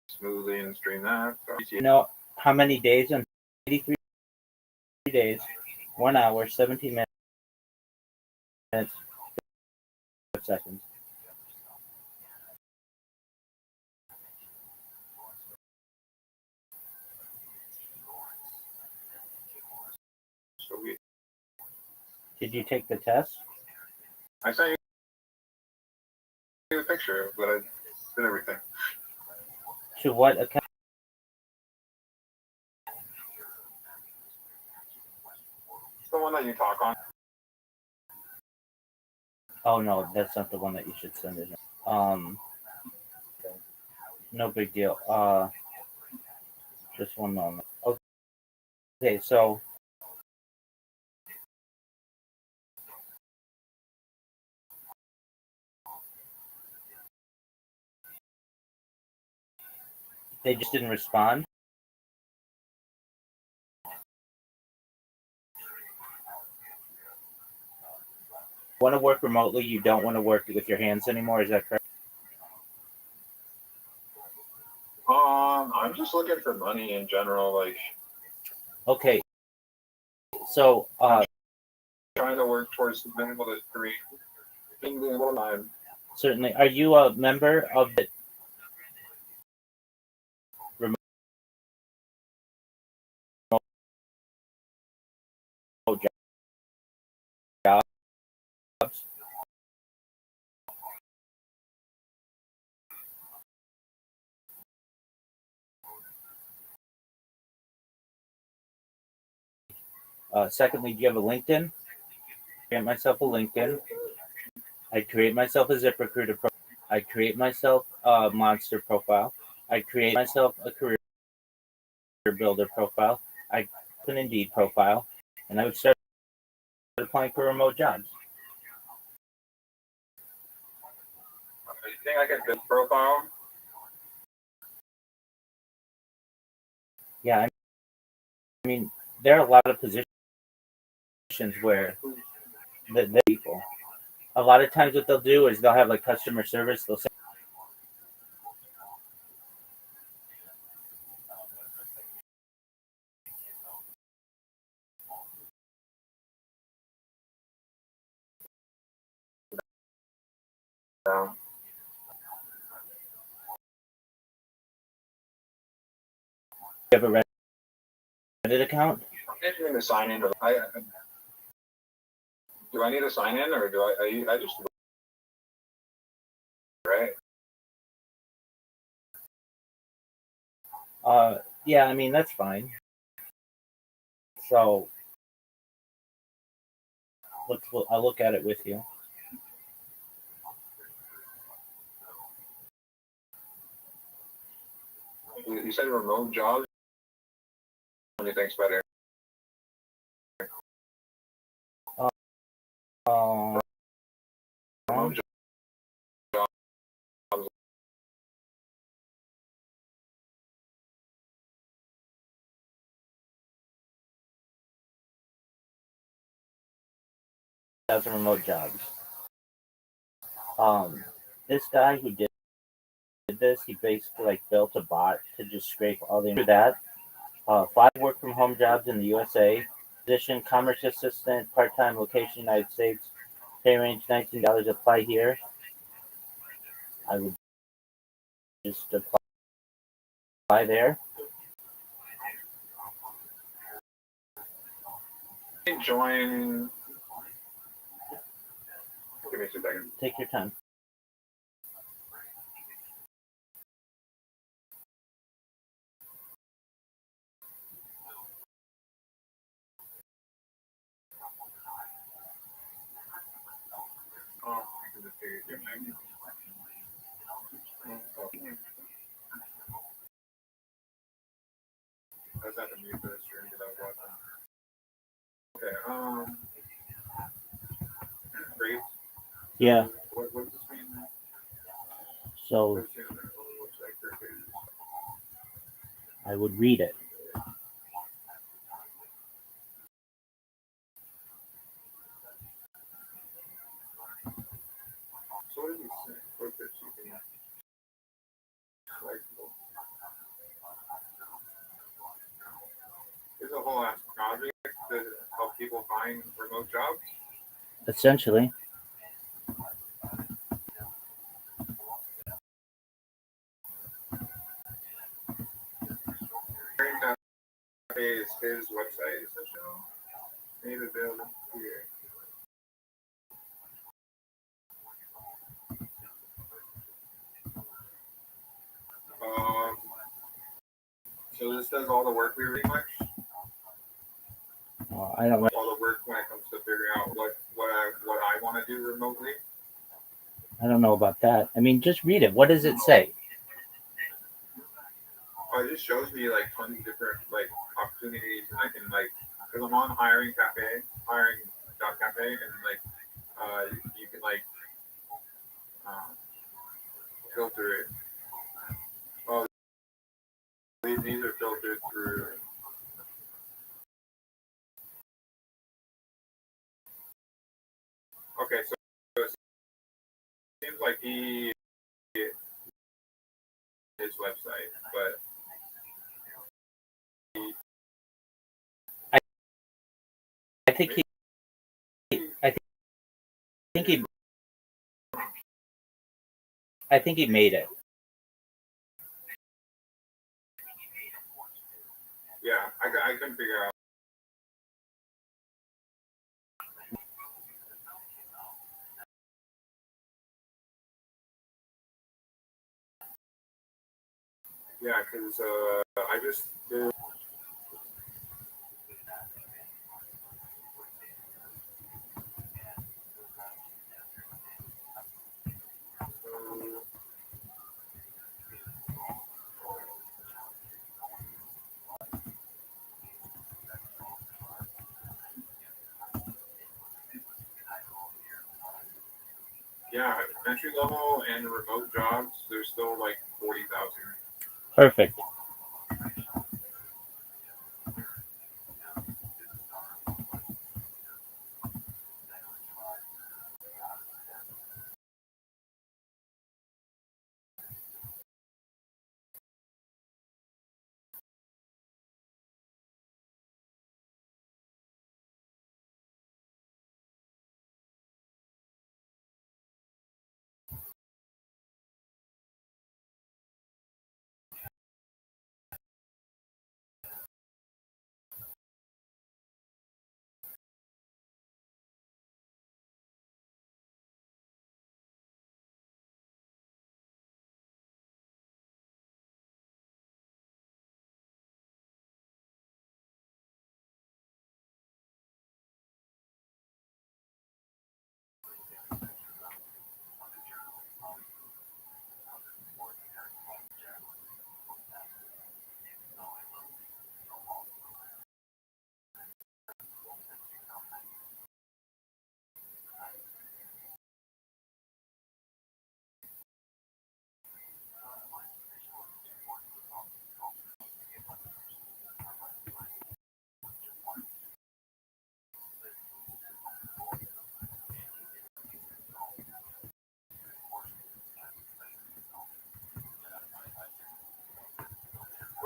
smoothly and stream that. So, You know how many days? 83 days, 1 hour, 17 minutes, 5 seconds. so we, Did you take the test? I sent you a picture, but I did everything. To what account? It's the one that you talk on. Oh no, that's not the one that you should send it. No big deal. Just one moment. Okay, so they just didn't respond. Want to work remotely? You don't want to work with your hands anymore? Is that correct? I'm just looking for money in general. Like, Okay. So, trying to work towards being able to create, being able to. certainly, are you a member of the remote jobs? Secondly, do you have a LinkedIn? Create myself a LinkedIn. I create myself a ZipRecruiter profile. I create myself a Monster profile. I create myself a career builder profile. I put an Indeed profile, and I would start applying for remote jobs. You think I can build a profile? Yeah, I mean, there are a lot of positions where the people. A lot of times, what they'll do is they'll have like customer service. They'll say, No. "You have a Reddit account?" I need to sign in. Do I need to sign in, or do I just right? Yeah, I mean that's fine. So I'll look at it with you. You said remote jobs. What do you think's better? Remote jobs. Thousand remote jobs. This guy who did this, he basically like built a bot to just scrape all the that. 5 work from home jobs in the USA. Position commerce assistant, part time, location United States. Pay range $19. Apply here. I would just apply there. Join. Give me a second. Take your time. Oh, I can just figure it out. That's not the mute for the stream that I was watching. Okay, great. Yeah. What does this mean? So I would read it. So what does it say? What that you can like? There's a whole ass project to help people find remote jobs. Essentially. Is his website essentially made available here. So this does all the work we pretty much. I don't know. All the work when it comes to figuring out what I want to do remotely. I don't know about that. I mean, just read it. What does it say? It just shows me like tons of different like opportunities, and I can like, because I'm on hiring.cafe, and like you can like filter it. Oh, these are filtered through. Okay, so it seems like his website, but I think he made it. Yeah, I couldn't figure out. Yeah, because I just did. Yeah, entry level and remote jobs, there's still like 40,000. Perfect.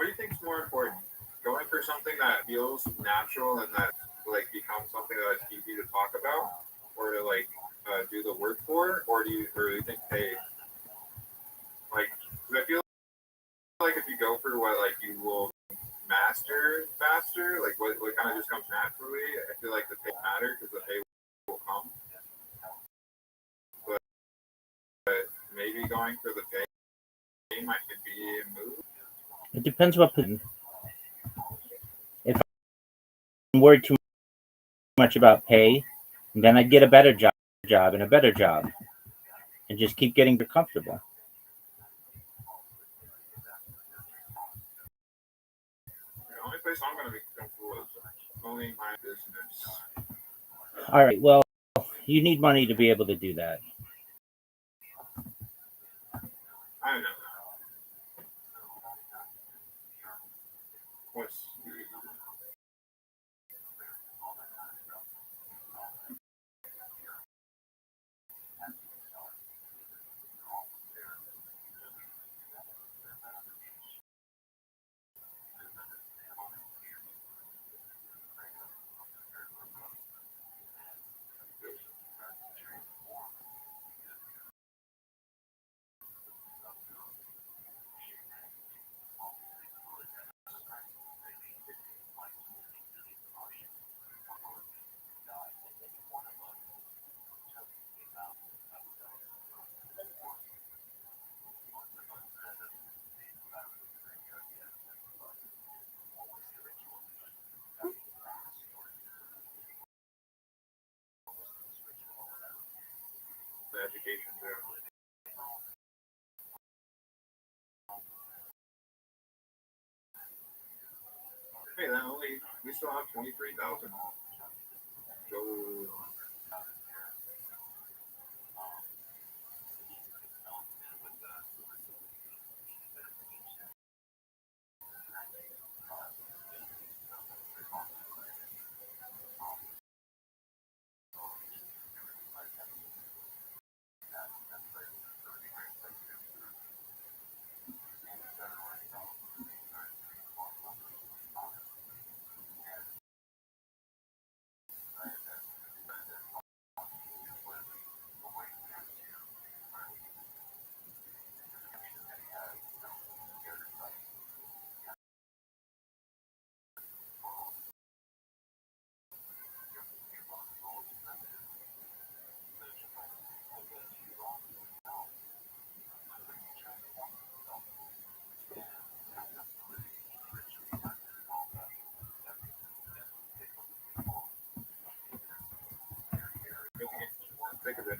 What do you think is more important? Going for something that feels natural and that like becomes something that's easy to talk about, or to like do the work for, or do you think, hey, like, because I feel like if you go for what like you will master faster, like what kind of just comes naturally, I feel like the pay matter because the pay will come. But maybe going for the pay might be a move. It depends what. If I'm worried too much about pay, then I'd get a better job and a better job, and just keep getting comfortable. place I'm gonna be comfortable with owning my business. All right. Well, you need money to be able to do that. I don't know. What's the education there? Hey, then we still have 23,000. So think of it.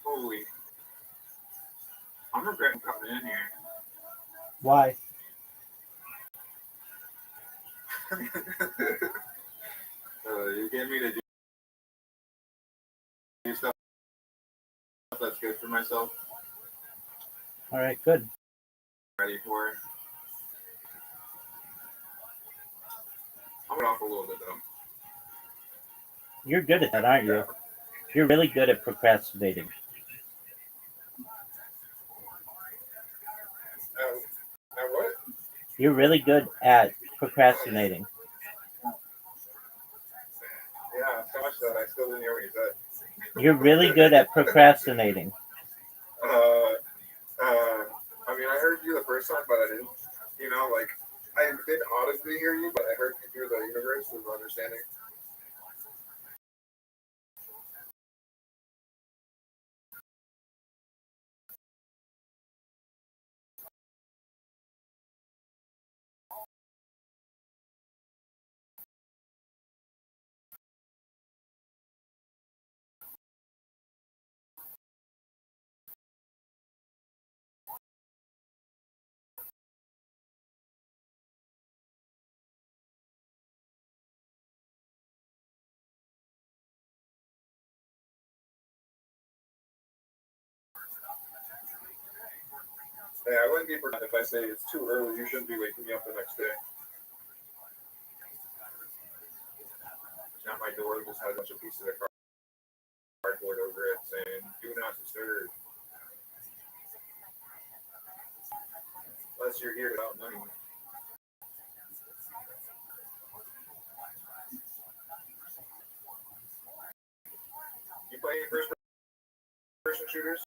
Holy, I'm regretting coming in here. Why? You get me to do stuff that's good for myself. All right, good. Ready for it. I'm off a little bit though. You're good at that, aren't you? You're really good at procrastinating. What? You're really good at procrastinating. Yeah, so much that I still didn't hear what you said. You're really good at procrastinating. I mean, I heard you the first time, but I didn't. You know, like I didn't audibly hear you, but I heard you through the universe of understanding. Hey, I wouldn't be forgotten if I say it's too early. You shouldn't be waking me up the next day. Now my door just had a bunch of pieces of cardboard over it saying, "Do not disturb." Unless you're here without money. You play any first-person shooters?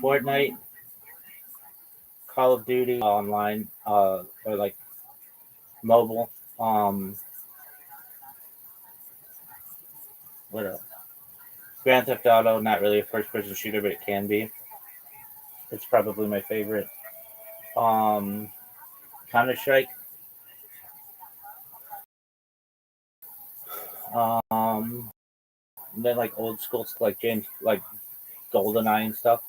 Fortnite, Call of Duty online, or like mobile. What else? Grand Theft Auto, not really a first-person shooter, but it can be. It's probably my favorite. Counter-Strike. Then like old school, like James, like GoldenEye and stuff.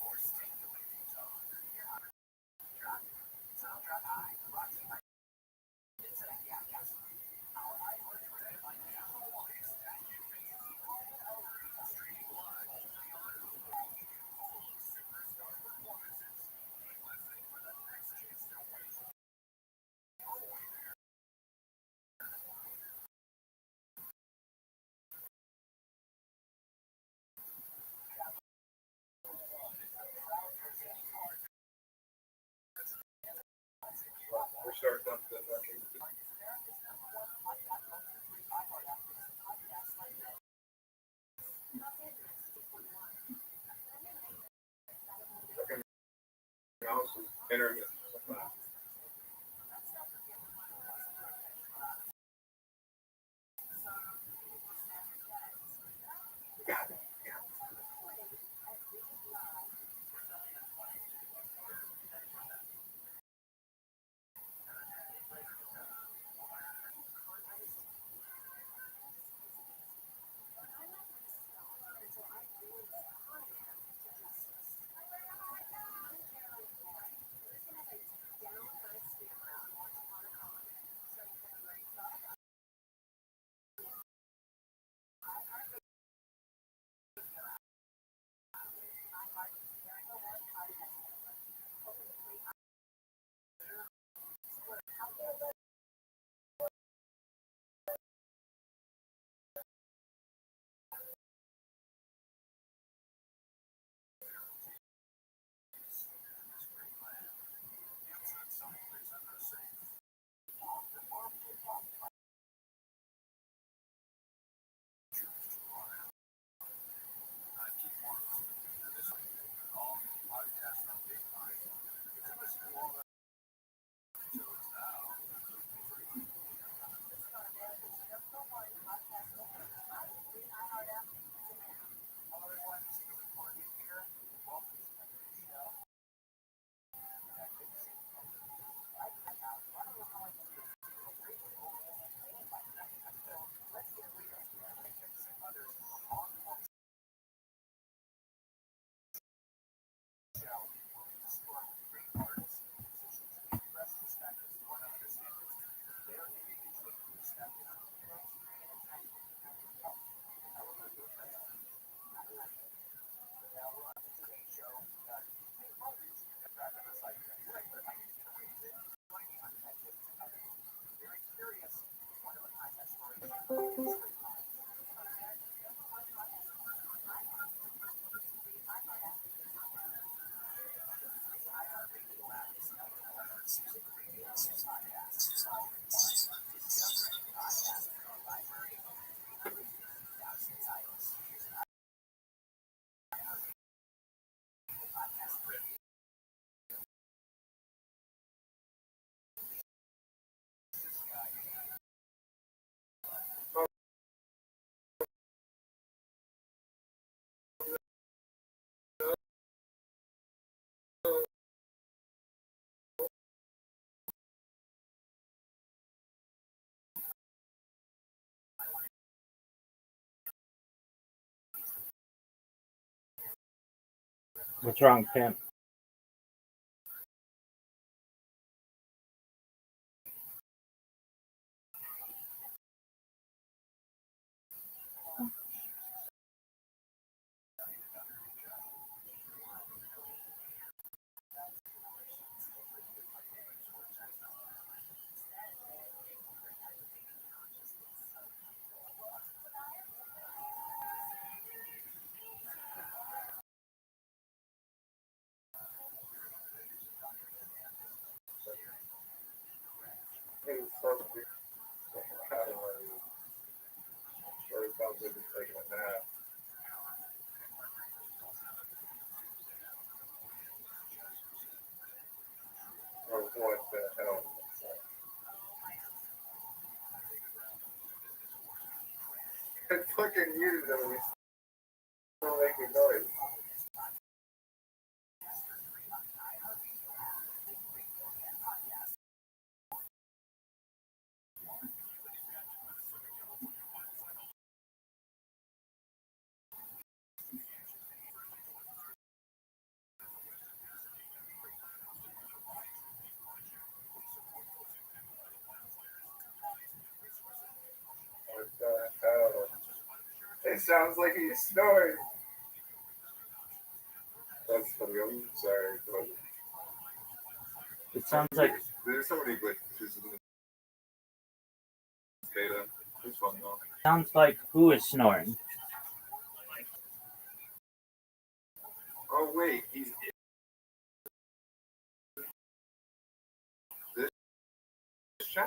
We're starting up the fucking. Mouse is internet. What's wrong, Pimp? It's probably sure it sounds like it's taking a nap. Oh, what the hell? It's fucking you, though. We still making noise. What the hell? It sounds like he's snoring. That's funny. I'm sorry. But It sounds like there's so many glitches in this beta. It's fun though. sounds like who is snoring? Oh wait, he's in this chat.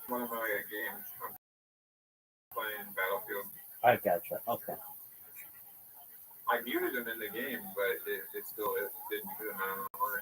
One of my games. I'm playing Battlefield. I gotcha. Okay. I muted him in the game, but it still didn't mute him. I don't know why.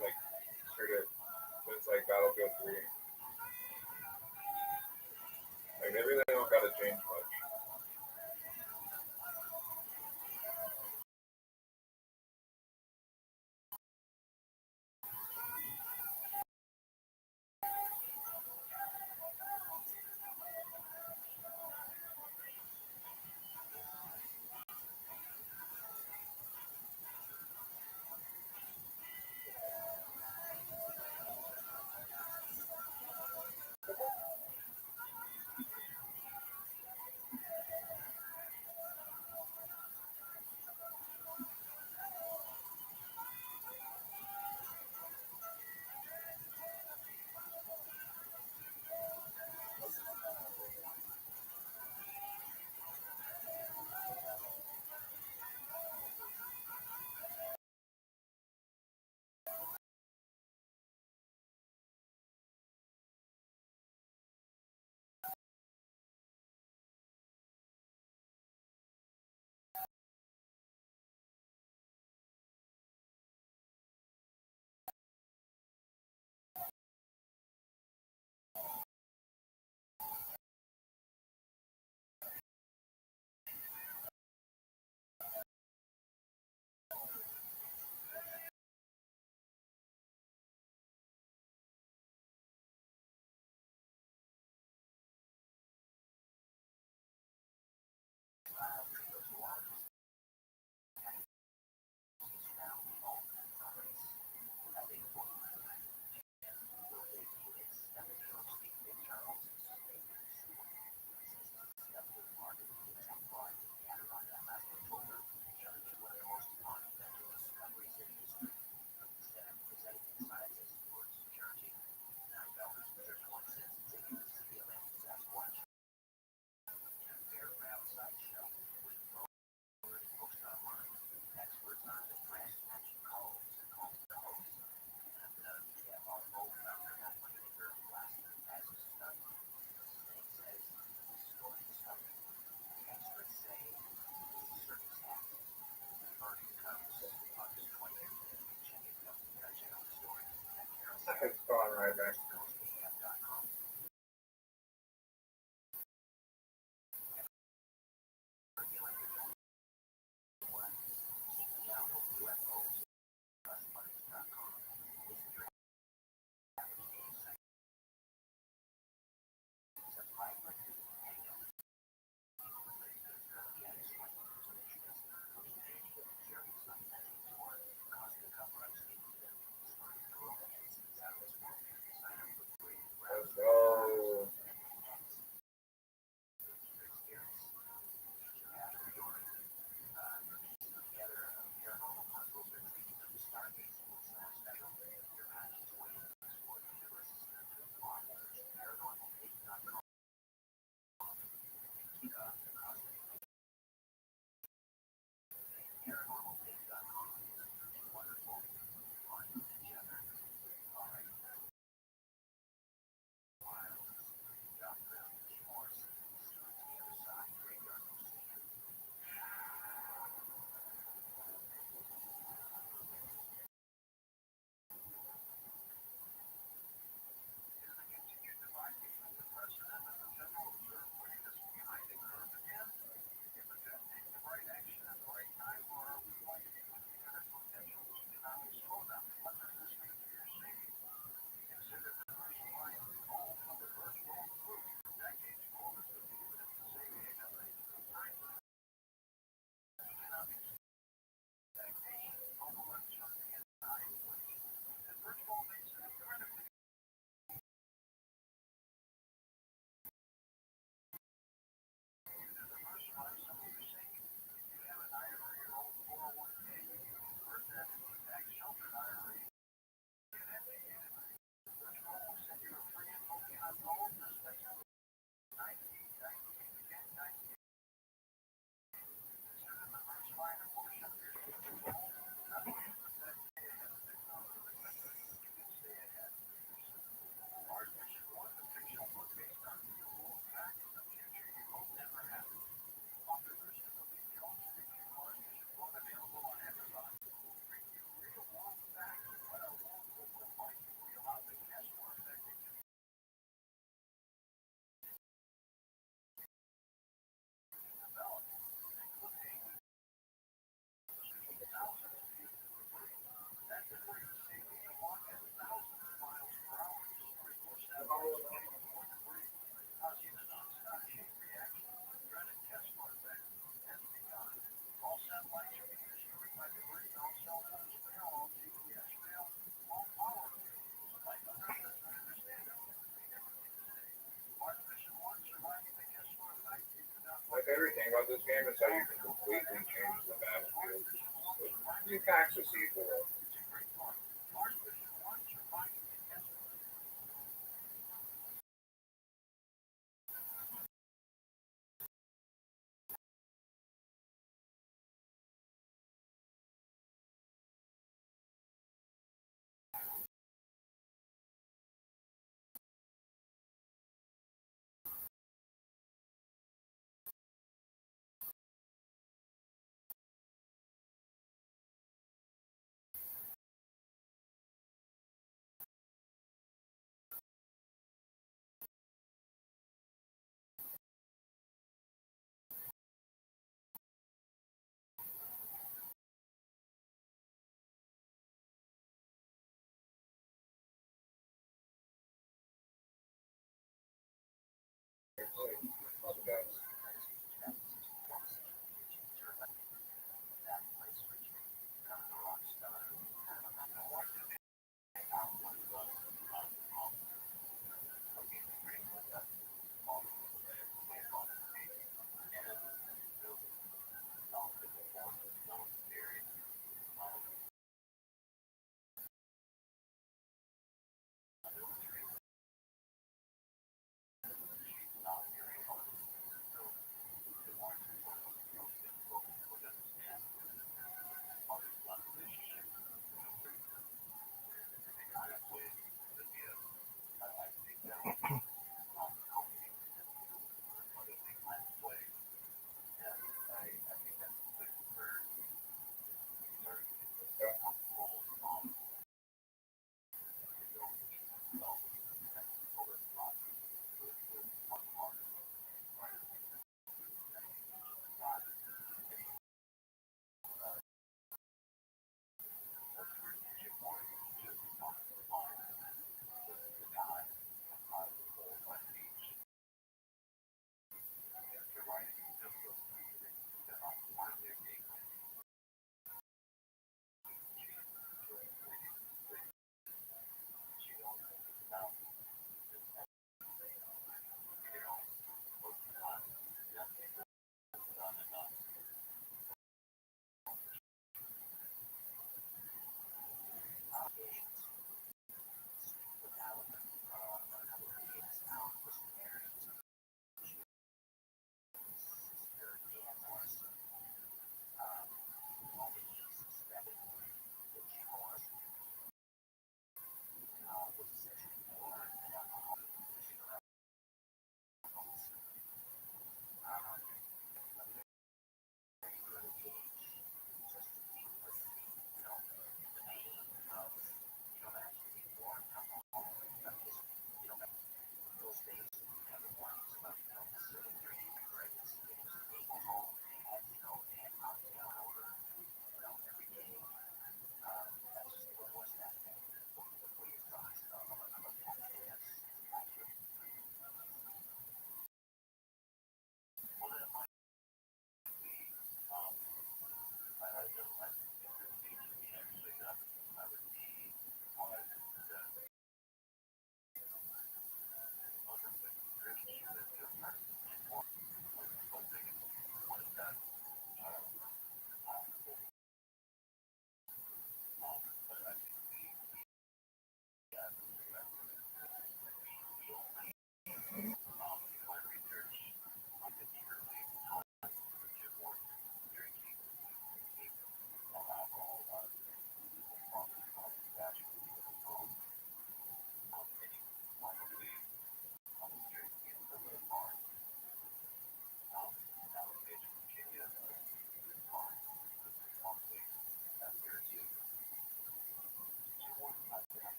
Like, straight up, it's like Battlefield 3. Like, they really don't gotta change much. It's gone right back. Let's go. Like everything about this game is how you can completely change the battlefield. You can actually see the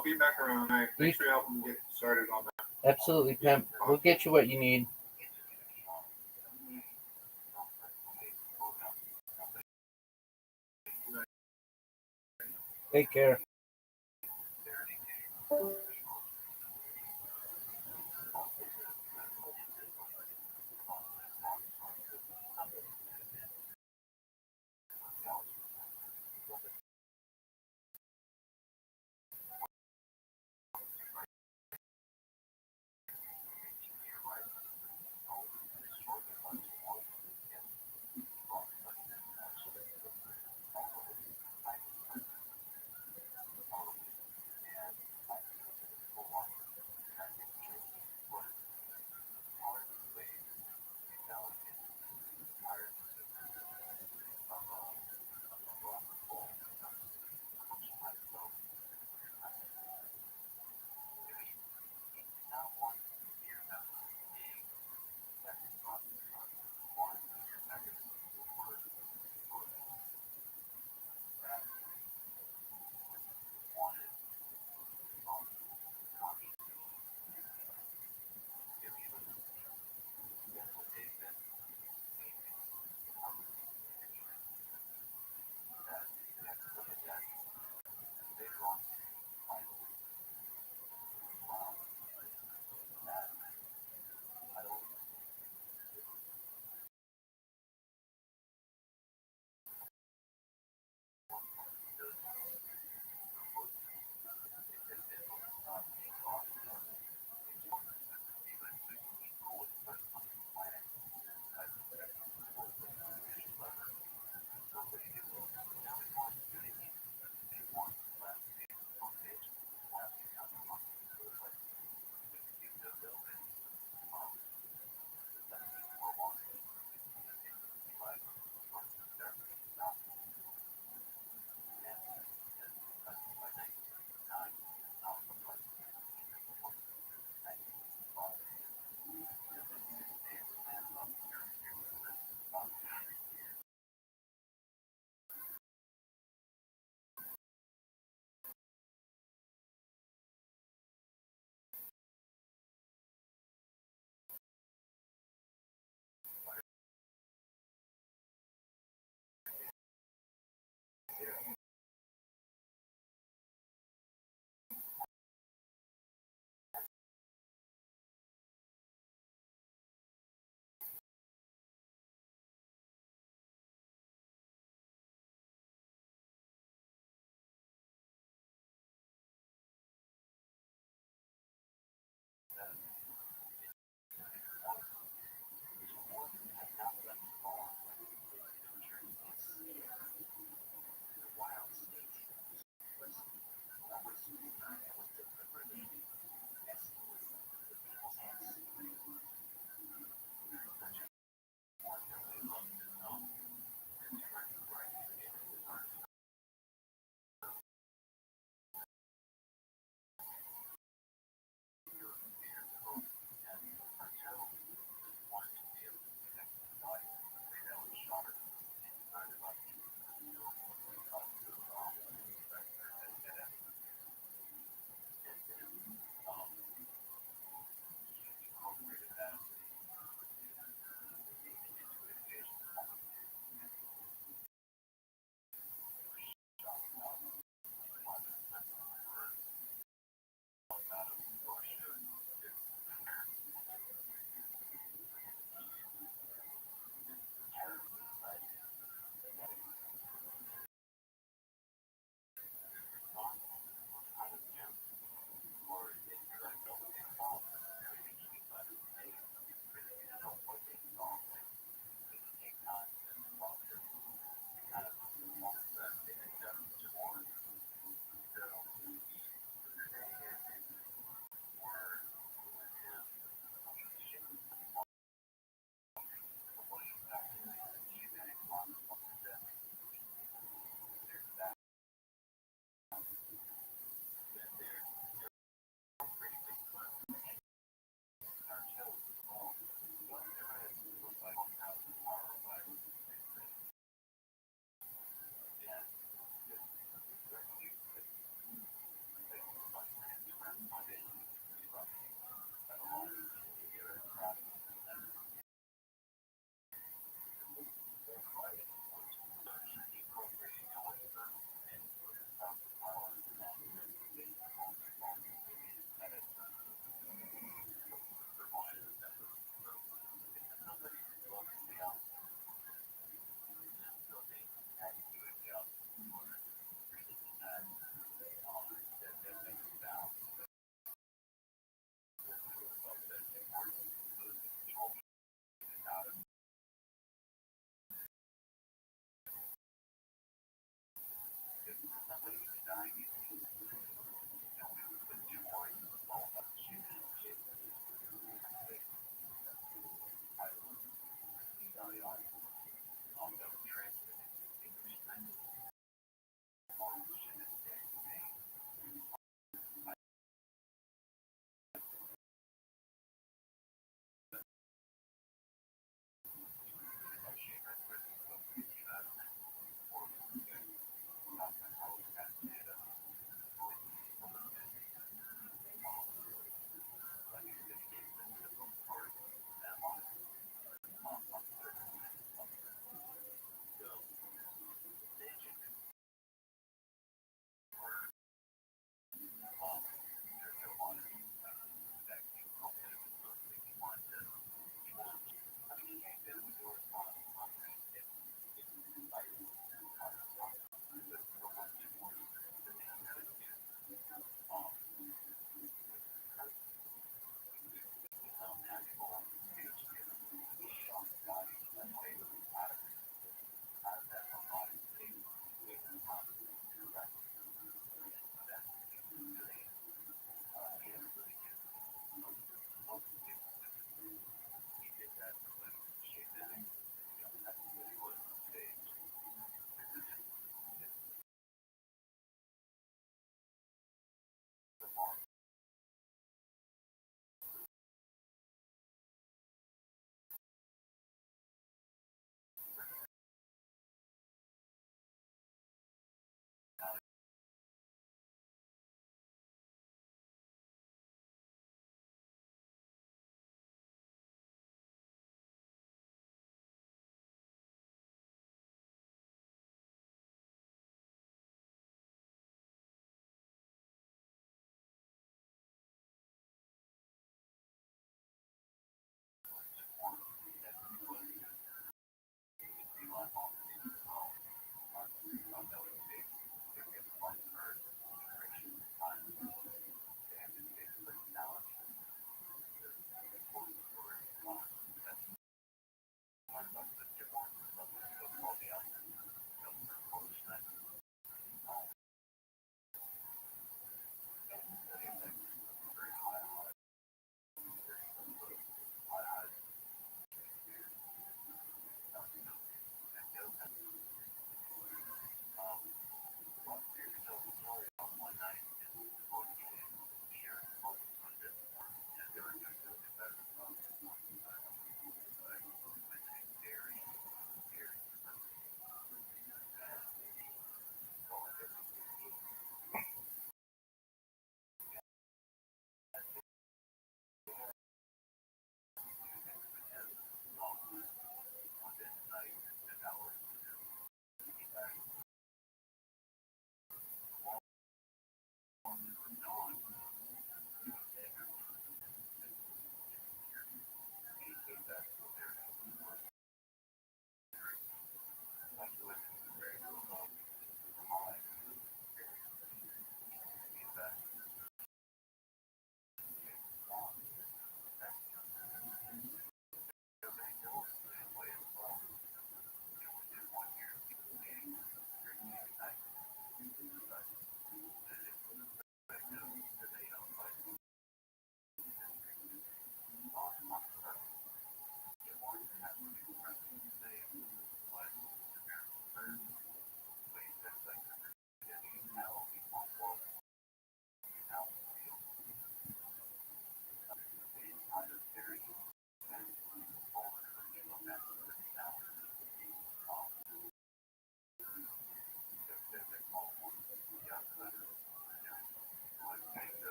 I'll be back around. Thanks for helping me get started on that. Absolutely, pimp. We'll get you what you need. Take care.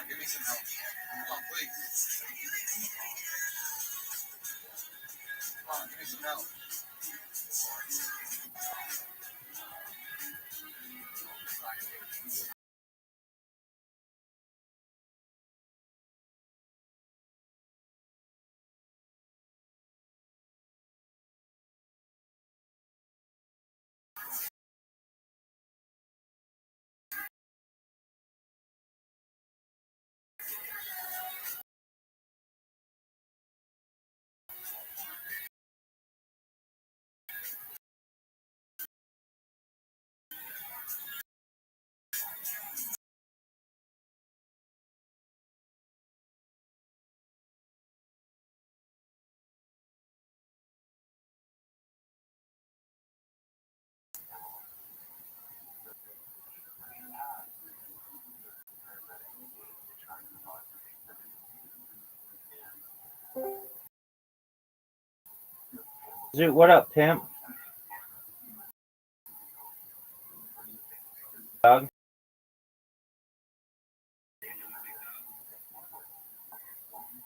Give me some help. Come on, please. Come on, give me some help. Dude, what up, pimp? Dog.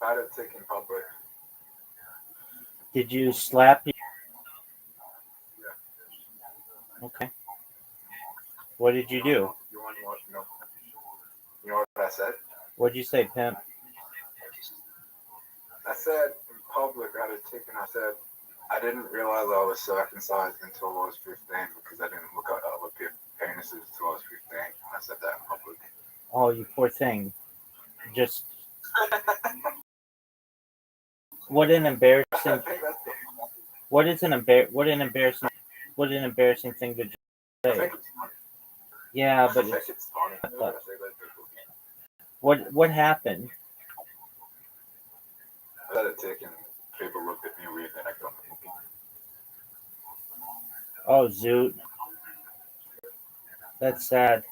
I had a tick in public. Did you slap? Yeah. Okay. What did you do? You want to know? You know what I said? What'd you say, pimp? I said in public I had a tick, and I said I didn't realize I was circumcised until I was 15 because I didn't look at other people's penises until I was 15. I said that in public. Oh, you poor thing. Just what an embarrassing. What an embarrassing thing to I say. think it's funny. Yeah, I but think it's funny. I thought- I say that to people. what happened? I had a tick, and people looked at me weird, and I got Oh, Zoot. That's sad.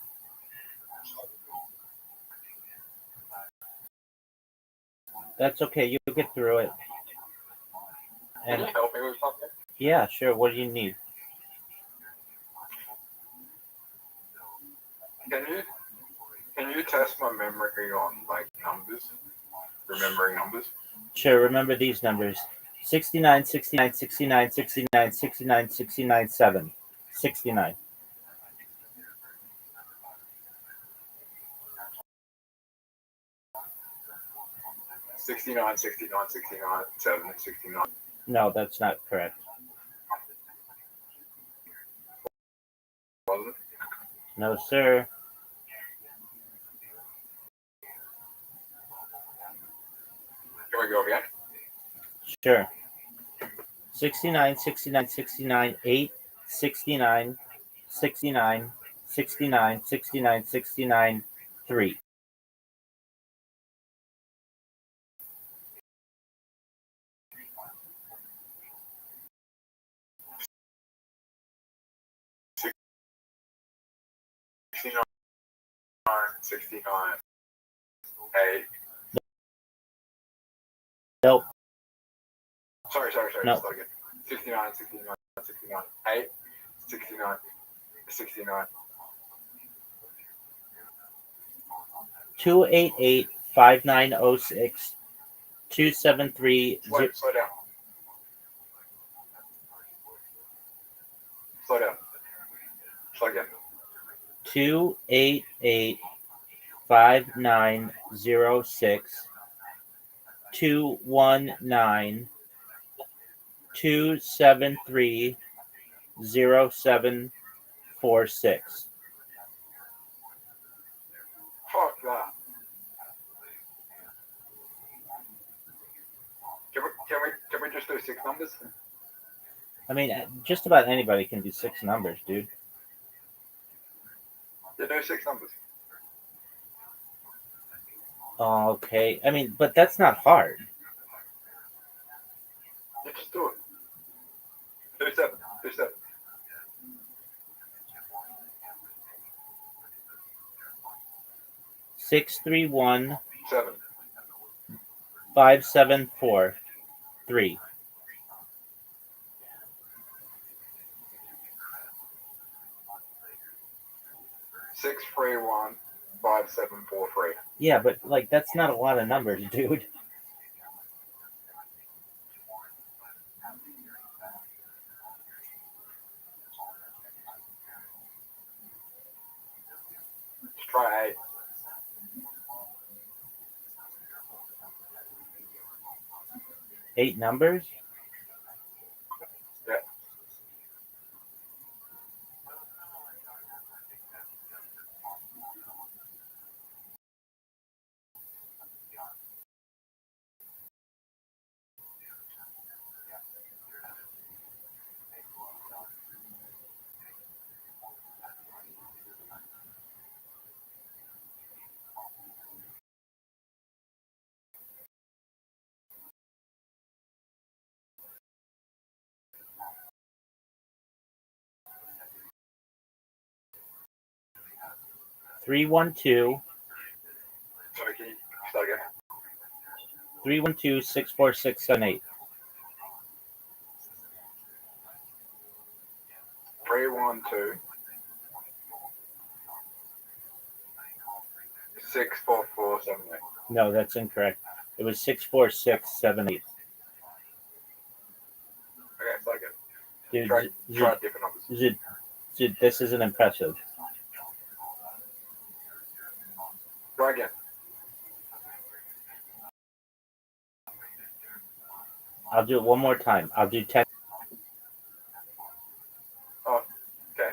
That's okay. You'll get through it. Can you And help me with something? yeah, sure. What do you need? Can you test my memory on like numbers? Remembering numbers? Sure. Remember these numbers: 69, 69, 69, 69, 69, 69, 7. 69. 69, 69, 69, 7, 69. No, that's not correct. Wasn't it? No, sir. Can we go again? Sure. 69, 69, 69, 8, 69, 69, 69, 69, 69, 3. Nine, 69, 8. Nope. Sorry. No. Start again. 69, 69, 69, 8, 69, 69. 288 5906 273 Slow down. Slow again. 288 5906 219 273 0746. Fuck that. Can we just do 6 numbers? I mean, just about anybody can do 6 numbers, dude. Yeah, do 6 numbers. Okay. I mean, but that's not hard. Yeah, just do it. Do 7. Do 7. 631 7. 5743. 6315743. Yeah, but like that's not a lot of numbers, dude. Let's try 8. Eight numbers? Yeah. Three one two Sorry, can you start again? 312-64678. 312 64478. No, that's incorrect. It was 64678. Okay, start again. Dude, Try different numbers. dude, this isn't impressive. Try again. I'll do it one more time. I'll do 10. Oh, okay.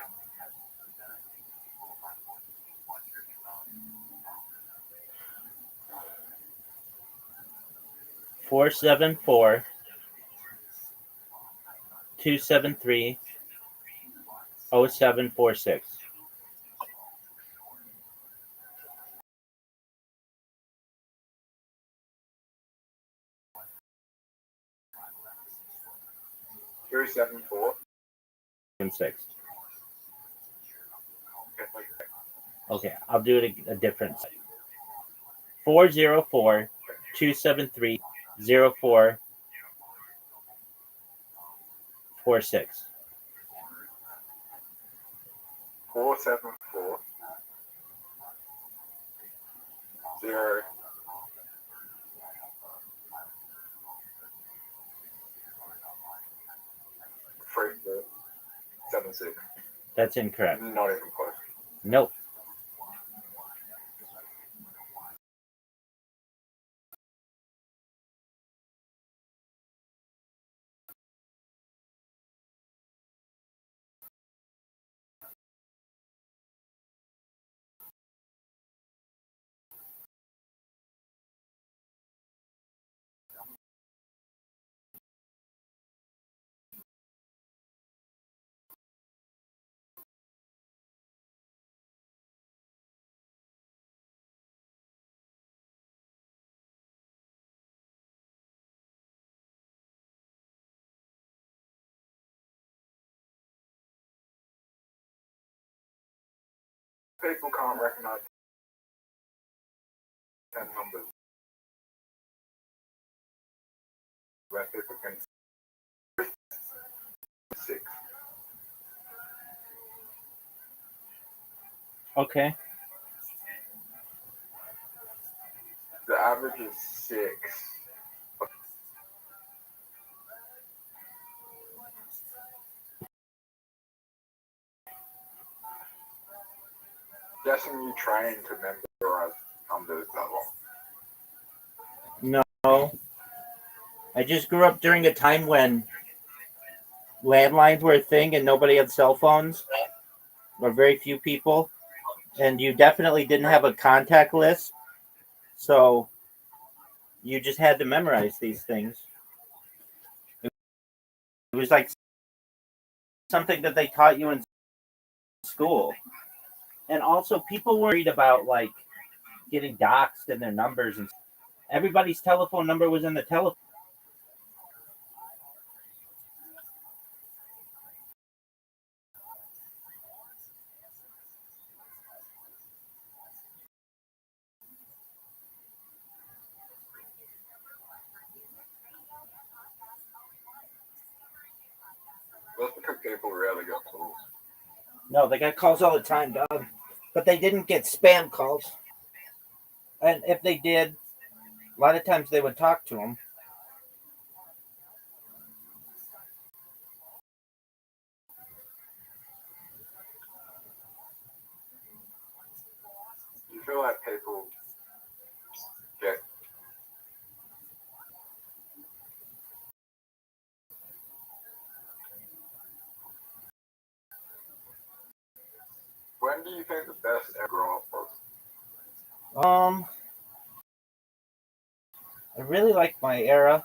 474 273 0746. Three, 7, 4. And 6. Okay, Okay, I'll do it a different. 404 273 0446. 474 0 3 7 6. That's incorrect. Not even close. Nope. People can't recognize 10 numbers. Where people can 6. Okay. The average is 6. Guessing you train to memorize numbers that long. No. I just grew up during a time when landlines were a thing and nobody had cell phones, or very few people. And you definitely didn't have a contact list. So you just had to memorize these things. It was like something that they taught you in school. And also, people worried about like getting doxxed and their numbers, and everybody's telephone number was in the telephone. That's because people rarely get calls. No, they got calls all the time, dog. But they didn't get spam calls. And if they did, a lot of times they would talk to them. You feel like people get when do you think the best ever grow up was? I really like my era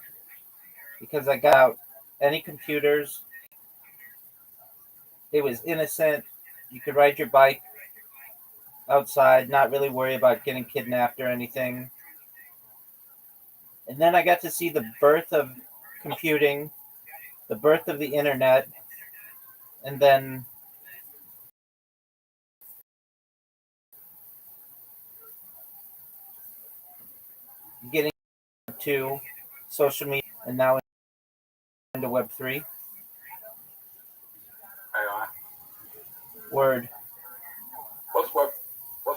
because I got out any computers. It was innocent. You could ride your bike outside, not really worry about getting kidnapped or anything. And then I got to see the birth of computing, the birth of the internet, and then getting to social media, and now into Web3. AI. Word, What's Web 4?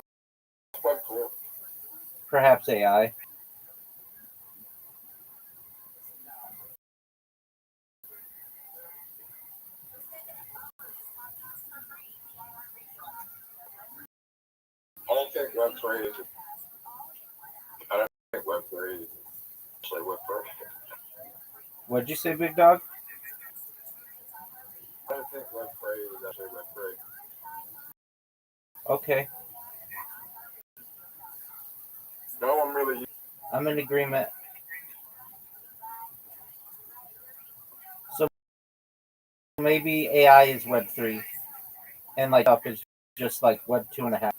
perhaps AI. I don't think Web 3 is. I don't think Web 3 is actually Web 3. What'd you say, big dog? I don't think Web 3 is actually Web 3. Okay, No one really. I'm in agreement. So maybe AI is Web3, and like up is just like Web 2.5.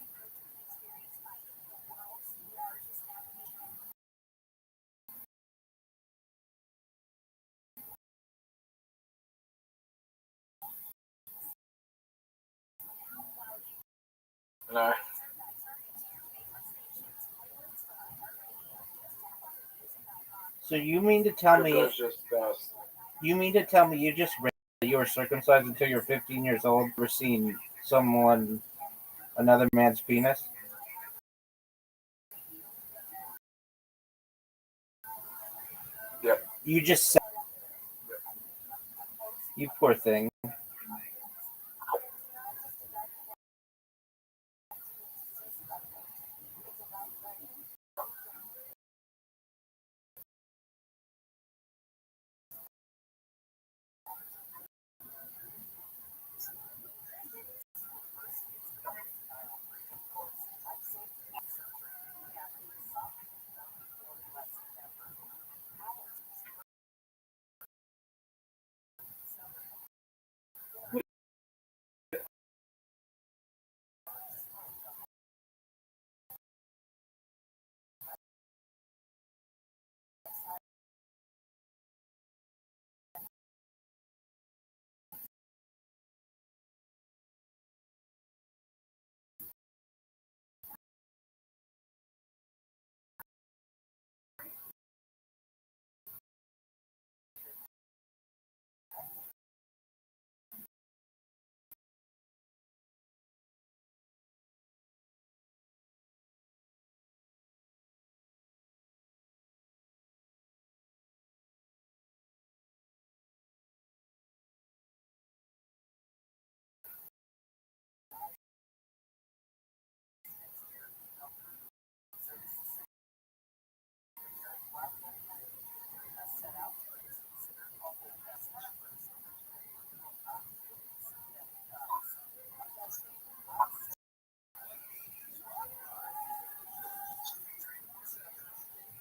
No. So you mean to tell me? Crypto's just best. You mean to tell me you just read that you were circumcised until you're 15 years old? Never seen another man's penis? Yep. You just said, you poor thing.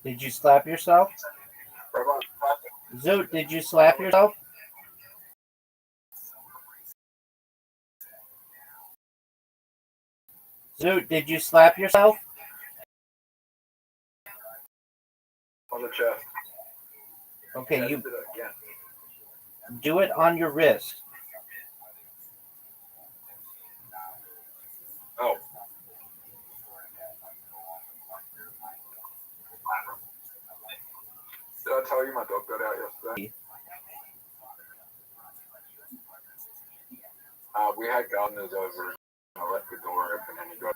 Did you slap yourself? Zoot, did you slap yourself? Zoot, did you slap yourself? On the chest. Okay, you Did it again. do it on your wrist. Oh. Did I tell you my dog got out yesterday? We had gardeners over. I left the door open and he got.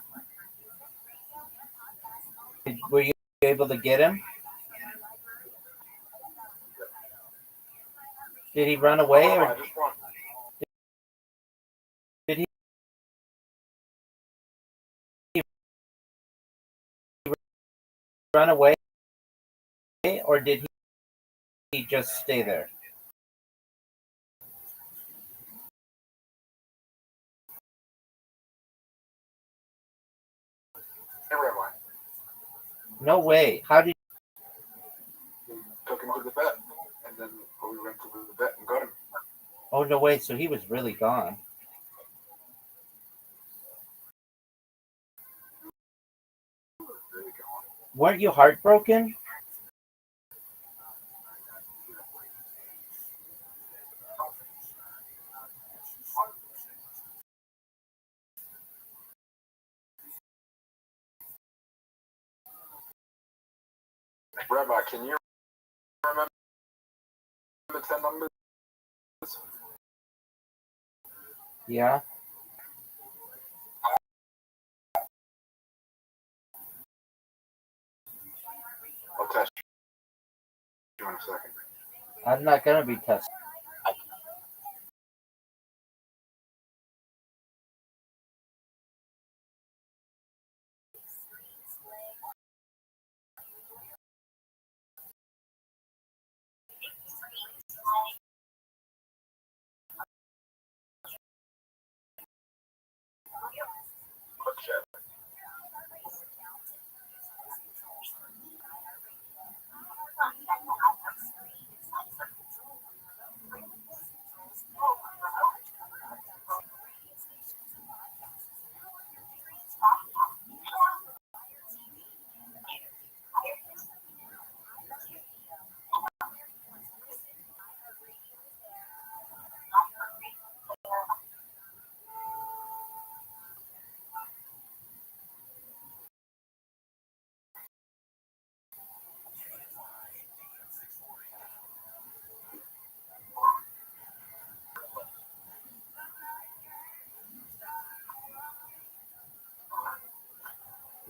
Were you able to get him? Did he run away I or just want. did he run away or did he just stay there? He ran away. No way. How did He took him to the vet, and then we went to the vet and got him. Oh no way, so he was really gone. Really gone. Weren't you heartbroken? Rabbi, can you remember the 10 numbers? Yeah. I'll test you in a second. I'm not gonna be tested.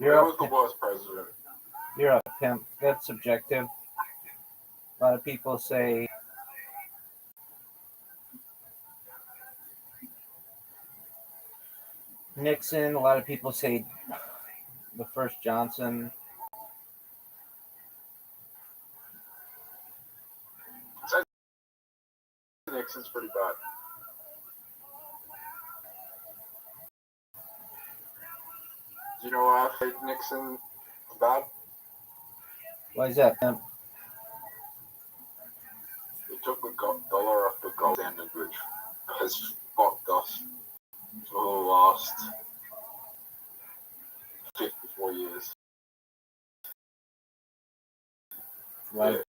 Who was the worst president? You're a pimp. That's subjective. A lot of people say Nixon. A lot of people say the first Johnson. Nixon's pretty bad. Do you know why I think Nixon is bad? Why is that, pimp? He took the dollar off the gold standard, which has fucked us for the last 54 years. A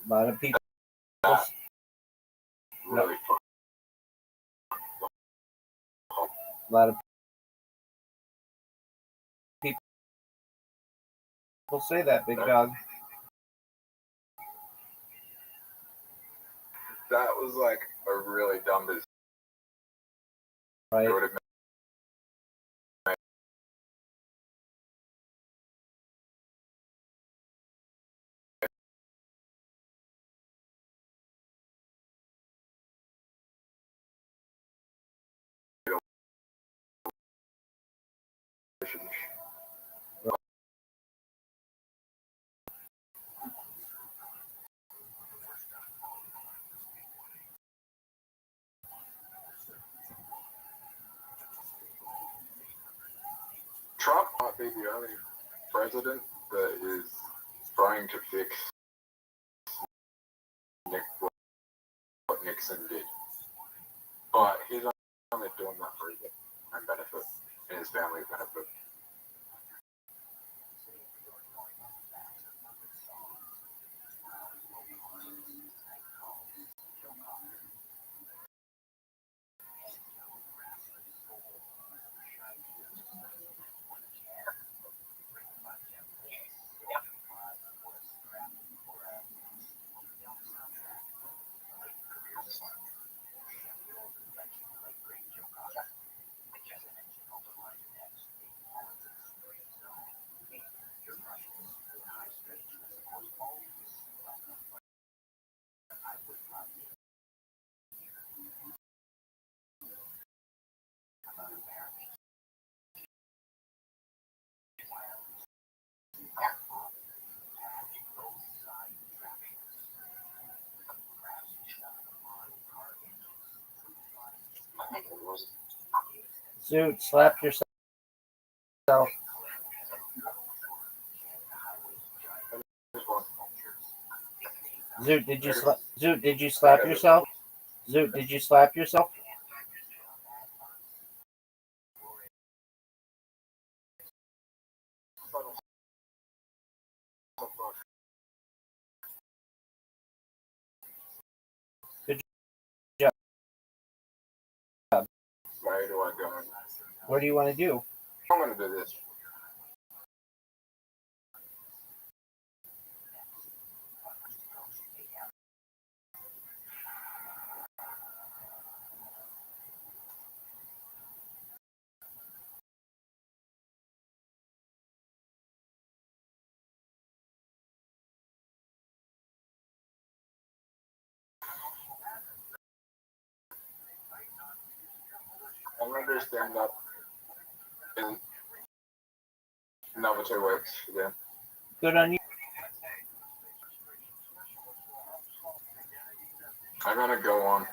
lot of people. Really fucked. A lot of people say that, big dog. That was like a really dumb decision. Right. It would have Trump might be the only president that is trying to fix what Nixon did. But he's only doing that for his own benefit and his family's benefit. Zoot, slap yourself. Zoot, did you Zoot, did you slap yourself? Zoot, did you slap yourself? Good job. Where do I go? What do you want to do? I'm gonna do this. I'm gonna do stand up in another 2 weeks again. Good on you. I'm gonna go on.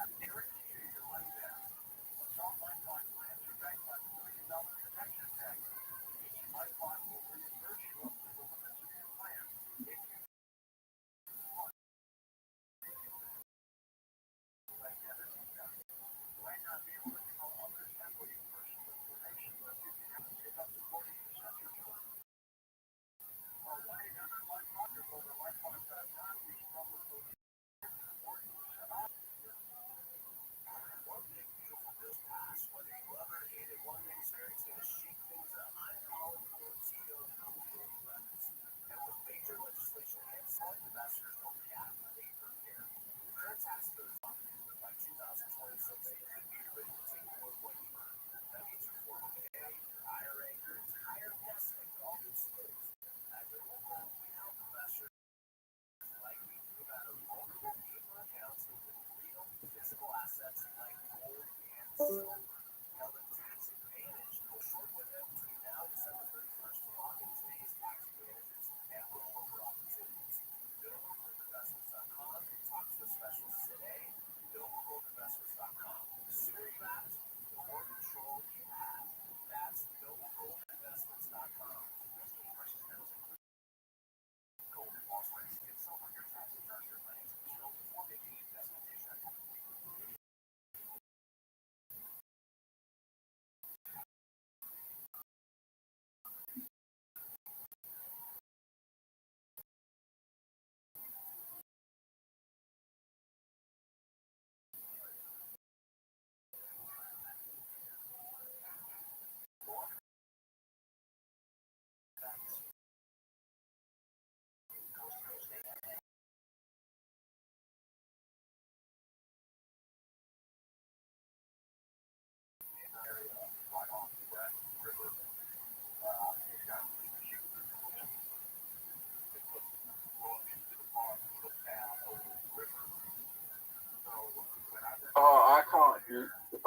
Oh, I can't use if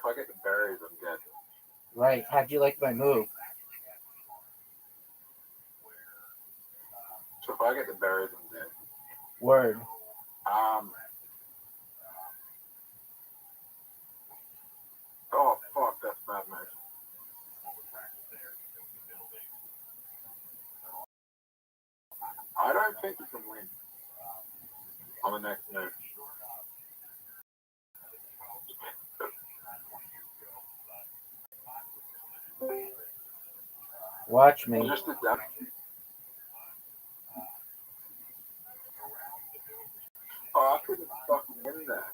I get the berries, I'm dead. Right. How'd you like my move? So if I get the berries, I'm dead. Word. Oh fuck, that's bad, man. I don't think you can win on the next move. Watch me. Just the depth. Oh, I couldn't fucking win that.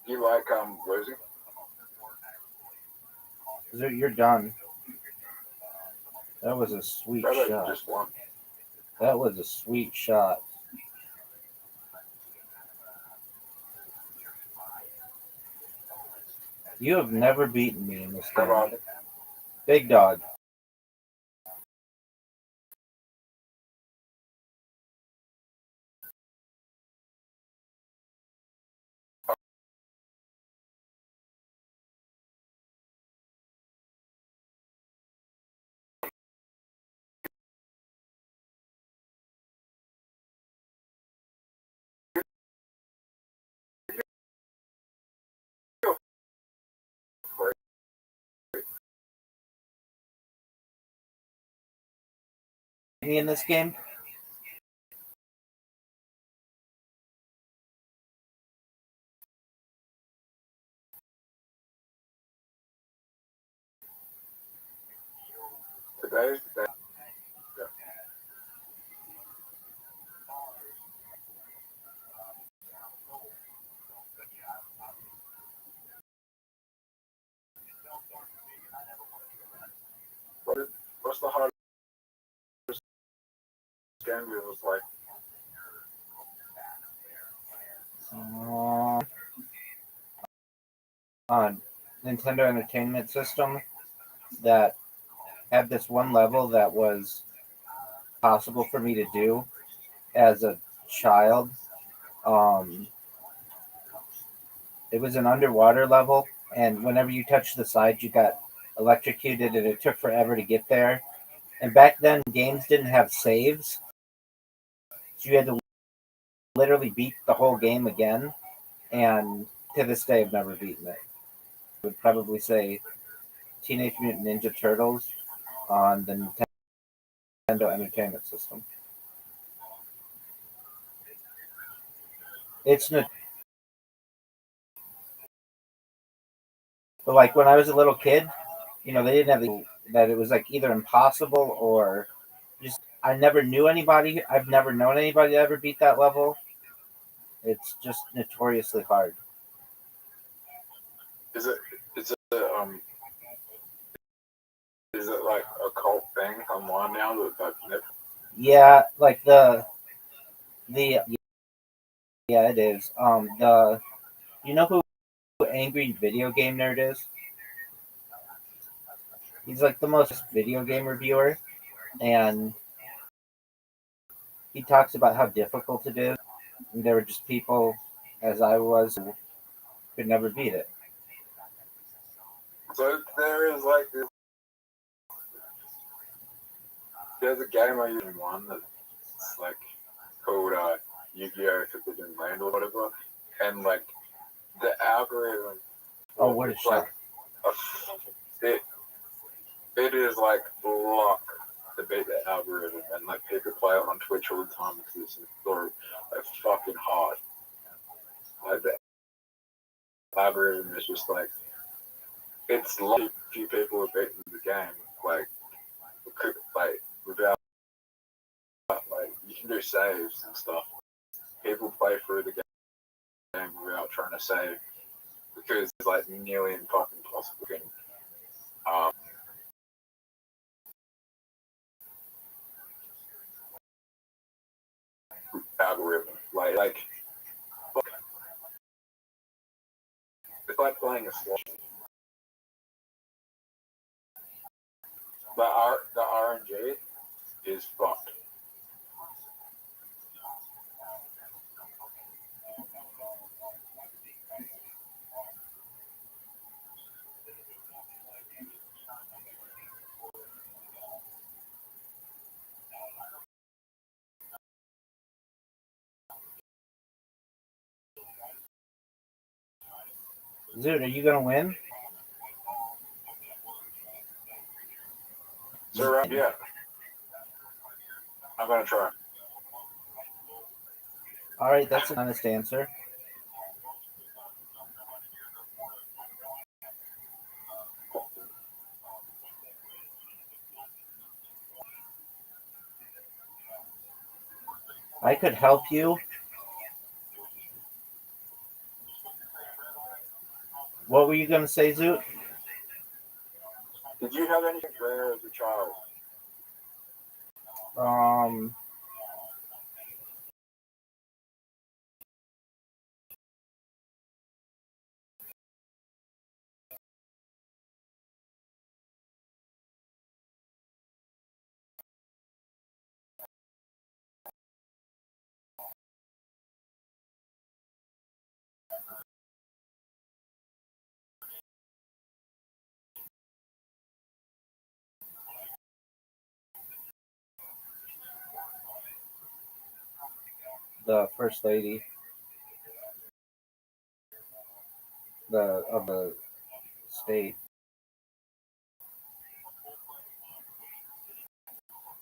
You like losing? You're done. That was a sweet I shot. just won. That was a sweet shot. You have never beaten me in this game. Big dog. Me in this game? Today's the day. What's the hardest game you was like? On Nintendo Entertainment System that had this one level that was possible for me to do as a child. It was an underwater level, and whenever you touched the side, you got electrocuted, and it took forever to get there. And back then, games didn't have saves, so you had to literally beat the whole game again. And to this day, I've never beaten it. I would probably say Teenage Mutant Ninja Turtles on the Nintendo Entertainment System. It's but like when I was a little kid, they didn't have that. It was like either impossible or just I never knew anybody. I've never known anybody that ever beat that level. It's just notoriously hard. Is it like a cult thing online now that Yeah, like the yeah, it is. You know who Angry Video Game Nerd is? He's like the most video game reviewer, and he talks about how difficult it is. And there were just people, as I was, who could never beat it. So there is like this. There's a game I usually won that's like called Yu-Gi-Oh! Forbidden Land or whatever, and like the algorithm. Oh, what a shot! It is like block to beat the algorithm, and like people play it on Twitch all the time because it's so like fucking hard. Like the algorithm is just like it's like few people have beaten the game like without like you can do saves and stuff. People play through the game without trying to save because it's like nearly impossible. Algorithm like it's like playing a slot. The RNG is fucked. Dude, are you gonna win? So yeah, I'm gonna try. All right, that's an honest answer. I could help you. What were you gonna say, Zoot? Did you have anything rare as a child? Um, the first lady, of the state.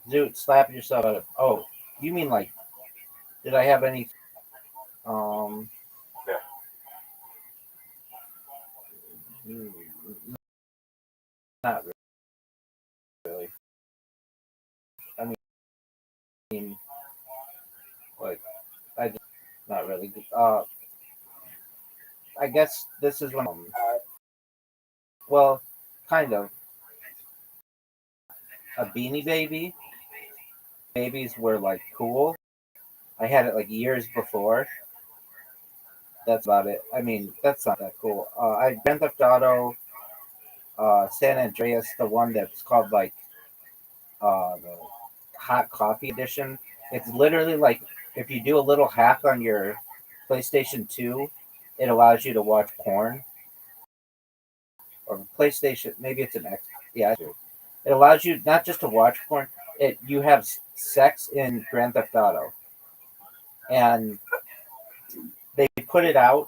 Zoot, slap yourself out of. Oh, you mean like? Did I have any? Um, Yeah. Not really. I mean, like, I just not really. I guess this is one. Well, kind of a Beanie Baby. Babies were like cool. I had it like years before. That's about it. I mean, that's not that cool. I Grand Theft Auto, San Andreas, the one that's called like the hot coffee edition. It's literally like if you do a little hack on your PlayStation 2, it allows you to watch porn. Or PlayStation, maybe it's an X. Yeah, it allows you not just to watch porn. You have sex in Grand Theft Auto, and they put it out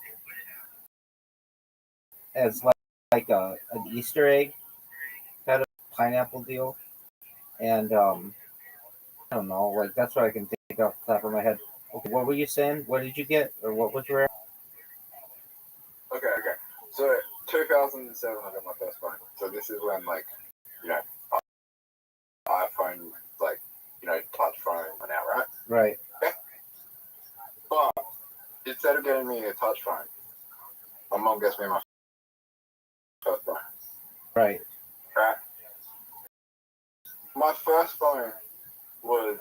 as like an Easter egg kind of pineapple deal, and I don't know, like that's what I can think off the top of my head. Okay, what were you saying? What did you get, or what was your? Okay. So 2007, I got my first phone. So this is when like, you know, iPhone like, touch phone went out, right? Right. Okay. But instead of getting me a touch phone, my mom gets me my first phone. Right. Right. My first phone was,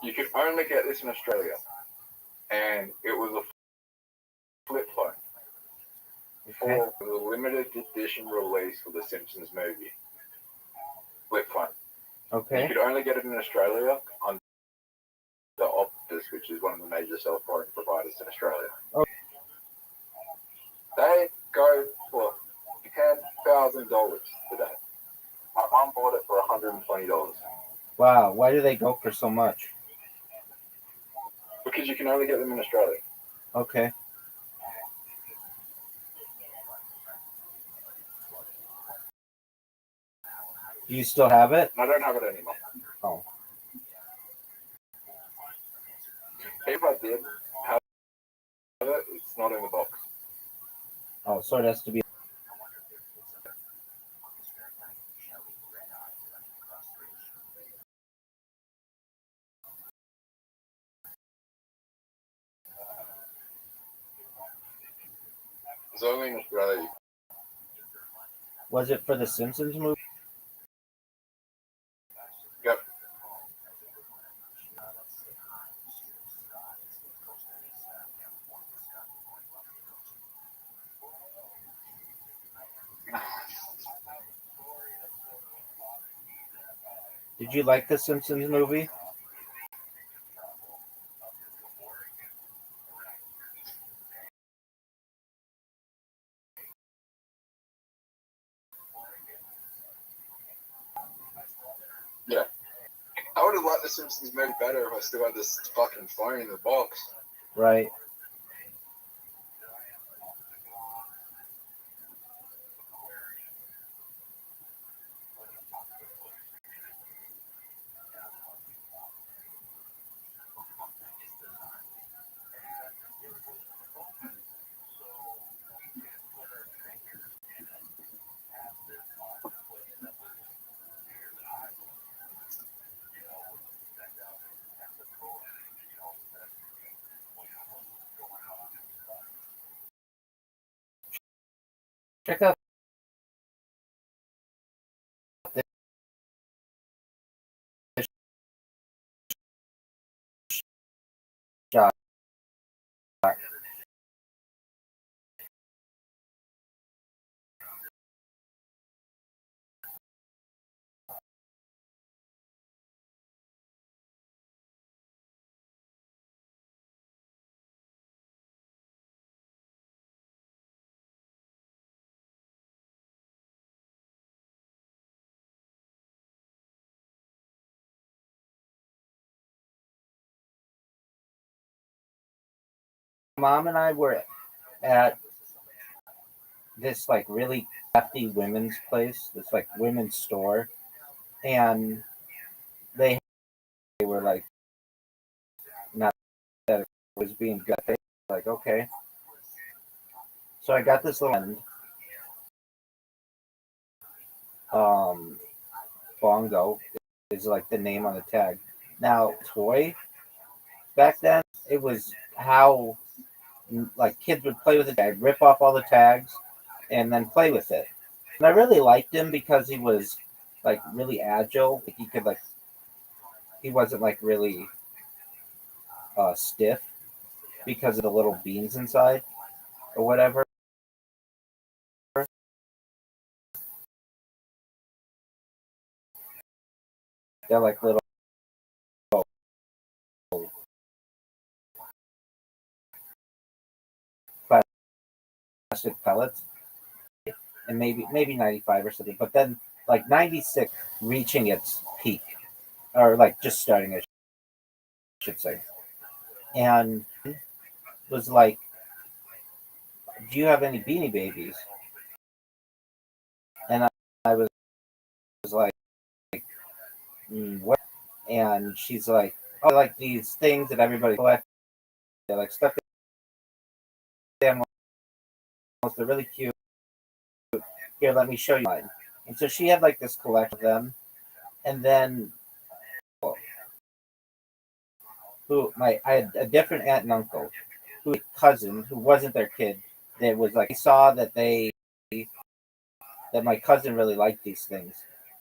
you could only get this in Australia, and it was a flip phone. Okay. For the limited edition release for the Simpsons movie. Flip phone. Okay. You could only get it in Australia on the Optus, which is one of the major cell phone providers in Australia. Oh. They go for $10,000 today. My mum bought it for $120. Wow. Why do they go for so much? Because you can only get them in Australia. Okay. Do you still have it? And I don't have it anymore. Oh. If I did have it, it's not in the box. Oh, so it has to be. It's only in Australia. Was it for the Simpsons movie? Yep. Did you like the Simpsons movie? Yeah. I would have liked the Simpsons movie better if I still had this fucking phone in the box. Right. check out this shot. Mom and I were at this like really crafty women's place, this like women's store, and they were like not that it was being good. They were like, okay. So I got this little end, bongo is like the name on the tag. Now toy back then it was how like kids would play with the tag, rip off all the tags, and then play with it. And I really liked him because he was like really agile. Like, he could like he wasn't like really stiff because of the little beans inside or whatever. They're like little plastic pellets, and maybe 95 or something. But then like 96 reaching its peak, or like just starting, I should say, and was like, "Do you have any Beanie Babies?" And I was like, "What?" And she's like, "Oh, I like these things that everybody collects. They're like stuffed animals. They're really cute. Here, let me show you mine." And so she had like this collection of them, and then I had a different aunt and uncle, who had a cousin who wasn't their kid. That was like, saw that my cousin really liked these things,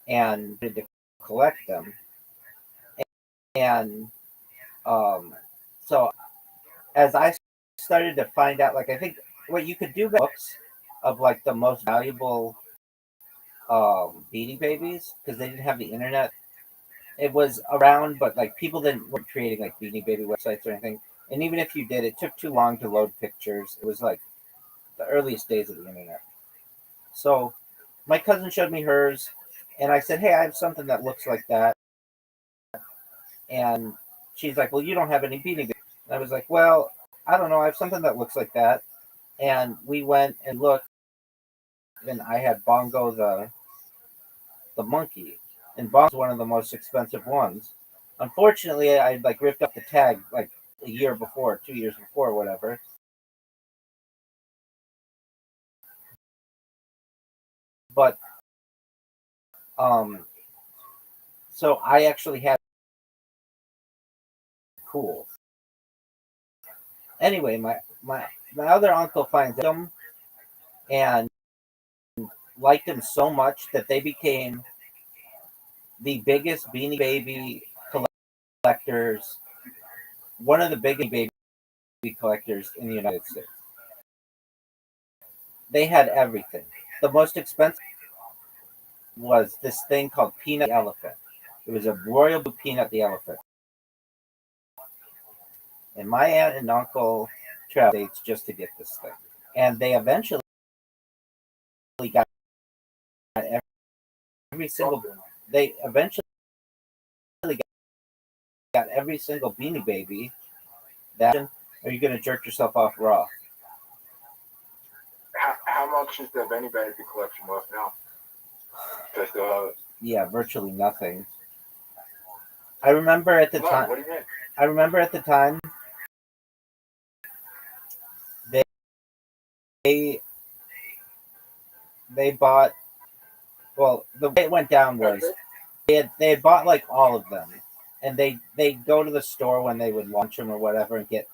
and wanted to collect them. And so as I started to find out, like I think what you could do books of like the most valuable Beanie Babies, because they didn't have the internet. It was around, but like people weren't creating like Beanie Baby websites or anything. And even if you did, it took too long to load pictures. It was like the earliest days of the internet. So my cousin showed me hers, and I said, "Hey, I have something that looks like that." And she's like, "Well, you don't have any Beanie Babies." And I was like, "Well, I don't know. I have something that looks like that." And we went and looked, and I had Bongo the monkey, and Bongo's one of the most expensive ones. Unfortunately, I like ripped up the tag like a year before, 2 years before, whatever. But so I actually had cool. Anyway, my other uncle finds them and liked them so much that they became the biggest Beanie Baby collectors, one of the biggest Baby collectors in the United States. They had everything. The most expensive was this thing called Peanut the Elephant. It was a royal blue Peanut the Elephant. And my aunt and uncle traveled states just to get this thing. And they eventually got every single. They eventually got every single Beanie Baby. That are you gonna jerk yourself off raw? How much is the Benny Baby collection worth now? Do I still have it? Yeah, virtually nothing. I remember at the time. What do you mean? I remember at the time they they bought. Well, the way it went down was they had bought like all of them, and they go to the store when they would launch them or whatever and get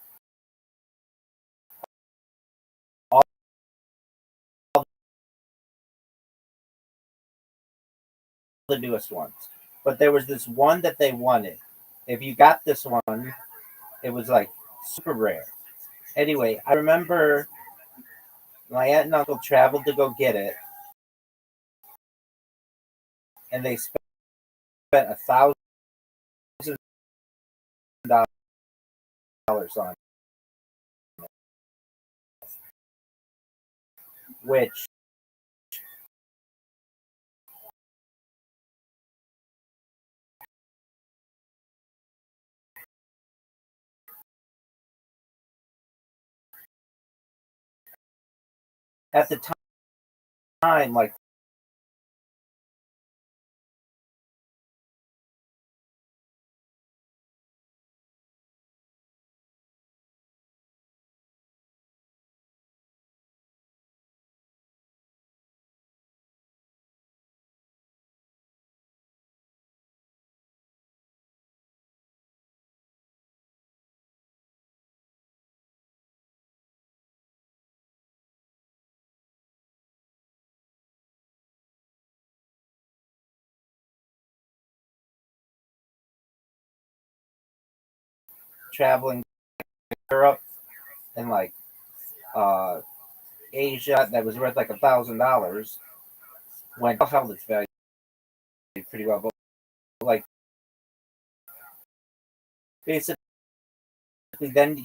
all the newest ones. But there was this one that they wanted. If you got this one, it was like super rare. Anyway, I remember my aunt and uncle traveled to go get it, and they spent $1,000 on it, which at the time, like traveling to Europe and like uh, Asia, that was worth like $1,000. When held its value pretty well, but like basically, then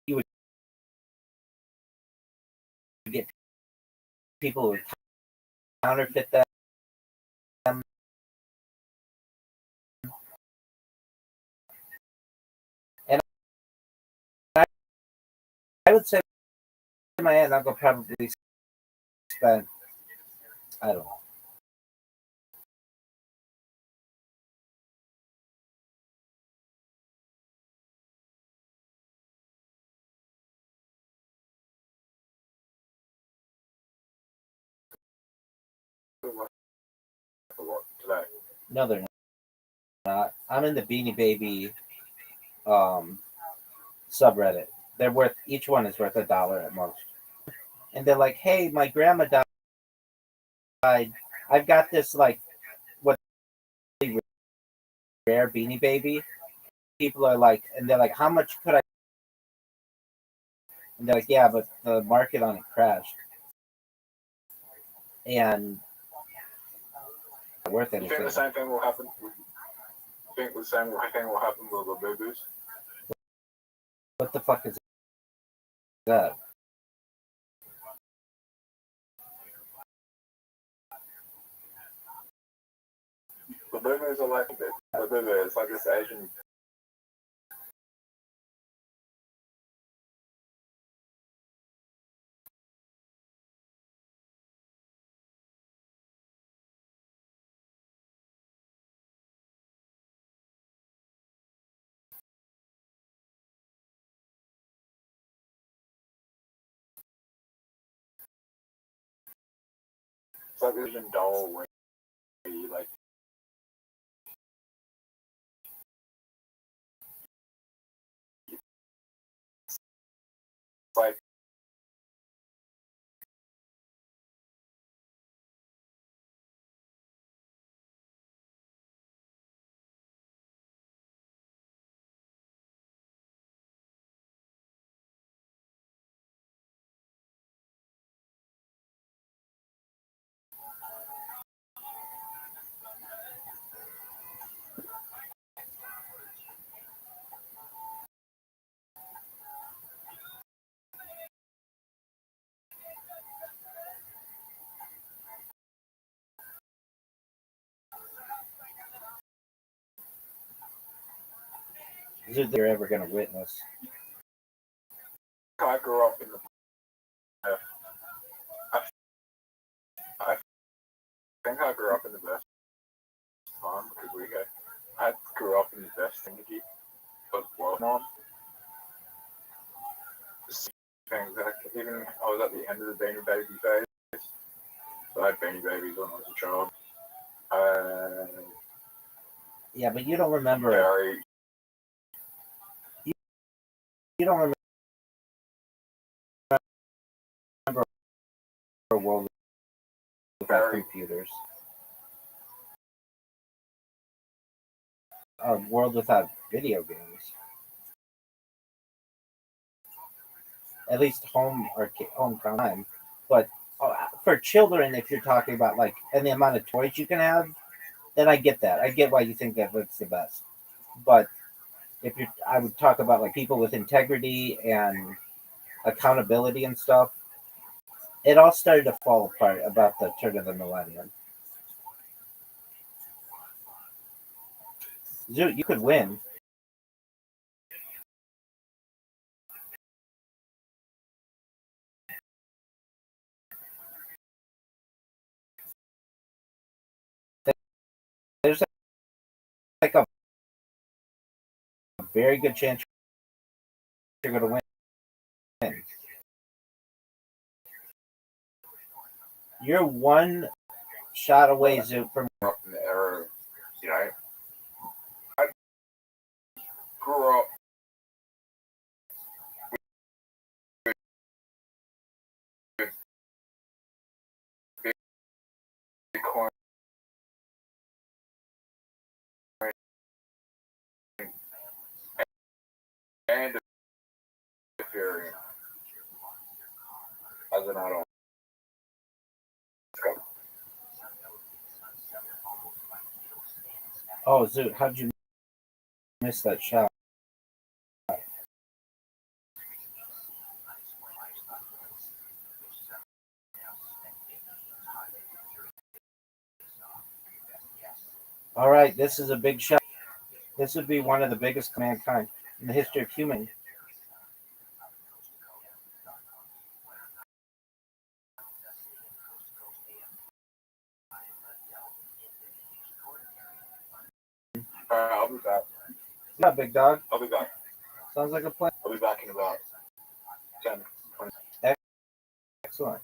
you would get people who would counterfeit them, and I would say my aunt and uncle probably spent, I don't know, today. no, they're not. I'm in the Beanie Baby um, subreddit. They're worth, each one is worth $1 at most. And they're like, hey, my grandma died. I've got this like what rare Beanie Baby. People are like, and they're like, how much could I? And they're like, yeah, but the market on it crashed, and it's not worth You think anything. the same thing will happen? You think the same thing will happen with the babies? What the fuck is that? The babies are like this. The baby is like this Asian. It's like this Asian doll where you like. It's like Is it they're ever gonna witness? I grew up in the. I think I grew up in the best time because I grew up in the best thing to keep was well known. Things that even I was at the end of the Beanie Baby phase, so I had Beanie Babies when I was a child. Yeah, but you don't remember. Very. You don't remember a world without computers. a world without video games. At least home or home time. But for children, if you're talking about like and the amount of toys you can have, then I get that. I get why you think that it's the best. But if you, I would talk about like people with integrity and accountability and stuff. It all started to fall apart about the turn of the millennium. Zoot, you could win. There's like a very good chance you're going to win. You're one shot away, Zoot, from Up in the era, you know, I grew up with Bitcoin and Ethereum as an add-on. Oh, Zoot, how'd you miss that shot? All right, this is a big shot. This would be one of the biggest of mankind in the history of human. I'll be back. Yeah, big dog. I'll be back. Sounds like a plan. I'll be back in about 10, 20. Excellent.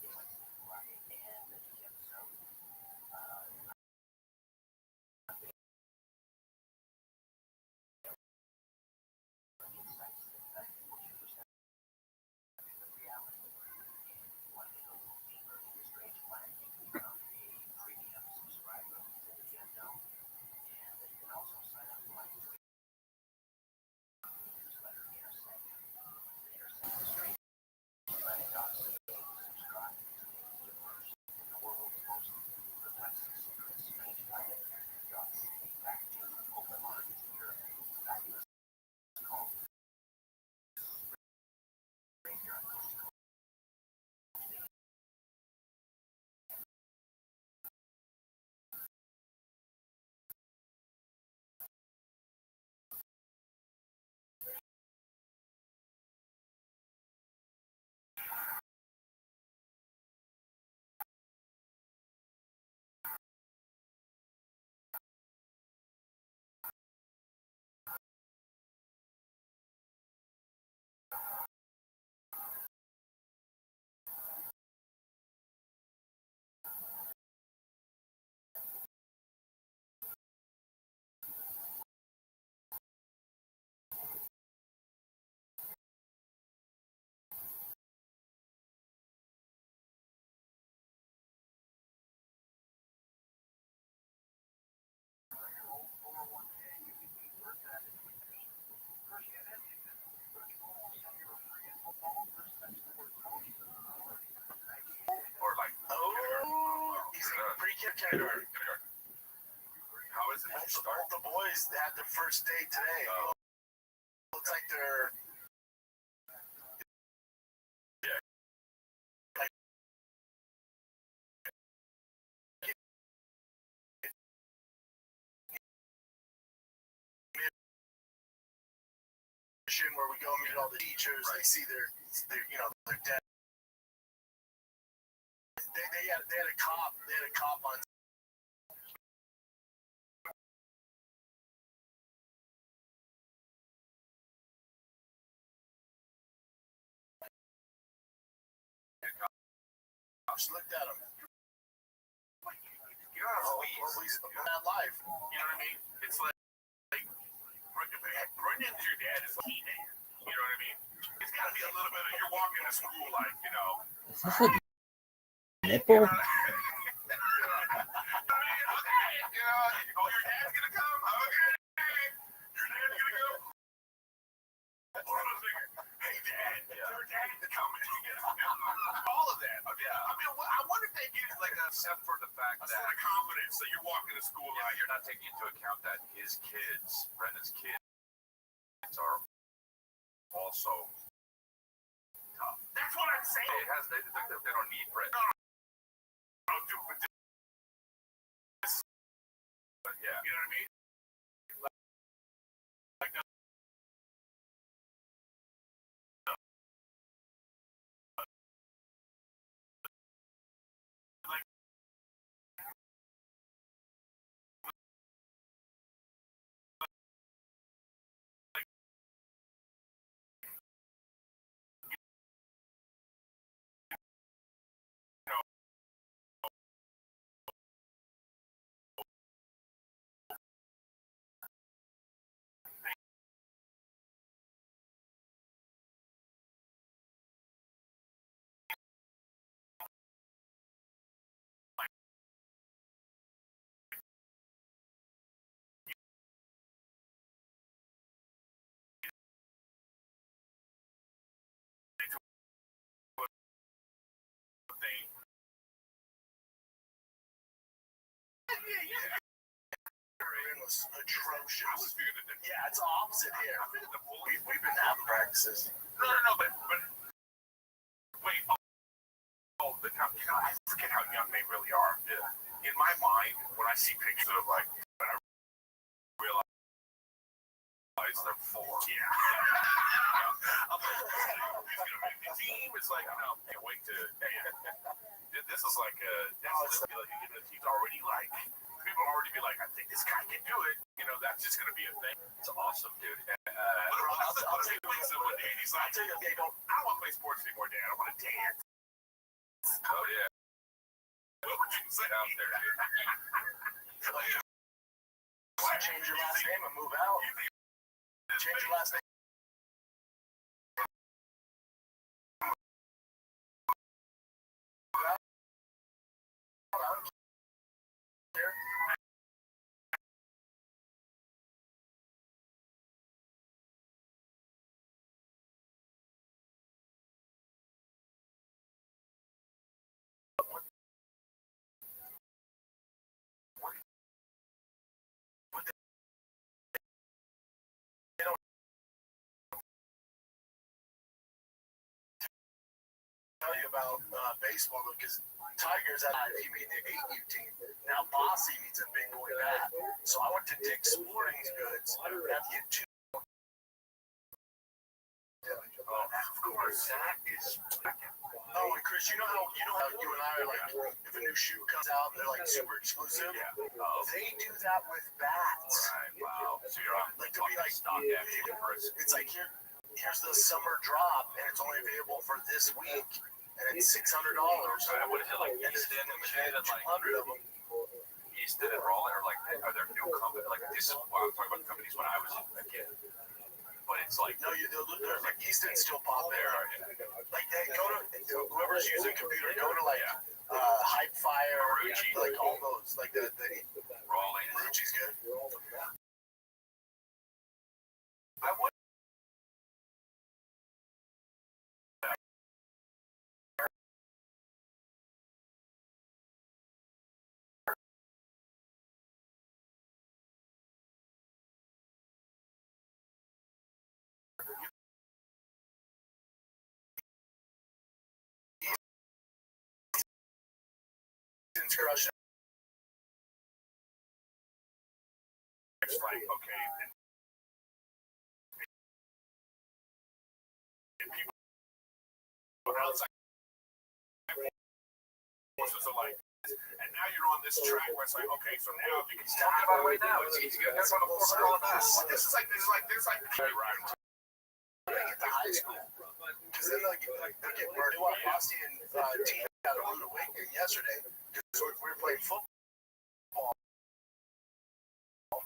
How is it? All the boys had their first date today. Looks like they're where we go meet all the teachers. They see their dad. They had a cop. They had a cop on. Cops looked at him. You're on that life. You know what I mean? It's like Brendan's your dad is a man. You know what I mean? It's got to be a little bit of you're walking to school like, you know. Is this a nipple? Okay, your dad's gonna come. Okay. except for the fact that the confidence that you're walking to school now, you're not taking into account that his kids, Brendan's kids, are also tough. That's what I'm saying. They don't need Brendan. Don't do this. But yeah, you know what I mean? Was atrocious. Yeah, it's opposite here. We've been having practices. No, but wait. But now, I forget how young they really are. In my mind, when I see pictures of when I realize they're 4. Yeah. I'm like, he's gonna make the team. It's like, can't wait to. This is like he's already like. People already be like, I think this guy can do it. That's just going to be a thing. It's awesome, dude. I'll take Lisa one day. And he's like, I don't want to play sports anymore, Dad. I want to dance. Oh, yeah. What would you say out there, dude? Change your last name and move out. Change your last name. Tell you about baseball because Tigers he made the 8U team. Now Bossy needs a big boy bat. So I went to Dick's Sporting Goods. I have to get 2. Of course, that is. Oh, and Chris, you know how you and I are like, if a new shoe comes out, they're like super exclusive. Yeah. They do that with bats. Right. Wow. So you're like to be like stock it's like here's the summer drop, and it's only available for this week, and it's $600. What is it like? Easton and Machine and like 200 of them. Easton and Rollin, or like are there new companies? Like this is what I'm talking about companies when I was a kid. But it's like they're like Easton's still pop there. Like they go to whoever's using a computer, go to like Hype Fire, like all those, like the Rolling. Rucci's good. I would. Crush. It's like okay. And people outside forces are like, and now you're on this track where it's like, okay, so now you can talk about it right now. It's easy. That's on the forefront of this. This is like right. At the high school, because then they get burned. Boston and team got a rude awakening yesterday because we were playing football.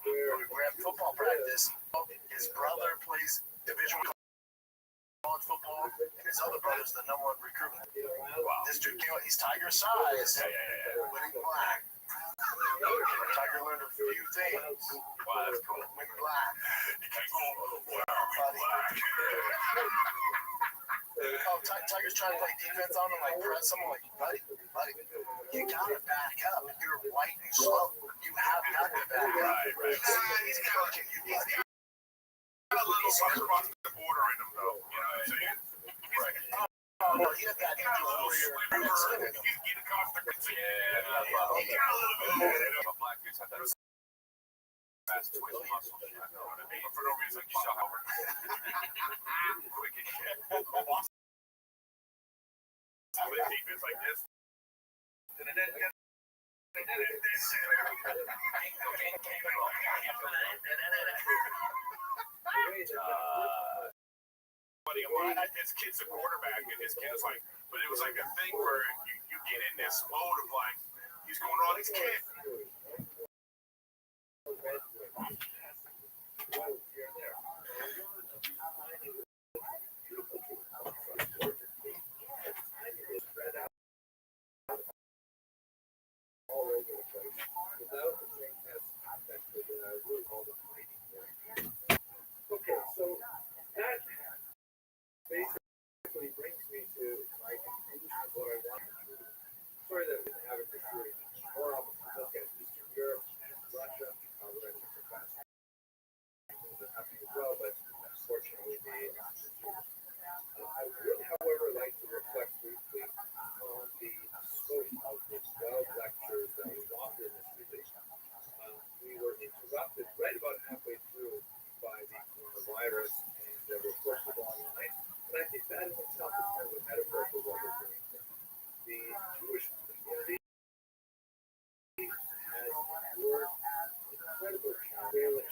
We're at football practice. His brother plays Division I college football, and his other brother's the number 1 recruit. Wow. This dude, he's Tiger size, winning black. Tiger learned a few things. Wow, that's cool. Winning black. He keeps going, where are we black? Tiger's trying to play defense on him, like press him, like, buddy, you gotta back up. You're white and slow. You have got to back up. He's cooking you, buddy. Got a little something across the border in him, though. You know what I'm saying? Right. Oh, no, he had that little swimmer. He's across the yeah, he got a little bit of it. But black dudes have that fast twitch muscle. You know what I mean? For no reason, you shot over. Quick as shit. Defense like this. Buddy of mine, this kid's a quarterback, and this kid's like, but it was like a thing where you get in this mode of like, he's going on his kid. All over the place without the same kind of context that really called the fighting word. Okay, so that basically brings me to my conclusion of what I want to do. Sorry that we didn't have it this series. More often look at Eastern Europe and Russia. We're going to fast things are happening as well, but unfortunately I would, however, like to reflect briefly on the scope of the 12 lectures that we offered in this series. We were interrupted right about halfway through by the coronavirus, and we're forced to go online. But I think that in itself is kind of a metaphor for what we're doing here. The Jewish community has endured incredible challenges,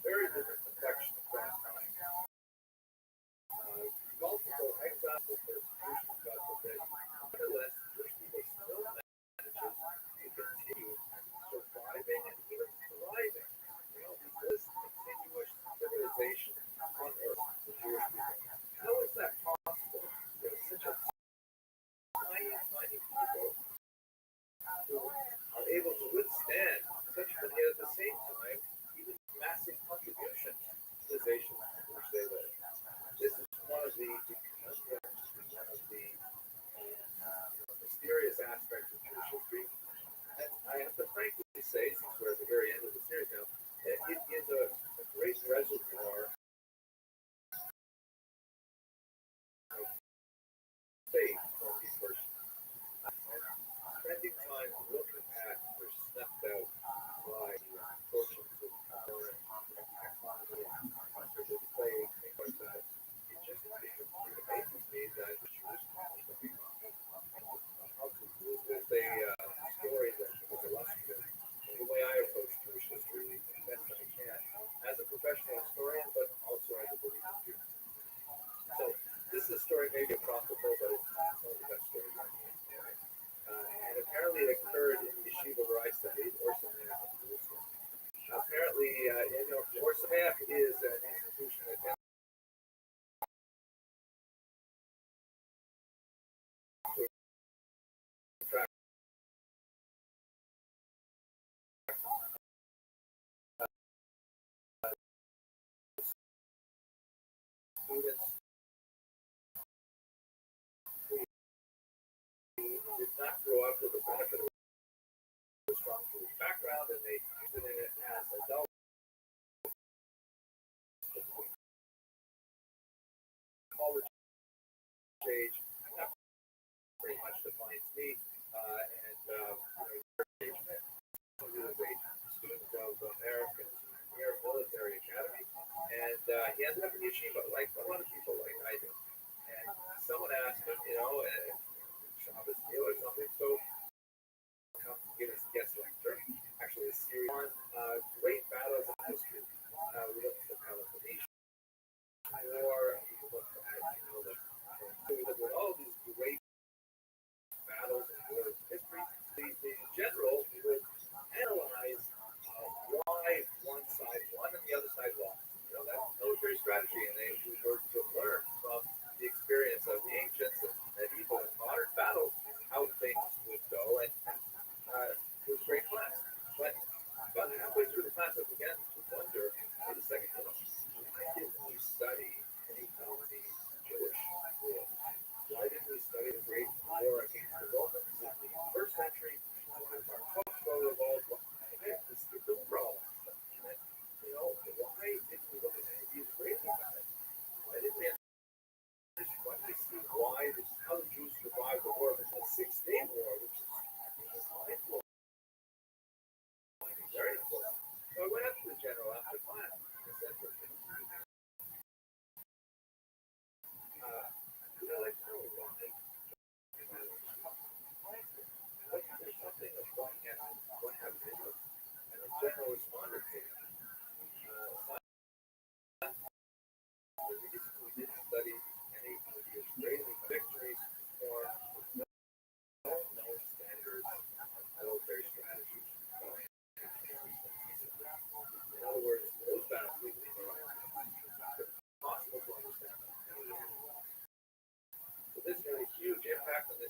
very different complexion across time. Multiple exiles and persecutions, God forbid. Nevertheless, Jewish people still manages to continue surviving and even thriving, this continuous civilization on earth, the Jewish people. How is that possible? There's such a tiny people who are able to withstand such, but yet at the same time, even massive contributions to the civilization in which they live. This is one of the conundrums, one of the mysterious aspects of Jewish history. And I have to frankly say, since we're at the very end of the series now, that it is a great reservoir of faith for me personally. Spending time looking at or snuffed out by the fortunes of power and economy and the plague, things like that, it just amazes me that the Jewish community there's a story that was illustrative in the way I approach Jewish history as best I can as a professional historian, but also as a believing Jew. So this is a story maybe apocryphal, but it's one of the best stories I can hear. And apparently it occurred in the yeshiva where I studied, Or Samayach in Jerusalem. Apparently, Or Samayach is an institution that students who did not grow up with the benefit of a strong Jewish background, and they used it in it as adults. College age, that pretty much defines me, and engagement. He was a student of American Air Military Academy, and he ended up in yeshiva, like a lot of people, like I do. And someone asked him, Shabbos meal or something, so come give us a guest lecture. Actually, a series on great battles in history. We looked at the Peloponnesian War, we looked at, we looked at all these great battles and wars in history. The general would analyze why one side won and the other side lost. That's military strategy, and we were to learn from the experience of the ancients and medieval and modern battles how things would go, and it was a great class. But about halfway through the class, I began to wonder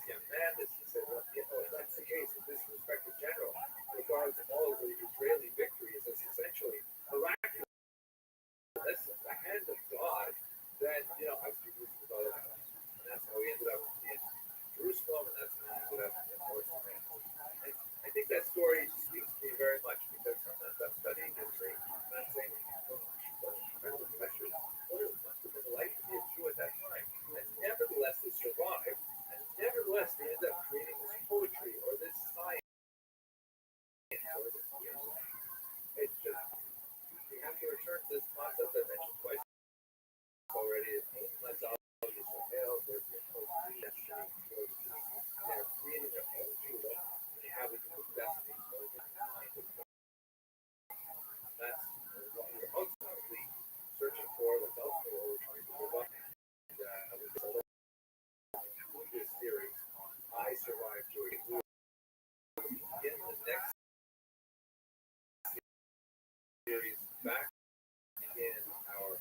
young man this, he said, well, if that's the case, if this respected general regards all of the Israeli victories as essentially miraculous, the hand of God, then, I should use it all about. And that's how he ended up in Jerusalem, and that's how he ended up in North Iran. I think that story speaks to me very much because sometimes I'm studying history and I'm saying, what incredible pressures, what it must have been like to be a Jew at that time. And nevertheless, they survived, and nevertheless, they ended up creating this poetry or this science or this music. It's just, we have to return to this concept I mentioned twice already. Let's all use the hell, they're creating their own Judah, and they have a new destiny. That's what we're ultimately searching for, that's ultimately what we're trying to live up. And with this series, I Survived Jewish. We will begin the next series back in our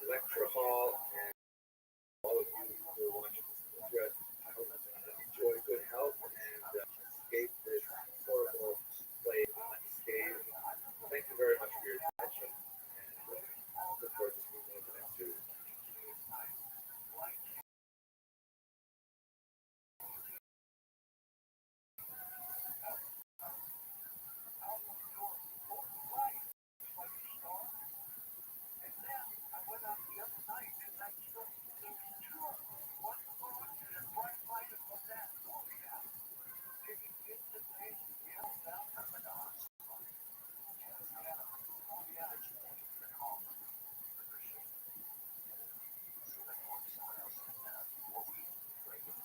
lecture hall, and all of you who are watching this thread, I hope you enjoy good health and escape this horrible plague unscathed. Thank you very much for your attention, and look forward to speaking with the next series.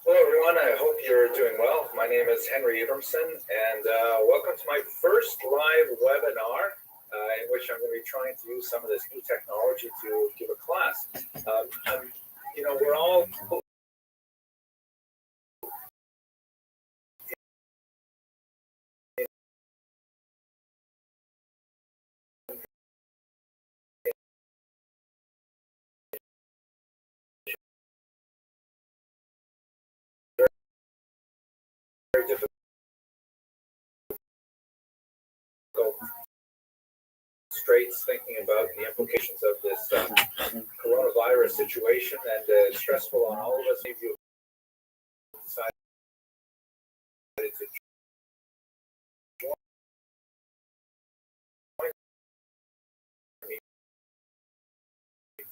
Hello, everyone. I hope you're doing well. My name is Henry Abramson, and welcome to my first live webinar in which I'm going to be trying to use some of this new technology to give a class. We're all very difficult straits thinking about the implications of this coronavirus situation, and it's stressful on all of us. If you decided to join me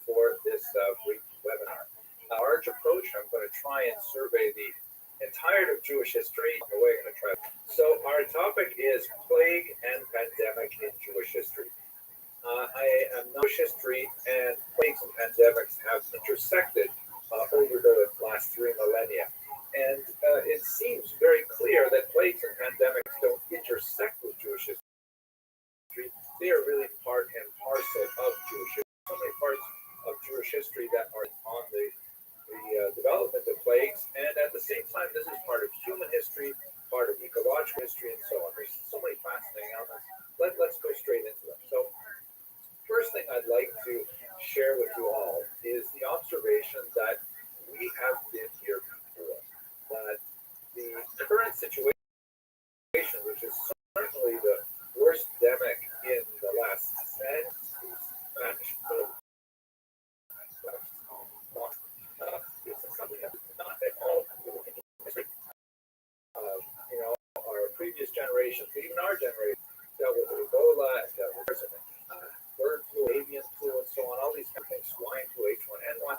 for this brief webinar. Our approach, I'm going to try and survey the entirety of Jewish history. The way I'm going to try. So our topic is plague and pandemic in Jewish history. I am Jewish history, and plagues and pandemics have intersected over the last 3 millennia. And it seems very clear that plagues and pandemics don't intersect with Jewish history. They are really part and parcel of Jewish history. So many parts of Jewish history that are on the development of plagues, and at the same time, this is part of human history, part of ecological history, and so on. There's so many fascinating elements. Let's go straight into them. So, first thing I'd like to share with you all is the observation that we have been here before. That the current situation, which is certainly the worst pandemic in the last century, Spanish flu, this is something that is not at all history. Our previous generations, even our generation, dealt with Ebola and dealt with bird flu, avian flu, and so on, all these kind of things, swine flu, H1N1,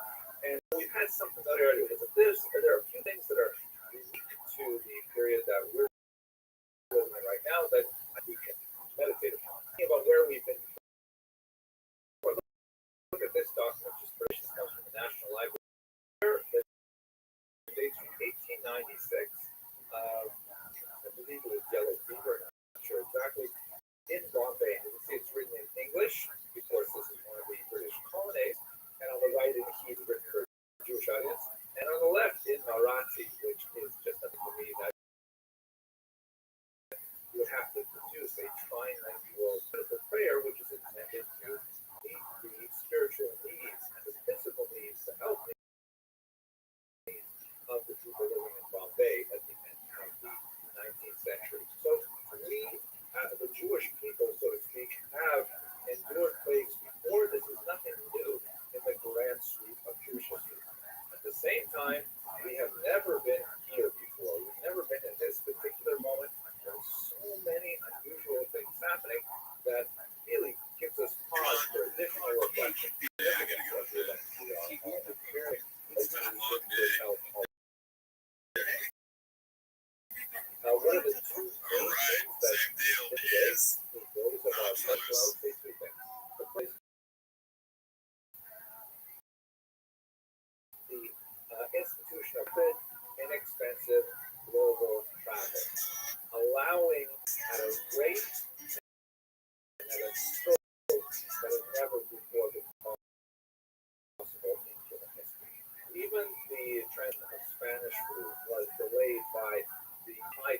and we've had something that earlier. There are a few things that are unique to the period that we're living in right now that we can meditate upon. Thinking about where we've been before. Look at this document, which is British, comes from the National Library. It dates from 1896. I believe it was yellow fever, I'm not sure exactly. In Bombay, you can see it's written in English. Of course, this is one of the British colonies. And on the right in Hebrew, written for a Jewish audience. And on the left in Marathi, which is just something for me that you would have to produce a trilingual biblical prayer, which is intended to meet the spiritual needs and the physical needs, the health needs of the people living in Bombay. plowing at a rate and at a stroke that has never before been possible in human history. Even the transit of Spanish flu was delayed by the high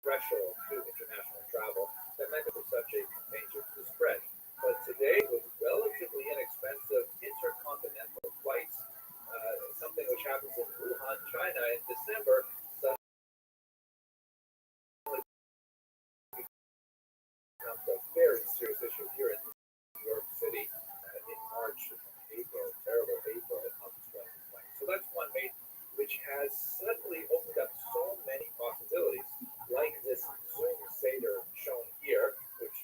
threshold to international travel that meant it was such a danger to spread. But today, with relatively inexpensive intercontinental flights, something which happens in Wuhan, China in December, suddenly becomes a very serious issue here in New York City in March, April, terrible April of 2020. So that's one mate which has suddenly opened up so many possibilities, like this Zoom Seder shown here, which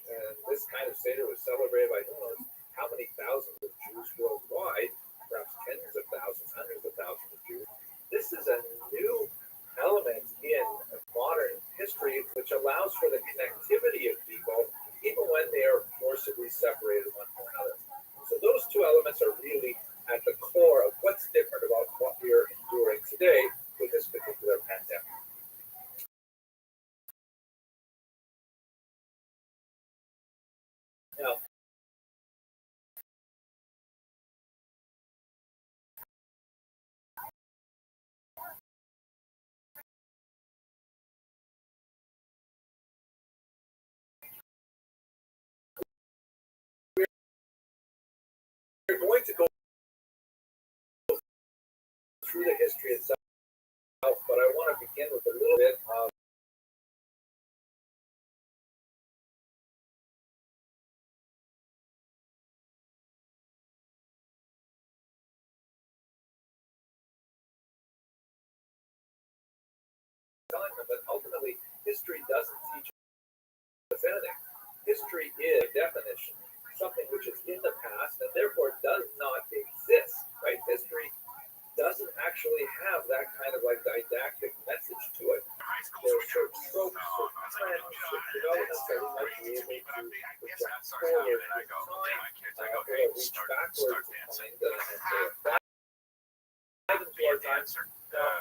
this kind of Seder was celebrated by who knows how many thousands of Jews worldwide, perhaps tens of thousands, hundreds of thousands of Jews. This is a new element in modern history which allows for the connectivity of people even when they are forcibly separated one from another. So those two elements are really at the core of what's different about what we are enduring today with this particular pandemic. Now, we're going to go through the history itself, but I want to begin with a little bit of telling them that ultimately history doesn't teach us anything. History is, by definition, something which is in the past and therefore does not exist, right? History doesn't actually have that kind of like didactic message to it. There are certain tropes, certain trends, certain developments that we might be able to project forward in time, or reach backwards in time and apply them to our times.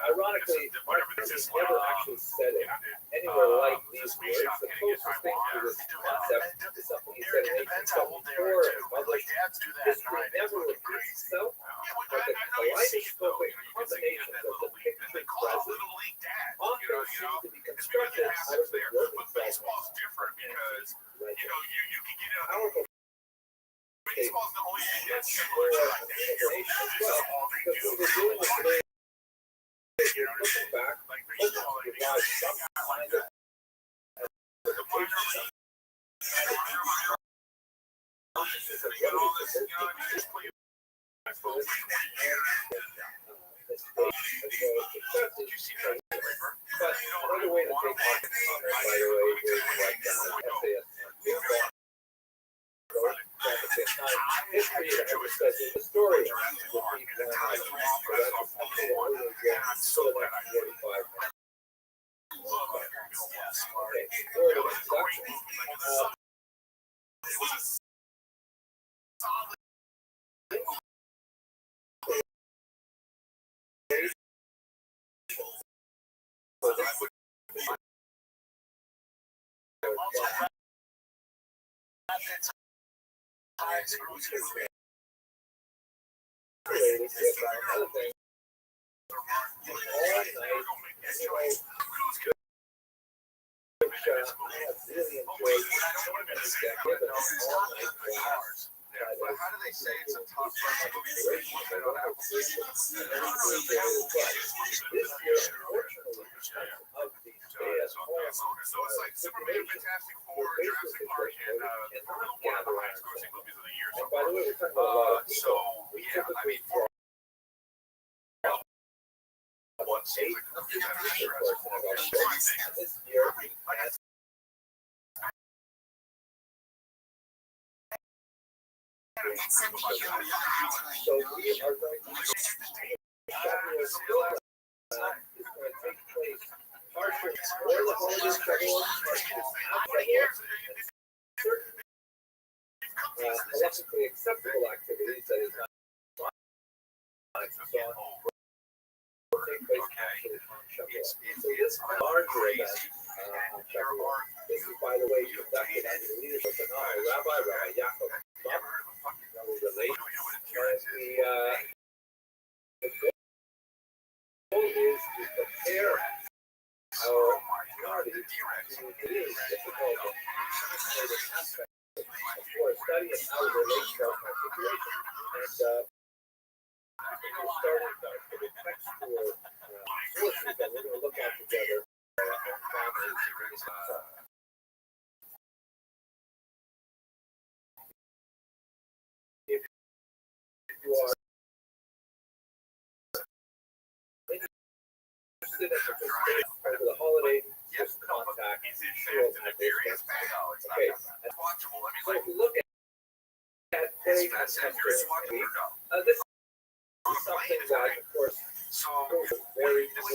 Ironically, Martinez never actually said it anywhere like these words. The closest thing to this concept is something he said in 1874 and published. History never repeats itself, but the kaleidoscopic combinations of the picture present often seem to be constructed out of the broken fragments. Powerful baseball's the only thing that's more imagination as well, because what we're doing with today is you're looking back, hoping to provide some kind of but another way to take market comment, by the way, is like SAS. At the same time, history, as I said, the historian would be one of so that's so like 45 minutes. Okay, word of introduction. How do they say it's a tough so it's like Superman, Fantastic Four, Jurassic Park, and one of the highest grossing movies of the year. So, by the way, we're talking about a lot of people. Yeah, I mean, for what seems like a this year, so we are going to is going to take place partially before the holidays travel, electrically acceptable activities that is not will take place actually on Shavuot. So this larger event This is, by the way, conducted under the leadership of Rabbi Yaakov. The goal is to prepare our body to deal difficult for a study of how it relates to our situation. And we're starting with a textual sources that we're going to look at together. If you are interested in participating over the holiday, just contact Shield at this website. Okay, so if you look at play this is something that, of course, is very cool.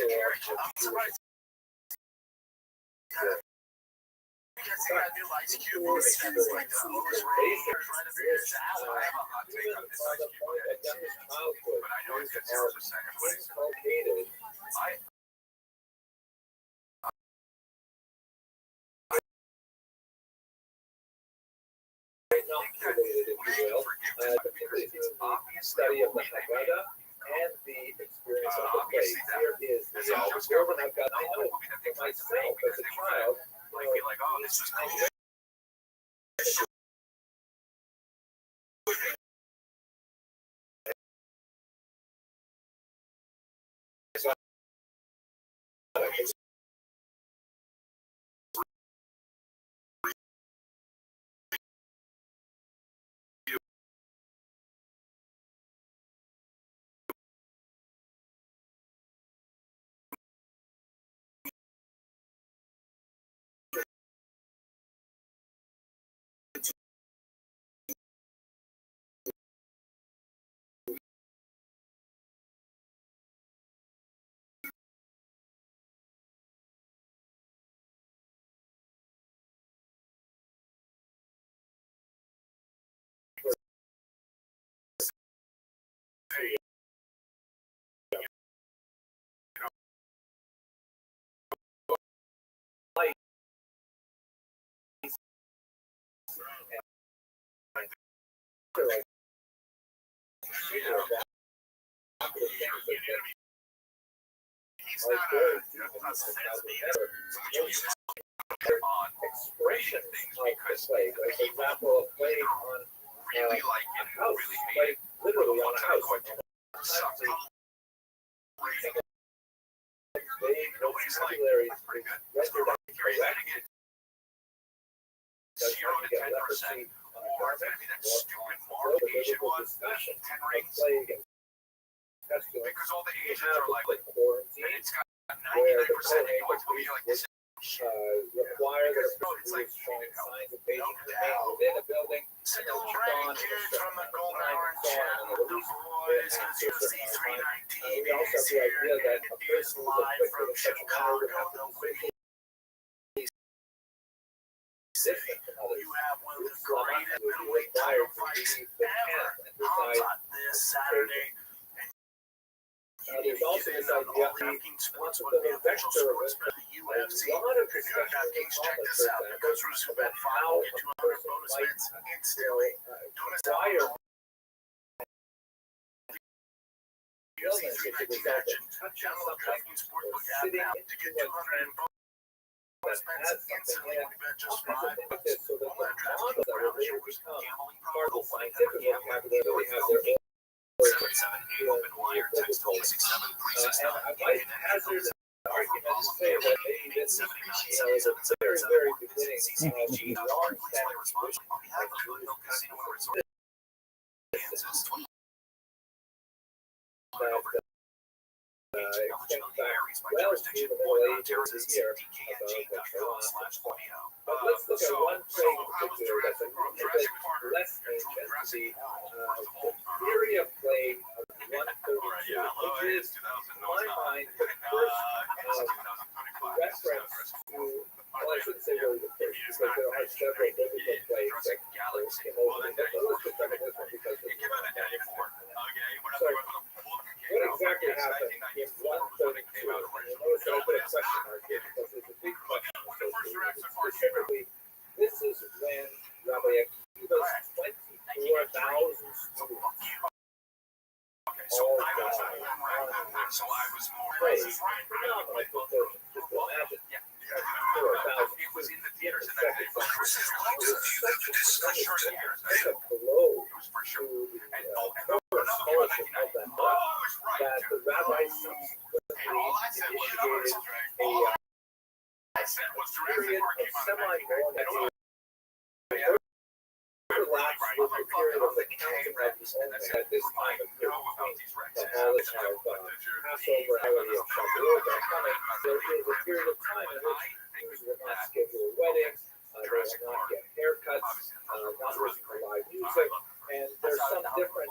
Because they got new Ice Cube, it's like the O's Raiders, right up here. I have a hot take on this Ice Cube. But I know it's got 0% everybody's inculcated. Inoculated, if you will, particularly through the study of the Haggadah and the experience of the place. Here is the observant I've got. I know for myself as a child, I feel like, oh, this is cool. Expression things because play, for example, play on really like it, house, really hate it, literally on a house. Nobody's like, that's pretty good. That's good. You're getting it 0 to 10%, or it's going to be that stupid Mark Asian one, 10 rings. Because all the Asians are like, and it's got 99% anyway, it's going to be like this. Require that it's like showing signs of patient remain within a building. Celebrating kids from the Golden Hour chat with the boys, because UFC 319 is here, and it is live from Chicago, the Windy City. You have one of the greatest middleweight title fights ever on this Saturday. There's also this idea Sports would be official sports for the UFC. If you're DraftKings, check this out. Because Rules who bet 5 will get 200 bonus bets instantly. Don't desire UFC 319 action. Download DraftKings Sportsbook app now to get 200 in bonus bets instantly when you bet just 5 bucks. Only on DraftKings Brown Shores. Gambling problem. Scientific vocabulary have their 778 open wire, text home 67369. I might hazard an argument to say that maybe this is a very, very beginning CCPG. On behalf of Louisville Casino and Resort, Kansas, 20. Well, jurisdiction DKNG.com/audio. But let's look at one thing in particular that's a little bit less ancient, the theory of play of 132, which is, in my mind, the first reference to, well, I shouldn't say really the first, because there are several biblical plays that came over, but let's just look at this one because it's so, what exactly happened in 132? And you'll notice I put a question mark here because there's a big question associated specifically, this is when Rabbi Akiva's 24,000 students all died. So I was more Praise. Phenomenal proportions. Just imagine. 4,000 it was in the theaters and second it was for sure the theaters. it's a blow It was for to sure. the And scholarship of that oh, it was right. that the rabbi subsequently All I said was initiated all a I said was Jurassic period Park of came out in semi-normal overlaps with the period of the counting of the Omen at this time of year between the holidays of Passover, holiday of Shavuot, and coming. There is a period of time in which Jews will not schedule weddings, they will not get haircuts, not listen to live music, and there's some different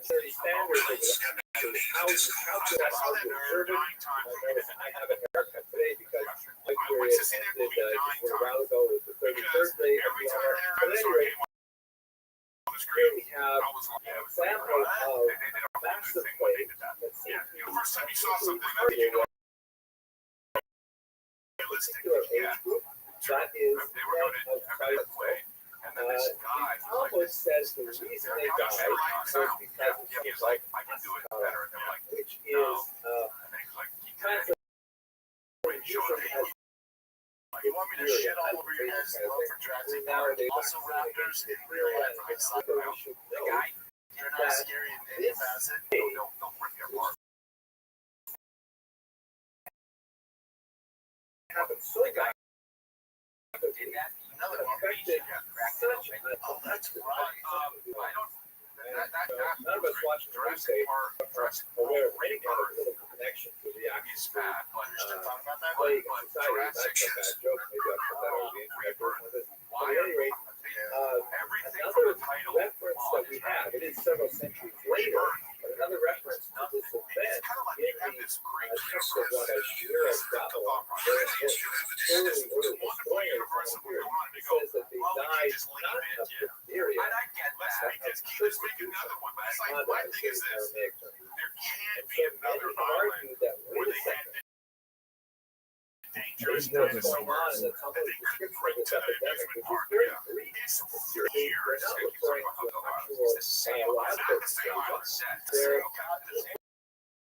charity standards that you have to how to observe it. Notice I have a haircut today because my period ended just a while ago. It was the 33rd day of the hour. But at any rate, here we have an example of massive plays that seem to be targeting a particular age group that is men of Christ. The Talmud says the reason they died was because of things like which is translated as You want me to shit all over your guys' love for Jurassic Park? Also Raptors in real life. The guy, you're not scary and any facet. Don't rip your apart. happened so bad Did that? Another one. affected such a Oh, that's right. I don't. none of us watching the Jurassic Park are aware of any kind of political connection to the actual plague in society. That's a bad joke. Maybe I'll put that over the internet version of this. But at any rate, another reference that we have, it is several centuries later, but another reference to this event in the text of Rabbi Shira Babylon, very important, early historians on here, says that they died not of diphtheria, Let's make another one. But it's like, my thing is this: there can't be another island argue that where wait a they had second, dangerous what's going on dinosaurs in the Talmud that they couldn't description of bring this to the epidemic, amusement which is park. very Yeah. brief. It's for They're years. not It's referring to an actual the same biological the same island set. They're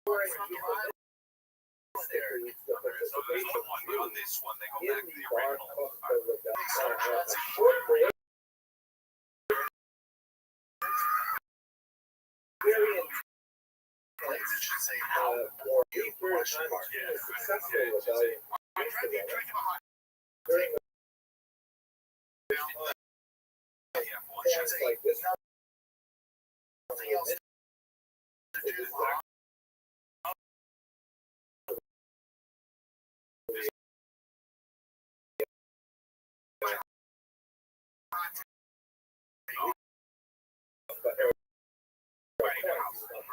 Referring referring to to the there. So there's participation one, but on this one they go in back to the the Bar original. Kokhba a short break. Very for a brief period of time, extremely successful rebellion during the things like this. Nothing else to do.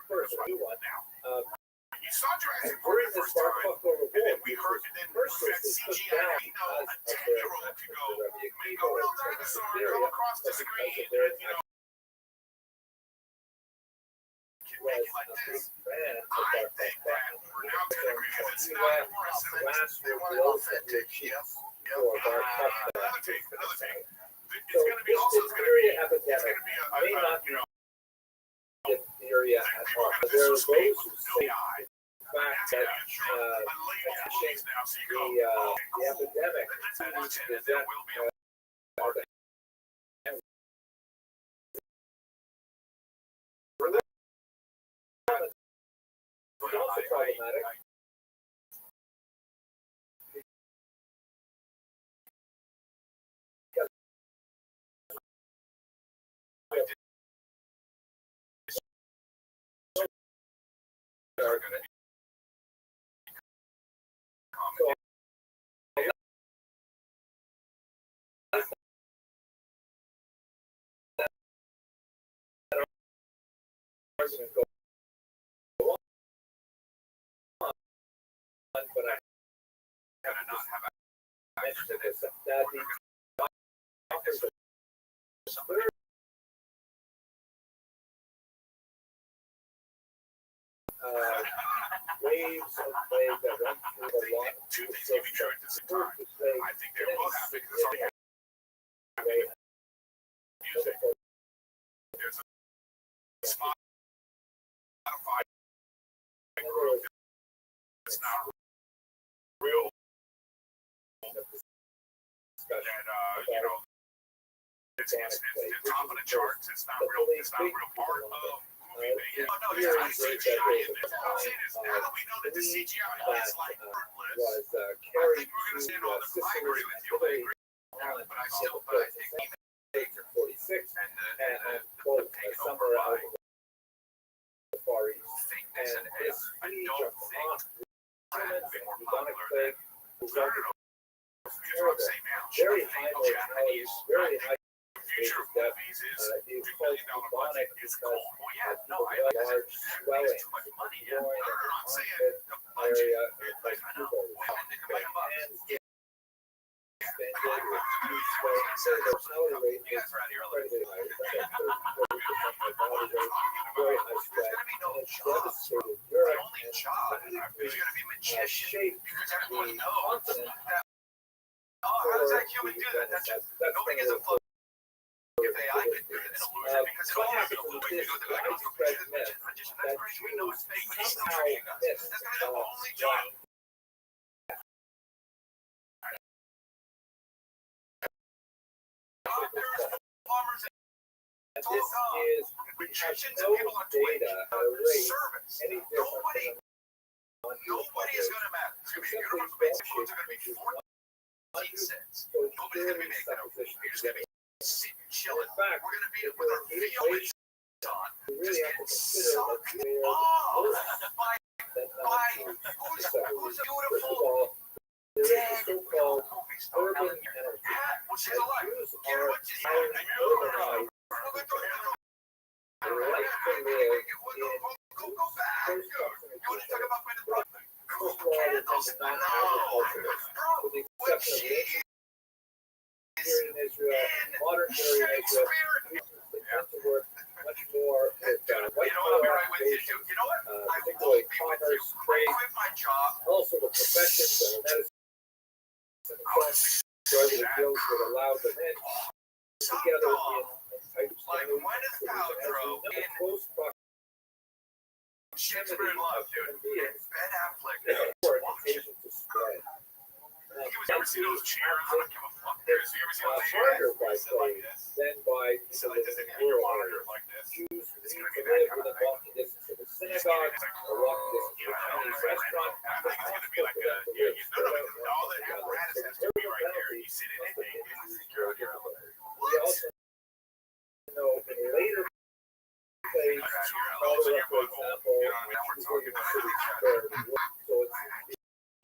First, new one. You saw Jurassic Park During the this first Bar time, Kokhba and then revolt, we heard, and then first we had was put CGI. down You know, a because of 10-year-old their could go Rabbi make Akiva a real and dinosaur and Syria, come across the but screen, because of their and you know, can was make it like a this. big fan of I Bar think Kokhba. that we're now going to agree because it's Akiva, not more authentic. last They want it revolt authentic. for Bar Kokhba. Another thing. So It's going to be this also diphtheria it's epidemic going to be may not you know, diphtheria at all. But there are those who say the fact that the epidemic is that it's also problematic. Argument go on, but I have not mentioned this that the doctors waves of plague that went through the lot of the I think they will have it because it's already music. There's a Spotify group that's not real. That it's top of the charts. It's not real. It's not a real part of movie making. Oh no, there's CGI in this. I'm saying is now that we know that the CGI is like effortless, I think we're gonna stand on the. I agree with you. I agree. But I think even 46 and and the taken over by the Far East. fakeness and this I don't think Brad would be more popular than I don't know. Here's what I'm saying now. Very I think high Japanese. very high The future of movies is $2 billion budget is cool. Well, yeah, no, I like that. There's too much money. Yeah, no, I'm saying the budget. Like, I know. Well, I think about bucks. You guys are out here like there's gonna be no jobs. The only job is gonna be magician because everyone knows that. Oh, how does that human do that? That's just nobody gives a fuck if AI could do it in illusion because it all happens in illusion. You go to like, oh, magician, that's great. We know it's fake, but he's still tricking us. That's gonna be the only job. Farmers and This is magicians and people on Twitch. Service. Nobody is gonna matter. It's gonna be universal basic quotes are gonna be 14 cents. Nobody's gonna be making a movie. You're just gonna be sitting chilling. We're gonna be with our video on, just getting sucked off by who's a beautiful dead movie star. Well, she's alive. Get her what she's doing. Go back. You want to talk about Gwyneth Paltrow? Candles. No. What she here in Israel, modern era in Israel, tend to work much more with white I'll be right with you too. You know what? I will be with you. I quit my job. Also the professions and medicine and the fields that allow the men together in like Gwyneth Paltrow in close Shakespeare in Love, dude. Ben Affleck. occasion to spread. You ever see those cheers? I don't give a fuck. You ever see those Harder cheers? by Like playing this. than by Sit like this, and your monitor like this. Jews It's need gonna to be that live kind of within thing. walking distance of a synagogue or walking distance to a Chinese restaurant. I think it's gonna be like a all the apparatus has to be right there. You sit in it, and you secure on your elevator. We also know in later plays, Colorado, for example, so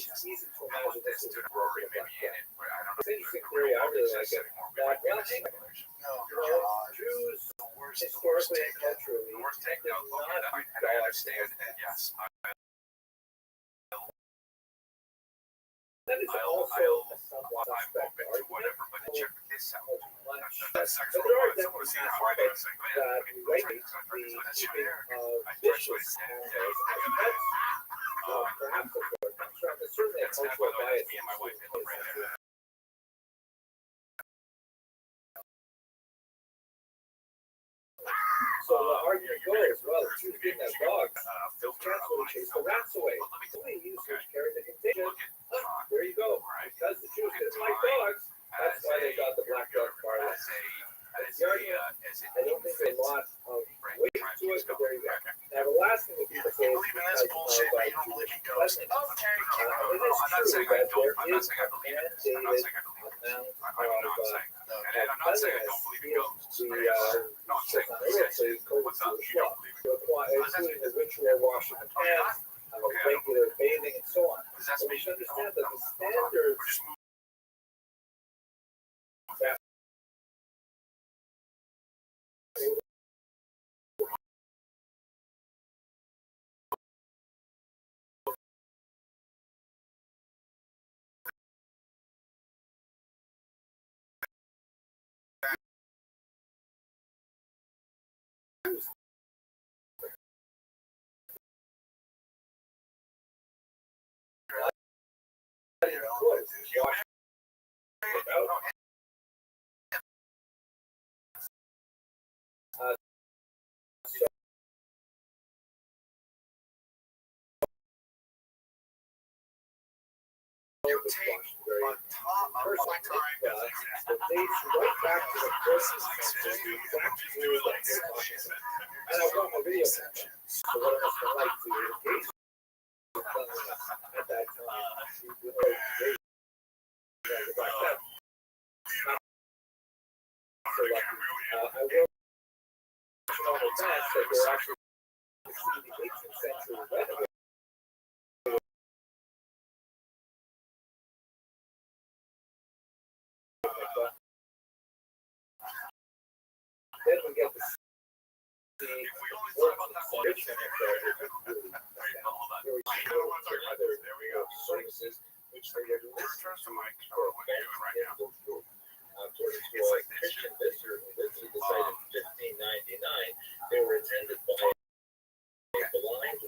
it's easy to imagine this is Rory maybe in it, but I don't know. It's interesting theory. I really like it. Jews historically and culturally The worst take, no, not and I understand, and yes, that is I'll also a somewhat I'm suspect open to whatever, but check this out. lunch. That's sex But for there are once. I want to see how I definitely can say, that man, relate that's the your keeping hair. of I tried to dishes understand. and those aspects. Perhaps of what comes from it. Certainly a That's by cultural the way, bias. that's me and my wife in the right. So the argument goes, well, if Jews didn't have dogs, Filter cats would chase the rats away. Only usage carried the contagion. There you go. Because the Jews didn't like dogs, that's why they got the black dog parlay. The argument, I don't think there's a lot of weight to it, but there you go. Now the last thing that people say You believe in this bullshit, but you don't believe in ghosts. Okay, it is I'm not saying true I that don't. there I'm not is saying I believe in this. I'm not saying I believe in this. amount I'm not saying. And I'm not saying I don't believe in ghosts. the No, I'm saying what's up? You don't believe in to apply, including the ritual washing of hands, regular bathing, and so on. Does that So we mean should understand that the standards we're just moving? You take a top of my time. the dates right back to the first semester, and I want my video section. So what else I like to engage with at that time. So like, I wrote on the fast that they're actually the 18th century weather. Then we get the services which they were it's like Christian visitor who visited the site in 1599. They were attended by a blind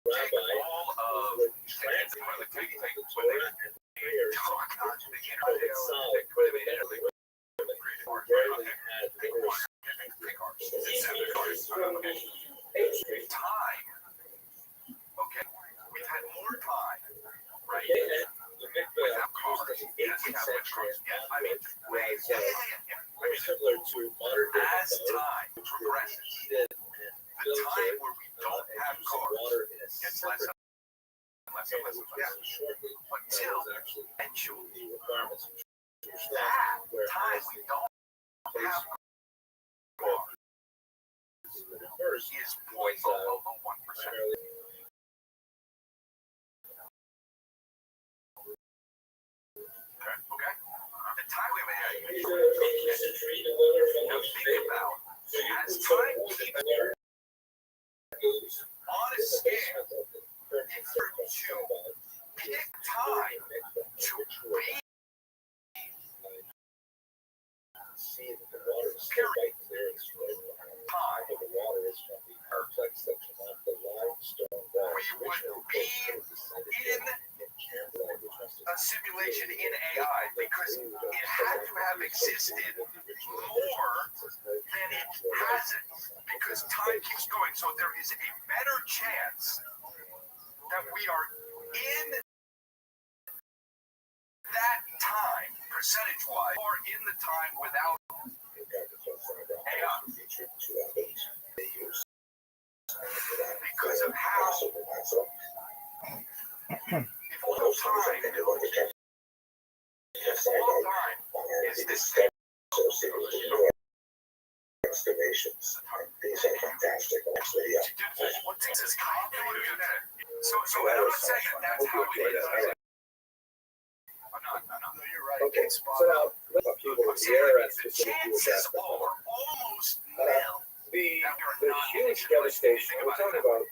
rabbi who would translate the Torah and prayers outside where they rarely had literacy. Time. Okay, we've had more time, right? The without cars, 18th century, I mean, was similar to modern day. As time progresses, the time where we don't have cars gets less and less and less and less. Shortly, Until actually eventually, the requirements that time we don't have cars first is 0.001%. Okay? The time we have ahead. Now think about, as time keeps on a scale, if you're to pick time to be see that the water is still right there and flowing. time, The water is from the complex section of the limestone wall. we would be in a simulation in AI because it had to have existed more than it hasn't because time keeps going. So there is a better chance that we are in that time, percentage-wise, or in the time without AI. Because of how if all time is this thing. Excavations. These are fantastic, actually. Yeah. So I'm not saying that's how it is. I'm not. No, you're right. Okay, so now, The chances are almost nil. The huge devastation, we're talking about 30%,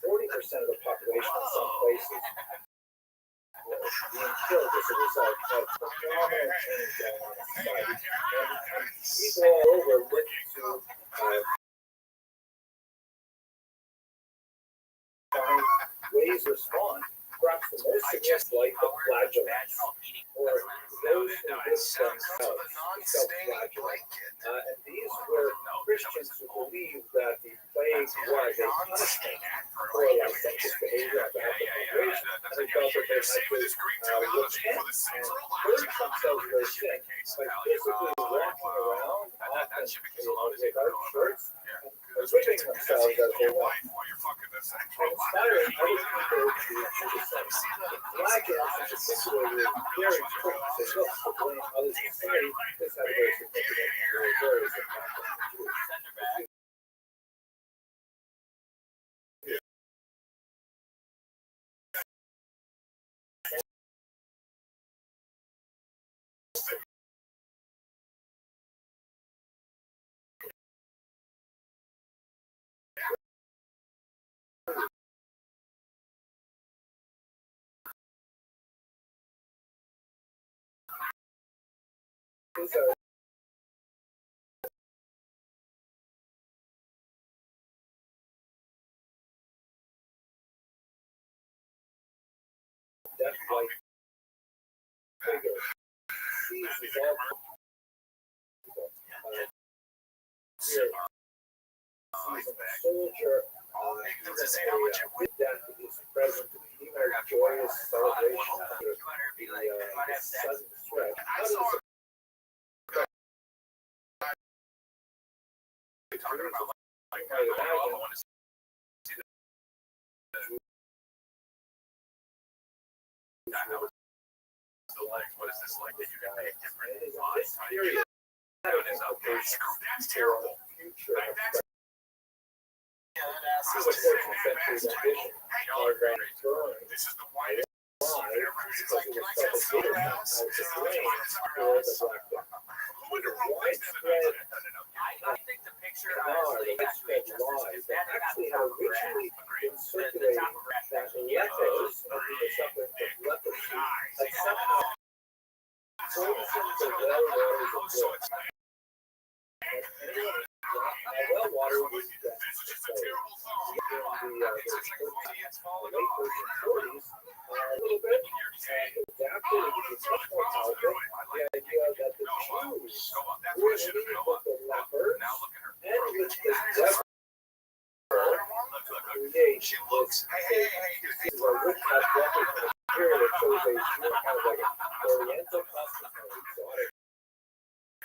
40% of the population in some places being killed as a result of phenomenal change going on in society. And people all over look to find ways to respond. Perhaps the most suggestive, like the flagellants, or those who risk themselves, self-flagellate. And these were Christians who believed that the plague was a punishment for licentious behavior on behalf of the population, and they felt that they had to repent and purge themselves of their sin by physically walking around, often without shirts, and whipping themselves as they went. Inspiring other people to do the same. Flagellants, in particular, were very important to look to blame others in society. This had a very significant and very significant impact. Death, life, figure. Seeds is all here. Soldier. Does it say how much it With death is present. Even a joyous celebration after the sudden threat. How does it talking about like I imagine want to see the legs. What is this like that you can make different this period that's terrible. future Like, that's this is a 14th century rendition. Our grand throne this is the whitest live it's like because it was like that publicated house. as the flames for the Black Death. Widespread I think the picture honestly widespread lies that actually had originally been circulating that lepers and people suffering from leprosy had somehow poisoned the well waters of Europe. Well water was during the late 1340s a little bit and adapted it was much more powerful. The idea that the Jews were leading with the leper and with this leper create She looks. Hey. this is a woodcut leper from a period that shows a Jew kind of like an oriental costume, kind of exotic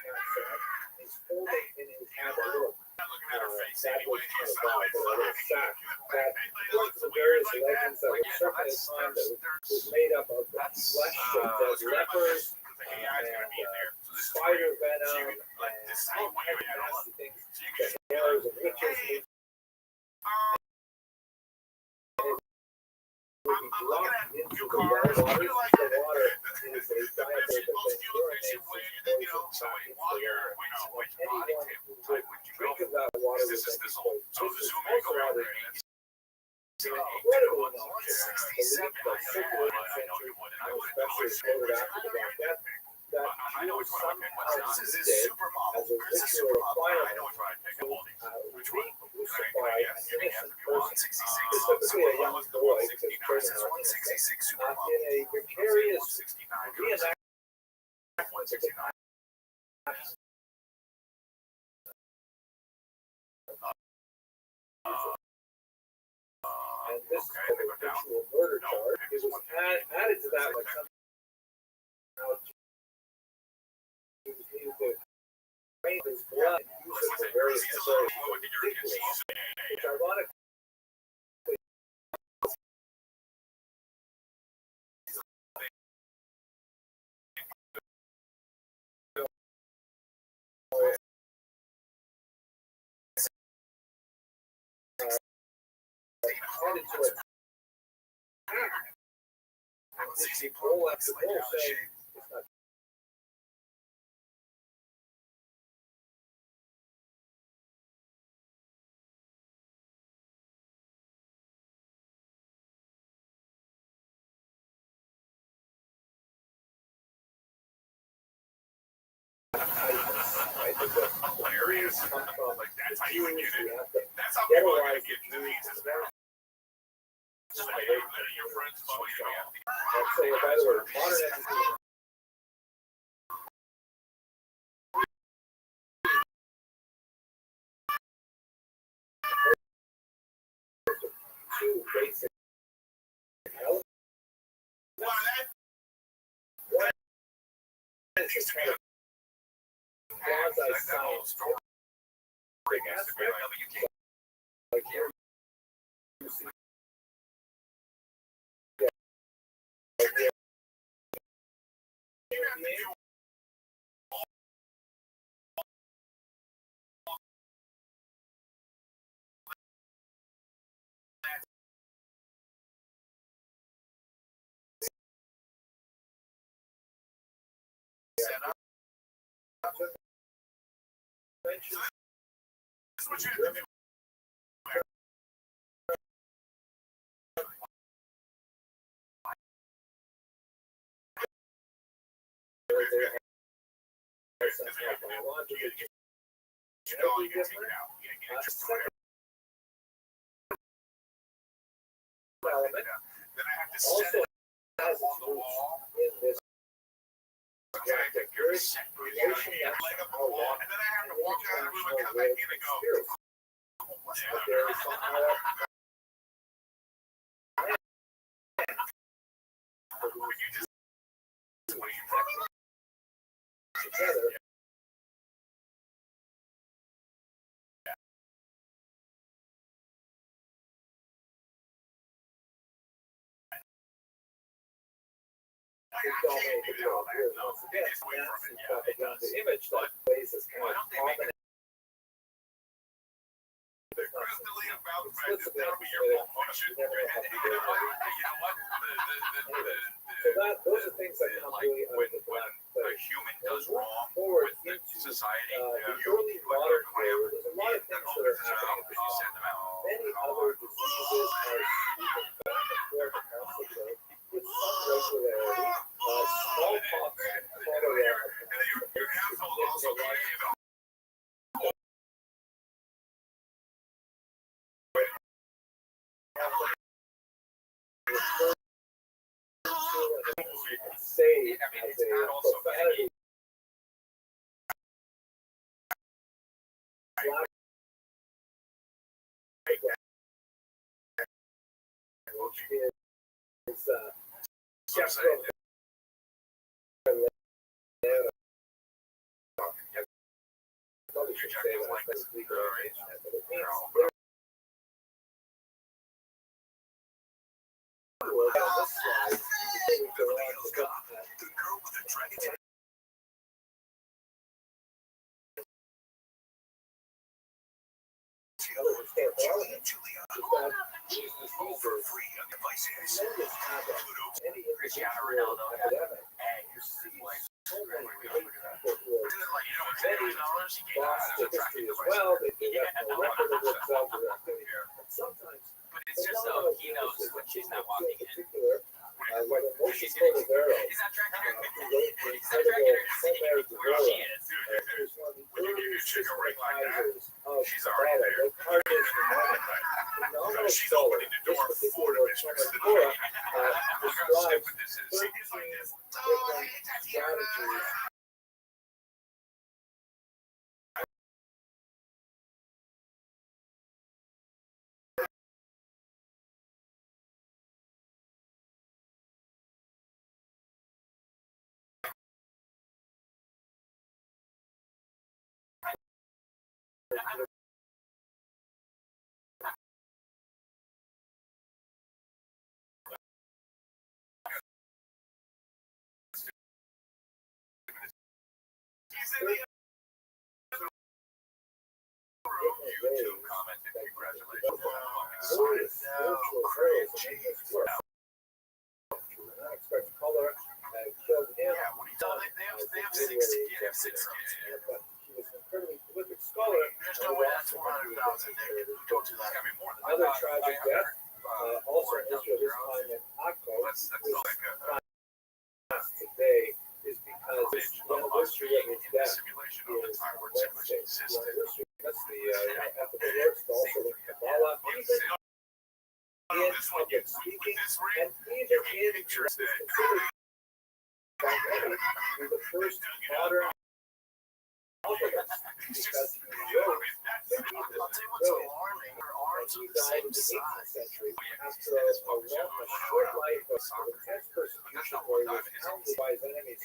concept. He's holding in his hand a little sack, kind of bag, but a little sack that points to various legends that were certainly a time that was made up of flesh of lepers and spider venom and all kinds of nasty things, the hairs of witches. Would be dropped into the well waters. The water is a dietary that then anyone who would drink of that water would then be poisoned. This is also rather incredible knowledge, believed by circulating century, especially quoted after the Black Death, that Jews somehow needed as a ritual requirement to crucify an innocent person, specifically a young boy, because children are innocent, in a vicarious reenactment of the and this is a ritual murder charge. It was added to that like something he was needed to drain his blood and use it for various rituals, which ironically pointed to it. This bowl after bowl saying it's not. Right? The areas come from like that's how you would get it. That's how people are going to get to these. Your friends follow you. I'll say, by the way, modern education. Two basic elements. One is the kind of quasi-science aspect. Like here, you see. That's what you do. Also has its roots in this gigantic relation that somehow that And then I have to walk out of the room and come back in and go, but there is somehow together. Once again, that's the propaganda image that plays as kind of common. So those are things that come really out of the black. a human does wrong Forward with into society, the you early put modern a clamor, era, there's a lot of things that are happening. you send them out. Many other diseases are sweeping back and forth across the globe with some regularity. Smallpox and cholera are Your household also got say as a profanity. Probably should say that I think legal arrangement, but it means on this slide, before we go on to look at the girl with the dragon. Julia, for free on devices. tremendous havoc. Any Cristiano individual Ronaldo epidemic, and you see like so many great people who are Many lost to history as well. They have no record of themselves or their activity. And sometimes, but it's just so he knows when she's not walking in. particular, whether Moses Cordovero, He's not tracking her. who wrote the He's not tracking incredible her. Homeric Where she Guerrilla, is. who's one of the When you give your earliest chick a ring like that, systematizers of she's already Kabbalah, there. the Cardinals for Mormon. Phenomenal She's scholar. opening the door This for the particular mistress. Torah Look how describes stupid this is. 13 It's like this. different strategies. YouTube commented, congratulations. Glorious spiritual heroes in this work. Unexpected color killed him. Yeah, what are you telling me? They have six kids. But he was an incredibly prolific scholar. There's no way that's 400,000 there. Don't do that. Another tragic death, also in history of his time in Akko, That's like a today is because the anniversary of his death simulation of the is time where Wednesday. simulation The existed. anniversary, that's the ethical works, but also the Kabbalah, even in public speaking, and even in Pictures that considered by the first modern alchemist, because he wrote alarming. Her arms he are the died in same the 18th size. century after a short life of intense persecution where he was hounded by his enemies.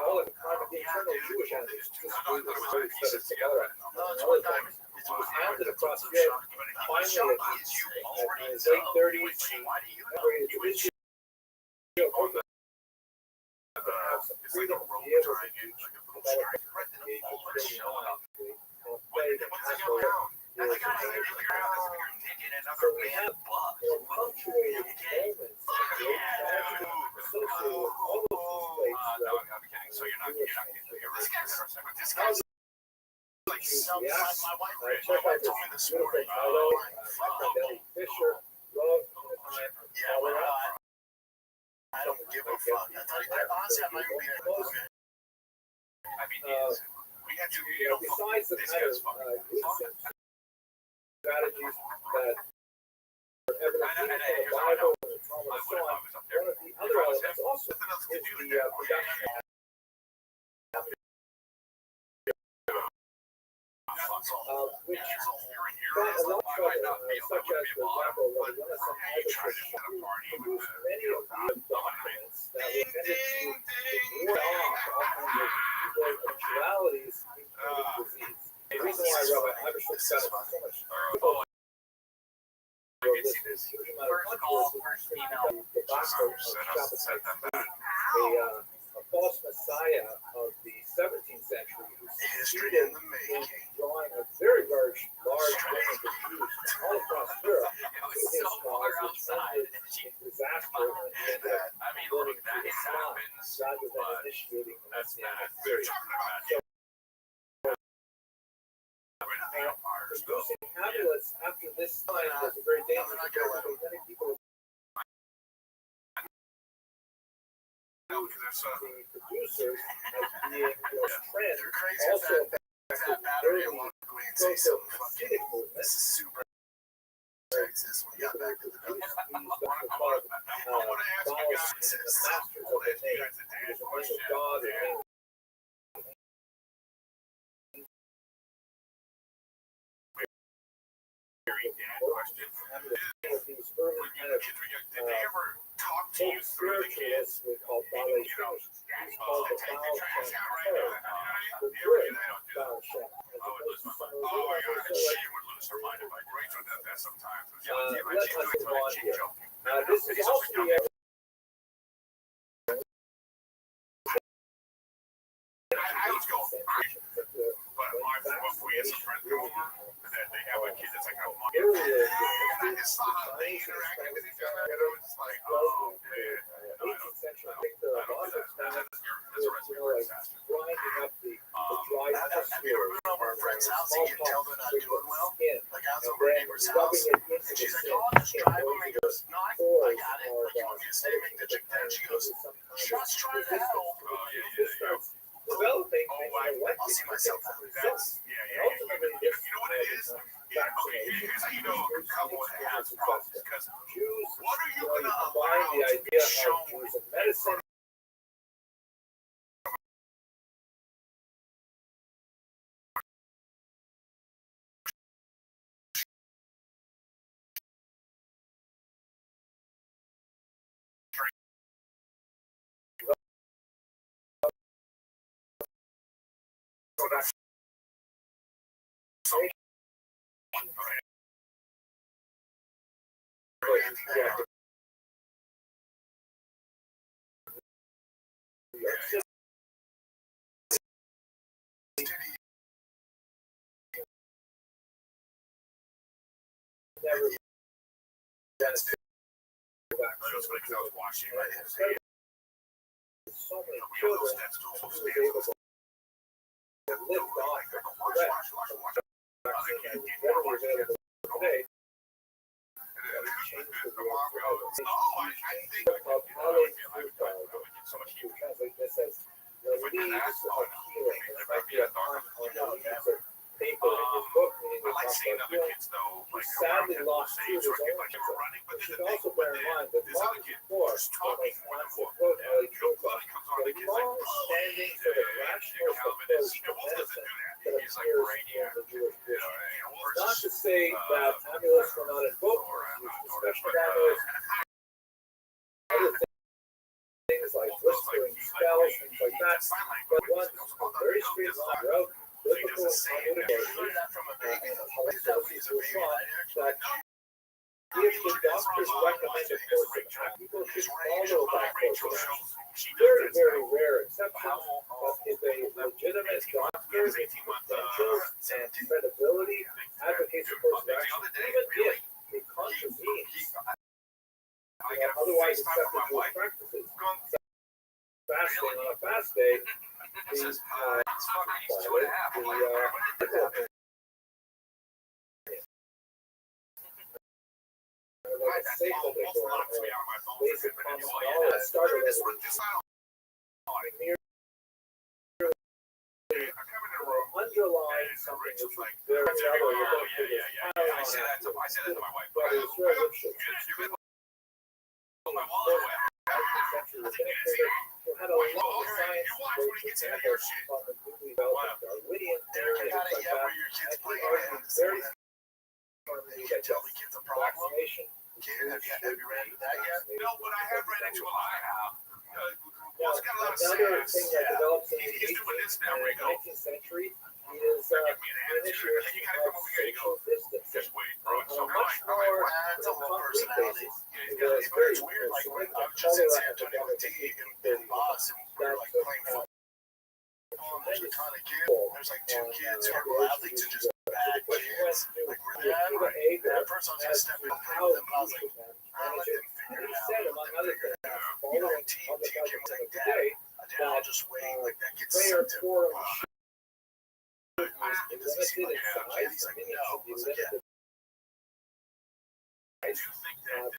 All of the time of the eternal Jewish enemies. This group was very set of together. He was hounded across Europe. Finally, at his late 30s, he migrated to Israel. Have some freedom to be able to teach, develop engagement, and play the Passover. So we have punctuated moments of great tragedy associated with all of these places. So you're not this How's guy's it? like some Yes. my Check out wife this told me this beautiful morning. photo. My friend Ellie Fisher wrote in the time of Yeah, well, Colorado. I don't give a fuck. I thought honestly, I might be okay. I mean, we had to, Besides the kind of recent strategies that are evident in the Bible and the Talmud and so on, one of the other elements also is the production which got a lot of trouble, such as, for example, when one of some artists produced many of the documents that were intended to ward off all kinds of evil eventualities, including disease. The reason why Rabbi Iverson got so much this huge amount of controversy the debacle of Shabbatai, a false messiah of the 17th century who succeeded in drawing a very large range of Jews from all across Europe to his cause, which ended in disaster and he ended up converting to Islam rather than initiating the Messianic period. Producing amulets after this time was a very dangerous because many people the producers as being trend also affected the early proto-Hasidic movement. This is super Texas when we got back to the These were called Baals, the masters of the name. It was the name of God, the name of these early kind of spiritualists we call Baal Shem. He's called the Baal Shem. The good Baal Shem. Let's move on here. This is also the developing I'll see myself out. ultimately this vaccination because Jews combine the idea of Jews and medicine never so many children who were able to live off the vaccine readily available today. Change the world forever. To translate this as the leaves of healing. It's like the on the leaves of paper in his book, meaning we talk about healing. He sadly lost two of his own children. We should also bear in mind that long before Thomas Manson wrote L.A. Truthful, the long-standing sort of rationalist approach to medicine that appears in the Jewish tradition. Not to say that amulets were not invoked, especially amulets, other things like whispering spells, things like that, but one very straight line route, biblical communication, and Holocaust was taught that if the doctors recommend a course of action, people should follow that course of action. Very, very rare exceptions, but if a legitimate doctor with credentials and credibility advocates a course of action, even if it contravenes otherwise accepted Jewish practices, fasting on a fast day, basic common knowledge started as underlying something which was very shallow. I say that to my wife. But it's very rich. Who had a lot of science, for example, on the newly developed Darwinian theory got it yet where your kids play games and you can tell the kids a problem? Vaccination. Have you ran into that yet? No, but I have ran into a lot. I have. Now, It's got a lot of another sense. thing that develops in the He's doing this now, 18th Rico. and 19th century is Give me an attitude. initiation And you gotta come of over here. You go, social distancing. just wait, bro. It's so On a much much. more It's a little concrete personality. basis. It's weird. Like when I was just in San Antonio with T and Boss, and we were like playing football. And there's a ton of kids. There's like two kids who are athletes and just bad kids. Like really bad. At first I was gonna step in and play with them, but I was like, I'll let them figure it out. Said, among other things, You know, T came like, Dad, I'll just wait. Like that gets they are sent to poor him. Does he seem like a kid? He's like, no. I was like, yeah. I do think that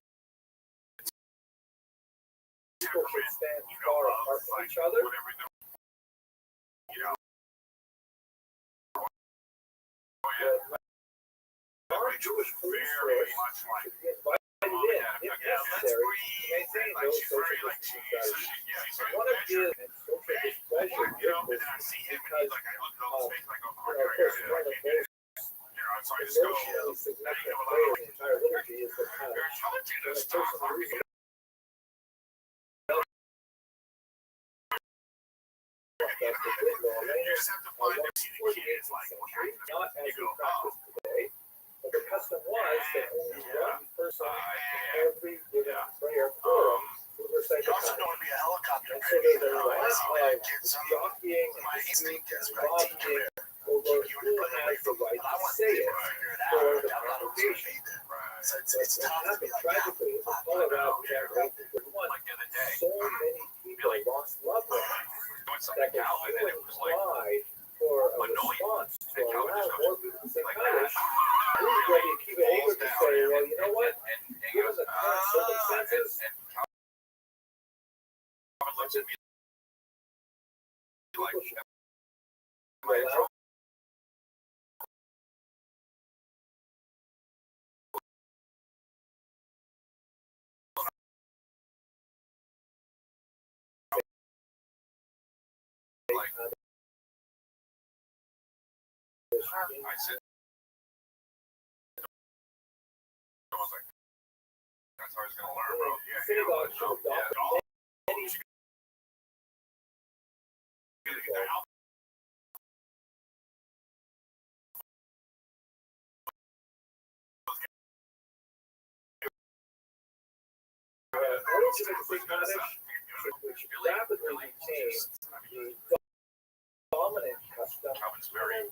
people should stand far apart from each other. whatever the, you know, Our Jewish police very force much like, should be invited in, if necessary, to maintain those social distancing strategies. One of his and social displeasure you know, and was then I see him and because, he's like, I look at all his face like, oh, of course, one of the most so I just go, emotionally significant prayer in the entire liturgy is the Kaddish. they're telling you When this a stuff. person reads that's the good law, You just have to find them, see the kids, like, what happened? not as we practice today, but the custom was that only one person in every given prayer forum would recite You the also Kaddish. don't want to be a helicopter And so baby. there's a You know, lot I see bad of kids. jockeying and My dispute instinct is and my team lobbying career. over You who would put has the right but I to want say them it to figure it for out. the I'm not always going to congregation. be there. Right. So it's What tough to happened be like, tragically is in Colorado in January 2021, Like the other day, so many people lost loved ones doing that something the Calvin, and human it was like, cry for a annoying. response to And Calvin allow just more people to say like Kaddish. that. Who's Rabbi Akiva Falls able to down, say, and- well, you know what? and he Given goes, the current circumstances, and Calvin looks at me like, people should am I in trouble? Like, I said, I was like, that's how he's gonna learn, bro. Yeah, synagogue should adopt all many gotta get that out. ultimately Kaddish, which rapidly became the dominant custom. Calvin's very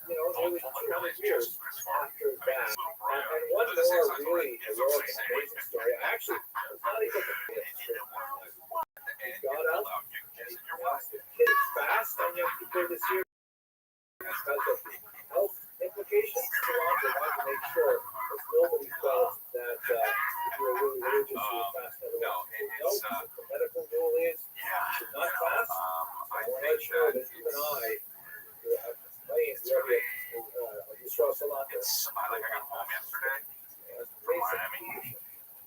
Nearly 200 years after that. And one more really heroic and amazing story. I actually was not able to finish it. Got up, hit it fast on Yom Kippur this year because of health implications. So I wanted to make sure that nobody felt that if you were really religious, you would fast every once. So the medical rule is you should not fast. I want to make sure that you and I playing Yisrael Salata. I got home yesterday from Miami.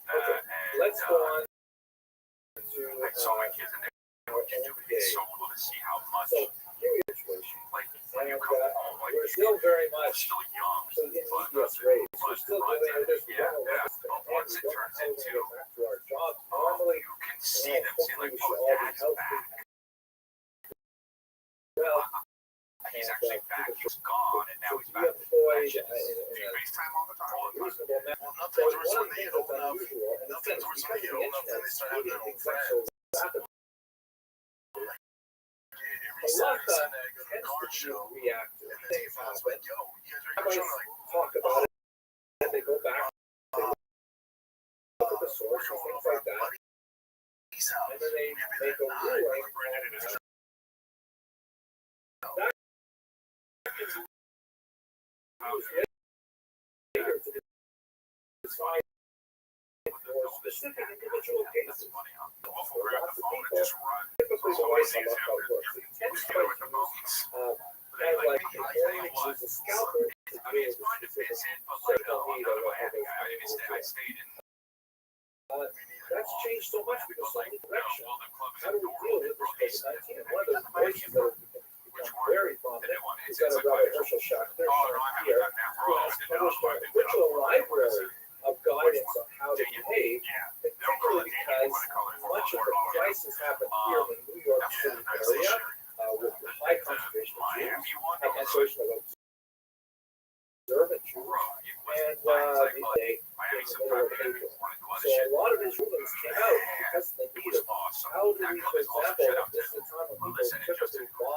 Okay, let's go on to I saw my kids and they were doing it. It's so cool to see how much, so here is the situation. like, when you And come home, like, we're still very we're much still young, so in but ES race. We're but still runs doing this. yeah, but once it turns into, back to our jobs normally. you can see them saying like, We should oh, all be dad's healthy. back. Well, He's actually back. He's gone, and now he's be back. employed Do in you a FaceTime all the time? reasonable manner. well, So nothing's one worse of when the they things get old that's enough. unusual, and Nothing's worse when they get old enough than they start having their own friends. rapidly. Every Saturday, Sunday, I go to the Tends car to show, be reactive. and then Dave House went, yo, you guys ready for Rabbis show? I'm like, talk about it, and they go back, they look at the source and things like that, peace out. and then they make a ruling. Decide for specific individual cases. Waffle grab the phone and just run. Typically, the way Always sees some him. of works, it tends to With the bones. kind of like an orange is a scalpel to I mean, do it's fine to specific piss in, but like, no, I'm need not or a Miami whatever. guy. I stayed in. That's changed so much because so many directions. Well, the club is How do we indoor. deal with this COVID-19? And one of the voices that has become very prominent is that of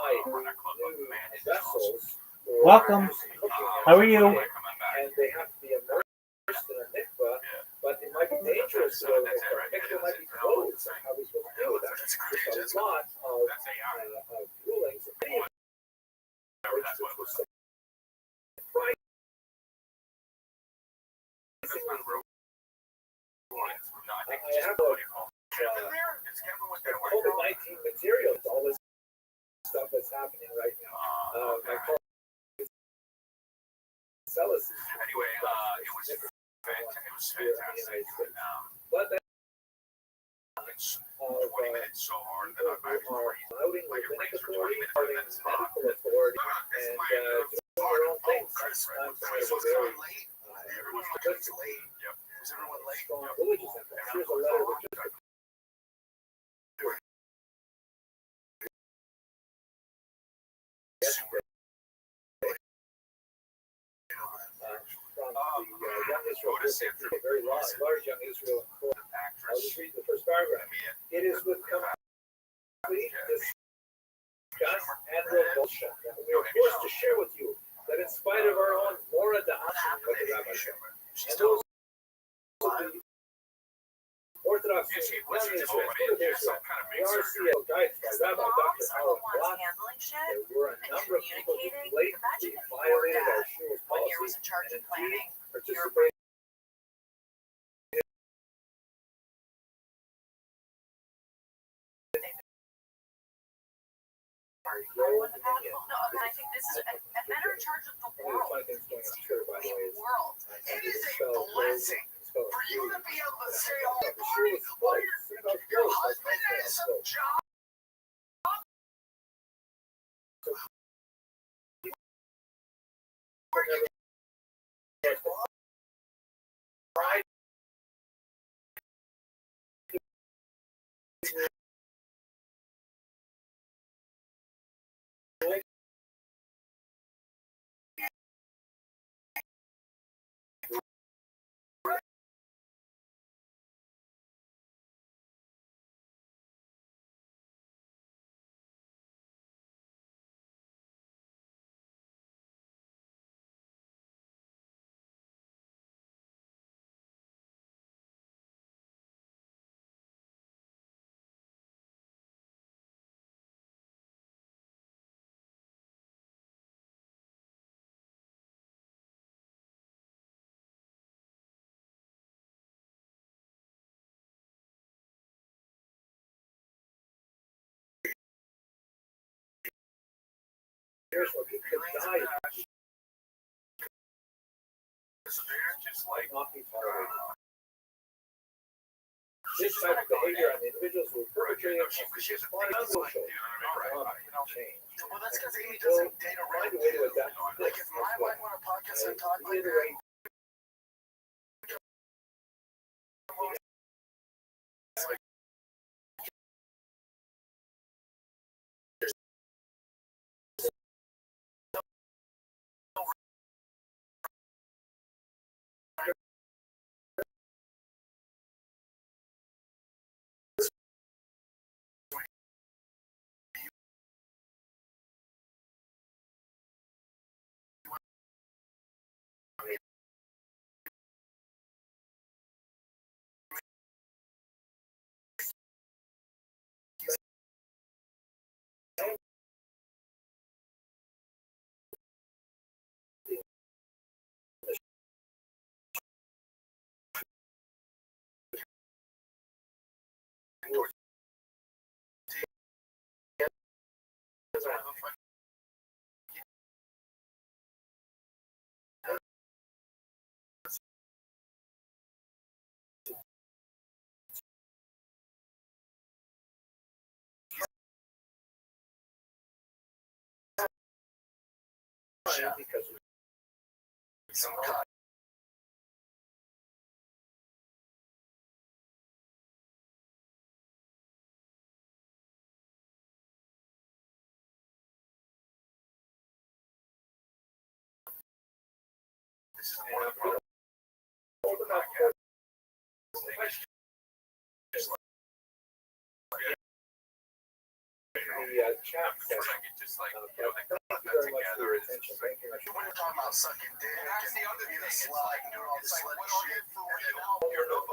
buy new vessels. for Welcome. cooking How are you? And they have to be immersed in a mikvah, but it might be dangerous to go to the mikvah. Mikvah might be closed. How are we supposed to deal with that? There's a lot of rulings. I have COVID-19 materials, all this stuff that's happening right now. My colleague Celis is Anyway, it was fantastic. but that 20 minutes so hard that I'm outing like it rabbinic rains for 20 authority, minutes, but then it's not. medical authority, and doing their own things. Sometimes they were very Everyone's late. Yep. Is everyone late? strong religious interests. Here's a letter that just from the Young Israel group, a very large Young Israel court. I'll just read the first paragraph. It is with complete disgust and revulsion that we are forced to share with you that in spite of our own Mora Da'atim, what the Rabbi said, and those Orthodox Young Israel, the RCL guided by Rabbi Dr. Alan Blatt, there were a number of people who blatantly violated our shul's policy and indeed participated I think this is a better charge of the world. It is a blessing for you to be able to say, oh, your husband has some job. Right. Here's what people die. Just like Not be tolerated. This type of behavior on the individuals who perpetrate it is unsocial. Change. well, that's because Amy doesn't date around. Find a way to adapt to Like this. if my wife on a podcast and talk like that, Reiterate because some kind this is one of the problems. Just like chat Before I could just like, they got that together. It's just like, when you're talking about sucking dick, and that's the other thing. It's like, doing all this slutty shit for real. You're not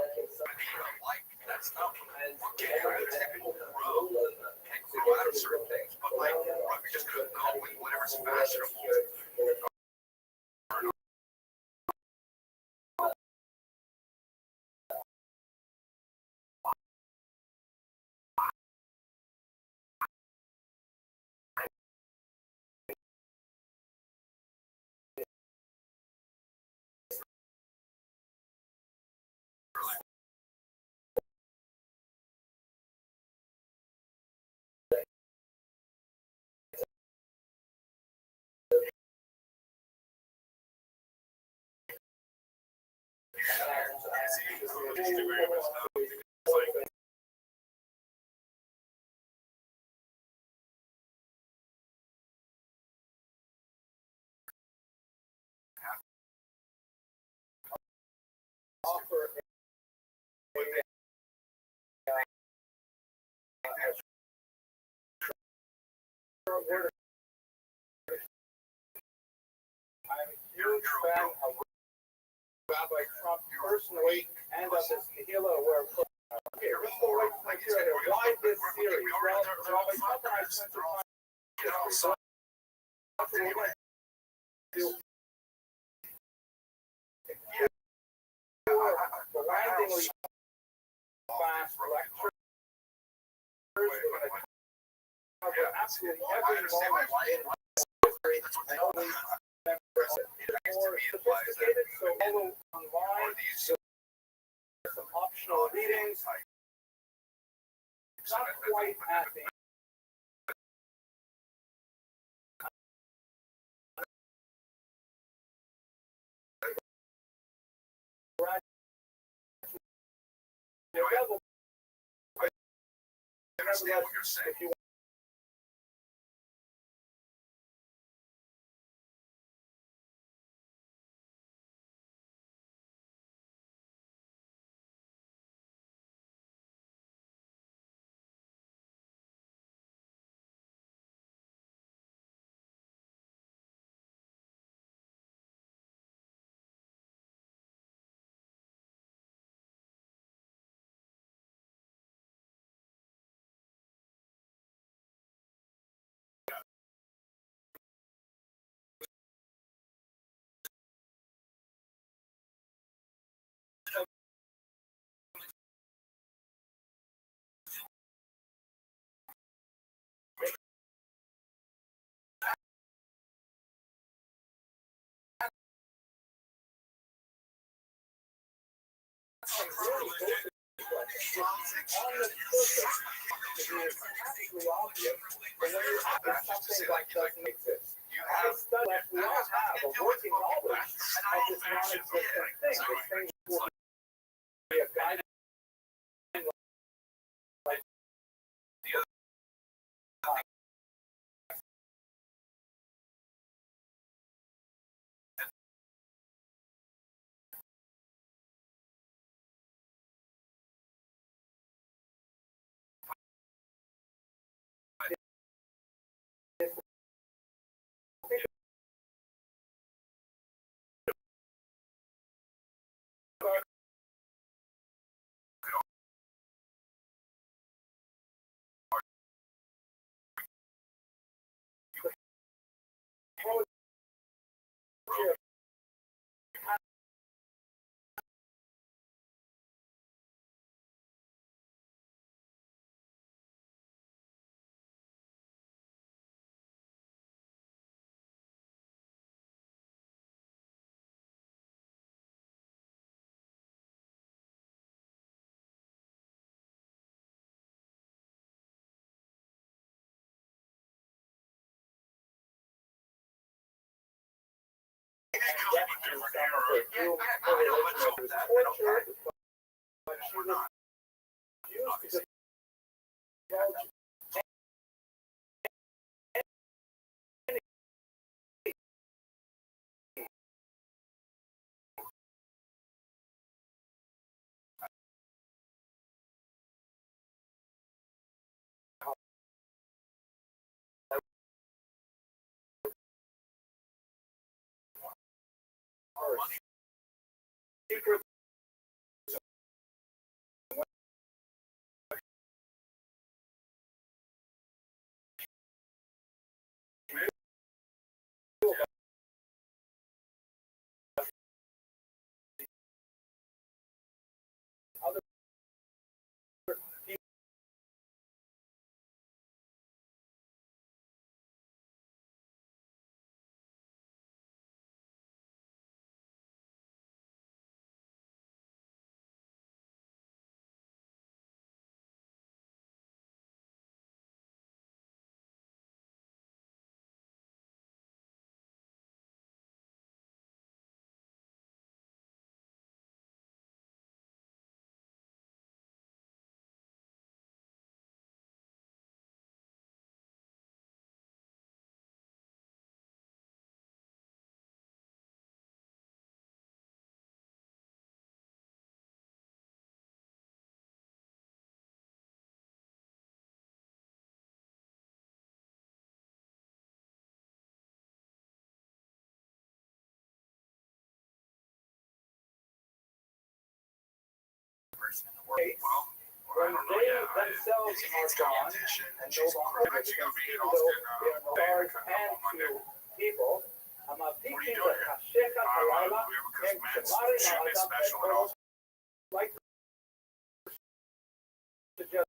like that stuff. Okay, take it road and grow out of certain things, but like, we're just gonna go with whatever's fashionable. Instagram and stuff. It's like, offer I'm a huge fan of Rabbi Trump personally and of this Nihila where okay, why this series? Well, Rabbi Trump and I spent some time blindingly fast lectures absolutely every moment in history and always more sophisticated, so all online, some optional readings, not quite at the level. understand what you're saying. If you something that doesn't exist. I study that we all have a working knowledge of this non-existent thing. This thing will be a guidance like the other. person in the world. Well, I when don't know. they Yeah, themselves are gone and no longer live, even though they are large and to people, Amapikin the Hasheka Halala and Shamari Na'adam and Koros like to just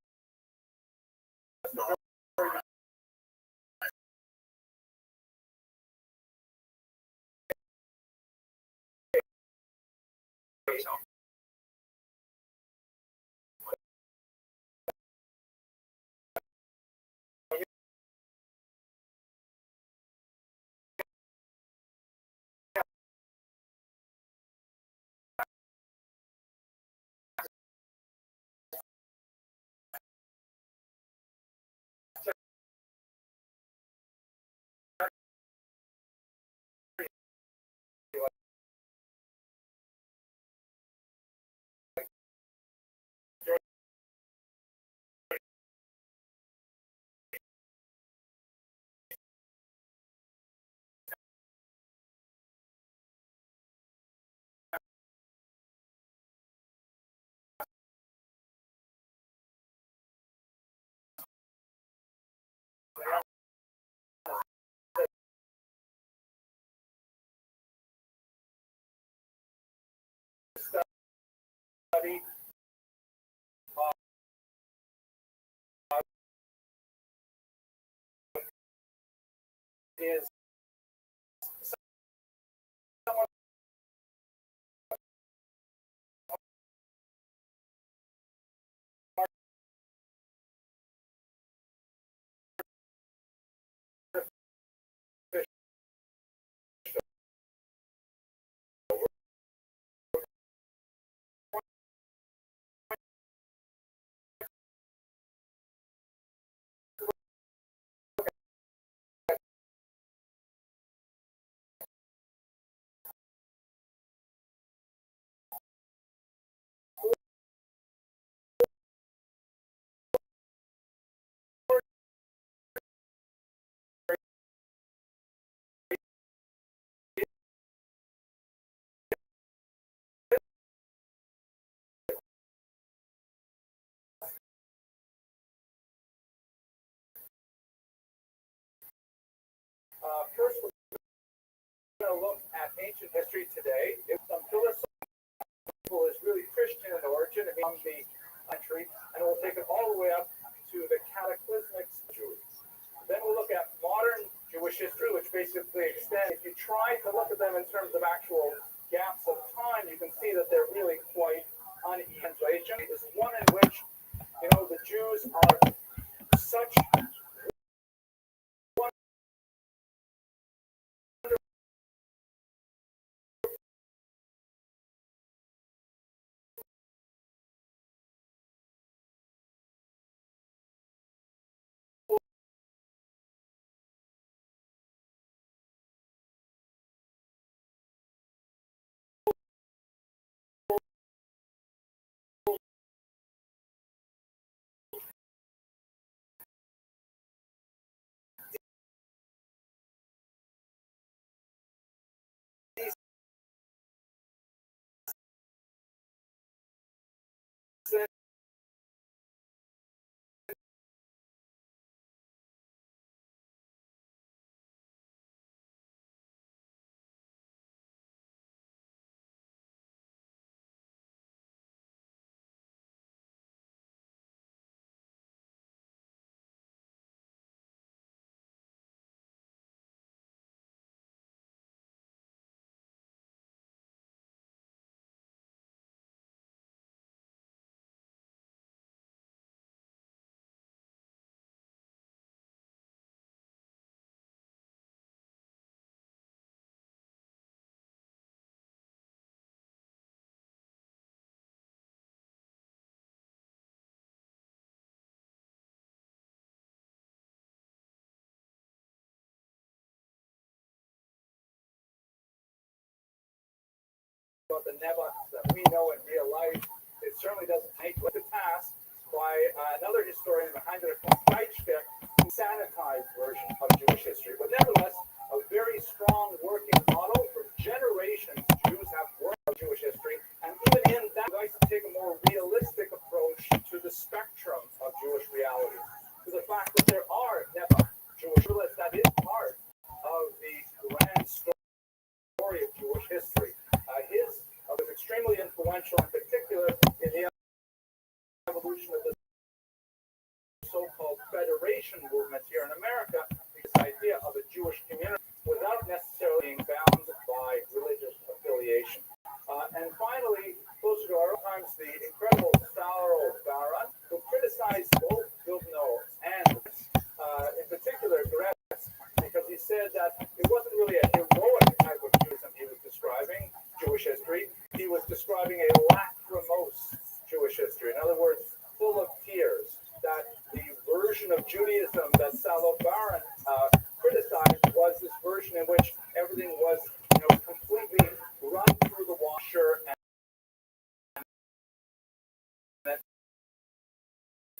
study is somewhat first we're going to look at ancient history today. If some philosophical is really Christian in origin among the country, and we'll take it all the way up to the cataclysmic Jews. Then we'll look at modern Jewish history, which basically extends. If you try to look at them in terms of actual gaps of time, you can see that they're really quite uneven. Translation is one in which, the Jews are such about the Nebuchs that we know in real life. It certainly doesn't take the task by another historian behind it, called Reichke, who sanitized version of Jewish history. But nevertheless, a very strong working model for generations. Jews have worked on Jewish history, and even in that, we like to take a more realistic Jewish community without necessarily being bound by religious affiliation. And finally, closer to our own times, the incredible Saul Baron, who criticized both Dubno and, in particular, Gretz, because he said that it wasn't really a heroic type of Judaism he was describing, Jewish history. He was describing a lachrymose Jewish history. In other words, full of tears. That the version of Judaism that Saul Baron criticized was this version in which everything was, completely run through the washer and that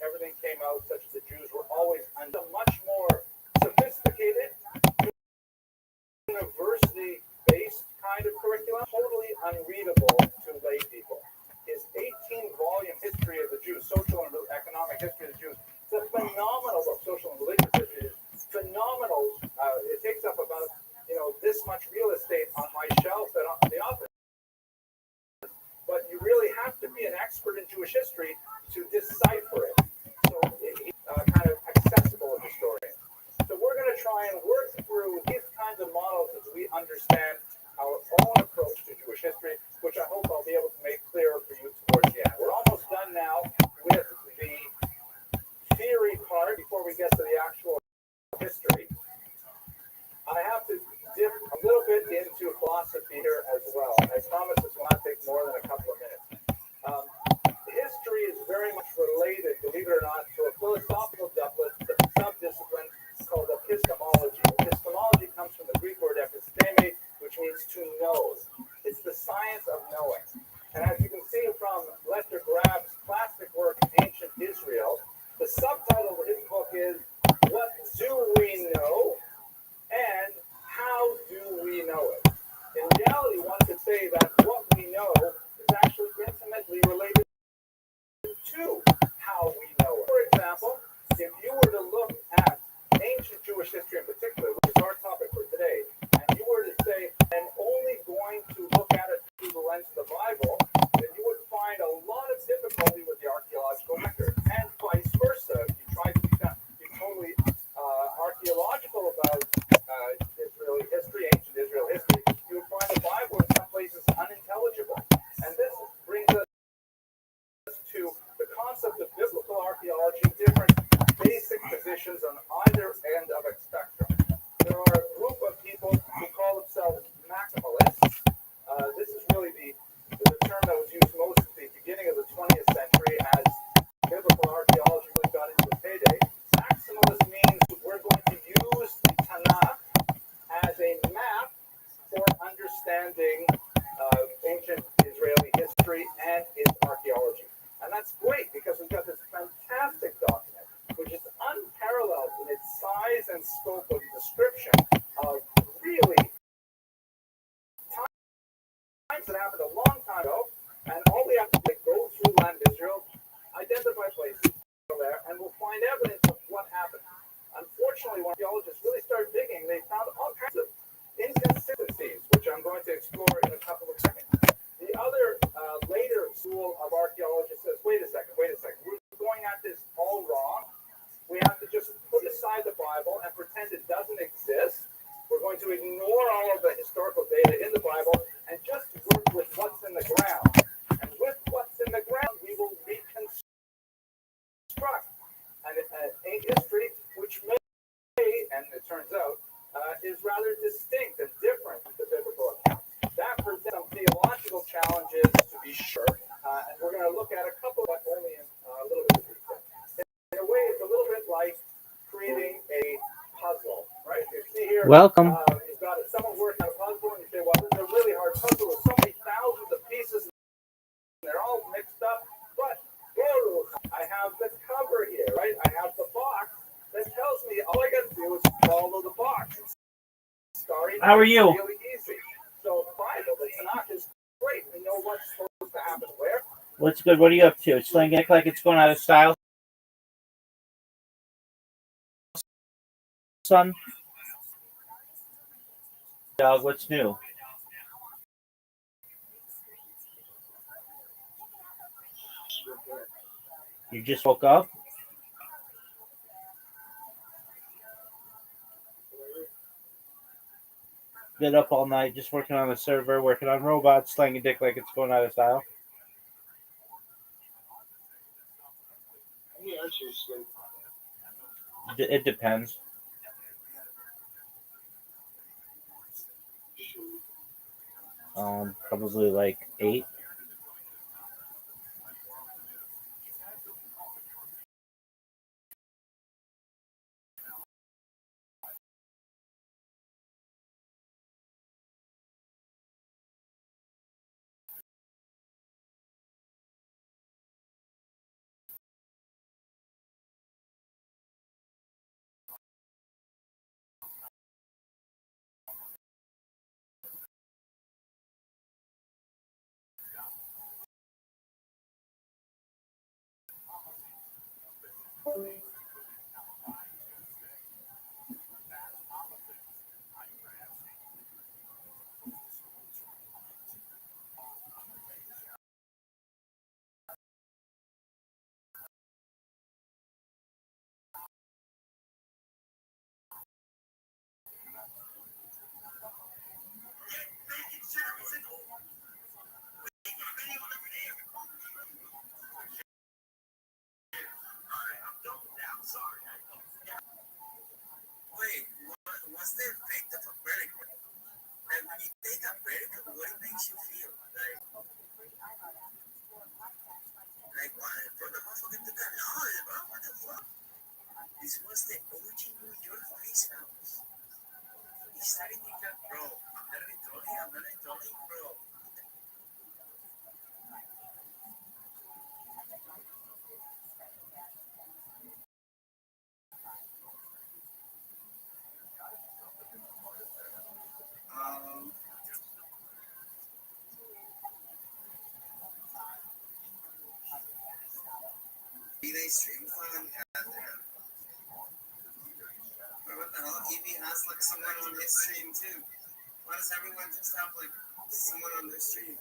everything came out such that the Jews were always under much more sophisticated, university-based kind of curriculum, totally unreadable to lay people. His 18-volume history of the Jews, social and economic history of the Jews, it's a phenomenal book. Social and religious history is phenomenal. It takes up about this much real estate on my shelf and on the office. But you really have to be an expert in Jewish history to decipher it. So it's kind of accessible as a historian. So we're going to try and work through these kinds of models as we understand our own approach to Jewish history, which I hope I'll be able to make clearer for you towards the end. We're almost done now with the theory part before we get to the actual history. I have to dip a little bit into philosophy here as well. I promise this will not take more than a couple of minutes. History is very much related, believe it or not, to a philosophical subdiscipline called epistemology. Epistemology comes from the Greek word episteme, which means to know. It's the science of knowing. And as you can see from Lester Grabb's classic work, Ancient Israel, the subtitle of his book is What Do We Know? And how do we know it? In reality, one could say that what we know is actually intimately related to how we know it. For example, if you were to look at ancient Jewish history in particular, which is our topic for today, and you were to say, I'm only going to look at it through the lens of the Bible, then you would find a lot of difficulty with the archaeological record, and vice versa. If you try to be totally archaeological about Israeli history, ancient Israel history, you would find the Bible in some places unintelligible. And this brings us to the concept of biblical archaeology, different basic positions on either end of a spectrum. There are a group of people who call themselves maximalists. This is really the term that was used most at the beginning of the 20th century as biblical archaeology really got into its heyday. Maximalist means we're going to use the Tanakh as a map for understanding ancient Israeli history and its archaeology. And that's great because we've got this fantastic document, which is unparalleled in its size and scope of description of really times that happened a long time ago. And all we have to do is go through land Israel, identify places there, and we'll find evidence of what happened. Unfortunately, when archaeologists really started digging, they found all kinds of inconsistencies, which I'm going to explore in a couple of seconds. The other later school of archaeologists says, wait a second, we're going at this all wrong. We have to just put aside the Bible and pretend it doesn't exist. We're going to ignore all of the historical data in the Bible and just work with what's in the ground. And with what's in the ground, we will reconstruct a history which may, and it turns out, is rather distinct and different from the biblical account. That presents some theological challenges, to be sure, and we're going to look at a couple, but only in a little bit of detail. In a way, it's a little bit like creating a puzzle, right? You see here, Welcome. You've got someone working on a puzzle, and you say, well, this is a really hard puzzle with so many thousands of pieces, and they're all mixed up, but I have the cover here, right? I have the box that tells me all I got to do is follow the box. How are you? Really easy. So Bible, the Tanakh is great. We know what's supposed to happen where. What's good? What are you up to? Slinging it like it's going out of style, son? Dog, what's new? You just woke up? Been up all night just working on a server, working on robots, slanging dick like it's going out of style. Yeah, I should sleep. It depends. Probably like 8. Wait, what's the effect of a break? Like when you take a break, what makes you feel? Like what? For the motherfucker took a knowledge, bro. What the fuck? This was the OG New York face house. He started thinking, bro, I'm not trolling, bro. They stream fun and what the hell? Evie has like someone on his stream too. Why does everyone just have like someone on their stream?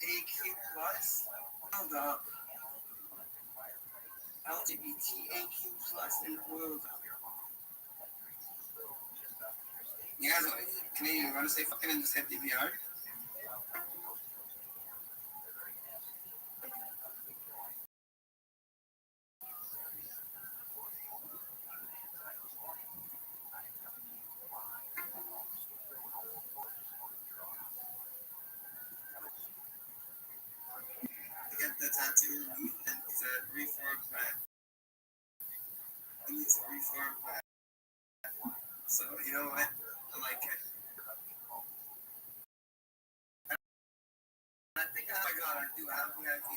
AQ plus? Hold up. LGBTAQ plus and oiled up. You guys, Canadian, you want to say fucking and just hit DVR? Get the tattoo removed and it's a reform back. It needs a reform back. So, you know what? I like it. I think, oh my god, I do have VIP.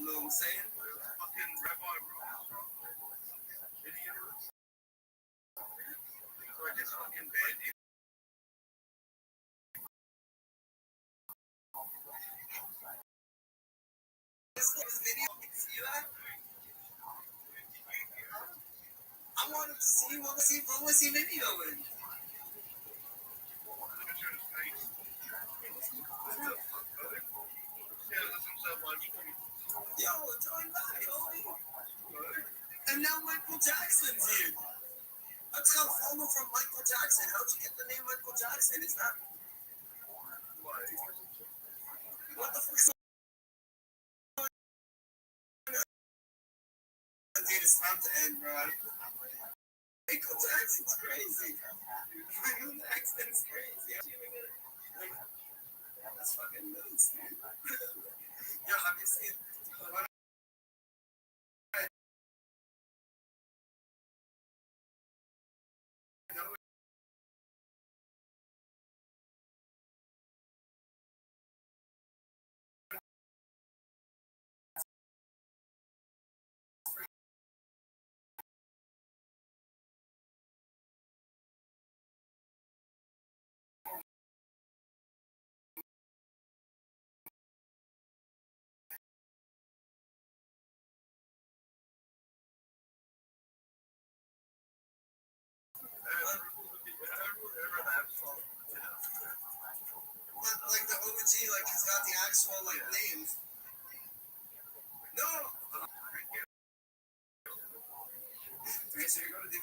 You know what I'm saying? Fucking Rabbi idiot. Or just fucking bad. This video, see that? I wanted to see what was he videoing? Yo, join back, homie. And now Michael Jackson's here. That's how follow from Michael Jackson. How'd you get the name Michael Jackson? Is that what the fuck? Dude, it's time to end, bro. Michael Jackson's crazy. Michael Jackson's crazy. Like, that's fucking nuts, dude. Yo, have you seen what I know? Like the OG, like he's got the actual like names. No. Okay, so you're gonna do me.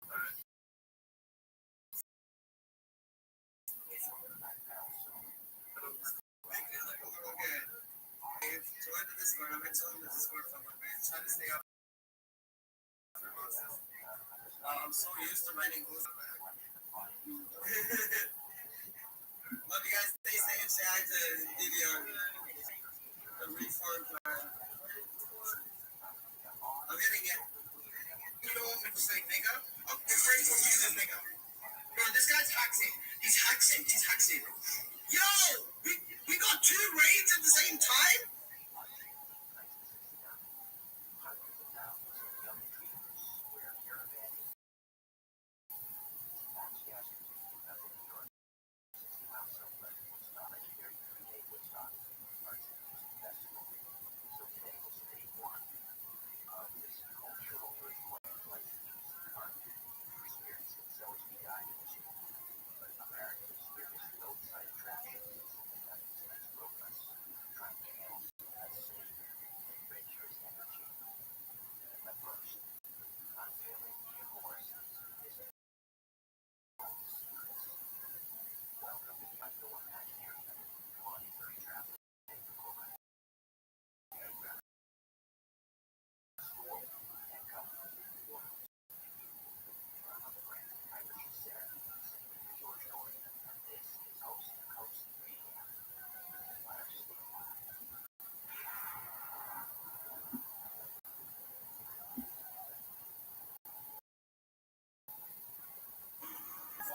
Okay. Join the Discord. I'm gonna tell him the Discord from my man. Trying to stay up for months. I'm so used to writing books. Love you guys. Stay safe. Say hi to Vivian. The reform plan. I'm getting it. You know what? Just like makeup. Oh, your friends will use this makeup. Bro, this guy's hacking. He's hacking. He's hacking. Yo, we got 2 raids at the same time.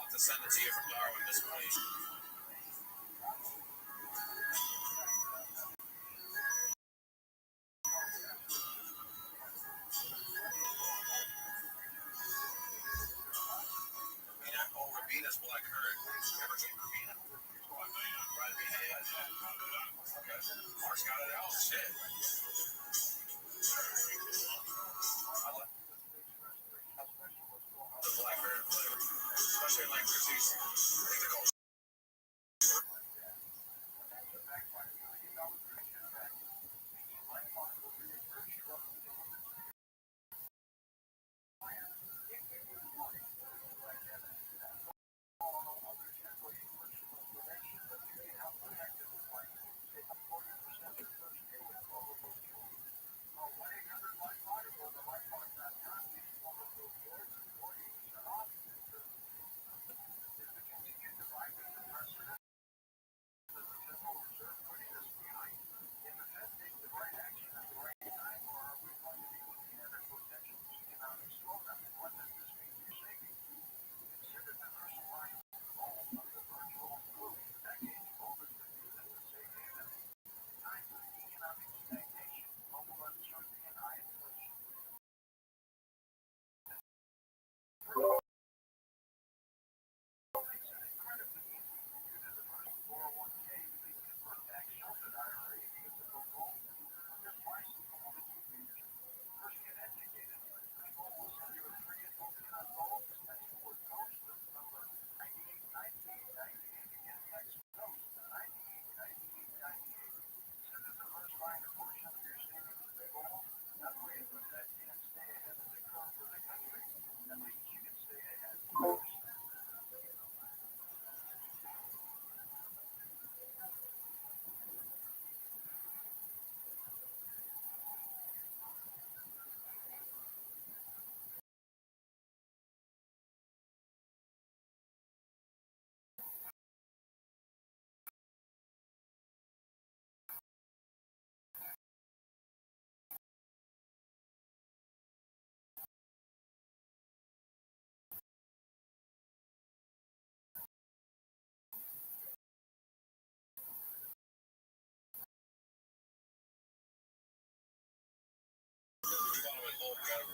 To send it to you from Darwin this morning. Rabina's black currant. You ever drink Rabina? Mark's got it out. Shit. The black currant flavor. Especially like Rizzi's.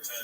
10.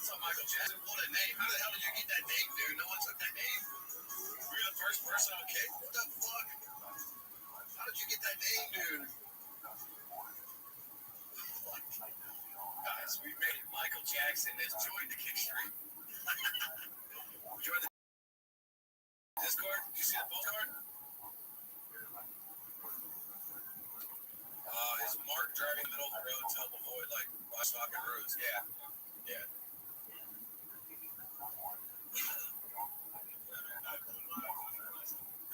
What's up, Michael Jackson? What a name. How the hell did you get that name, dude? No one took that name. Were you the first person on kick? What the fuck? How did you get that name, dude? Guys, we made it. Michael Jackson has joined the kick stream. Join the Discord? Did you see the postcard? Is Mark driving in the middle of the road to help avoid like livestock and roads? Yeah. Yeah.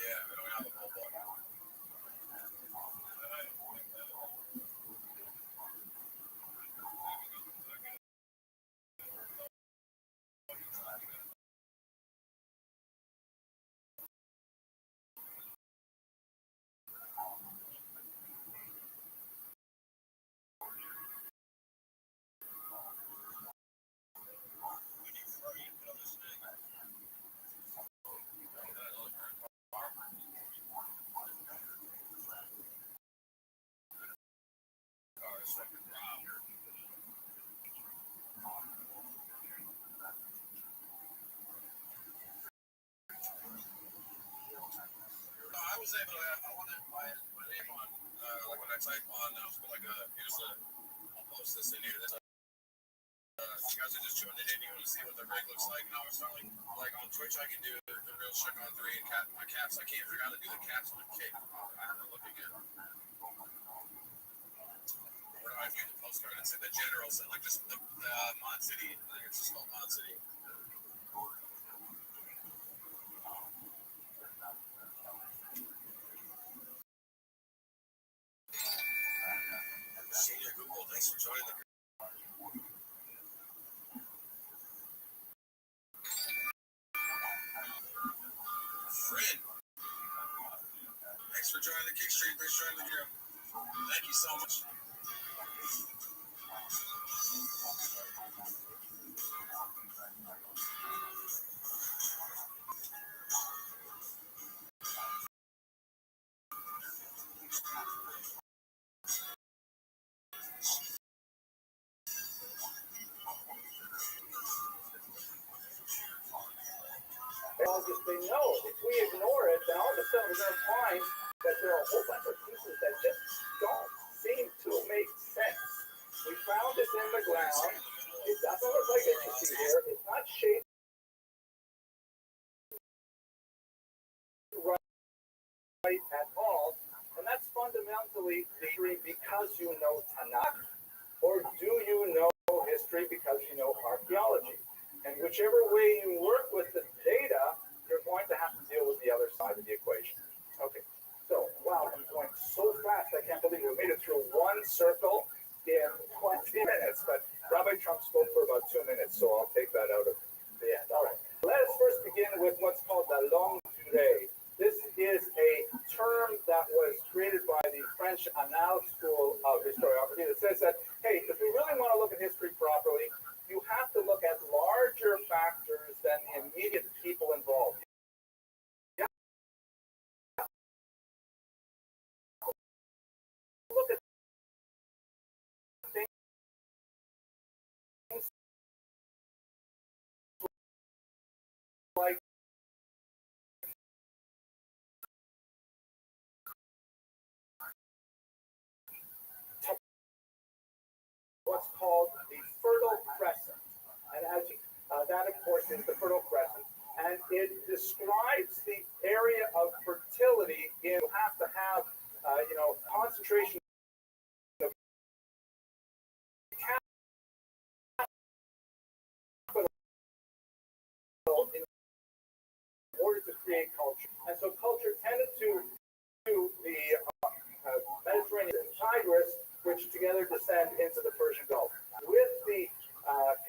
Yeah, we don't have a pole ball. I was able to. I wanted my name on, like when I type on, I was like, here's the. I'll post this in here. This, you guys are just tuning in. You want to see what the rig looks like? Now it's not like on Twitch. I can do the real Shook on 3 and my caps. I can't figure out how to do the caps on a kick. I have to look again. Where do I view the postcard? It's in the general set, like just the Mod City. I think it's just called Mod City. Senior Google, thanks for joining the. Friend, thanks for joining the kick stream. Thanks for joining the gym. Thank you so much. They know if we ignore it, then all of a sudden we're going to find that there are a whole bunch of pieces that just don't seem to make sense. We found this in the ground. It doesn't look like it should be here. It's not shaped right at all. And that's fundamentally history because you know Tanakh, or do you know history because you know archaeology? And whichever way you work with the data, you're going to have to deal with the other side of the equation. Okay, so wow, I'm going so fast. I can't believe we made it through one circle in 20 minutes. But Rabbi Trump spoke for about 2 minutes, so I'll take that out of the end. All right, let us first begin with what's called the longue durée. This is a term that was created by the French Annales School of Historiography that says that, hey, if we really want to look at history properly, you have to look at larger factors than the immediate people involved. Yeah. Look at things like what's called the Fertile Crescent. And as that, of course, is the Fertile Crescent. And it describes the area of fertility. You have to have, concentration which together descend into the Persian Gulf. With the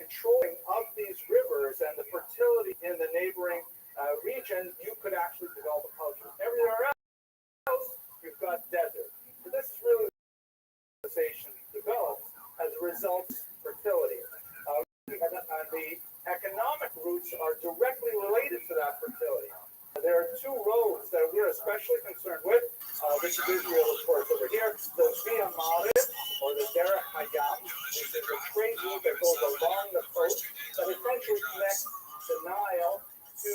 controlling of these rivers and the fertility in the neighboring region, you could actually develop a culture. Everywhere else, you've got desert. So this is really the civilization develops as a result of fertility. The economic roots are directly related to that fertility. There are two roads that we're especially concerned with. This is Israel, of course, over here. The Via Maris, or the Derech Hayam, is a trade route that goes along the coast that essentially connects the Nile to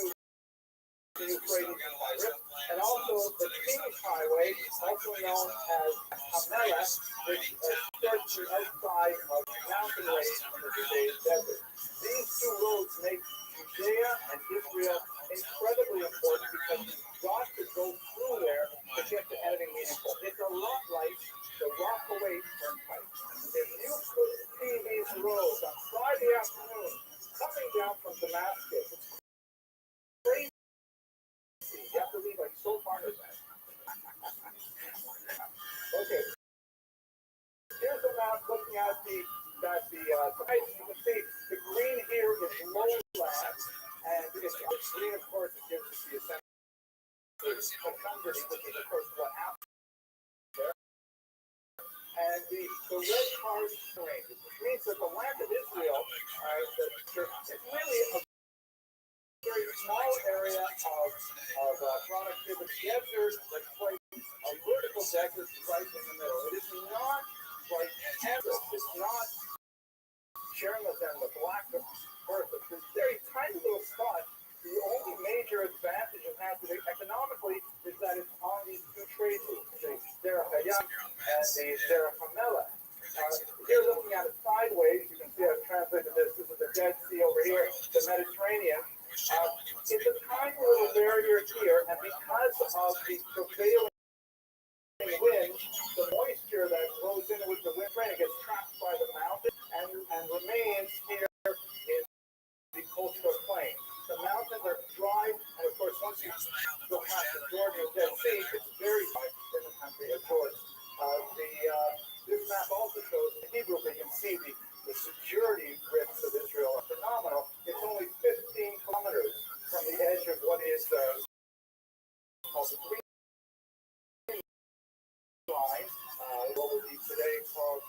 the Euphrates and Tigris, and also the King's Highway, also known as Hamela, which starts outside of the mountain range in the Judean desert. These two roads make Judea and Israel incredibly important because you've got to go through there to get to anything meaningful. It's a lot like the Rockaway Turnpike. If you could see these roads on Friday afternoon coming down from Damascus, it's crazy. You have to leave like so far in advance. Okay. Here's a map looking at the height. You can see the green here is lowland, and it's green, of course, it gives us the essential profundity, which is, of course, what happened there. And the red cars terrain, which means that the land of Israel is really a very small area of productivity. Desert that places a vertical desert right in the middle. It is not like Everest. It's not sharing with them the black earth. It's this very tiny little spot. The only major advantage it has economically is that it's on these two trade routes, the Derech Hayam and the Derech Hamela. Here, looking at it sideways, you can see I've translated this. This is the Dead Sea over here, the Mediterranean. It's a tiny little barrier here, and because of the prevailing wind, the moisture that goes in with the wind rain gets trapped by the mountain and remains here in the coastal plain. The mountains are dry, and of course, once you go past the Jordan or Dead Sea, it's very dry in the country of Jordan. This map also shows the Hebrew, but you can see the security risks of Israel are phenomenal. It's only 15 kilometers from the edge of what is called the Green Line, what would be today called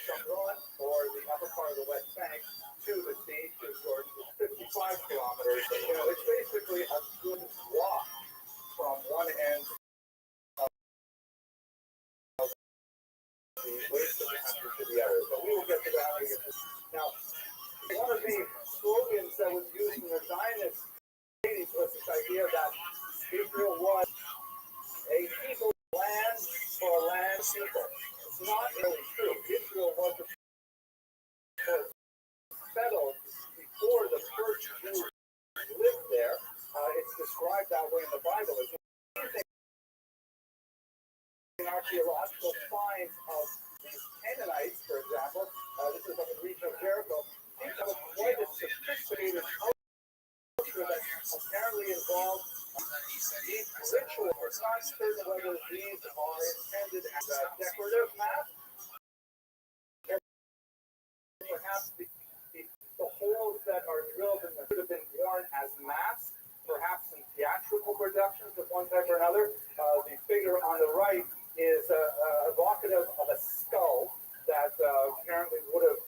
Shomron, or the upper part of the West Bank, to the sea, to Jordan. It's 55 kilometers. So, it's basically a good walk from one end of the waist of the country to the other. But we will get to that. Now, one of the slogans that was used in the Zionist was this idea that Israel was a people land for a land people. It's not really true. Israel was settled before the first Jews lived there. It's described that way in the Bible. In archaeological finds of these Canaanites, for example, this is up in the region of Jericho, seems to have quite a sophisticated culture that apparently involved these rituals. We're not certain whether these are intended as a decorative map. Perhaps the holes that are drilled in could have been worn as masks, perhaps in theatrical productions of one type or another. The figure on the right is evocative of a skull that apparently would have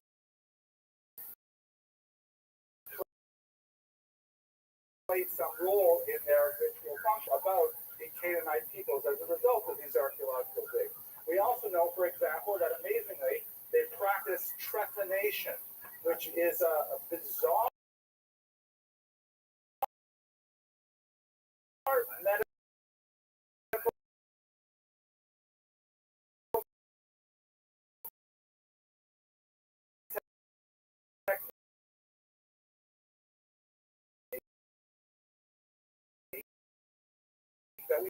played some role in their ritual function about the Canaanite peoples as a result of these archaeological digs. We also know, for example, that amazingly they practice trepanation, which is a bizarre medical that we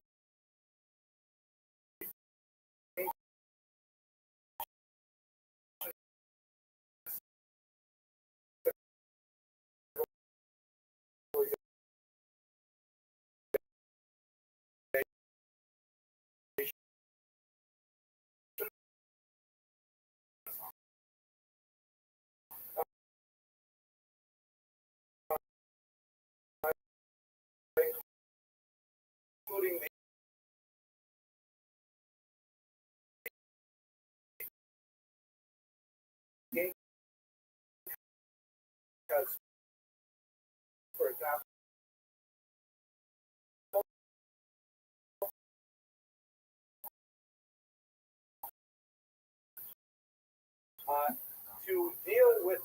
to deal with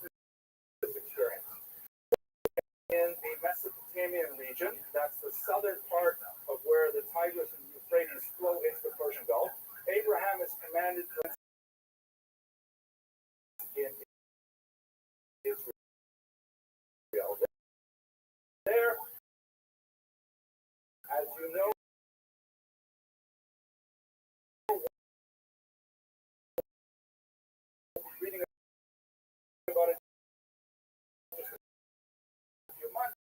this experience. In the Mesopotamian region, that's the southern part of where the Tigris and Euphrates flow into the Persian Gulf, Abraham is commanded to in Israel. There, as you know, reading about it just a few months,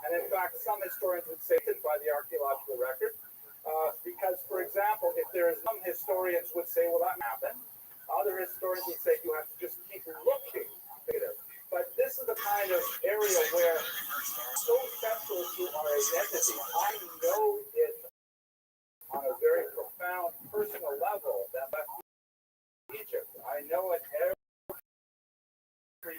and in fact, some historians would say it by the archaeological record, because, for example, if there is some historians would say, well, that happened. Other historians would say you have to just keep looking at it. But this is the kind of area where so central to our identity. I know it on a very profound personal level that left Egypt. I know it every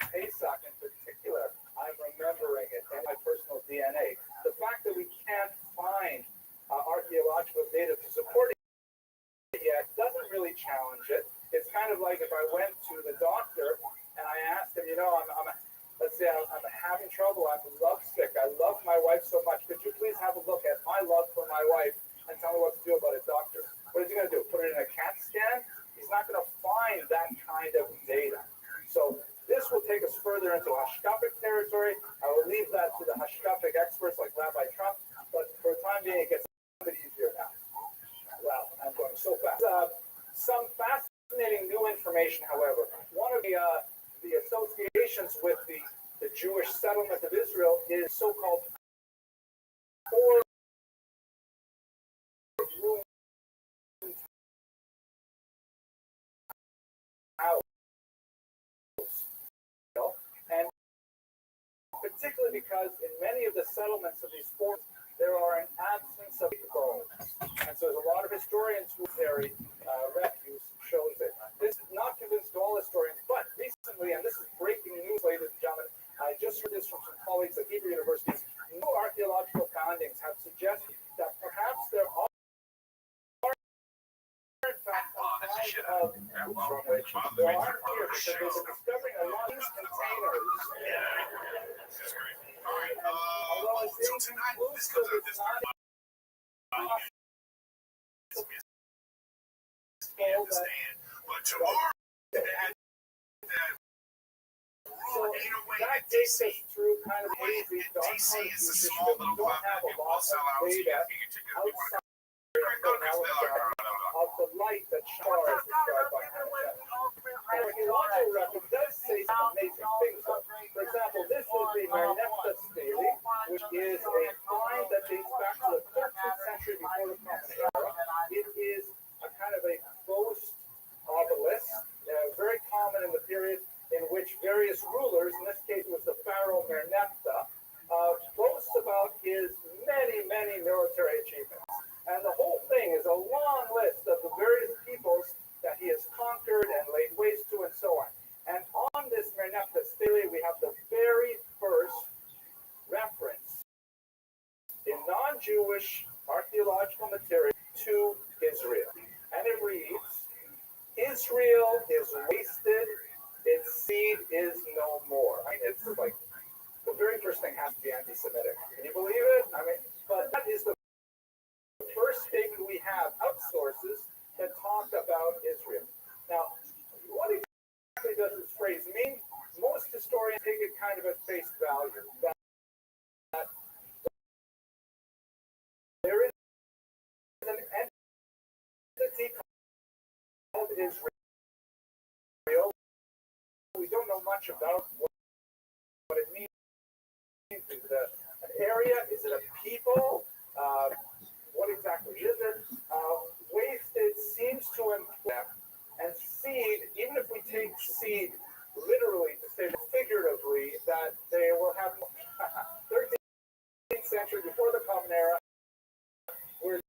Pesach in particular. I'm remembering it in my personal DNA. The fact that we can't find archaeological data to support it yet doesn't really challenge it. It's kind of like if I went to the doctor and I asked him, let's say I'm having trouble, I'm lovesick, I love my wife so much, could you please have a look at my love for my wife and tell me what to do about it, doctor? What is he going to do? Put it in a CAT scan? He's not going to find that kind of data. So this will take us further into Hashkafic territory. I will leave that to the Hashkafic experts like Rabbi Trump, but for the time being, it gets a bit easier now. Wow, I'm going so fast. Some fascinating new information, however. One of the associations with the Jewish settlement of Israel is so-called four-room house. And particularly because in many of the settlements of these forts, there are an absence of bones. And so there's a lot of historians who carry refuse shows it. This is not convinced all historians, but recently, and this is breaking news, ladies and gentlemen, I just heard this from some colleagues at Hebrew University, new archaeological findings have suggested that perhaps there are in fact there are here because they've been discovering a lot of these containers. Although it's inconclusive, it's not but tomorrow, so that takes us through kind of hazy dark position. We don't have a lot of data outside of the light that stars described by Hannah. Archaeological record does say some amazing things. For example, this is the Merneptah stele, which is a find that dates back to the 13th century before the Common Era. It is a kind of a ghost obelisk, very common in the period in which various rulers, in this case it was the pharaoh Merneptah, boasts about his many, many military achievements. And the whole thing is a long list of the various peoples that he has conquered and laid waste to and so on. And on this Merneptah stele, we have the very first reference in non-Jewish archaeological material to Israel. And it reads, Israel is wasted, its seed is no more. I mean, it's like the very first thing has to be anti-Semitic. Can you believe it? I mean, but that is the first statement we have out sources that talk about Israel. Now, what exactly does this phrase mean? Most historians take it kind of at face value. That there is an entity called Israel. We don't know much about what it means. Is it an area? Is it a people? What exactly is it? Wasted seems to imply, and seed, even if we take seed literally to say figuratively, that they will have 13th century before the Common Era, we're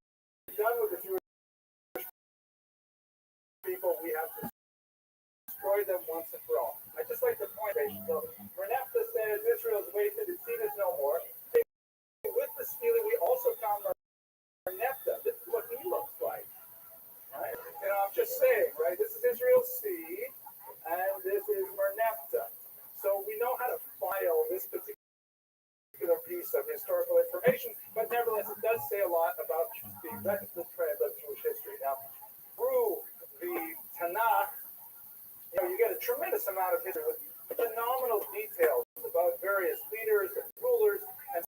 done with the Jewish people, we have to destroy them once and for all. I just like the point, so Merneptah says Israel is wasted, its seed is no more. tremendous amount of history with phenomenal details about various leaders and rulers and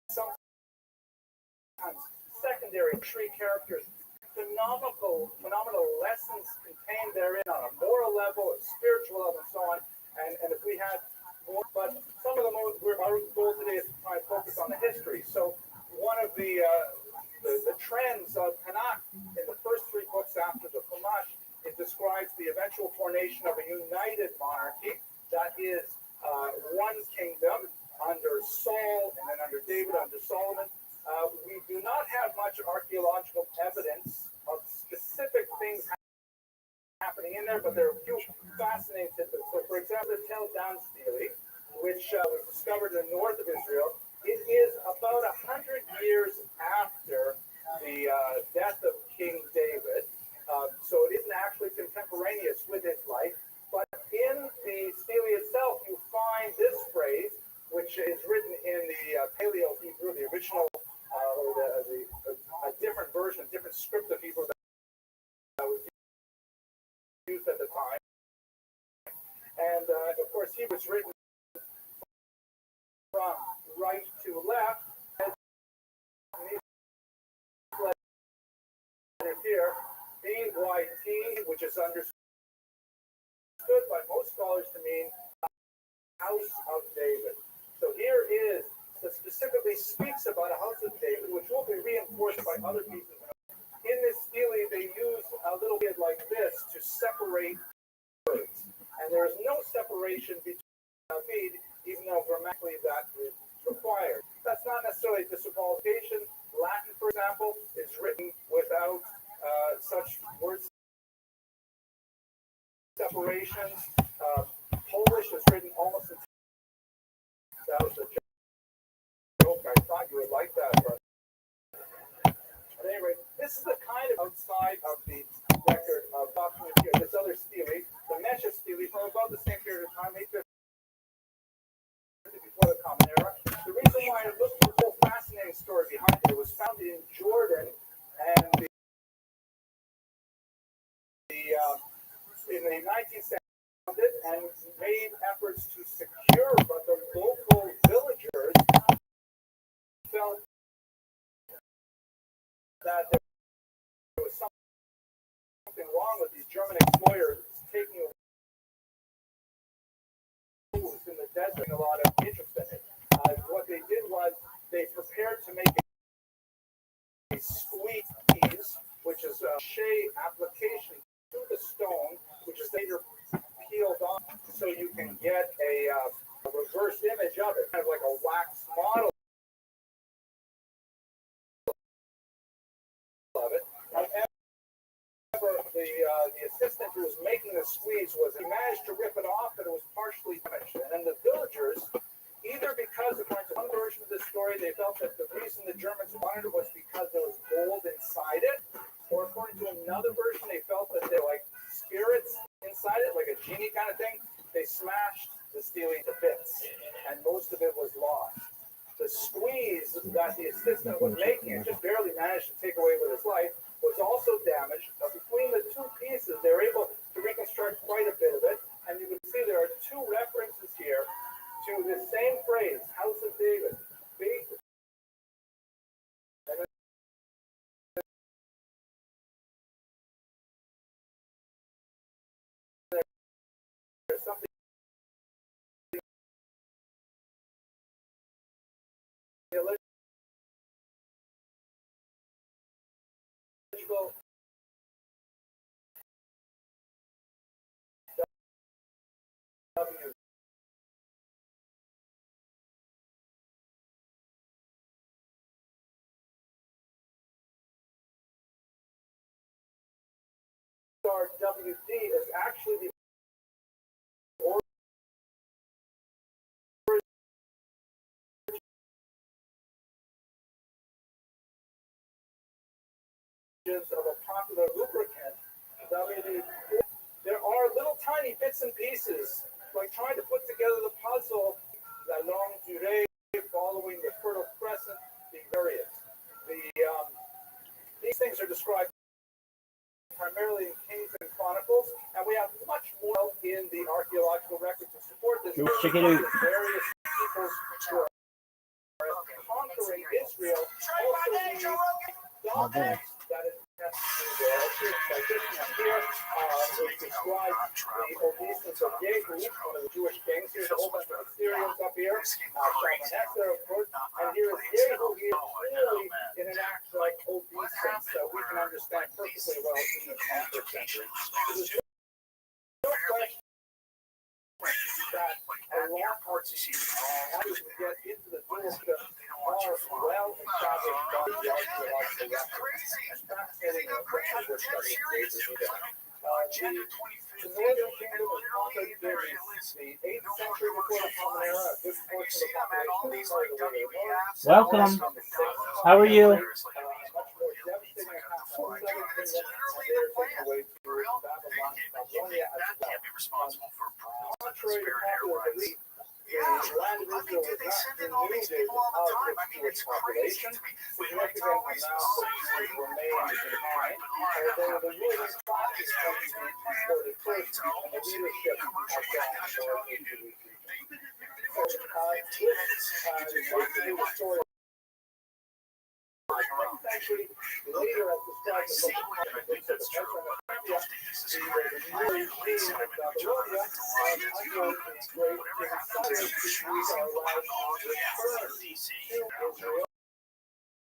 sometimes secondary tree characters. Phenomenal lessons contained therein on a moral level, a spiritual level, and so on. And if we had more, but some of the most, our goal today is to try and focus on the history. So one of the trends of Tanakh in the first three books after the Chumash, it describes the eventual formation of a united monarchy that is one kingdom under Saul and then under David, under Solomon. We do not have much archaeological evidence of specific things happening in there, but there are a few fascinating tidbits. So, for example, the Tel Dan stele, which was discovered in the north of Israel, it is about 100 years after the death of King David. So it isn't actually contemporaneous with his life. But in the stele itself, you find this phrase, which is written in the Paleo Hebrew, the original, a different version, different script of Hebrew that was used at the time. And of course, he was written from right to left. And these letters here, BYT, which is understood by most scholars to mean House of David. So here is that specifically speaks about a house of David, which will be reinforced by other pieces. In this stele, they use a little bit like this to separate words. And there is no separation between David, even though grammatically that is required. That's not necessarily disqualification. Latin, for example, is written without such word separations. Polish is written almost in. That was a joke. I thought you would like that, but at any rate, this is the kind of outside of the record of document here. This other stele, the Mesha stele, from about the same period of time, 850 before the Common Era. The reason why it looks like a whole fascinating story behind it, it was found in Jordan, and in the 19th century, and made efforts to secure, but the local villagers felt that there was something wrong with these German explorers taking tools in the desert, a lot of interest in it. What they did was they prepared to make a squeak piece, which is a shea application to the stone, which is later peeled off, so you can get a reverse image of it, kind of like a wax model of it. However, the assistant who was making the squeeze he managed to rip it off, but it was partially damaged. And then the villagers, either because, according to one version of the story, they felt that the reason the Germans wanted it was because there was gold inside it, or according to another version, they felt that they were like spirits inside it, like a genie kind of thing. They smashed the stele to bits, and most of it was lost. The squeeze that the assistant was making, and just barely managed to take away with his life, was also damaged. But between the two pieces, they were able to reconstruct quite a bit of it, and you can see there are two references here to the same phrase, House of David. There's something illegible. WD is actually the origins of a popular lubricant, WD. There are little tiny bits and pieces, like trying to put together the puzzle, la longue durée, following the Fertile Crescent, the various. These things are described primarily in Kings and Chronicles, and we have much more the archaeological record to support this. Check it out. Various peoples who are conquering Israel also need documents that attest to their position. Here we describe the obeisance of Jehu, one of the Jewish kings. Here's a whole bunch of Assyrians up here. Shalmaneser, of course. And here is Jehu here, clearly in an act of obeisance. So we can understand perfectly well in the 21st century. There's no question that a lot of how to get into the system are well established by the archaeological record. And fascinating what we're studying the northern kingdom of conquered during the 8th century before the Common Era, a good portion of the population was part of the way north. Welcome. How are you? Much more devastating attack on the southern kingdom, and they were taken away to Babylonia as well. Contrary to popular belief, the land of Israel was not denuded of its Jewish population. Significant amounts of Jews remained behind, although the ruling classes contributed for the first and the leadership of gone north into these regions. So this basically the story. Actually, later as described in the book of the Mesopotamia, the new regime of Babylonia, under the great King Cyrus, the Jews are allowed to return to Israel and to rebuild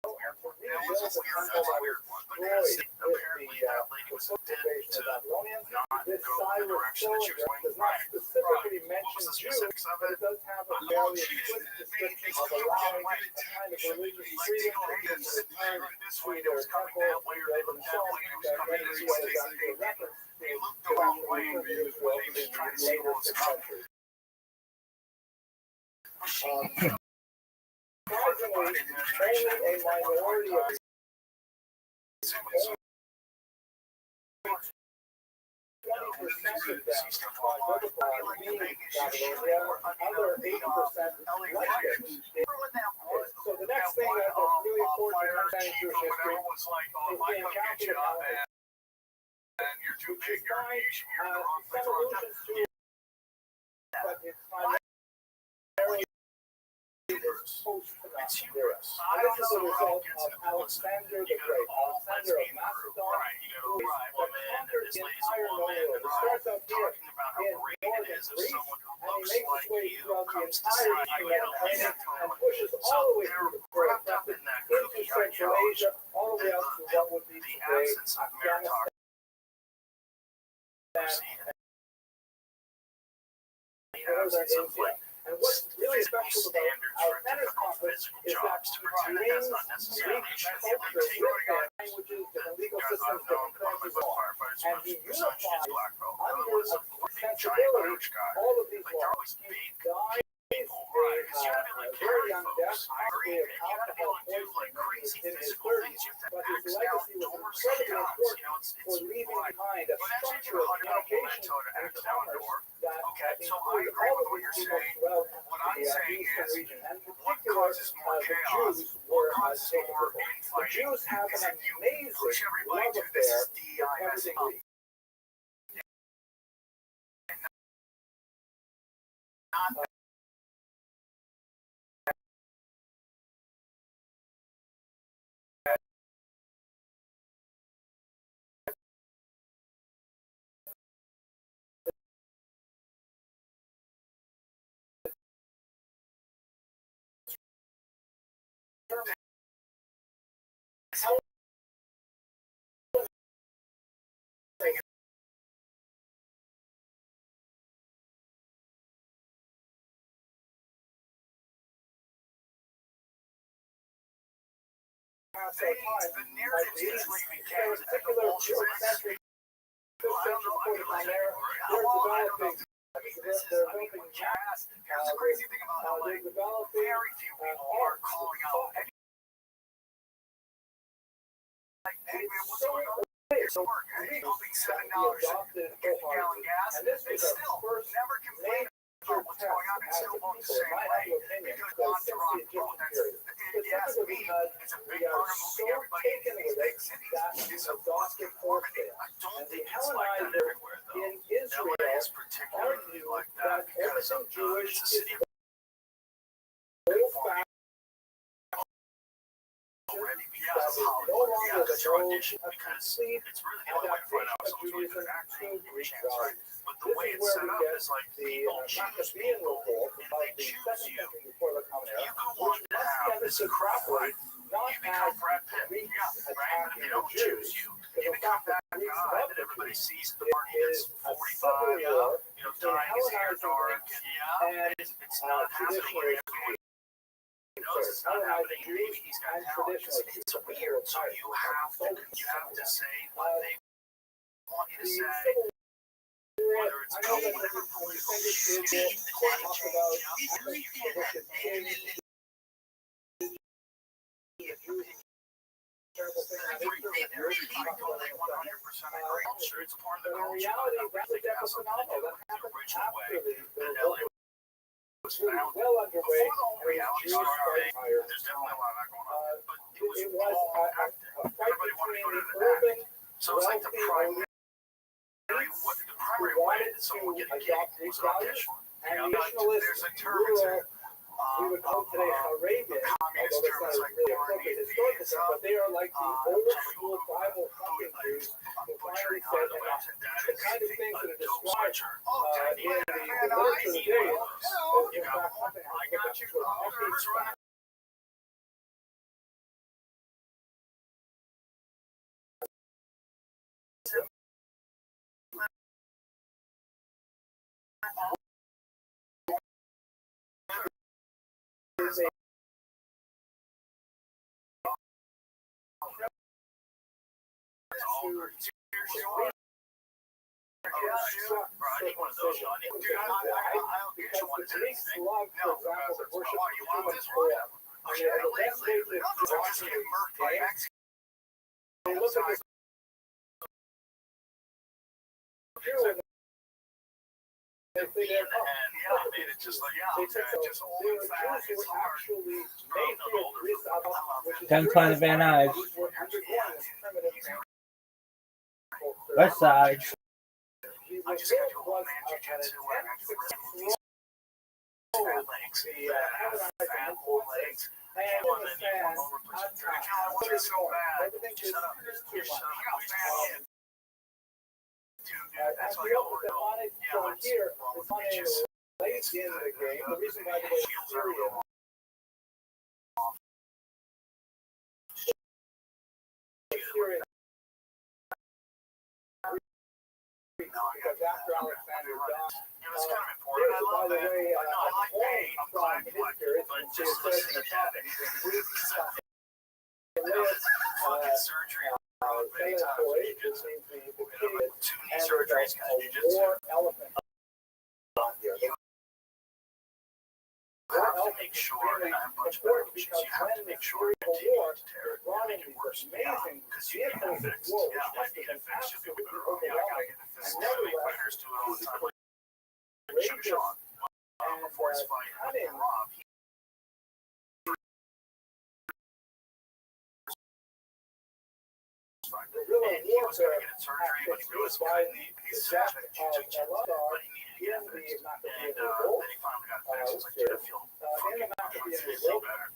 the temple that was destroyed with the occupation of Babylonians. This Cyrus cylinder does not specifically mention Jews, but it does have a fairly explicit description of allowing a kind of religious freedom to return to their temple and rebuild themselves, that many scholars actually reference to return to Israel in the later 6th century. Surprisingly, only a minority of 20% of them by biblical meaning Babylonia, other 80% like it. So the next thing that's really important in understanding Jewish history is the encounter of Alex, which is find some allusions to it, but it's primarily post-Tanakh era. And this is a result of Alexander the Great, Alexander of Macedon, who conquered the entire Known World. He starts out here in northern Greece, and he makes his way throughout the entire Mediterranean and pushes all the way through the Pacific into Central Asia, all the way out to what would be today Afghanistan and northern India. And what's really special about Alexander's conquest is that he brings Greek culture with their languages, different legal systems, different currencies, and he unifies under a sensibility all of these laws. He died a very young death, actually of alcohol poisoning in his 30s, but his legacy was incredibly important for leaving behind a structure of communication and commerce that included all of these people throughout the eastern region, and in particular, the Jews were taken over. The Jews have an amazing love affair with everything Greek. The narrative usually becomes a particular Jewish-centric they're helping jazz. Here's the crazy thing about LA. Very few people are calling out any. Hey man, what's going on? It's work. Hey, pumping $7 a gallon gas. They still never complain about what's going on. They still vote the same way because on Toronto. Yes, me. It's a big part of moving everybody into these big cities. It's a lot of conformity. I don't think it's like that everywhere, though. LA is particularly particularly like that because of it's a city already because of Hollywood. Yeah, because you're auditioning because it's really the only way to find out if someone's really good at acting. Chance, right? But the way it's set up is like people choose people and they choose you. You go on to have this incredible life. You become Brad Pitt, yeah, right? But if they don't choose you, you become that guy that everybody sees at the party that's 45, dyeing his hair dark. Yeah, it's not happening. Everyone knows it's not happening. Maybe he's got talent. It's weird. So you have to say what they want you to say. Whether it's whatever political change, climate change, I'm sure it's part of the culture. I don't think it has something to do with the original way that LA was founded. Before the whole reality star thing, there's definitely a lot of that going on. But it was all acting. Everybody wanted to go to the act. So it's like the primary way that someone would get a gig was an audition. There's a term, we would call today Arabian, although that's not really appropriate historicism, but they are like the old school Bible hunting groups who finally said the kind of things that are described in the literature today. In fact, something I got you. Ten Planet Van Nuys. West Side. I just got to old man jiu-jitsu where I got to release fat legs, fat old legs. And then you want over push it. I want it so bad. Just shut up. Just shut up. You got fat head. Dude, that's what I got to know. Yeah, what's wrong with bitches? It's the end of the game. The reason why the shields are off. Because after Alexander died, it's kind of important. I love that. I like pain. I'm glad you like it. But just listening to that, fucking surgery many times when you just 2 knee surgeries because you just you have to make sure, and I have a bunch of medical issues, you have to make sure you continue to tear it and make it worse. Because you get it fixed. Yeah, if you get it fixed, you'll be better off. Yeah, I gotta get it fixed. Fighters do it all the time. Like Sean, before his fight with Rob, and he was going to get surgery, but he realized he's fast, but he needed to get it fixed. And then he finally got it fixed. He's like, dude, I feel fucking infinitely better.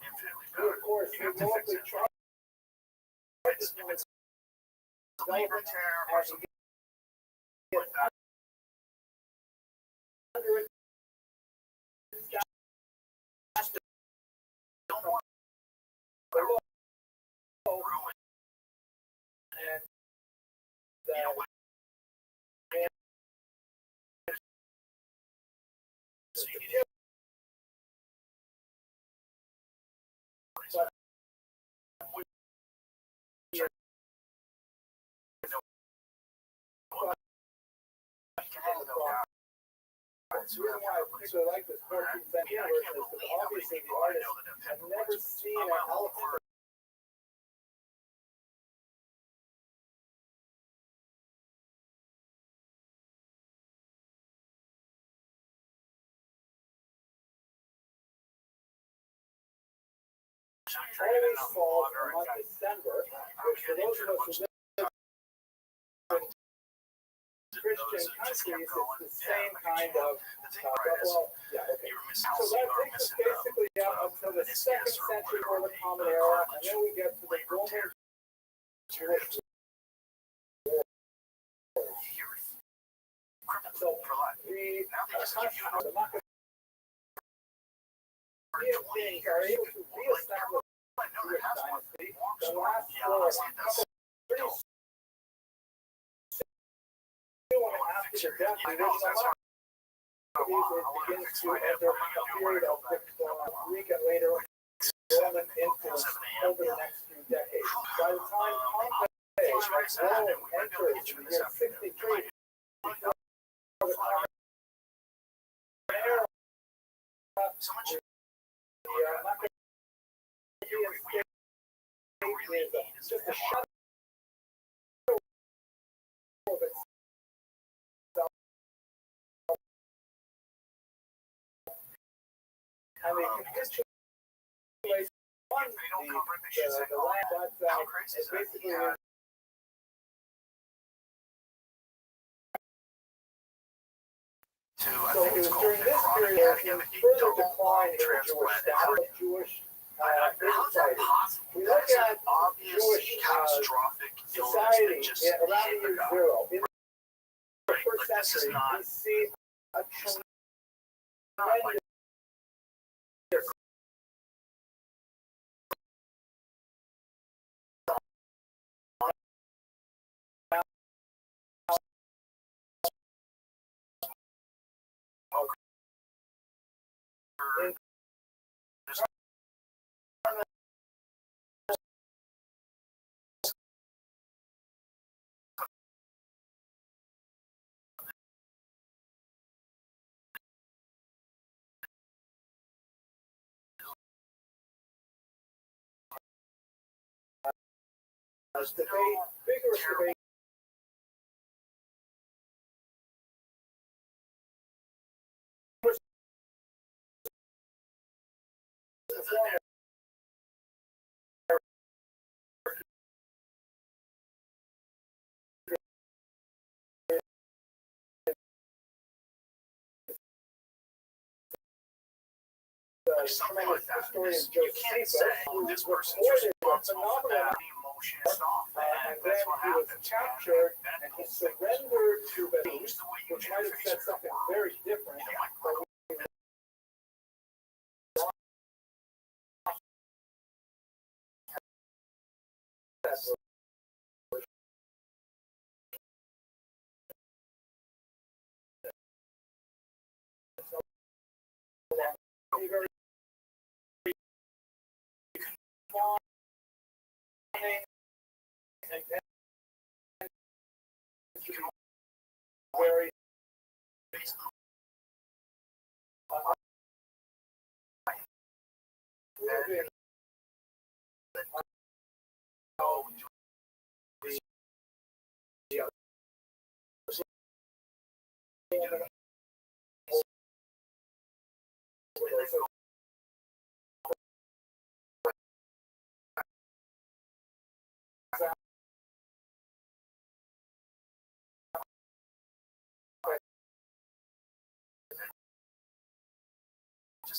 You have to fix it. If it's a labor tear or something like that, don't want to ruin. And so you need to So like this 14th century obviously the artist had never seen an elephant. Always falls on December, which for those of us who live in Christian countries, it's the same kind of. The thing about it is, Well, yeah, okay. you're missing So that takes us basically up until the second century before the Common Era, and then we get to the Roman Jewish. So the I'm not going Europeans are able to reestablish Jewish dynasty. The last pretty soon after the death of the original it begins to enter a period of Greek and later Roman influence over the next few decades. By the time Pompey Rome enters in the year 63, before the Common Era, so much is just a shadow of itself. And they capitulate on the land that is basically so it was during this period there was further decline in the Jewish status, Jewish insight. We look at Jewish society around the year zero. In the first century, we see a tremendous debate, vigorous debate. Tremendous historian Josephus, who was recorded a phenomenal and then he was captured and he surrendered to the Beast, which might have said something very different. Very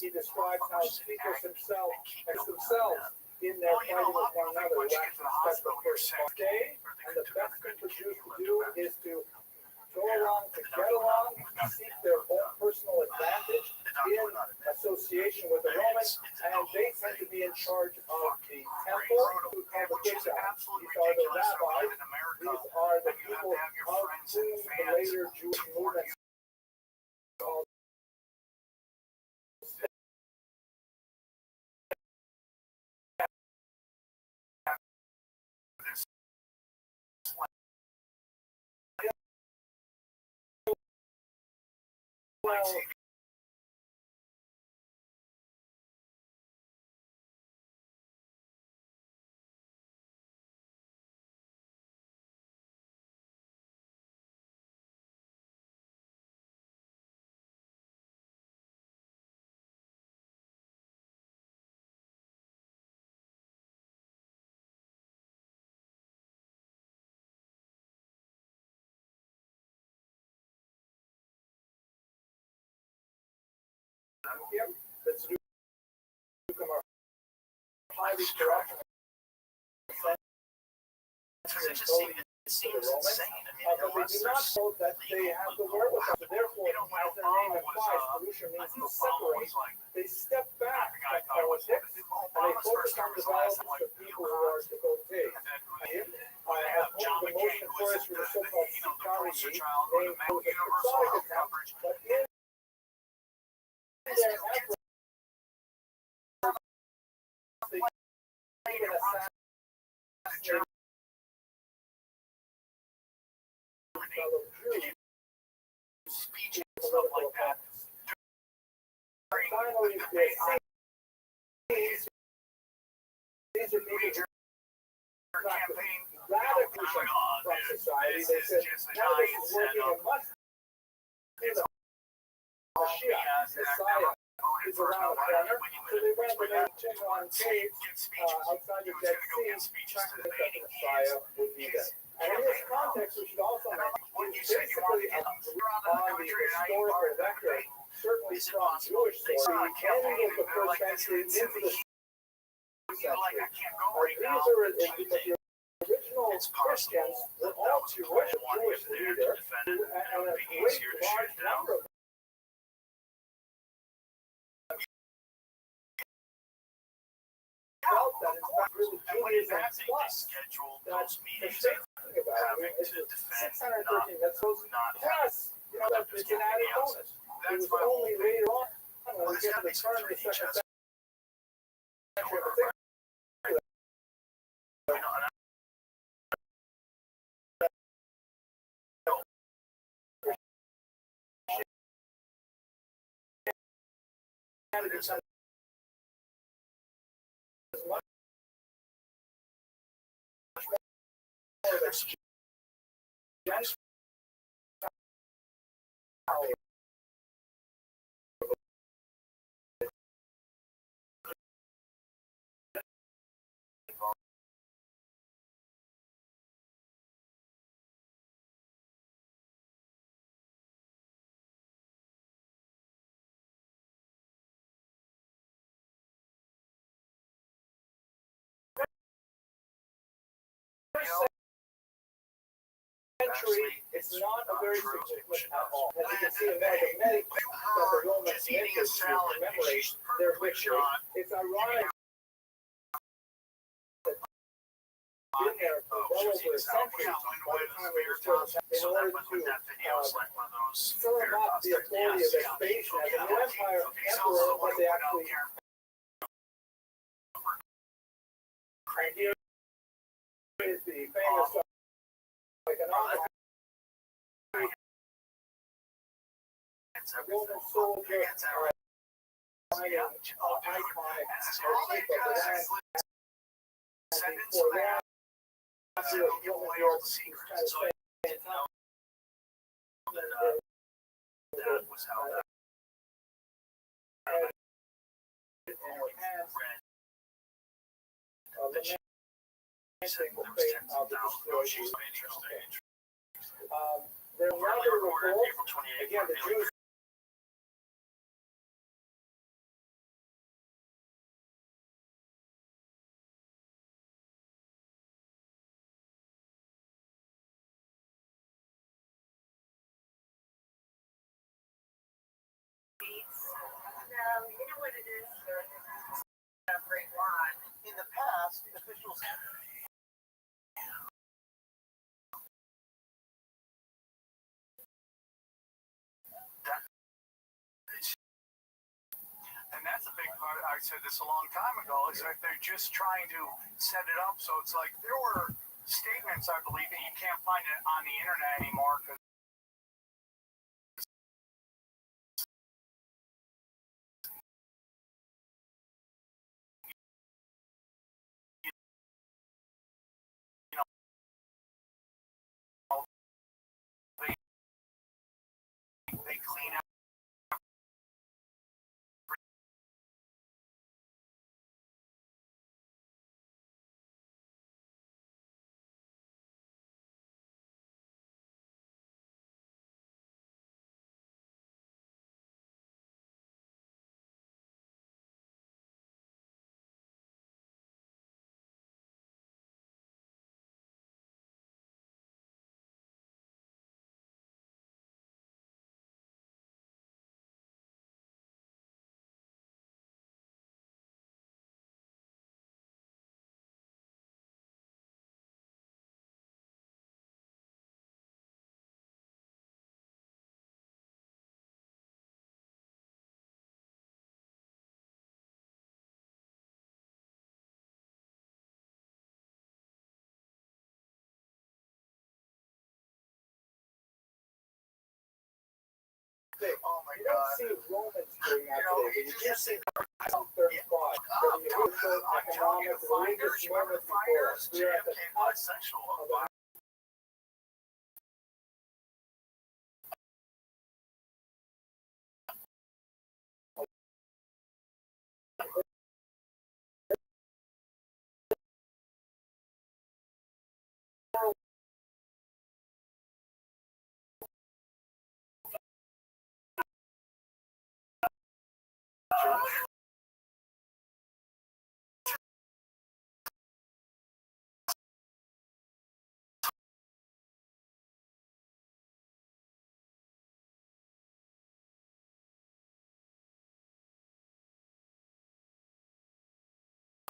he describes how speakers themselves in their fighting with one another wax respect the first day, and the best thing for Jews to do is to go along to get along, seek their own personal advantage in association with the Romans, and they tend to be in charge of the temple, who call the Gentiles. These are the rabbis, these are the people of whom the later Jewish movements called well, Yep, that's new from our highly corrupt Because it seems insane. I mean, but they do not know that they have the wherewithal. So therefore, as their name implies, pollution means to separate. They step back from politics and they focus on development of people who are to go big. I have one of the most notorious for the so-called Sicari named for the Exotic attempt, but in their effort, they assassinate fellow Jews, speech and stuff like that. Finally, these are major campaign radically from society. They said, now this is working and must be the Mashiach, Messiah, is around the corner. So they ran the name Qumran Caves outside the Dead Sea, trying to think that the Messiah would be there. And in this context, we should also mention basically on the historical record, certainly from Jewish sources, the end of the first century into the second century. These are the original Christians were all Jewish leaders, and a great large number of felt that in fact really Judaism plus that they're thinking about it. It's 613, that's those plus, that it's an added bonus. It was only later on when we get to the turn of the second century, it's not a very significant at all. As you can see in there, the medic that the Romans make is to commemorate their victory. It's ironic that been there for well over a century by the time we were still in order to firm up the authority of Vespasian as a new emperor, what they actually and here is the famous economic Roman soldier finding iconic motif of the land. And before that, after the Roman York was kind of saying that was how that in her hands of the single fate of the destroyed. There's another report, again, the Jews in the past, officials and that's a big part. I said this a long time ago, is that they're just trying to set it up so it's like there were statements, I believe, that you can't find it on the internet anymore because they clean up. see Romans doing that today. When you do see Psalm 35, when you look at economic, religious moment before us, we are at the cusp of a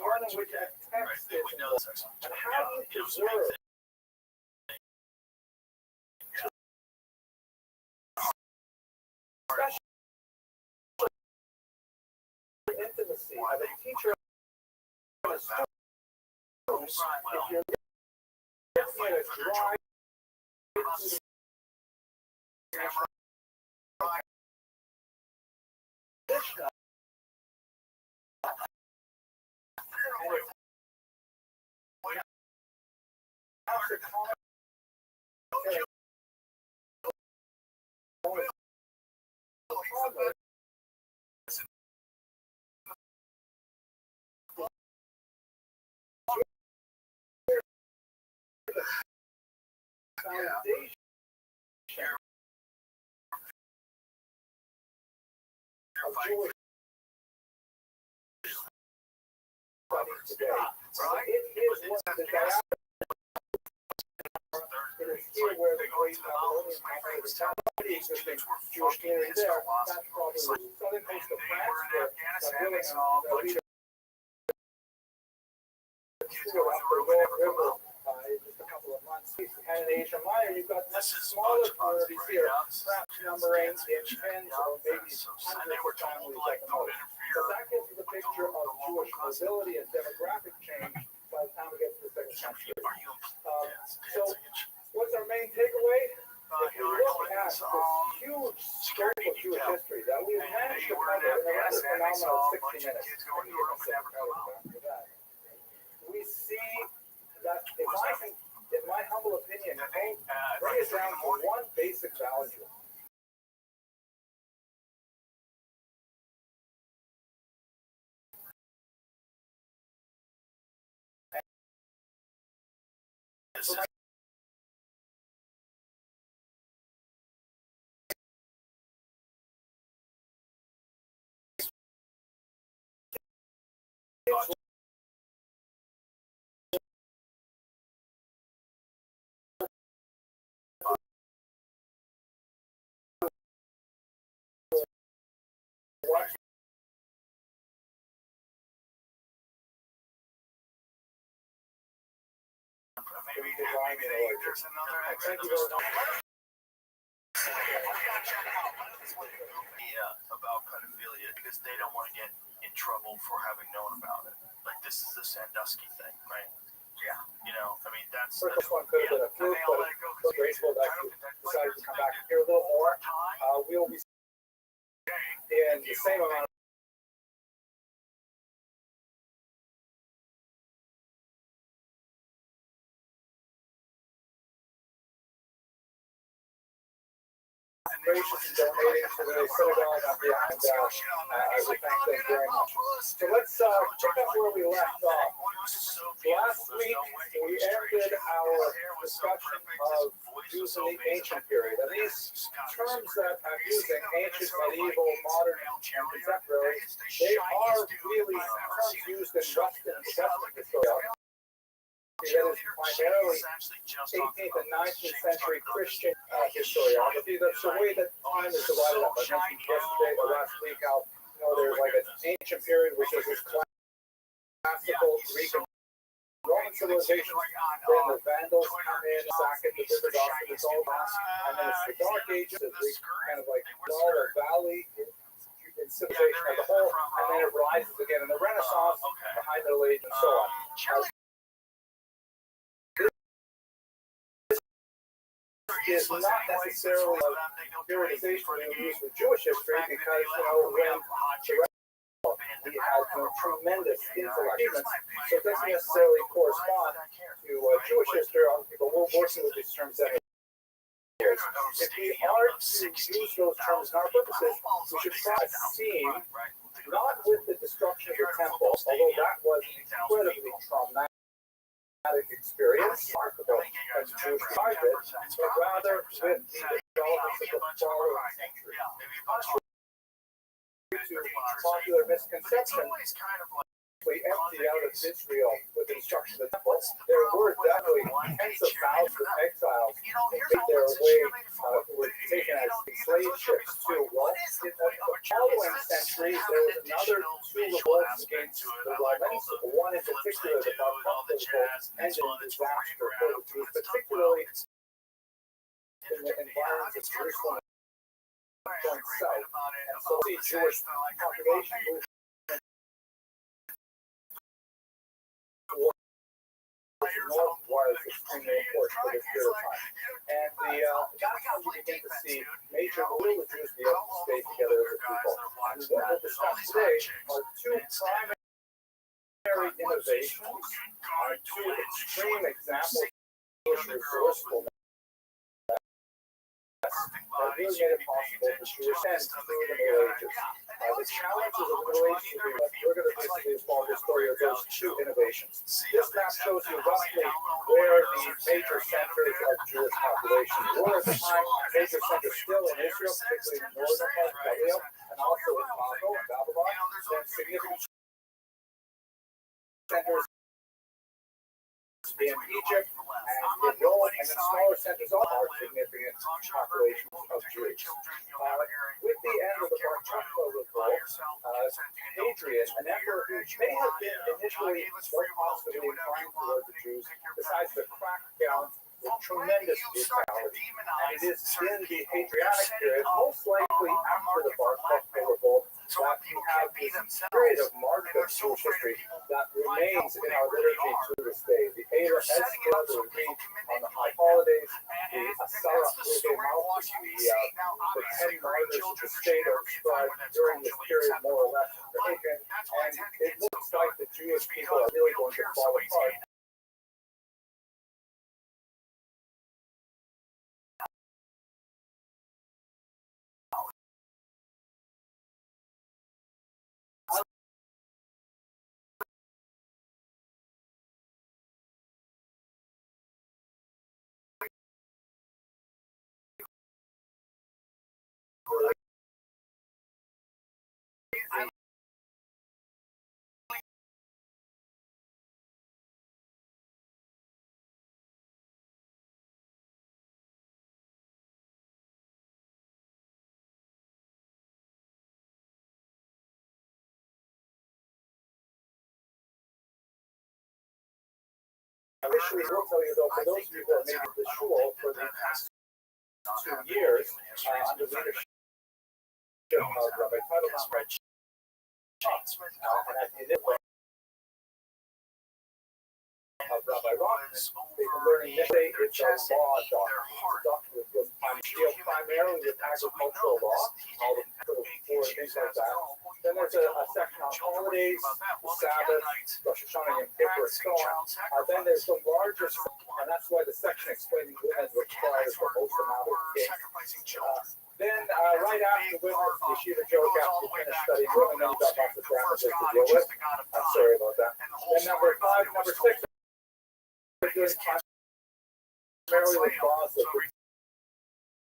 one in which a text is involved. And how do you preserve the intimacy of a teacher and a student if you're looking at a dry Jewish studies today. It is what the diaspora it is here where the great Babylonian empire was founded. The existing Jewish community there, that's probably the southern coast of France, where really leader up the North River just a couple of months. And in Asia Minor, you've got smaller communities here, perhaps numbering in tens or maybe hundreds of families at the most. But that gives you the picture of Jewish mobility and demographic change by the time we get to the second century. So, what's our main takeaway? If you look at this huge scope of Jewish history that we've managed to cover in a rather phenomenal 60 minutes, we see that in my humble opinion, bring it down to one basic value. Maybe there's another about pedophilia because they don't want to get in trouble for having known about it. Like this is the Sandusky thing, right? Yeah, you know, I mean that's one could have been a fluke, but it's grateful that you decided to come back and hear a little more. We'll be in the same amount of gracious donating to the synagogue on behalf of I would thank them very much. So let's pick up where we left off. Last week we ended our discussion of Jews in the ancient period. And these terms that I'm using, ancient, medieval, modern, and contemporary, they are really terms used in Western historiography. That is primarily 18th and 19th century Christian historiography. That's the way that time is divided up. I mentioned yesterday or last week how there's like an ancient period which is this classical Greek and Roman civilization. Then the Vandals come in, sack it, the river Dawson is all lost, and then it's the Dark Ages, it's kind of like Gaul or Valley in civilization as a whole, and then it rises again in the Renaissance, the High Middle Age, and so on. is not necessarily a periodization we use for Jewish history because, when he had tremendous intellect achievements, so it doesn't necessarily correspond to Jewish history. People were working with these terms that years. If we are to use those terms in our purposes, we should try seeing, not with the destruction of the temple, although that was an incredibly traumatic experience, remarkable as Jews survived it, but rather with the developments of the following century. To popular misconception, we empty out of Israel with the destruction of the temple. There were definitely tens of thousands of exiles who made their way, who were taken as slave ships to. Well, in the following centuries, there was another two revolts against the Romans. One in particular, the Bar Kokhba revolt, ended in disaster for the Jews, particularly in the environs of Jerusalem going south. And so the Jewish population moved north was extremely important for this period of time. And that's when you begin to see major religious Jews be able to stay together as a people. And what we'll discuss today are two primary innovations, two extreme examples of resourcefulness that really made it possible for Jewish and through the Middle Ages. The challenges of the Middle Ages will be what we're going to basically follow the story of those two innovations. This map shows you roughly where the major centers of Jewish population were at the time. Major centers still in Israel, particularly in the northern part of Galilee, and also in Congo and Babylon. Then significant centers in Egypt and in Rome, and then smaller centers all are significant populations of Jews. With the end of the Bar Kokhba revolt, Hadrian, an emperor who may have been initially more possibly inclined toward the Jews, decides to crack down with tremendous brutality. And it is in the Hadrianic period, most likely after the Bar Kokhba revolt, that you have this period of martyrdom of Jewish history that remains in our liturgy to this day. The Eder Ezra that we read on the high holidays, the Asara Mouth, the 10 martyrs of the state are described during this period more or less for Hadrian, and it looks like the Jewish people are really going to fall apart. Initially, we'll tell you though, for those of you who have made the shul for the past 2 years, under leadership of Rabbi Teitelbaum, and at the end of Rabbi Rothschild, they've been learning this day it's a law doctrine that deals primarily with agricultural law, all the poor things like that. Then there's a section on holidays, Sabbath, Rosh Hashanah, Yom Kippur, and so on. Then there's the largest, and that's why the section explaining women requires the most amount of things. Then right after women, Yeshiva joke after you finish studying women, then you got lots of damages to deal with. I'm sorry about that. Then number 6, we're doing primarily with laws of the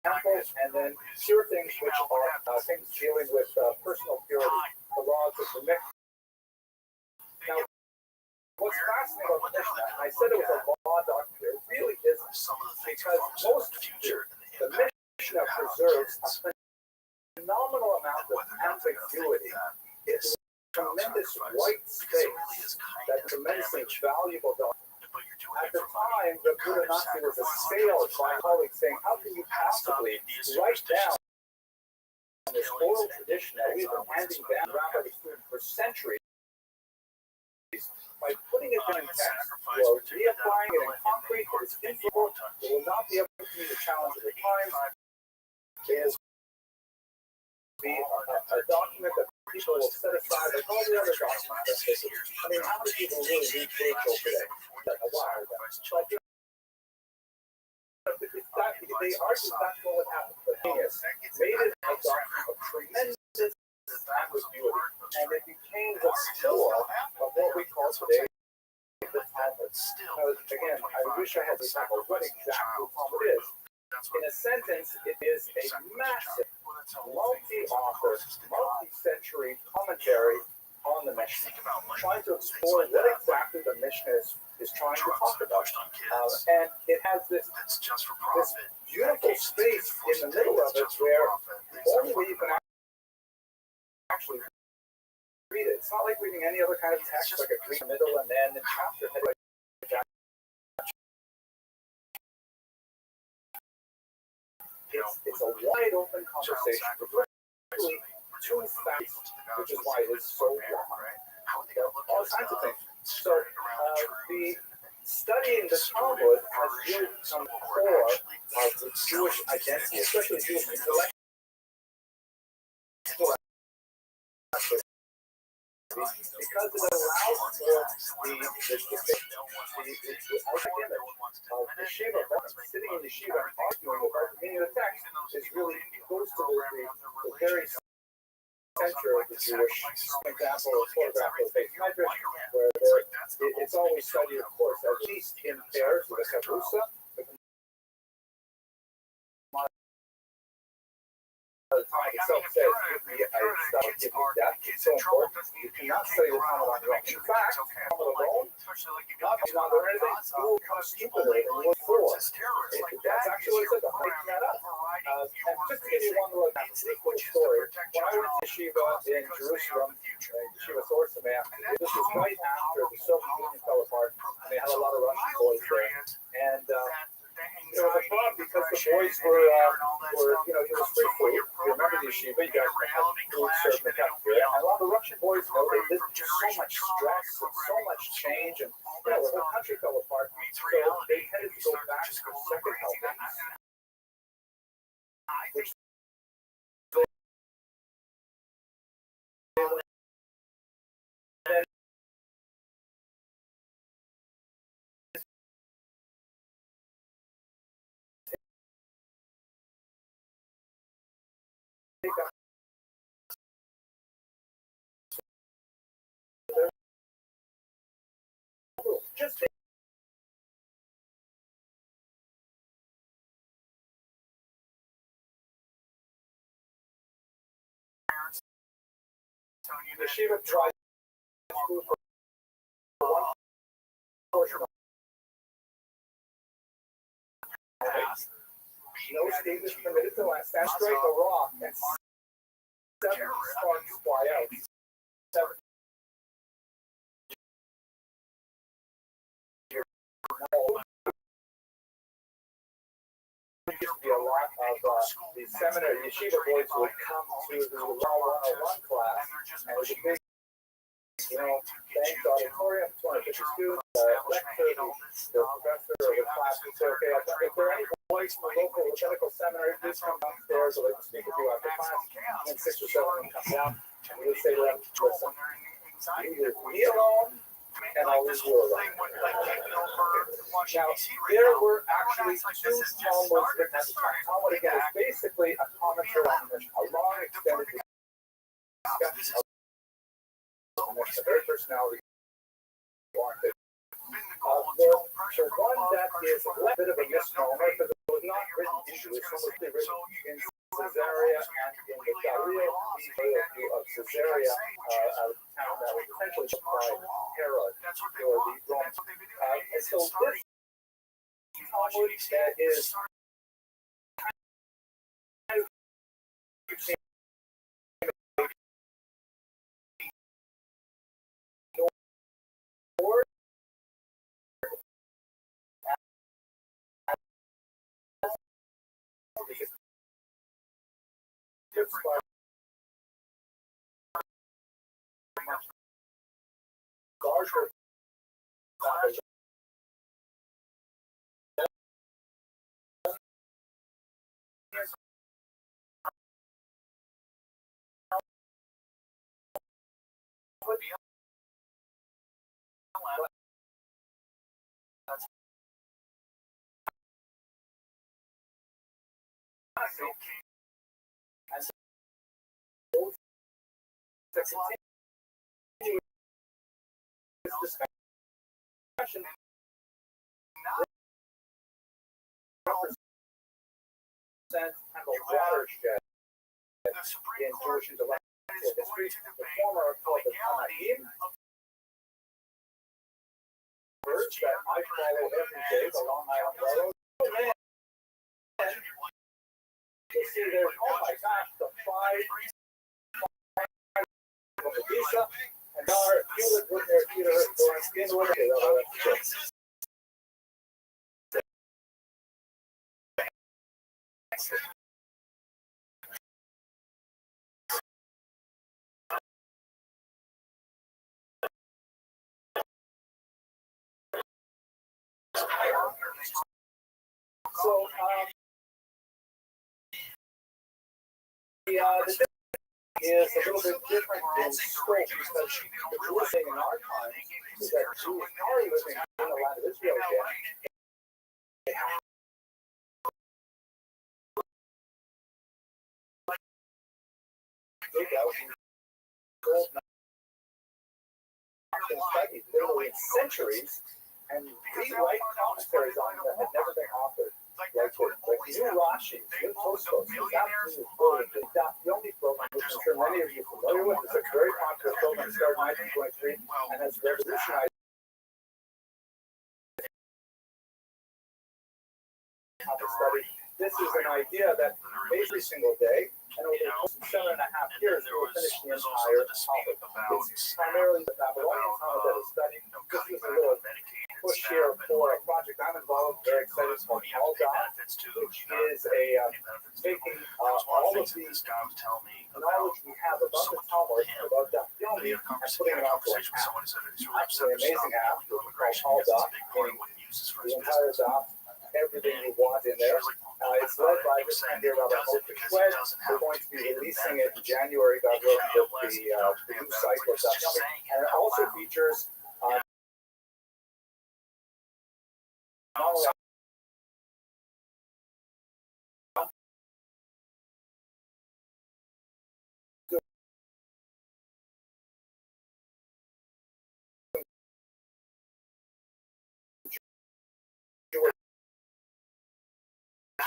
temple, and then pure things which are things dealing with personal purity, the laws of the mikvah. Now, what's fascinating about the Mishnah, and I said it was a law document, it really isn't, because most the Mishnah preserves a phenomenal amount of ambiguity. It's tremendous white space that's tremendously valuable document. At the time, the Buddha Nazi was assailed by colleagues saying, how can you possibly write down this oral tradition that we've been handing down Rabbi students for centuries by putting it down in text or reapplying it in concrete that is influential, it will not be able to meet the challenge of the times. Is be a document that people will set aside like all the other documents. I mean, how many people really read Rothschild today? Like a while ago. But you know, if they argue that's what would happen. But genius made it a document of tremendous ambiguity, and it became the core of what we call today the Talmud. Again, I wish I had the example of what exactly it is. In a sentence, it is a massive, multi-author, multi-century commentary on the Mishnah, trying to explore what exactly the Mishnah is trying to talk about. And it has this beautiful space in the middle of it where the only way you can actually read it. It's not like reading any other kind of text, like a Greek middle and then the chapter head. It's a wide open conversation with really two facts, which is why it is so long. All kinds of things. So the studying the Talmud has really become the core of the Jewish identity, especially Jewish intellectual. Because it allows for the yeshiva, sitting in yeshiva and arguing about the meaning of the text, is really goes to the very center of the Jewish example or photograph of the Medrash, where it's always studied, of course, at least in pairs with a kavusa. The time itself says, give me a study, give me that. It's so important. You cannot study the Talmud on your own. In fact, Talmud alone, not learn anything, you will become stupider than you were before. That's actually what it says, I'm making that up. And just to give you one little cool story, when I went to Yeshiva in Jerusalem, Yeshiva Sorsameh, this was right after the Soviet Union fell apart, and they had a lot of Russian boys there. And there was a problem because the boys were it was free food. You remember the yeshiva, you guys had food served in the cafeteria. And a lot of the Russian boys, they lived through so much stress and so much change, and the whole country fell apart. So they headed to go back to second helpings, which just the yeshiva tried food for 1 portion. No student is permitted to stand straight or wrong, and 7 sparks fly out. 7. There used to be a lot of the seminary yeshiva boys would come to the Law 101 class, and it was a big, thanks auditorium, 250 students, lecture, the professor of the class would say, okay, if there are any boys from local rabbinical seminary, please come downstairs, I'd like to speak with you after class. And then 6 or 7 of them come down, and we would say to them, listen, you leave me alone, and I'll leave you alone. Now, there were actually 2 Talmuds written at the time. Talmud, again, is basically a commentary on the Mishnah, a long, extended discussion of the Mishnah, very personality oriented. The one that is a little bit of a misnomer, because it was not written in Jewish, it was mostly written in Caesarea and in the Galileo of Caesarea, a town that was essentially by Herod, or the Romans. And so this Talmud is larger Discussion and the watershed in Jewish intellectual history. The former are called the Tanaim, birds that I follow every day, the Long Island Railroad. You see there, oh my gosh, the five of the Visa, and now our Hewlett with their Peter going in with it. So, the is a little bit different in scope because the Jewish thing in our time is that Jews are living in the land of Israel again. Studied literally centuries and rewrite commentaries on them that had never been authored. Like new Rothschild, new Tosfos, absolutely brilliant. The only program, which I'm sure many of you are familiar with, is a very popular program started in 1923 and has revolutionized how to study. This is an idea that every single day, and over 7.5 years, we will finish the entire Talmud. It's primarily the Babylonian Talmud that is studied. This is a little push here for a project I'm involved with, very excited, called All-Dot, which is a taking all of the knowledge we have about the Talmud, about Daf Yomi, and putting it onto an app. Actually, an amazing app called All-Dot, meaning the entire Daf, everything you want in there. It's led by this man here, Rabbi Rothschild. We're going to be releasing it in January, God willing, with the new site for Daf Yomi. And it also features not only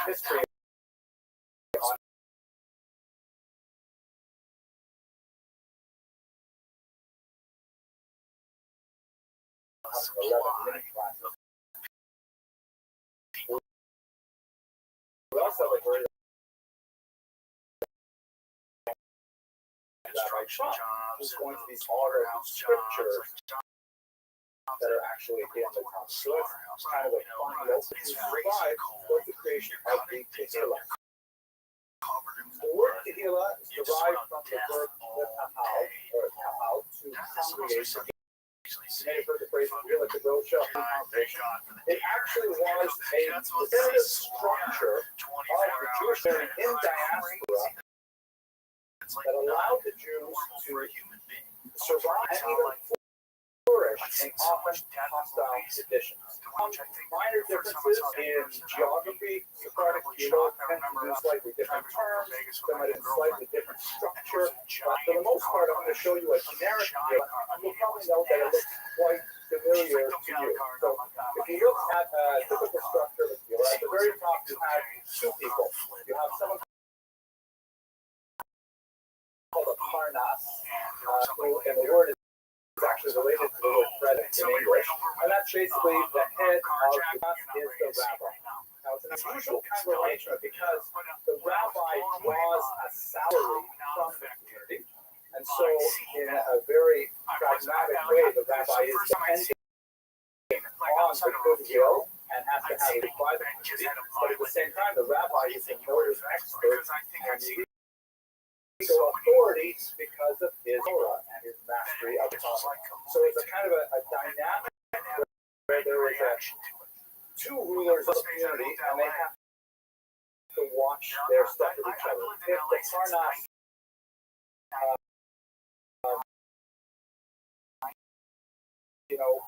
history on mini classes. We also have a very who's going to be all of scriptures that are actually in the Talmud. So it's kind of a fun note to survive for the creation of the Tehillah. The word Tehillah is derived from the verb tahal, or tahal, to congregate. You may have heard the phrase Tehillah Kadosha. It actually was a definitive structure of the Jewish community in diaspora that allowed the Jews to survive and even flourish in often hostile conditions. Minor differences in geography, Sephardic Yiddish tend to use slightly different terms, they might have slightly different structure, but for the most part, I'm going to show you a generic view, and you'll probably know that it looks quite familiar to you. So if you look at a typical structure of the view, at the very top you have two people. You have someone called a parnas, and the word is actually related to the word bread in English, and that's basically the head of the class is the rabbi. Now it's an unusual kind of arrangement because the rabbi draws a salary from the community, and so in a very pragmatic way, the rabbi is dependent on the goodwill and has to have it by the community, but at the same time, the rabbi is a noted expert and legal authority because of his Torah and his mastery of the Talmud. So it's a kind of a dynamic where there was two rulers of the community, and they have to watch their stuff with each other. If the Parnas, you know,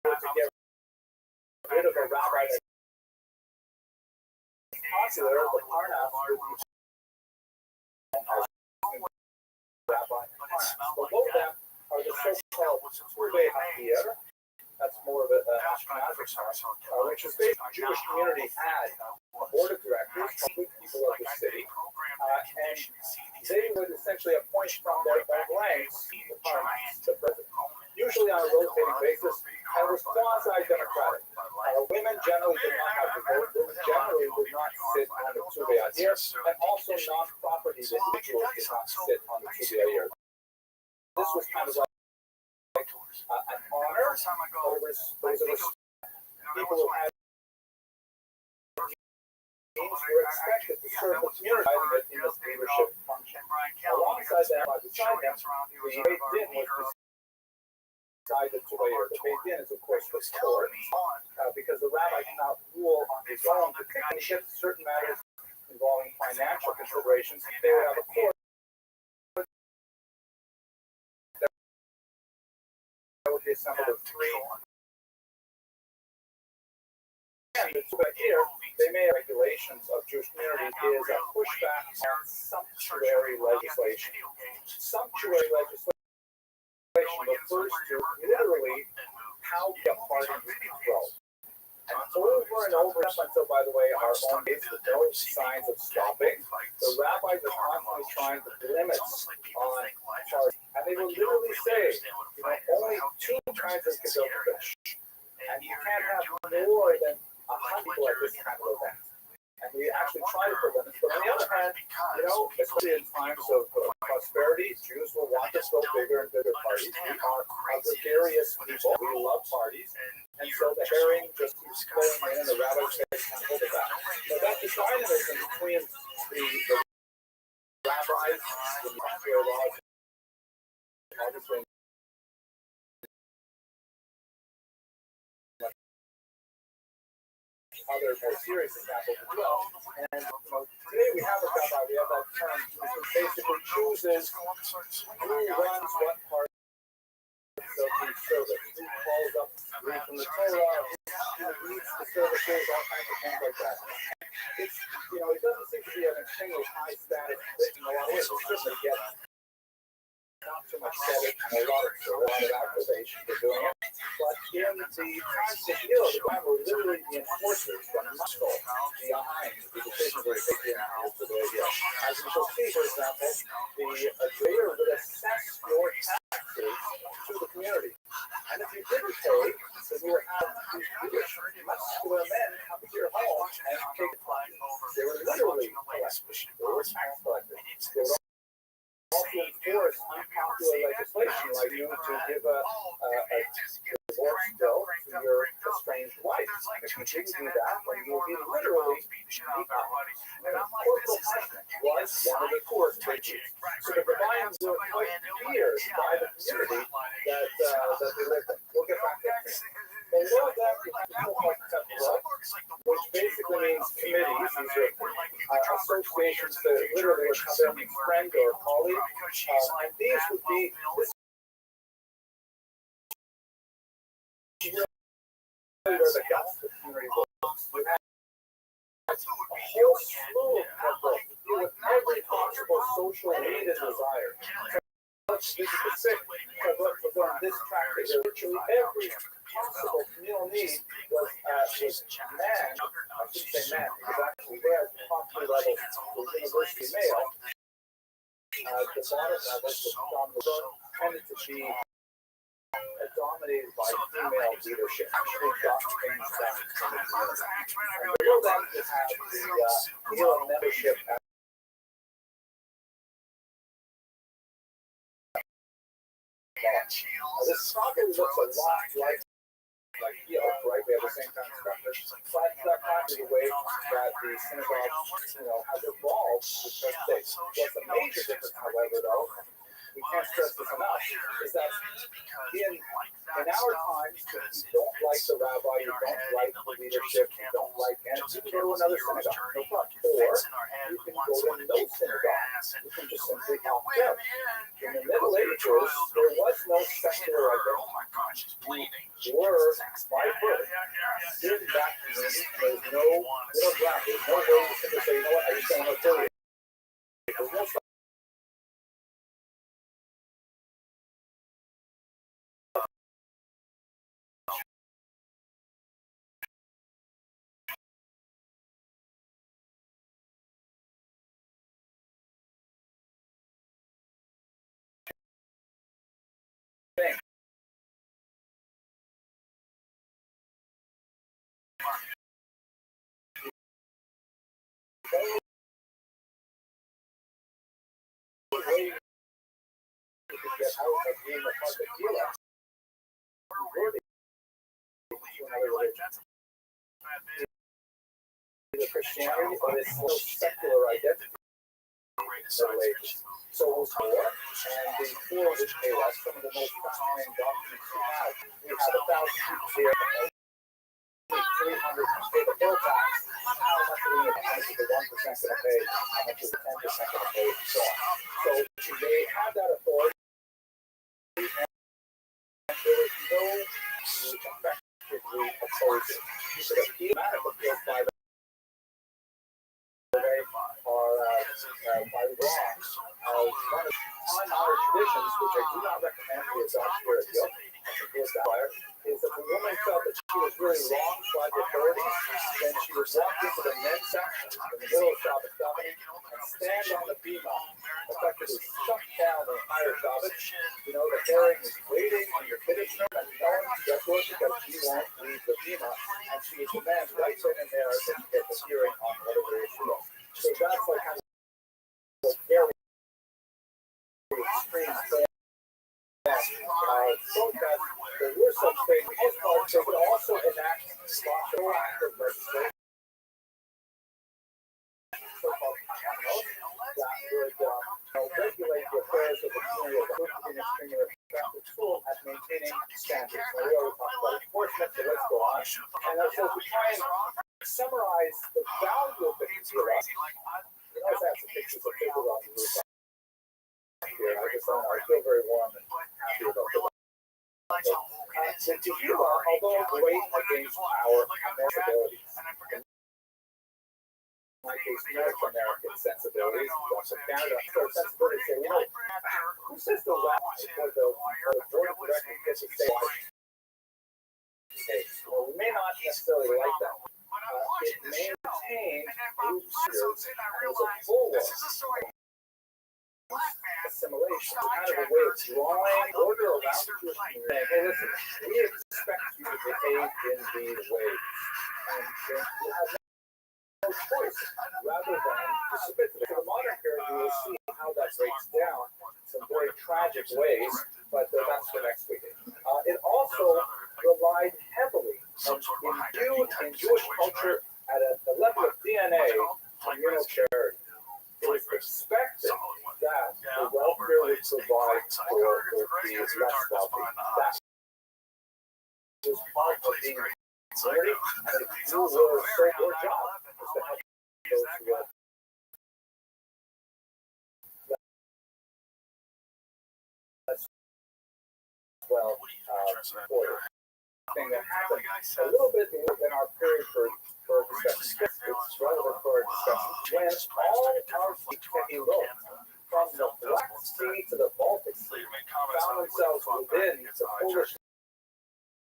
to get rid of a rabbi that's popular, the Parnas would be rabbi. Below them are the so-called Survey Hafir. That's more of a Ashkenazi term, which is basically the Jewish community had a board of directors, complete people of the city, and they would essentially appoint from their ranks the president. Usually on a rotating basis, and was quasi-democratic. Women generally did not have the vote. Women generally would not sit on the Survey Hafir, and also non-property individuals did not sit on the Survey Hafir. This was kind of like an honor, but it was people who had means were expected to serve the community in this leadership function. Alongside that, beside them, the Beit Din was beside the Surveyor. The Beit Din is, of course, the court, because the rabbi cannot rule on his own, particularly if certain matters involving financial considerations. They would have a court that would be assembled of three. And here, they made regulations of Jewish communities is a pushback on sumptuary legislation. Sumptuary legislation refers to literally how the party would grow. And over and over, until, by the way, our own days with no signs of stopping, the rabbis are constantly trying to put limits on parties. And they will literally say, you know, only two kinds of gefilte fish. And you can't have more than 100 people at this kind of event. And we actually try to put limits. But on the other hand, you know, especially in times of prosperity, Jews will want to throw bigger and bigger parties. We are gregarious people. We love parties. And so the herring just keeps flowing in, and the rabbis say, can't hold it back. So that's the dynamism between the rabbis, the sanctuary laws, obviously. Other more serious examples as well. And today we have a rabbi, we have that term, who basically chooses who runs what part of the service, who calls up, reads from the Torah, who leads the services, all kinds of things like that. It's, you know, it doesn't seem to be an extremely high status in a lot of ways. It certainly gets not too much credit and a lot of activation for doing it. But in the times of Hill, the Bible were literally the enforcers from Moscow behind the decision they take in to the idea. As we shall see, for example, the grader would assess your taxes to the community. And if you didn't pay, then you would have these Jewish muscular men come to your home and take it from you. They were literally collectors. They were tax collectors. They were also enforce unpopular legislation like you to give a divorce bill to your estranged wife. If you didn't do that, then you would be literally beat up. And corporal punishment was one of the courts they used. So the Rabbis were quite feared by the community that they lived in. We'll get back to that. Below that, we have people like Tefillah, which basically means committees. These are associations that literally would come in with friend or colleague. And these would be where the guts of the community was. You had a whole slew of people to deal with every possible social need and desire. This is the sick, but on this practice, virtually every possible communal need was man. I should say man, because actually we're at the poverty level with university male. The bottom level tended to be dominated by female leadership. They got things done in the community. And below that, you have the male membership. This probably looks a lot like right? We have the same kind of structure. But that happens the way that the synagogue, has evolved with those days. What's a major difference, however, though, we can't stress this enough, is that in our times, you don't like the rabbi, you don't like the leadership, you don't like, and you can go to another synagogue, no problem. Or you can go to no synagogue, you can just simply opt out. In the Middle Ages, there was no secular identity. You were, by birth, in that community. There's no middle ground. There's no way to simply say, you know what, I just don't want to affiliate. There's no thing. The only way you can get out of being a part of the deal worthy to another religion. Either Christianity or this whole secular identity. Middle Ages. So it was four, and the four which pay us some of the most fascinating documents we have. We have 1,000 people here, 300 pay the full tax. How much are we going to pay? The 1% going to pay? How much is the 10% going to pay? So on. So they have that authority, and there is no effectively oppose it. So the thematic appeals by the by wrong one of time-honored traditions, which I do not recommend to a God-spirit guilt, is that the woman felt that she was really wronged by the authorities, then she would walk into the men's section in the middle of Shabbat and stand on the bima, effectively shut down the entire Shabbat. You know, the herring is waiting on your kiddush and no one can get to it because she won't leave the bima, and she would demand right then and there that you get the hearing on whatever issue. So that's like kind of a very extreme protest. There were such things. They would also enact social active legislation, so-called that would regulate the affairs of the community of the extremely effective tool at maintaining standards. Now, we already talked about enforcement, so let's go on. And so we try and summarize the value of the computer. You know, that's a picture of paper on the roof here. I feel very warm and happy about it. The tequila, although great against our abilities, my case, North American sensibilities, also Canada, sensibilities say, you know, who says the Rabbis or the board of directors gets to say, well, we may not necessarily like that. It maintains group spirits as a bulwark assimilation, kind of a way of drawing order around the Jewish community. Hey, listen, we expect you to behave in these ways, and you have no choice rather than to submit to it. For the modern period, you will see how that breaks down in some very tragic ways, but that's for next week. It also relied heavily and imbued in Jewish culture at a level of DNA communal charity. It was expected that the welfare would provide for the less wealthy. That was part of being community, and if you were your job was to help those who had less well supported. Thing that happened a little bit in our period for discussion. It's relevant for our discussion. When all our low from the Black Sea to the Baltic Sea found themselves within the Polish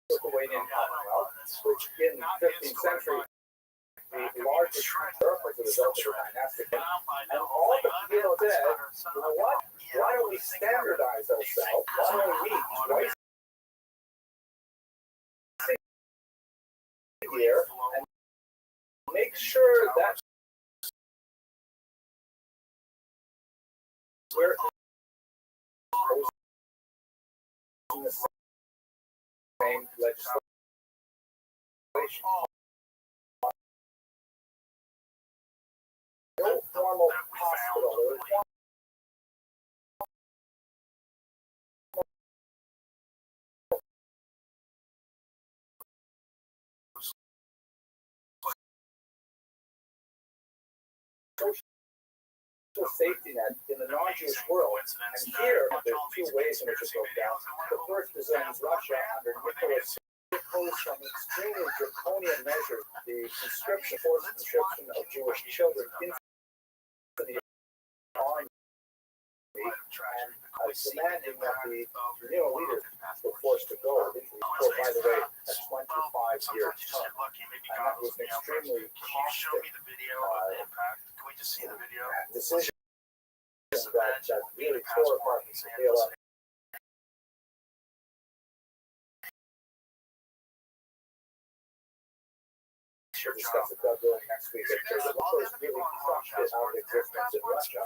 Lithuanian Commonwealth, which in the 15th century the largest Europe was a result of the dynastic. And all the people said, you know what? Why don't we standardize ourselves? Why don't we meet twice a year and make sure that we're in the same legislation. No formal hospital, social safety net in the non-Jewish world. And here, there are two ways in which it broke down. The first is in Russia under Nicholas imposed some extremely draconian measures, the forced conscription of Jewish children into the army, and demanding that the leaders were forced to go into for, by the way, a 25-year term. And that was an extremely caustic decision that really tore apart the PLF. We'll discuss it next week. There's a lot of really crushed it out of existence in Russia,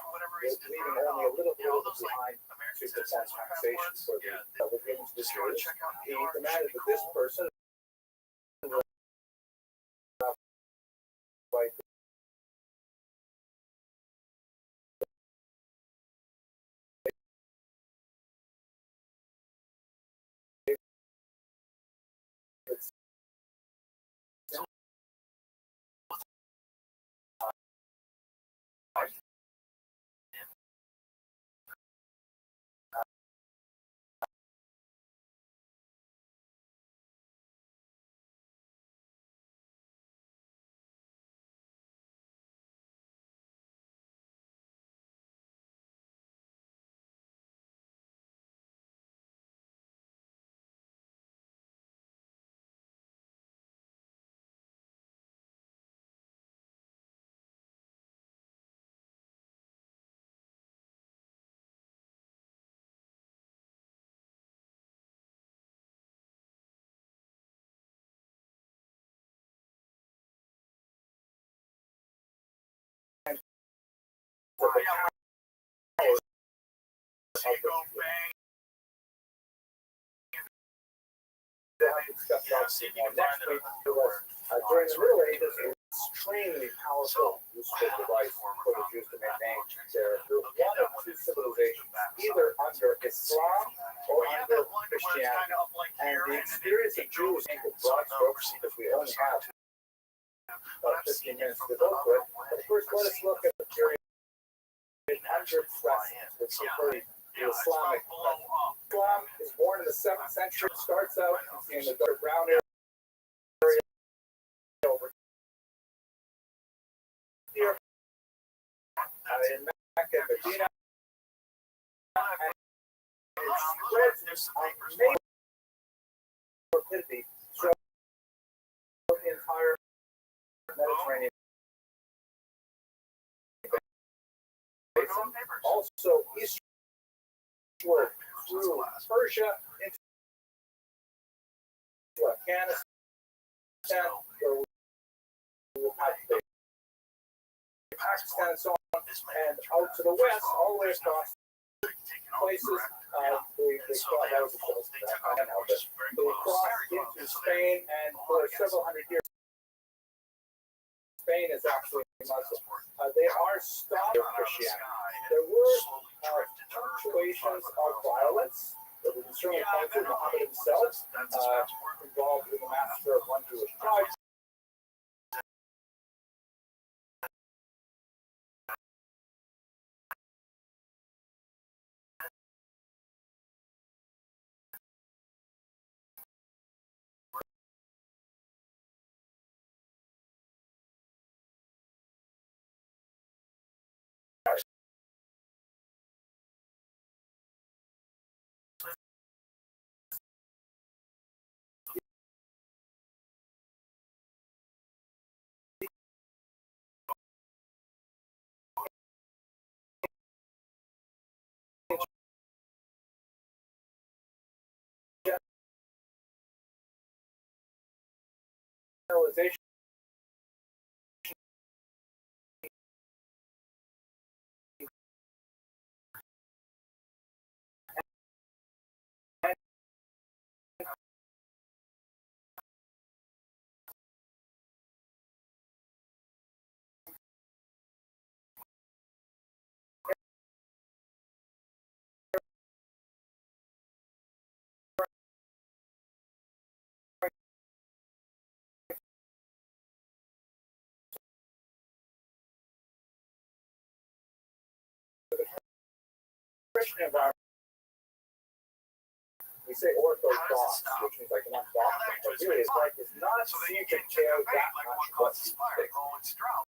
leaving only a little bit behind to defense taxation for the within the Jews. He demanded that this person during the Middle Ages, it was an extremely powerful, useful device for the Jews to maintain their one of two civilizations, either under Islam or under Christianity. And the experience of Jews in the broad strokes, because we only have about 15 minutes to go for it. But first, let us look at the period under threat, which refers to Islamic threat. Islam is born in the 7th century. It starts out in the dark brown area over here in Mecca and Medina. And it spreads amazing rapidity throughout the entire Mediterranean basin. Also eastward through Persia into Afghanistan, where we will have Pakistan and so on, and out to the west, all the way across places. They crossed into Spain, and for several hundred years, Spain is actually Muslim. They are stopped Christianity. There were punctuations of violence. That we can certainly point to Muhammad himself, involved in the massacre of one Jewish tribe. Generalization. Christian environment, we say orthodox, which means like one doctrine, but really it's like it's not So then seem you to get into care debate that like much one what called you Spire, think. Lowen Strauss.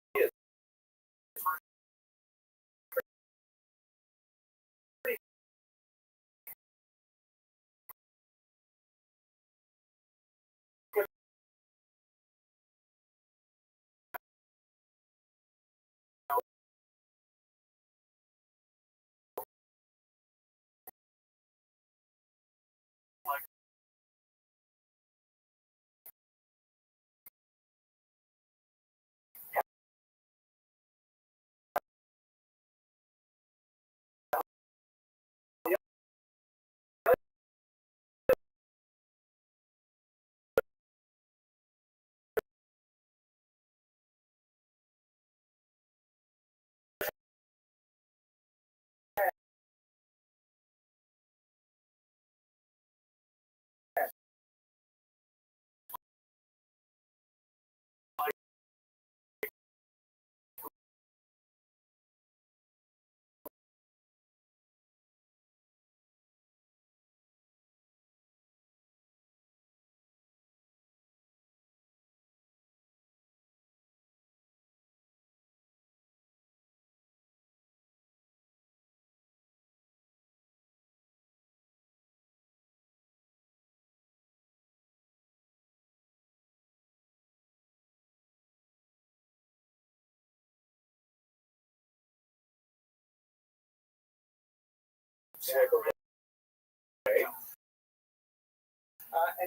And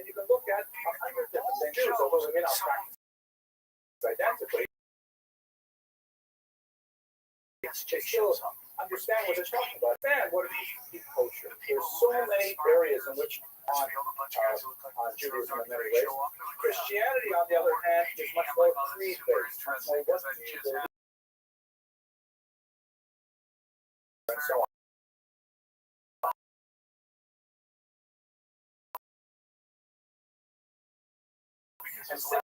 you can look at 100 different things, although we may not practice identically. It shows understand what they're talking about. And what it means to keep kosher. There's so many areas in which on Judaism in many ways. Christianity, on the other hand, is much more creed-based. Much more what do you believe? And so on. And simply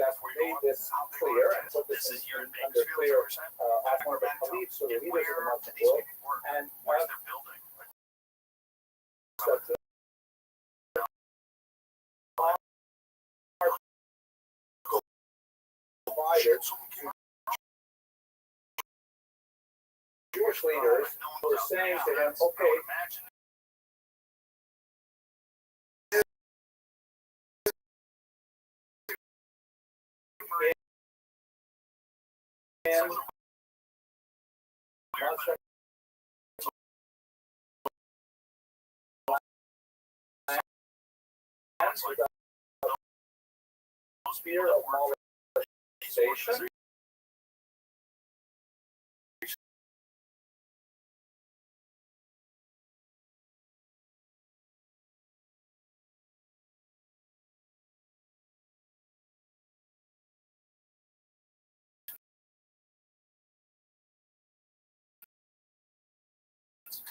that we made this clear and put this under clear as one of the beliefs or the leaders of the Muslim world. And provided Jewish leaders were saying to him, okay, and fear of molestation.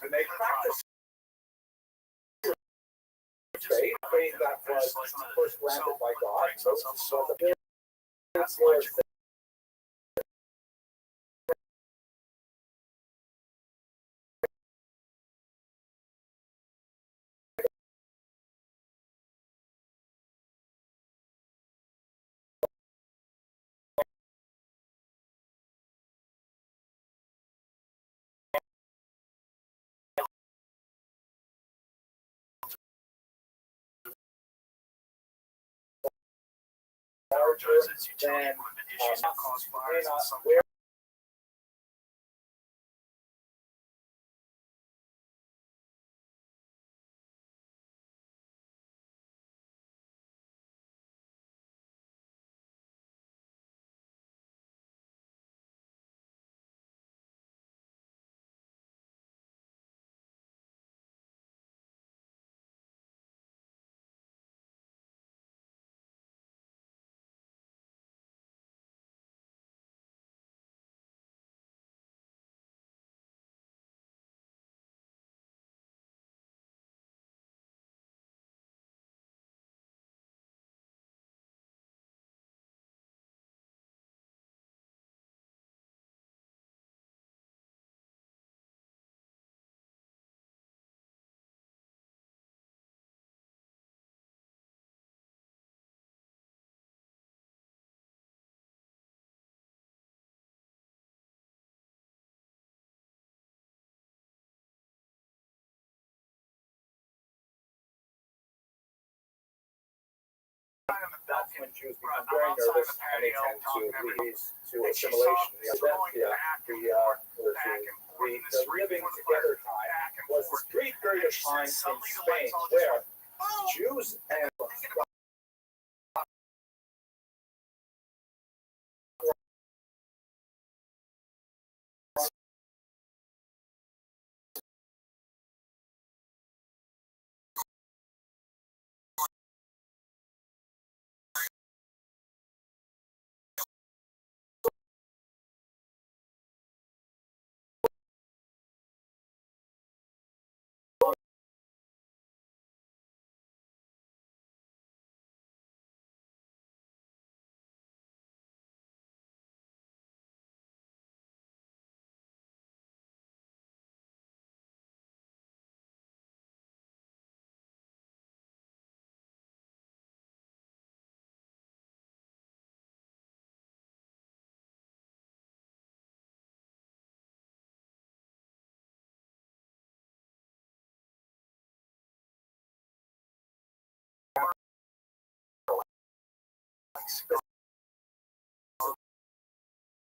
And they practiced faith that was first granted by God. Moses was a larger Its utility than equipment issues have caused may fires in not some wear. That's when Jews become very nervous and they tend to lead to assimilation. The living together time was this brief period of time in Spain where Jews and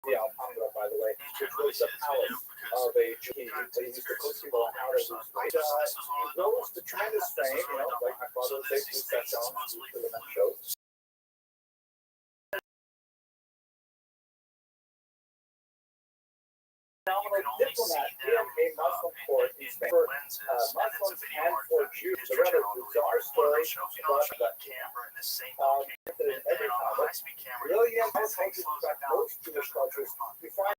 Alhambra, by the way, which was the palace of a Jew. They used to coach people on how to lose weight. He rose to tremendous fame, like my father would say, two sets on to the next show. Phenomenal diplomat in a Muslim court in Spain for Muslims and for Jews. A rather bizarre story, but every time. Really, in most cultures, in fact, most Jewish cultures, we find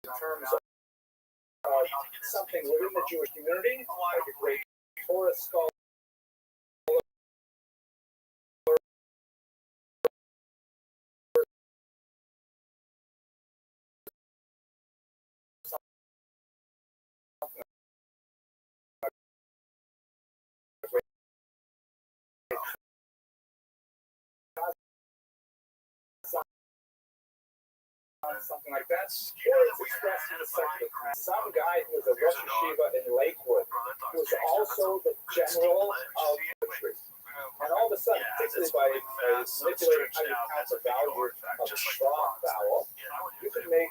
in terms of something within the Jewish community, like a great Torah scholar. Something like that. Or it's expressed in a secular term. Some guy who was a Rosh Yeshiva in Lakewood who was also the general of poetry. And all of a sudden, particularly by manipulating how you count the value of a straw vowel, you can make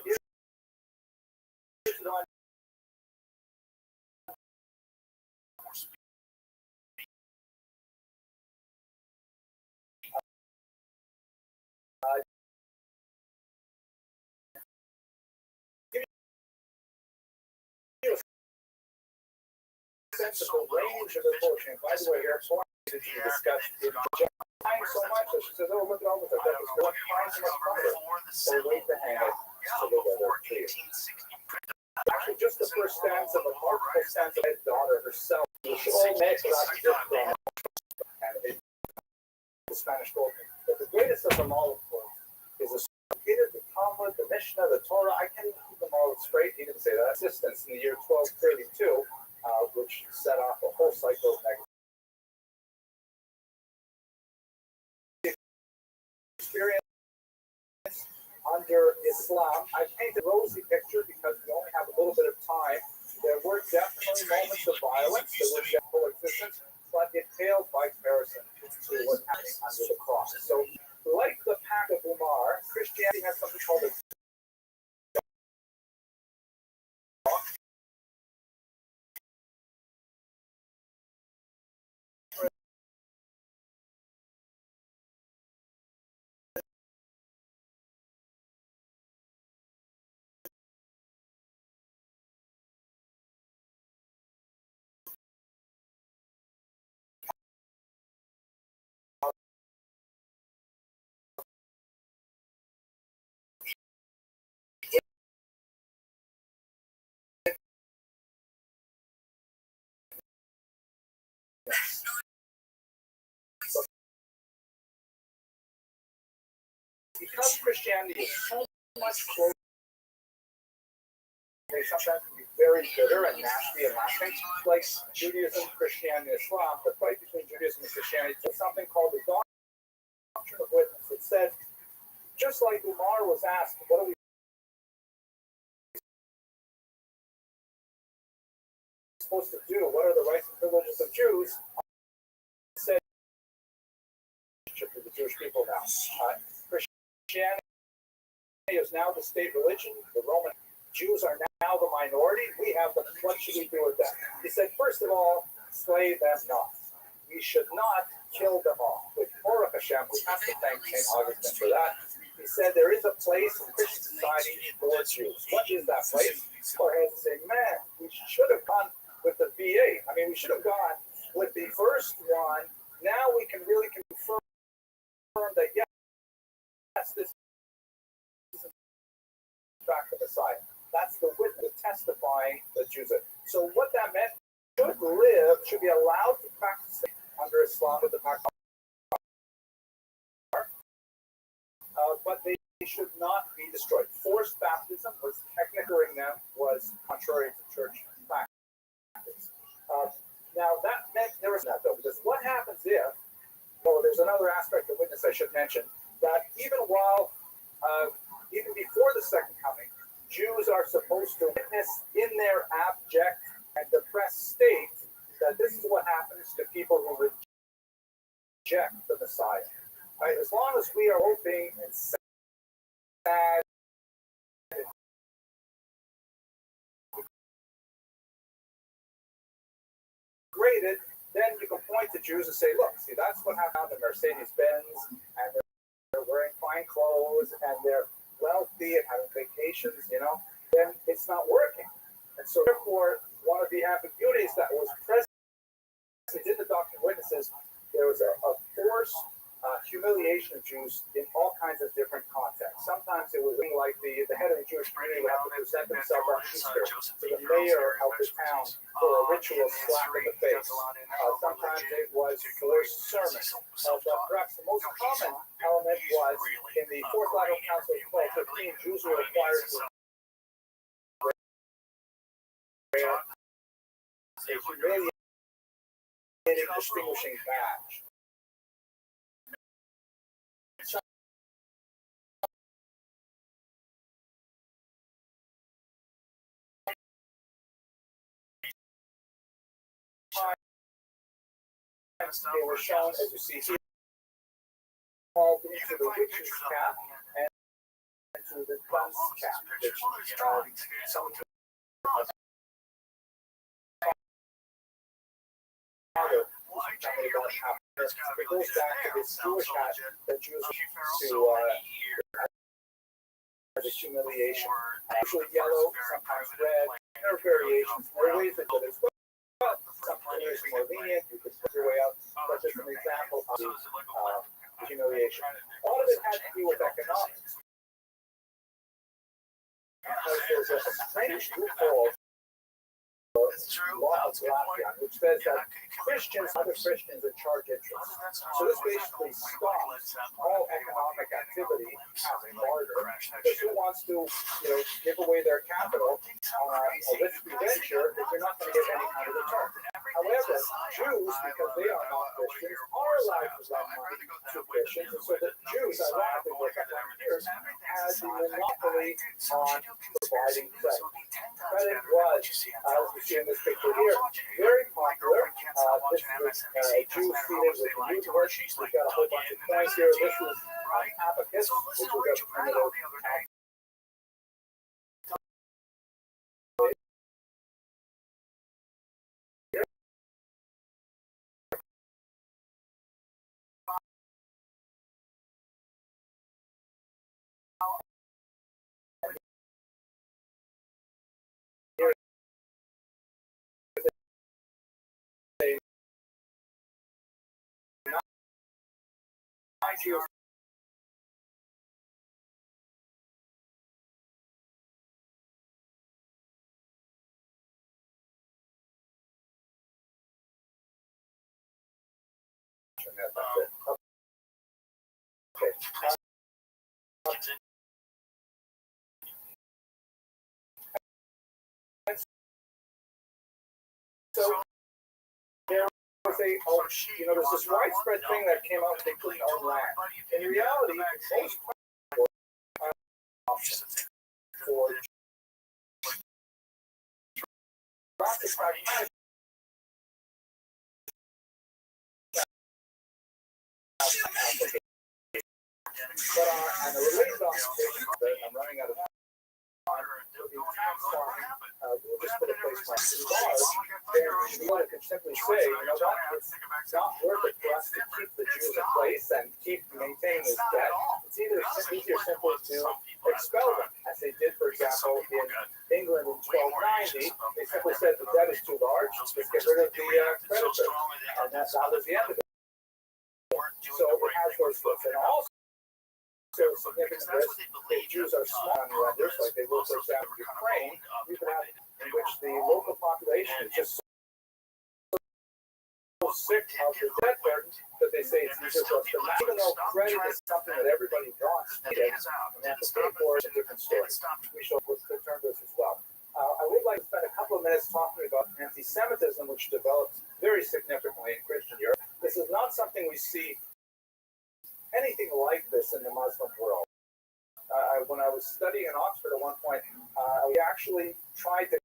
Here's one. Sense of the range of the poetry. And by the way, there's one that you discussed in time so much that she says, "Oh, look at all this. I thought this was time so much longer." So wait to hang it to the weather clear. Actually, just the first stanza, but multiple stanza of his daughter herself. She all makes it out and the Spanish culture. But the greatest of them all, of course, is the the Talmud, the Mishnah, the Torah. I can't even keep them all straight. He didn't say that. Existence in the year 1232. Which set off a whole cycle of negative experience under Islam. I painted a rosy picture because we only have a little bit of time. There were definitely moments of violence, there was coexistence, but it failed by comparison to what's happening under the cross. So, like the Pack of Umar, Christianity has something called a because Christianity is so much closer, they sometimes can be very bitter and nasty and lasting, like Judaism, Christianity, and Islam. The fight between Judaism and Christianity is something called the doctrine of witness. It said, just like Umar was asked, what are we supposed to do? What are the rights and privileges of Jews? He said, to the Jewish people now. Christianity is now the state religion. The Roman Jews are now the minority. We have them. What should we do with them? He said, first of all, slay them not. We should not kill them all. With Baruch Hashem, we have to thank St. Augustine for that. He said there is a place in Christian society for Jews. What is that place? Or has to say, man, we should have gone with the VA. I mean, we should have gone with the first one. Now we can really confirm that, yes, this is in fact the Messiah. That's the witness testifying that Jews are. So what that meant, should be allowed to practice under Islam with the Pact, but they should not be destroyed. Forced baptism was technically was contrary to church practice. Now that meant there was that though, because what happens if? Well, there's another aspect of witness I should mention, that even before the second coming, Jews are supposed to witness in their abject and depressed state that this is what happens to people who reject the Messiah. Right? As long as we are hoping and sad, graded, then you can point to Jews and say, look, see, that's what happened to Mercedes-Benz, and they're wearing fine clothes, and they're wealthy and having vacations, then it's not working. And so therefore, one of the ambiguities that was present in the Doctrine and Witnesses, there was a forced humiliation of Jews in all kinds of different contexts. Sometimes it was like the head of the Jewish community would have to present himself on Easter to the mayor of the town for a ritual slap in the face. Sometimes it was forced sermons. But perhaps the most common element was in the Fourth Lateral Council of 1215, Jews were required to wear a humiliating distinguishing badge. They were shown, as you see here, called into the witch's cap and to the dunce cap, which it goes back to this Jewish hat that Jews to the humiliation. Usually yellow, sometimes red. There are variations. There are ways that it is. Sometimes it's more lenient. You can put your way out. But just an example of the humiliation. A lot of it has to do with economics. Because there's a strange loophole law of Rothschild, which says that Christians, other Christians, are charged interest. So this basically stops all economic activity as barter. Because who wants to, give away their capital on a risky venture if you're not going to get any kind of return? However, Jews, because they are not Christians, are allowed to lend money to Christians, and so the Jews, ironically, for a couple of years, had the monopoly on providing credit. Credit was, as we see in this picture here, very popular. This is a Jew seated with the universe. We've got a whole bunch of coins here. This is abacus, which is a primitive So there was there's this widespread thing that came out they couldn't own land. In reality, most for and a related occupation that I'm running out of time. We'll just put a place like cigars, then can simply say, it's not worth it for us to keep the Jews in place and keep maintaining this debt. It's either easier simply to expel them, as they did, for example, in England in 1290. They simply said the debt is too large, let's get rid of the creditors, and that was the end of it. So it has those books, and also significant risk. If Jews are small lenders, like they will, for example, in Ukraine, you can have in which the local population is just so sick of the debt burden that they say it's easier for us to manage. Even though credit is something that everybody wants to get, and they have to pay for it, it's a different story. We shall return to this as well. I would like to spend a couple of minutes talking about anti-Semitism, which developed very significantly in Christian Europe. This is not something we see anything like this in the Muslim world. When I was studying in Oxford at one point, we actually tried to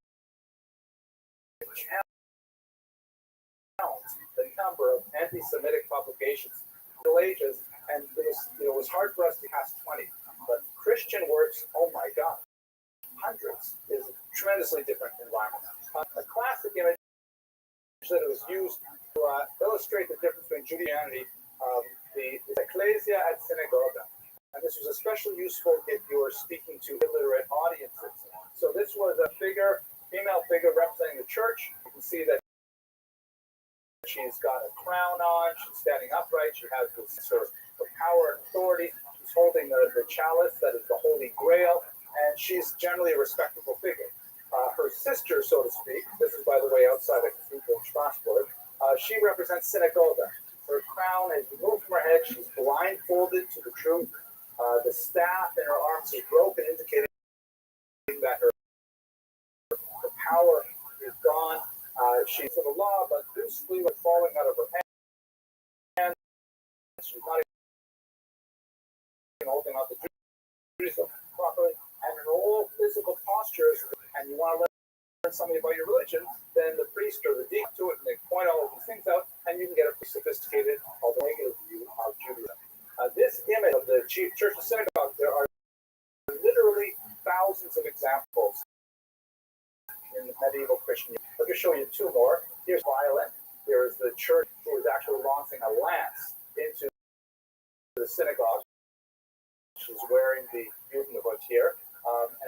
count the number of anti-Semitic publications in the Middle Ages, and it was hard for us to pass 20. But Christian works, oh my God, hundreds, is a tremendously different environment. A classic image that was used to illustrate the difference between Judaism the Ecclesia at Synagoga. And this was especially useful if you were speaking to illiterate audiences. So this was a female figure representing the church. You can see that she's got a crown on, she's standing upright, she has this sort of power and authority. She's holding the chalice that is the Holy Grail, and she's generally a respectable figure. Her sister, so to speak, this is, by the way, outside of Cathedral in Strasbourg, she represents Synagoga. Her crown is removed from her head. She's blindfolded to the truth. The staff in her arms is broken, indicating that her power is gone. She's to the law, but loosely was falling out of her hand. She's not even holding out the Judaism properly. And her whole physical posture is, and you want to learn something about your religion, then the priest or the deacon to it, and they point all of these things out, and you can get a pretty sophisticated, although negative view of Judaism. This image of the chief church of synagogue, there are literally there is the church who is actually launching a lance into the synagogue. She's wearing the uniform here. And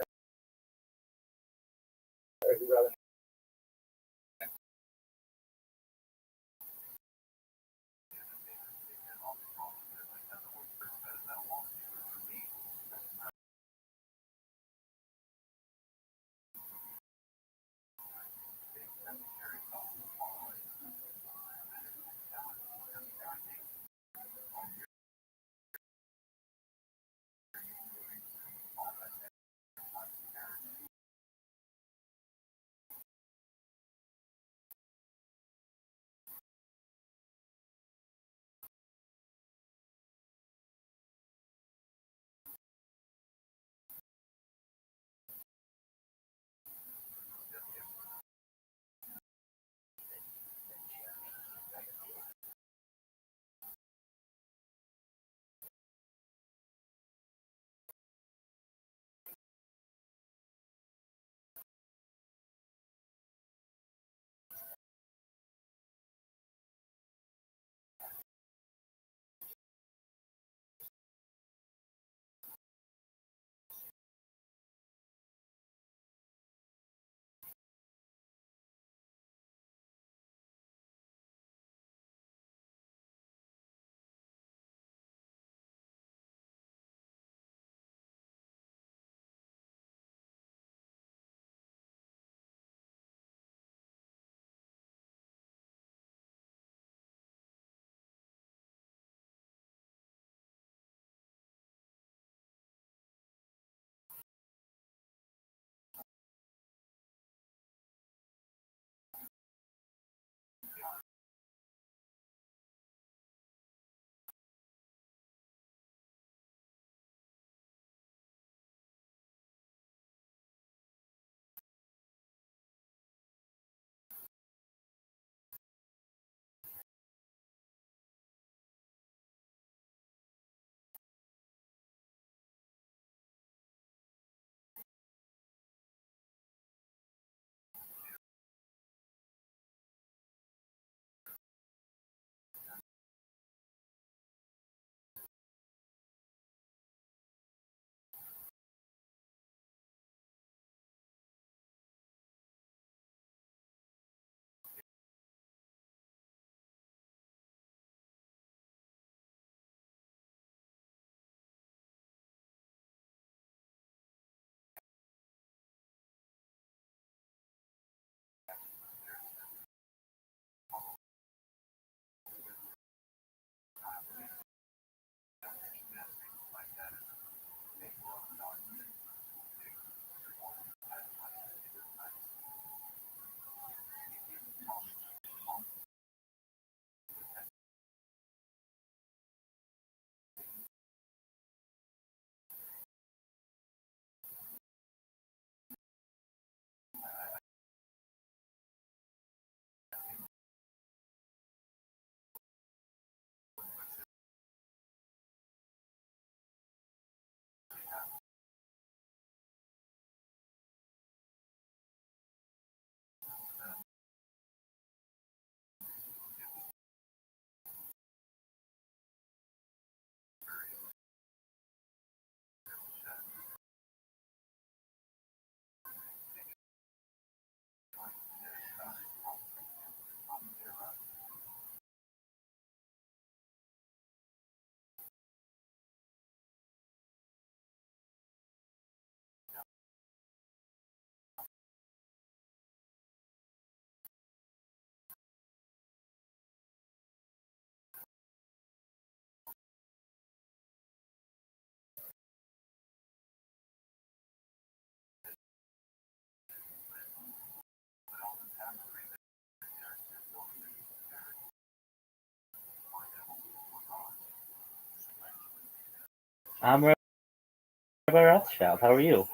I'm Rabbi Rothschild. How are you?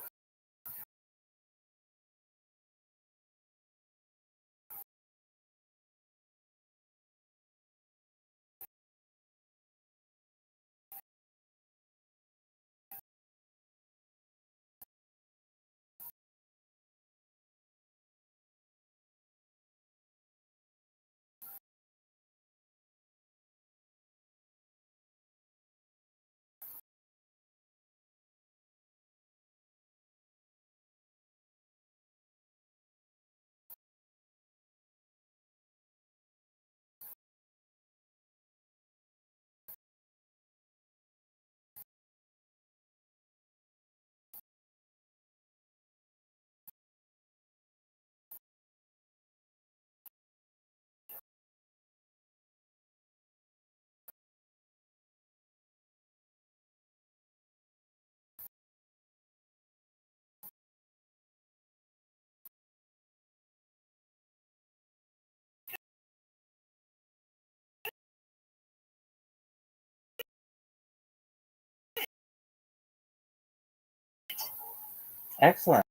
Excellent.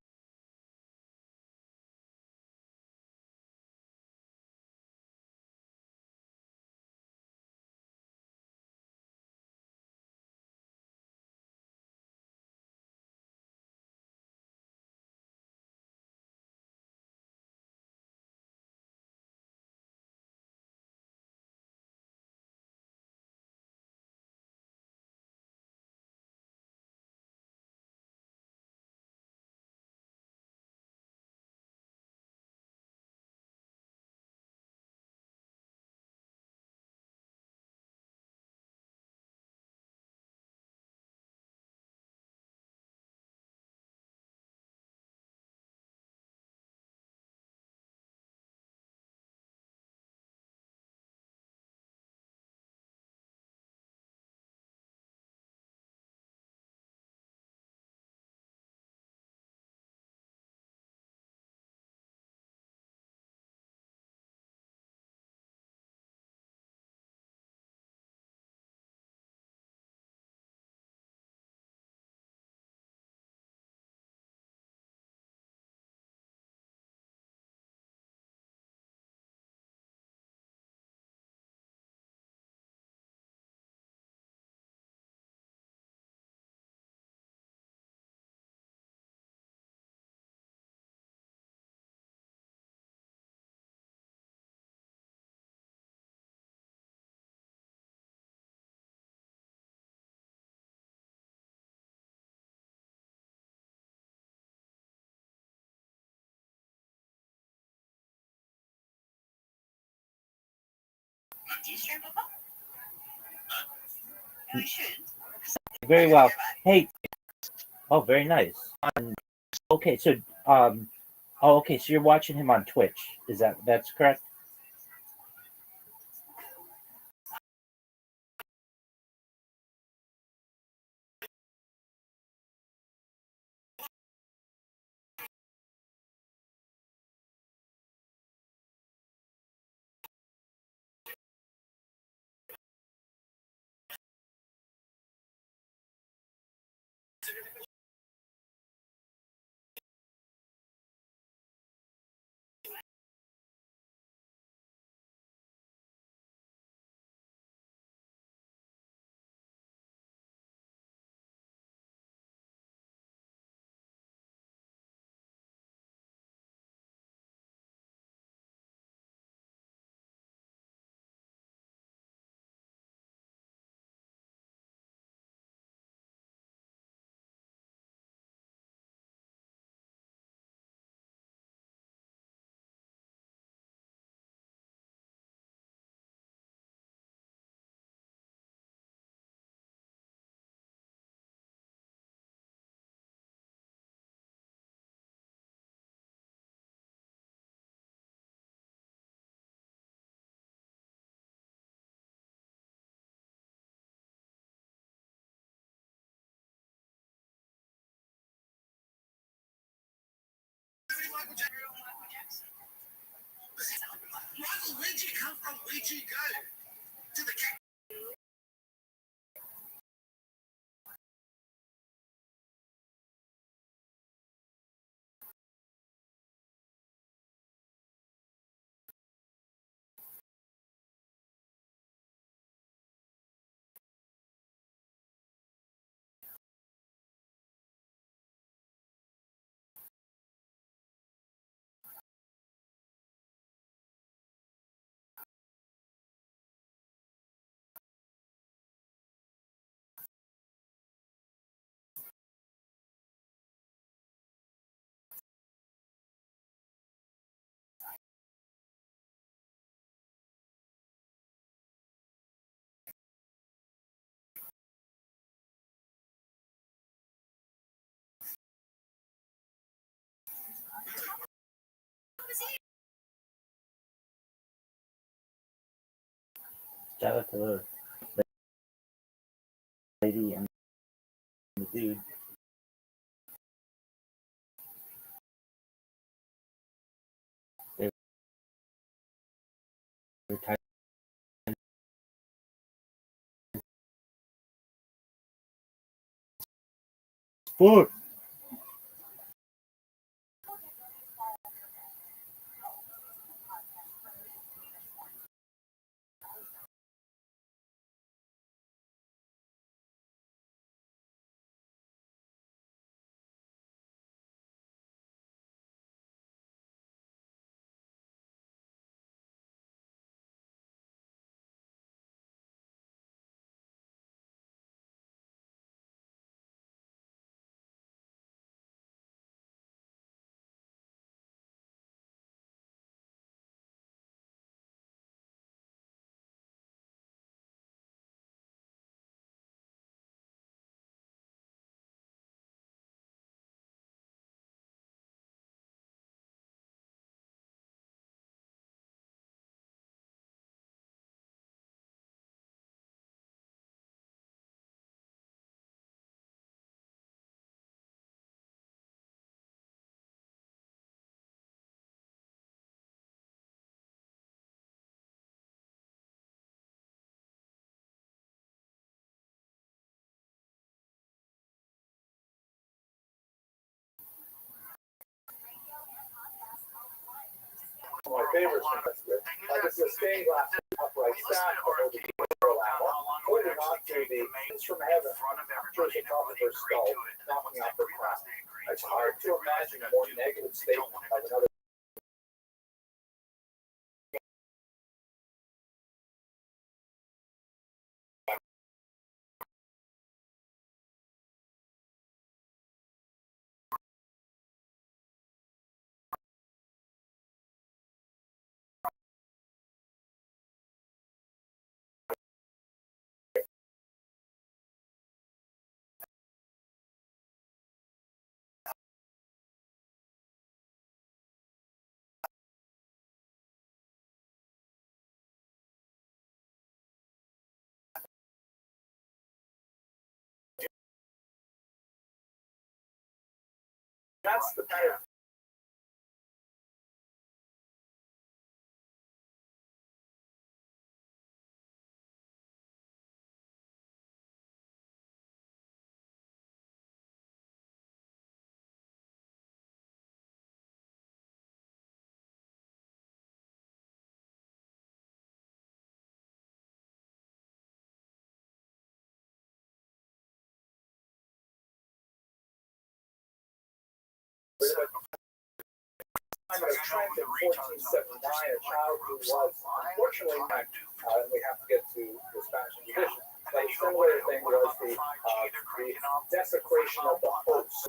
Very well. Hey, oh, very nice. Okay, so okay, so you're watching him on Twitch. Is that's correct? Michael, where'd you come from? Where'd you go? To the Shout out to the lady and the dude. They were tied. Foot. favorites from this good. This is a stained glass upright stack over the lava, holding on to the things from heaven, towards the top of her skull, knocking off her crown. It's hard to imagine a more negative statement of another. That's the kind of I'm a trend in 1479, a child who was, unfortunately, we have to get to the Spanish Inquisition. But a similar thing was the desecration of the host.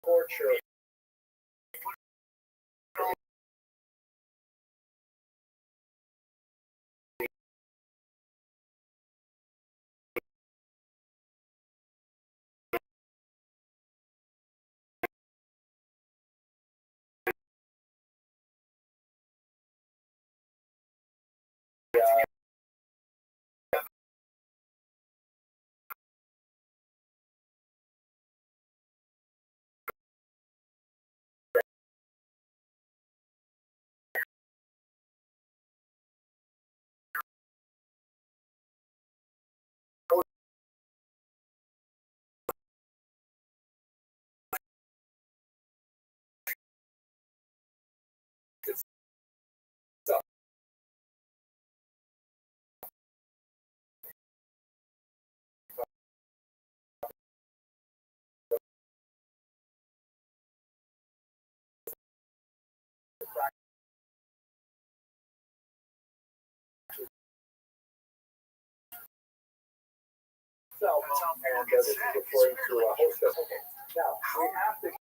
Torture. And this is referring to a host of. Okay. Now, we have to get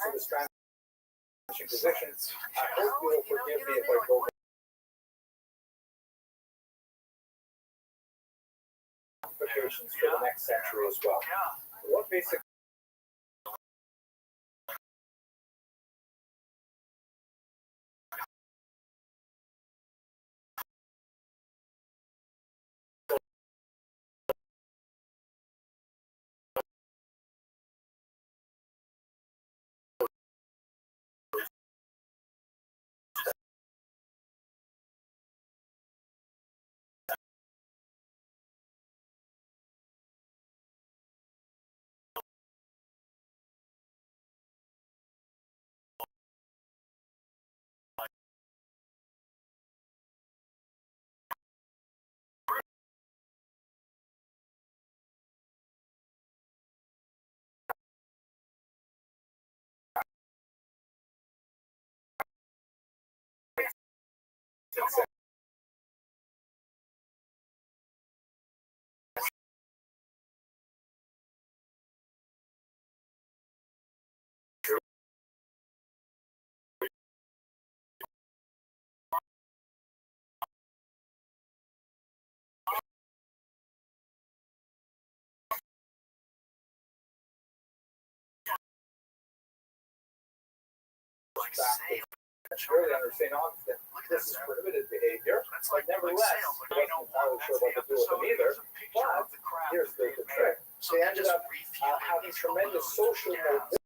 to the Spanish Inquisition. I hope you will forgive me if I go implications for the next century as well. What basic Surely under St. Augustine, this is prohibited behavior, but nevertheless, I wasn't entirely sure what to do with them either. But here's the trick. They ended up having tremendous social mobility.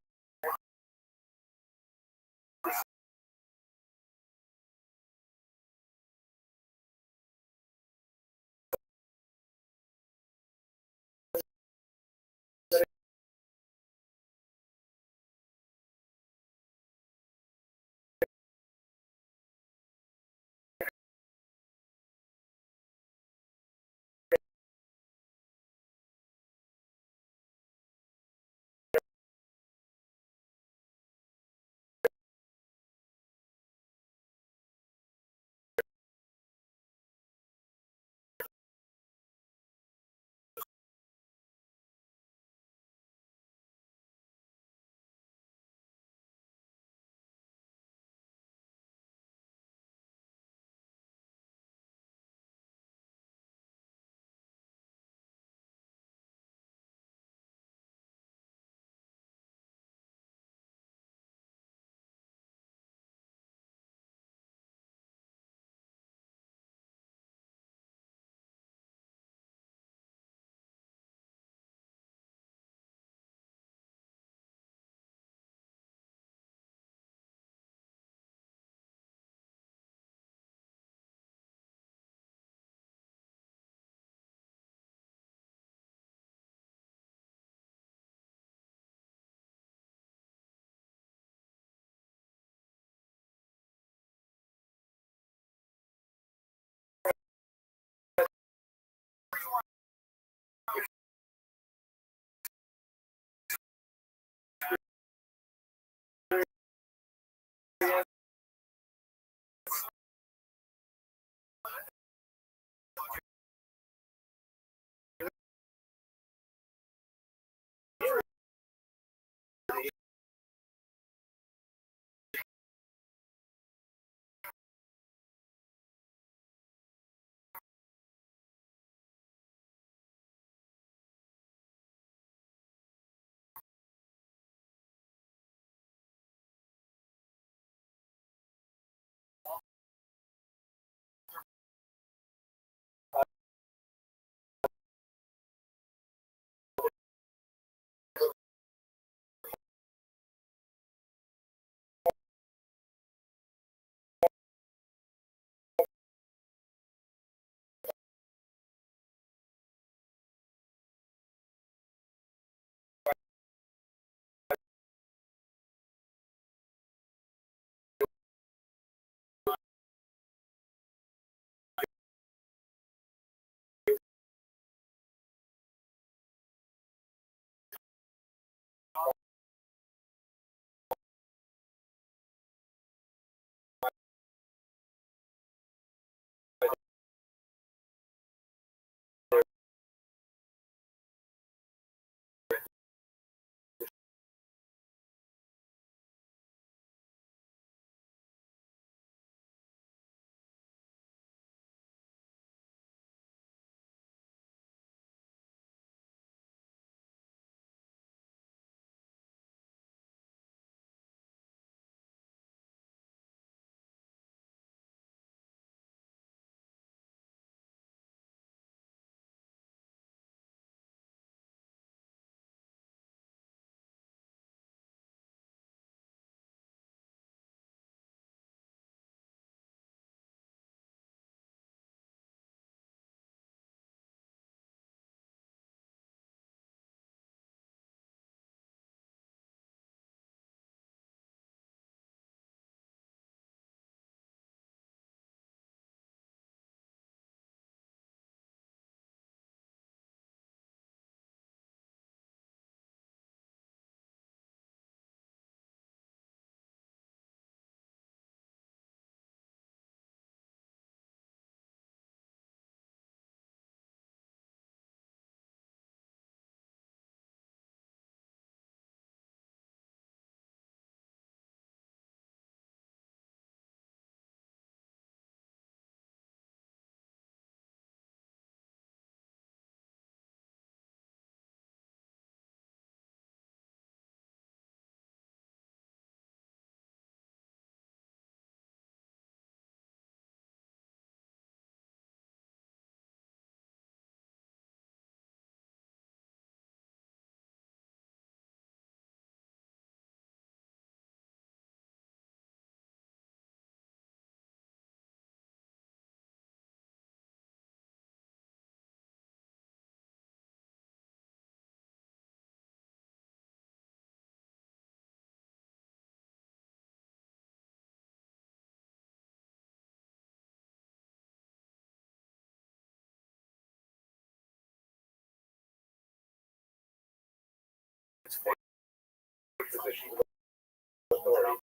positions of authority.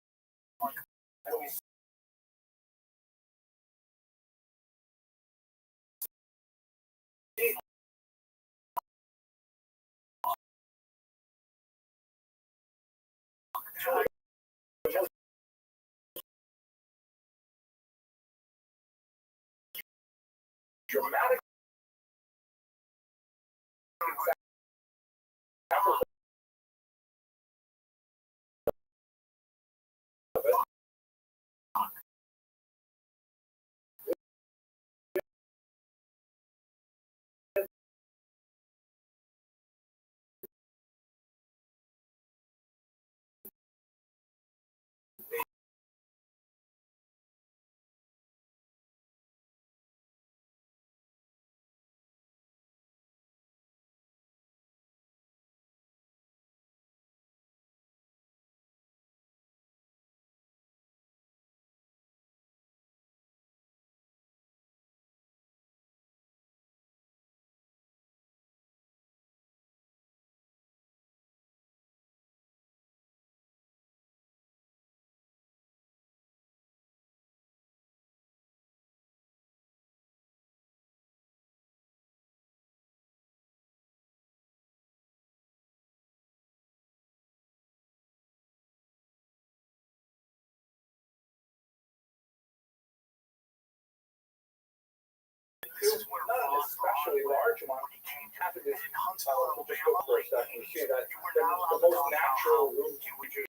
And we see dramatic examples of it. Not an especially large amount. Half of this, we'll just go for a second. You see that the most natural route we just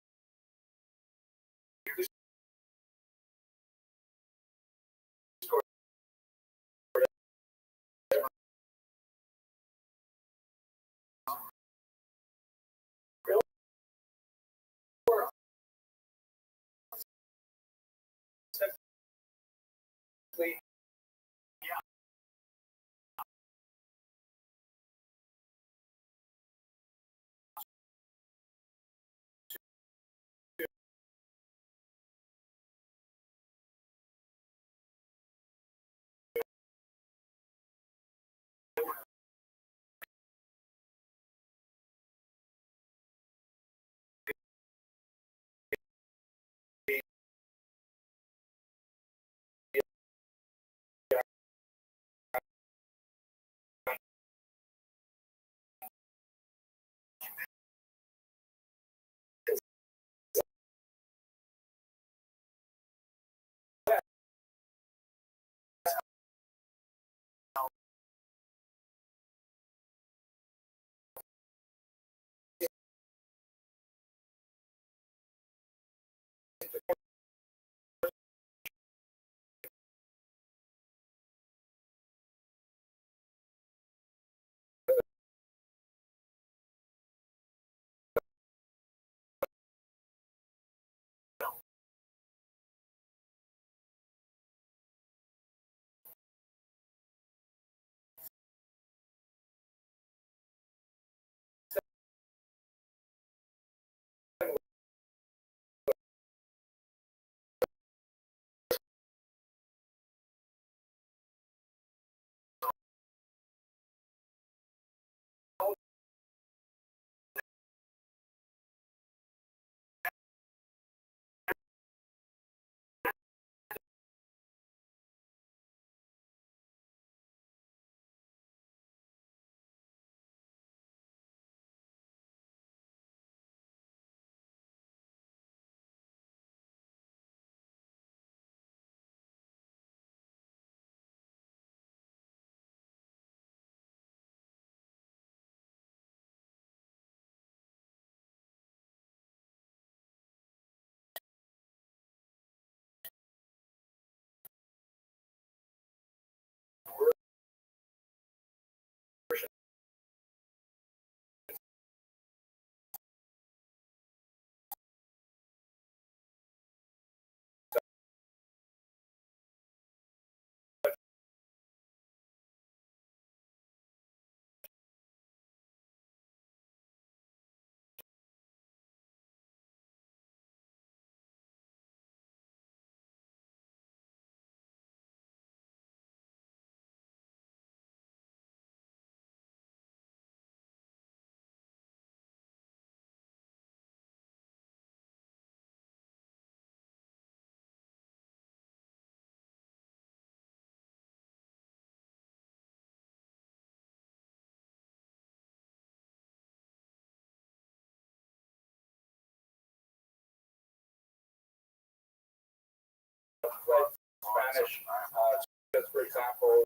fled Spanish, because, for example,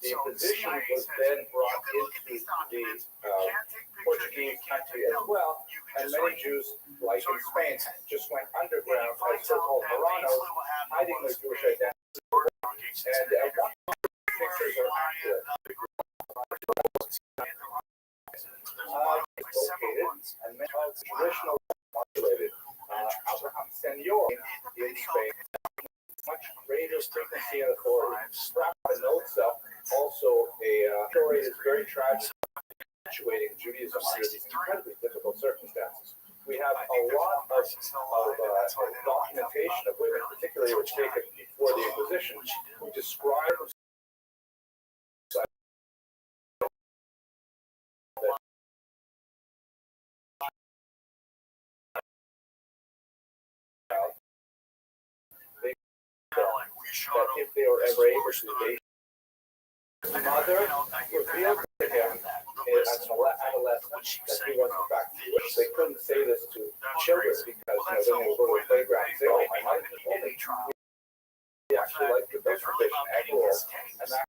the position was then brought into the Portuguese country as well, and many Jews, like in Spain, just went underground as so-called Marranos, hiding their Jewish identity. And one pictures are accurate. Located and traditional populated. Abraham Senor in Spain, much greater frequency and authority. Rabbbi notes also a story is very tragic, situating Judaism under these incredibly difficult circumstances. We have a lot of documentation of women, particularly which taken before the Inquisition, who describe that if they were ever able to date his mother, revealed to him as an adolescent that he was in fact Jewish. They couldn't say this to children because then they would go to the playground and say, "Oh, my mother told me." He actually liked the birth tradition afterwards, and that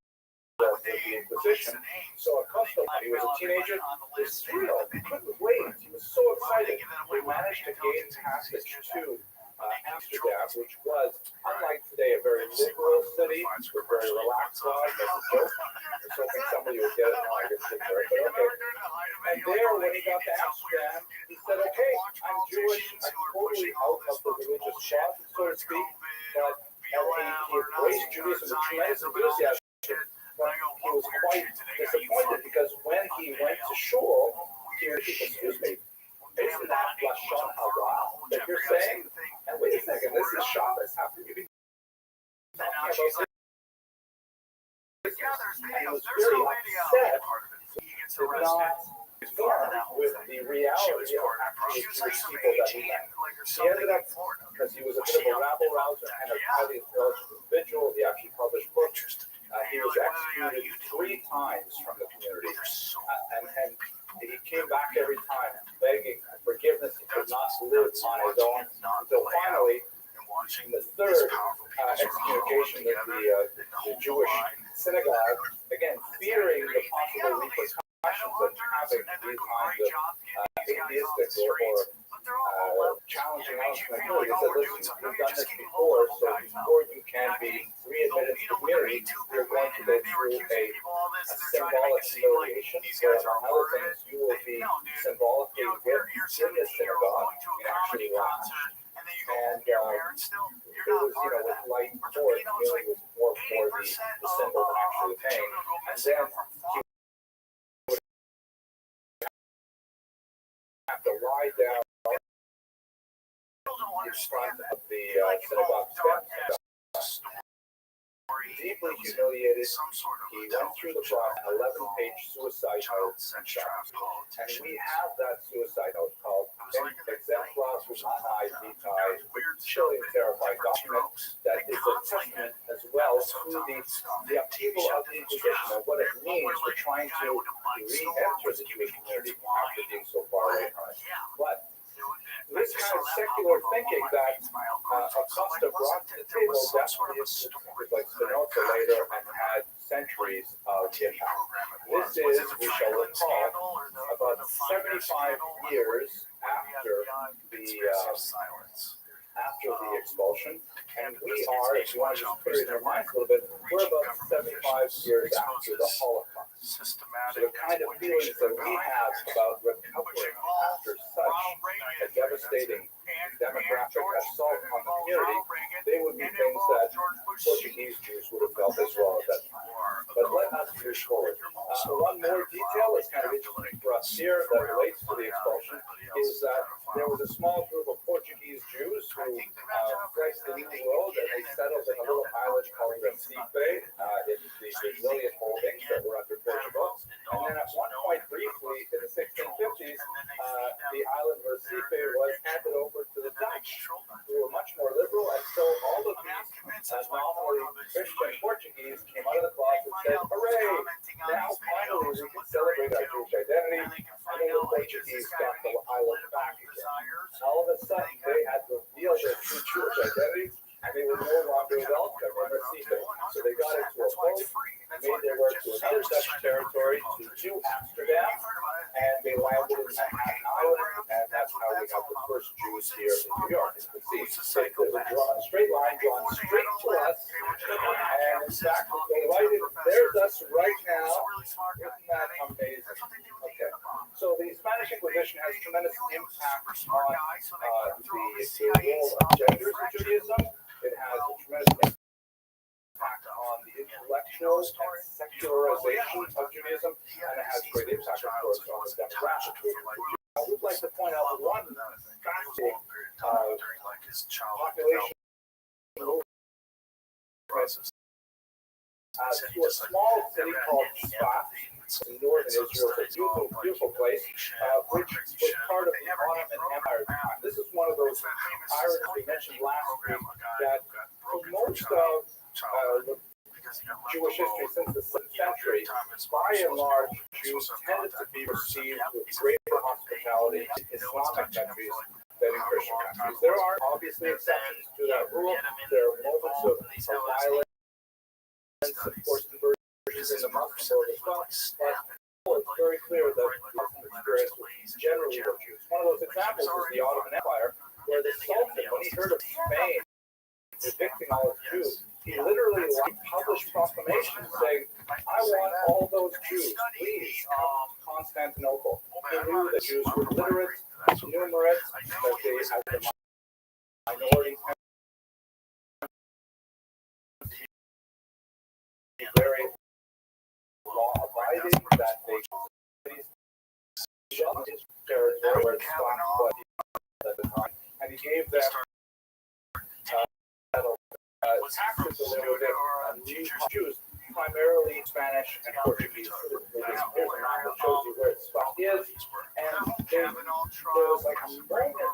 was the Inquisition. So accustomed, he was a teenager, was thrilled, he couldn't wait, he was so excited. He managed to gain passage to Amsterdam, which was, unlike today, a very liberal city with very relaxed laws. That's a joke. I was hoping somebody would get it now. I guess they were, but okay. And there, when he got to Amsterdam, he said, "Okay, I'm Jewish. I'm totally out of the religious closet, so to speak." But he embraced Judaism with tremendous enthusiasm. But he was quite disappointed because when he went to shul, he was, "Excuse me, isn't that Lashon Hara that you're saying? And wait a second, this is Shabbos. How can you be talking about this?" And he was very upset. He did not conform with the reality of actually Jewish people that he met. He ended up, because he was a bit of a rabble-rouser and a highly intelligent individual, he actually published books. He was executed 3 times from the community. And he came back every time begging forgiveness. He could not live on his own until finally, in the 3rd excommunication of the Jewish synagogue, again, fearing the possible repercussions of having these kinds of atheistic or challenging elements, they said, "Listen, you've done this before, so before you can be readmitted to the community, you're going to go through a symbolic humiliation. So among other things, you will be symbolically whipped in the synagogue in actually laugh." And it was, with light force, kneeling was more for the symbol than actually the pain. And then he would have to lie down in front of the synagogue steps. Deeply humiliated, he went through the process, 11-page suicide note, and we have that suicide note called Exemplas Humanae Vitae, chilling, terrifying document that is a testament as well to the upheaval of the Inquisition and what it means for trying to re-enter the Jewish community after being so far away from it. But this kind of secular thinking that Acosta brought to the table definitely is like Spinoza later and had centuries of impact. This is, we shall recall, about 75 years after the expulsion, and we are, if you want to just put it in your minds a little bit, we're about 75 years after the Holocaust. So the kind of feelings that we have about recovering after such a devastating demographic assault on the community, they would be things that Portuguese Jews would have felt as well at that time. But let us move forward. One more detail that's kind of interesting for us here that relates to the expulsion is that there was a small group of Portuguese Jews who fled the New World and they settled in a little island called Recife in the Brazilian holdings that were under Portugal. And then at one point, briefly, in the 1650s, the island of Recife was handed over to the Dutch, who were much more liberal. And so all of these nominally Christian Portuguese came out of the closet and said, "Hooray! Now finally we can celebrate our Jewish identity." And then the Portuguese got the island back again. All of a sudden, they had revealed their true Jewish identity. to another Dutch territory to New Amsterdam, and they landed in Manhattan Island, and that's how we got the first Jews here in New York. You can see there's a straight line drawn straight to us, and in fact, there's us right now. Isn't that amazing? Okay, so the Spanish Inquisition has tremendous impact on the role of genders in Judaism. It has a tremendous impact on the intellectual and secularization of Judaism, and it has great impact, of course, on the demographics. I would like to point out one fascinating population to a small city called Sfat in northern Israel. It's a beautiful, beautiful place, which was part of the Ottoman Empire. This is one of those pirates we mentioned last week that for most of Jewish history since the 6th century, by and large, Jews tended to be received with greater hospitality in Islamic countries than in Christian countries. There are obviously exceptions to that rule. There are moments of violence, of course, conversions in the Muslim world as well. But it's very clear that the Muslim experience was generally virtuous. One of those examples is the Ottoman Empire, where the Sultan, when he heard of Spain evicting all its Jews, he literally published proclamations saying, I want all those Jews, please, come to Constantinople. He knew that Jews were literate, numerous, that they had the minority very law-abiding, that they shut his territory where it stopped at the time, and he gave them taxes delivered on Jews, primarily Spanish and Portuguese. Here's a map that shows you where Sfat is, and there was like a moment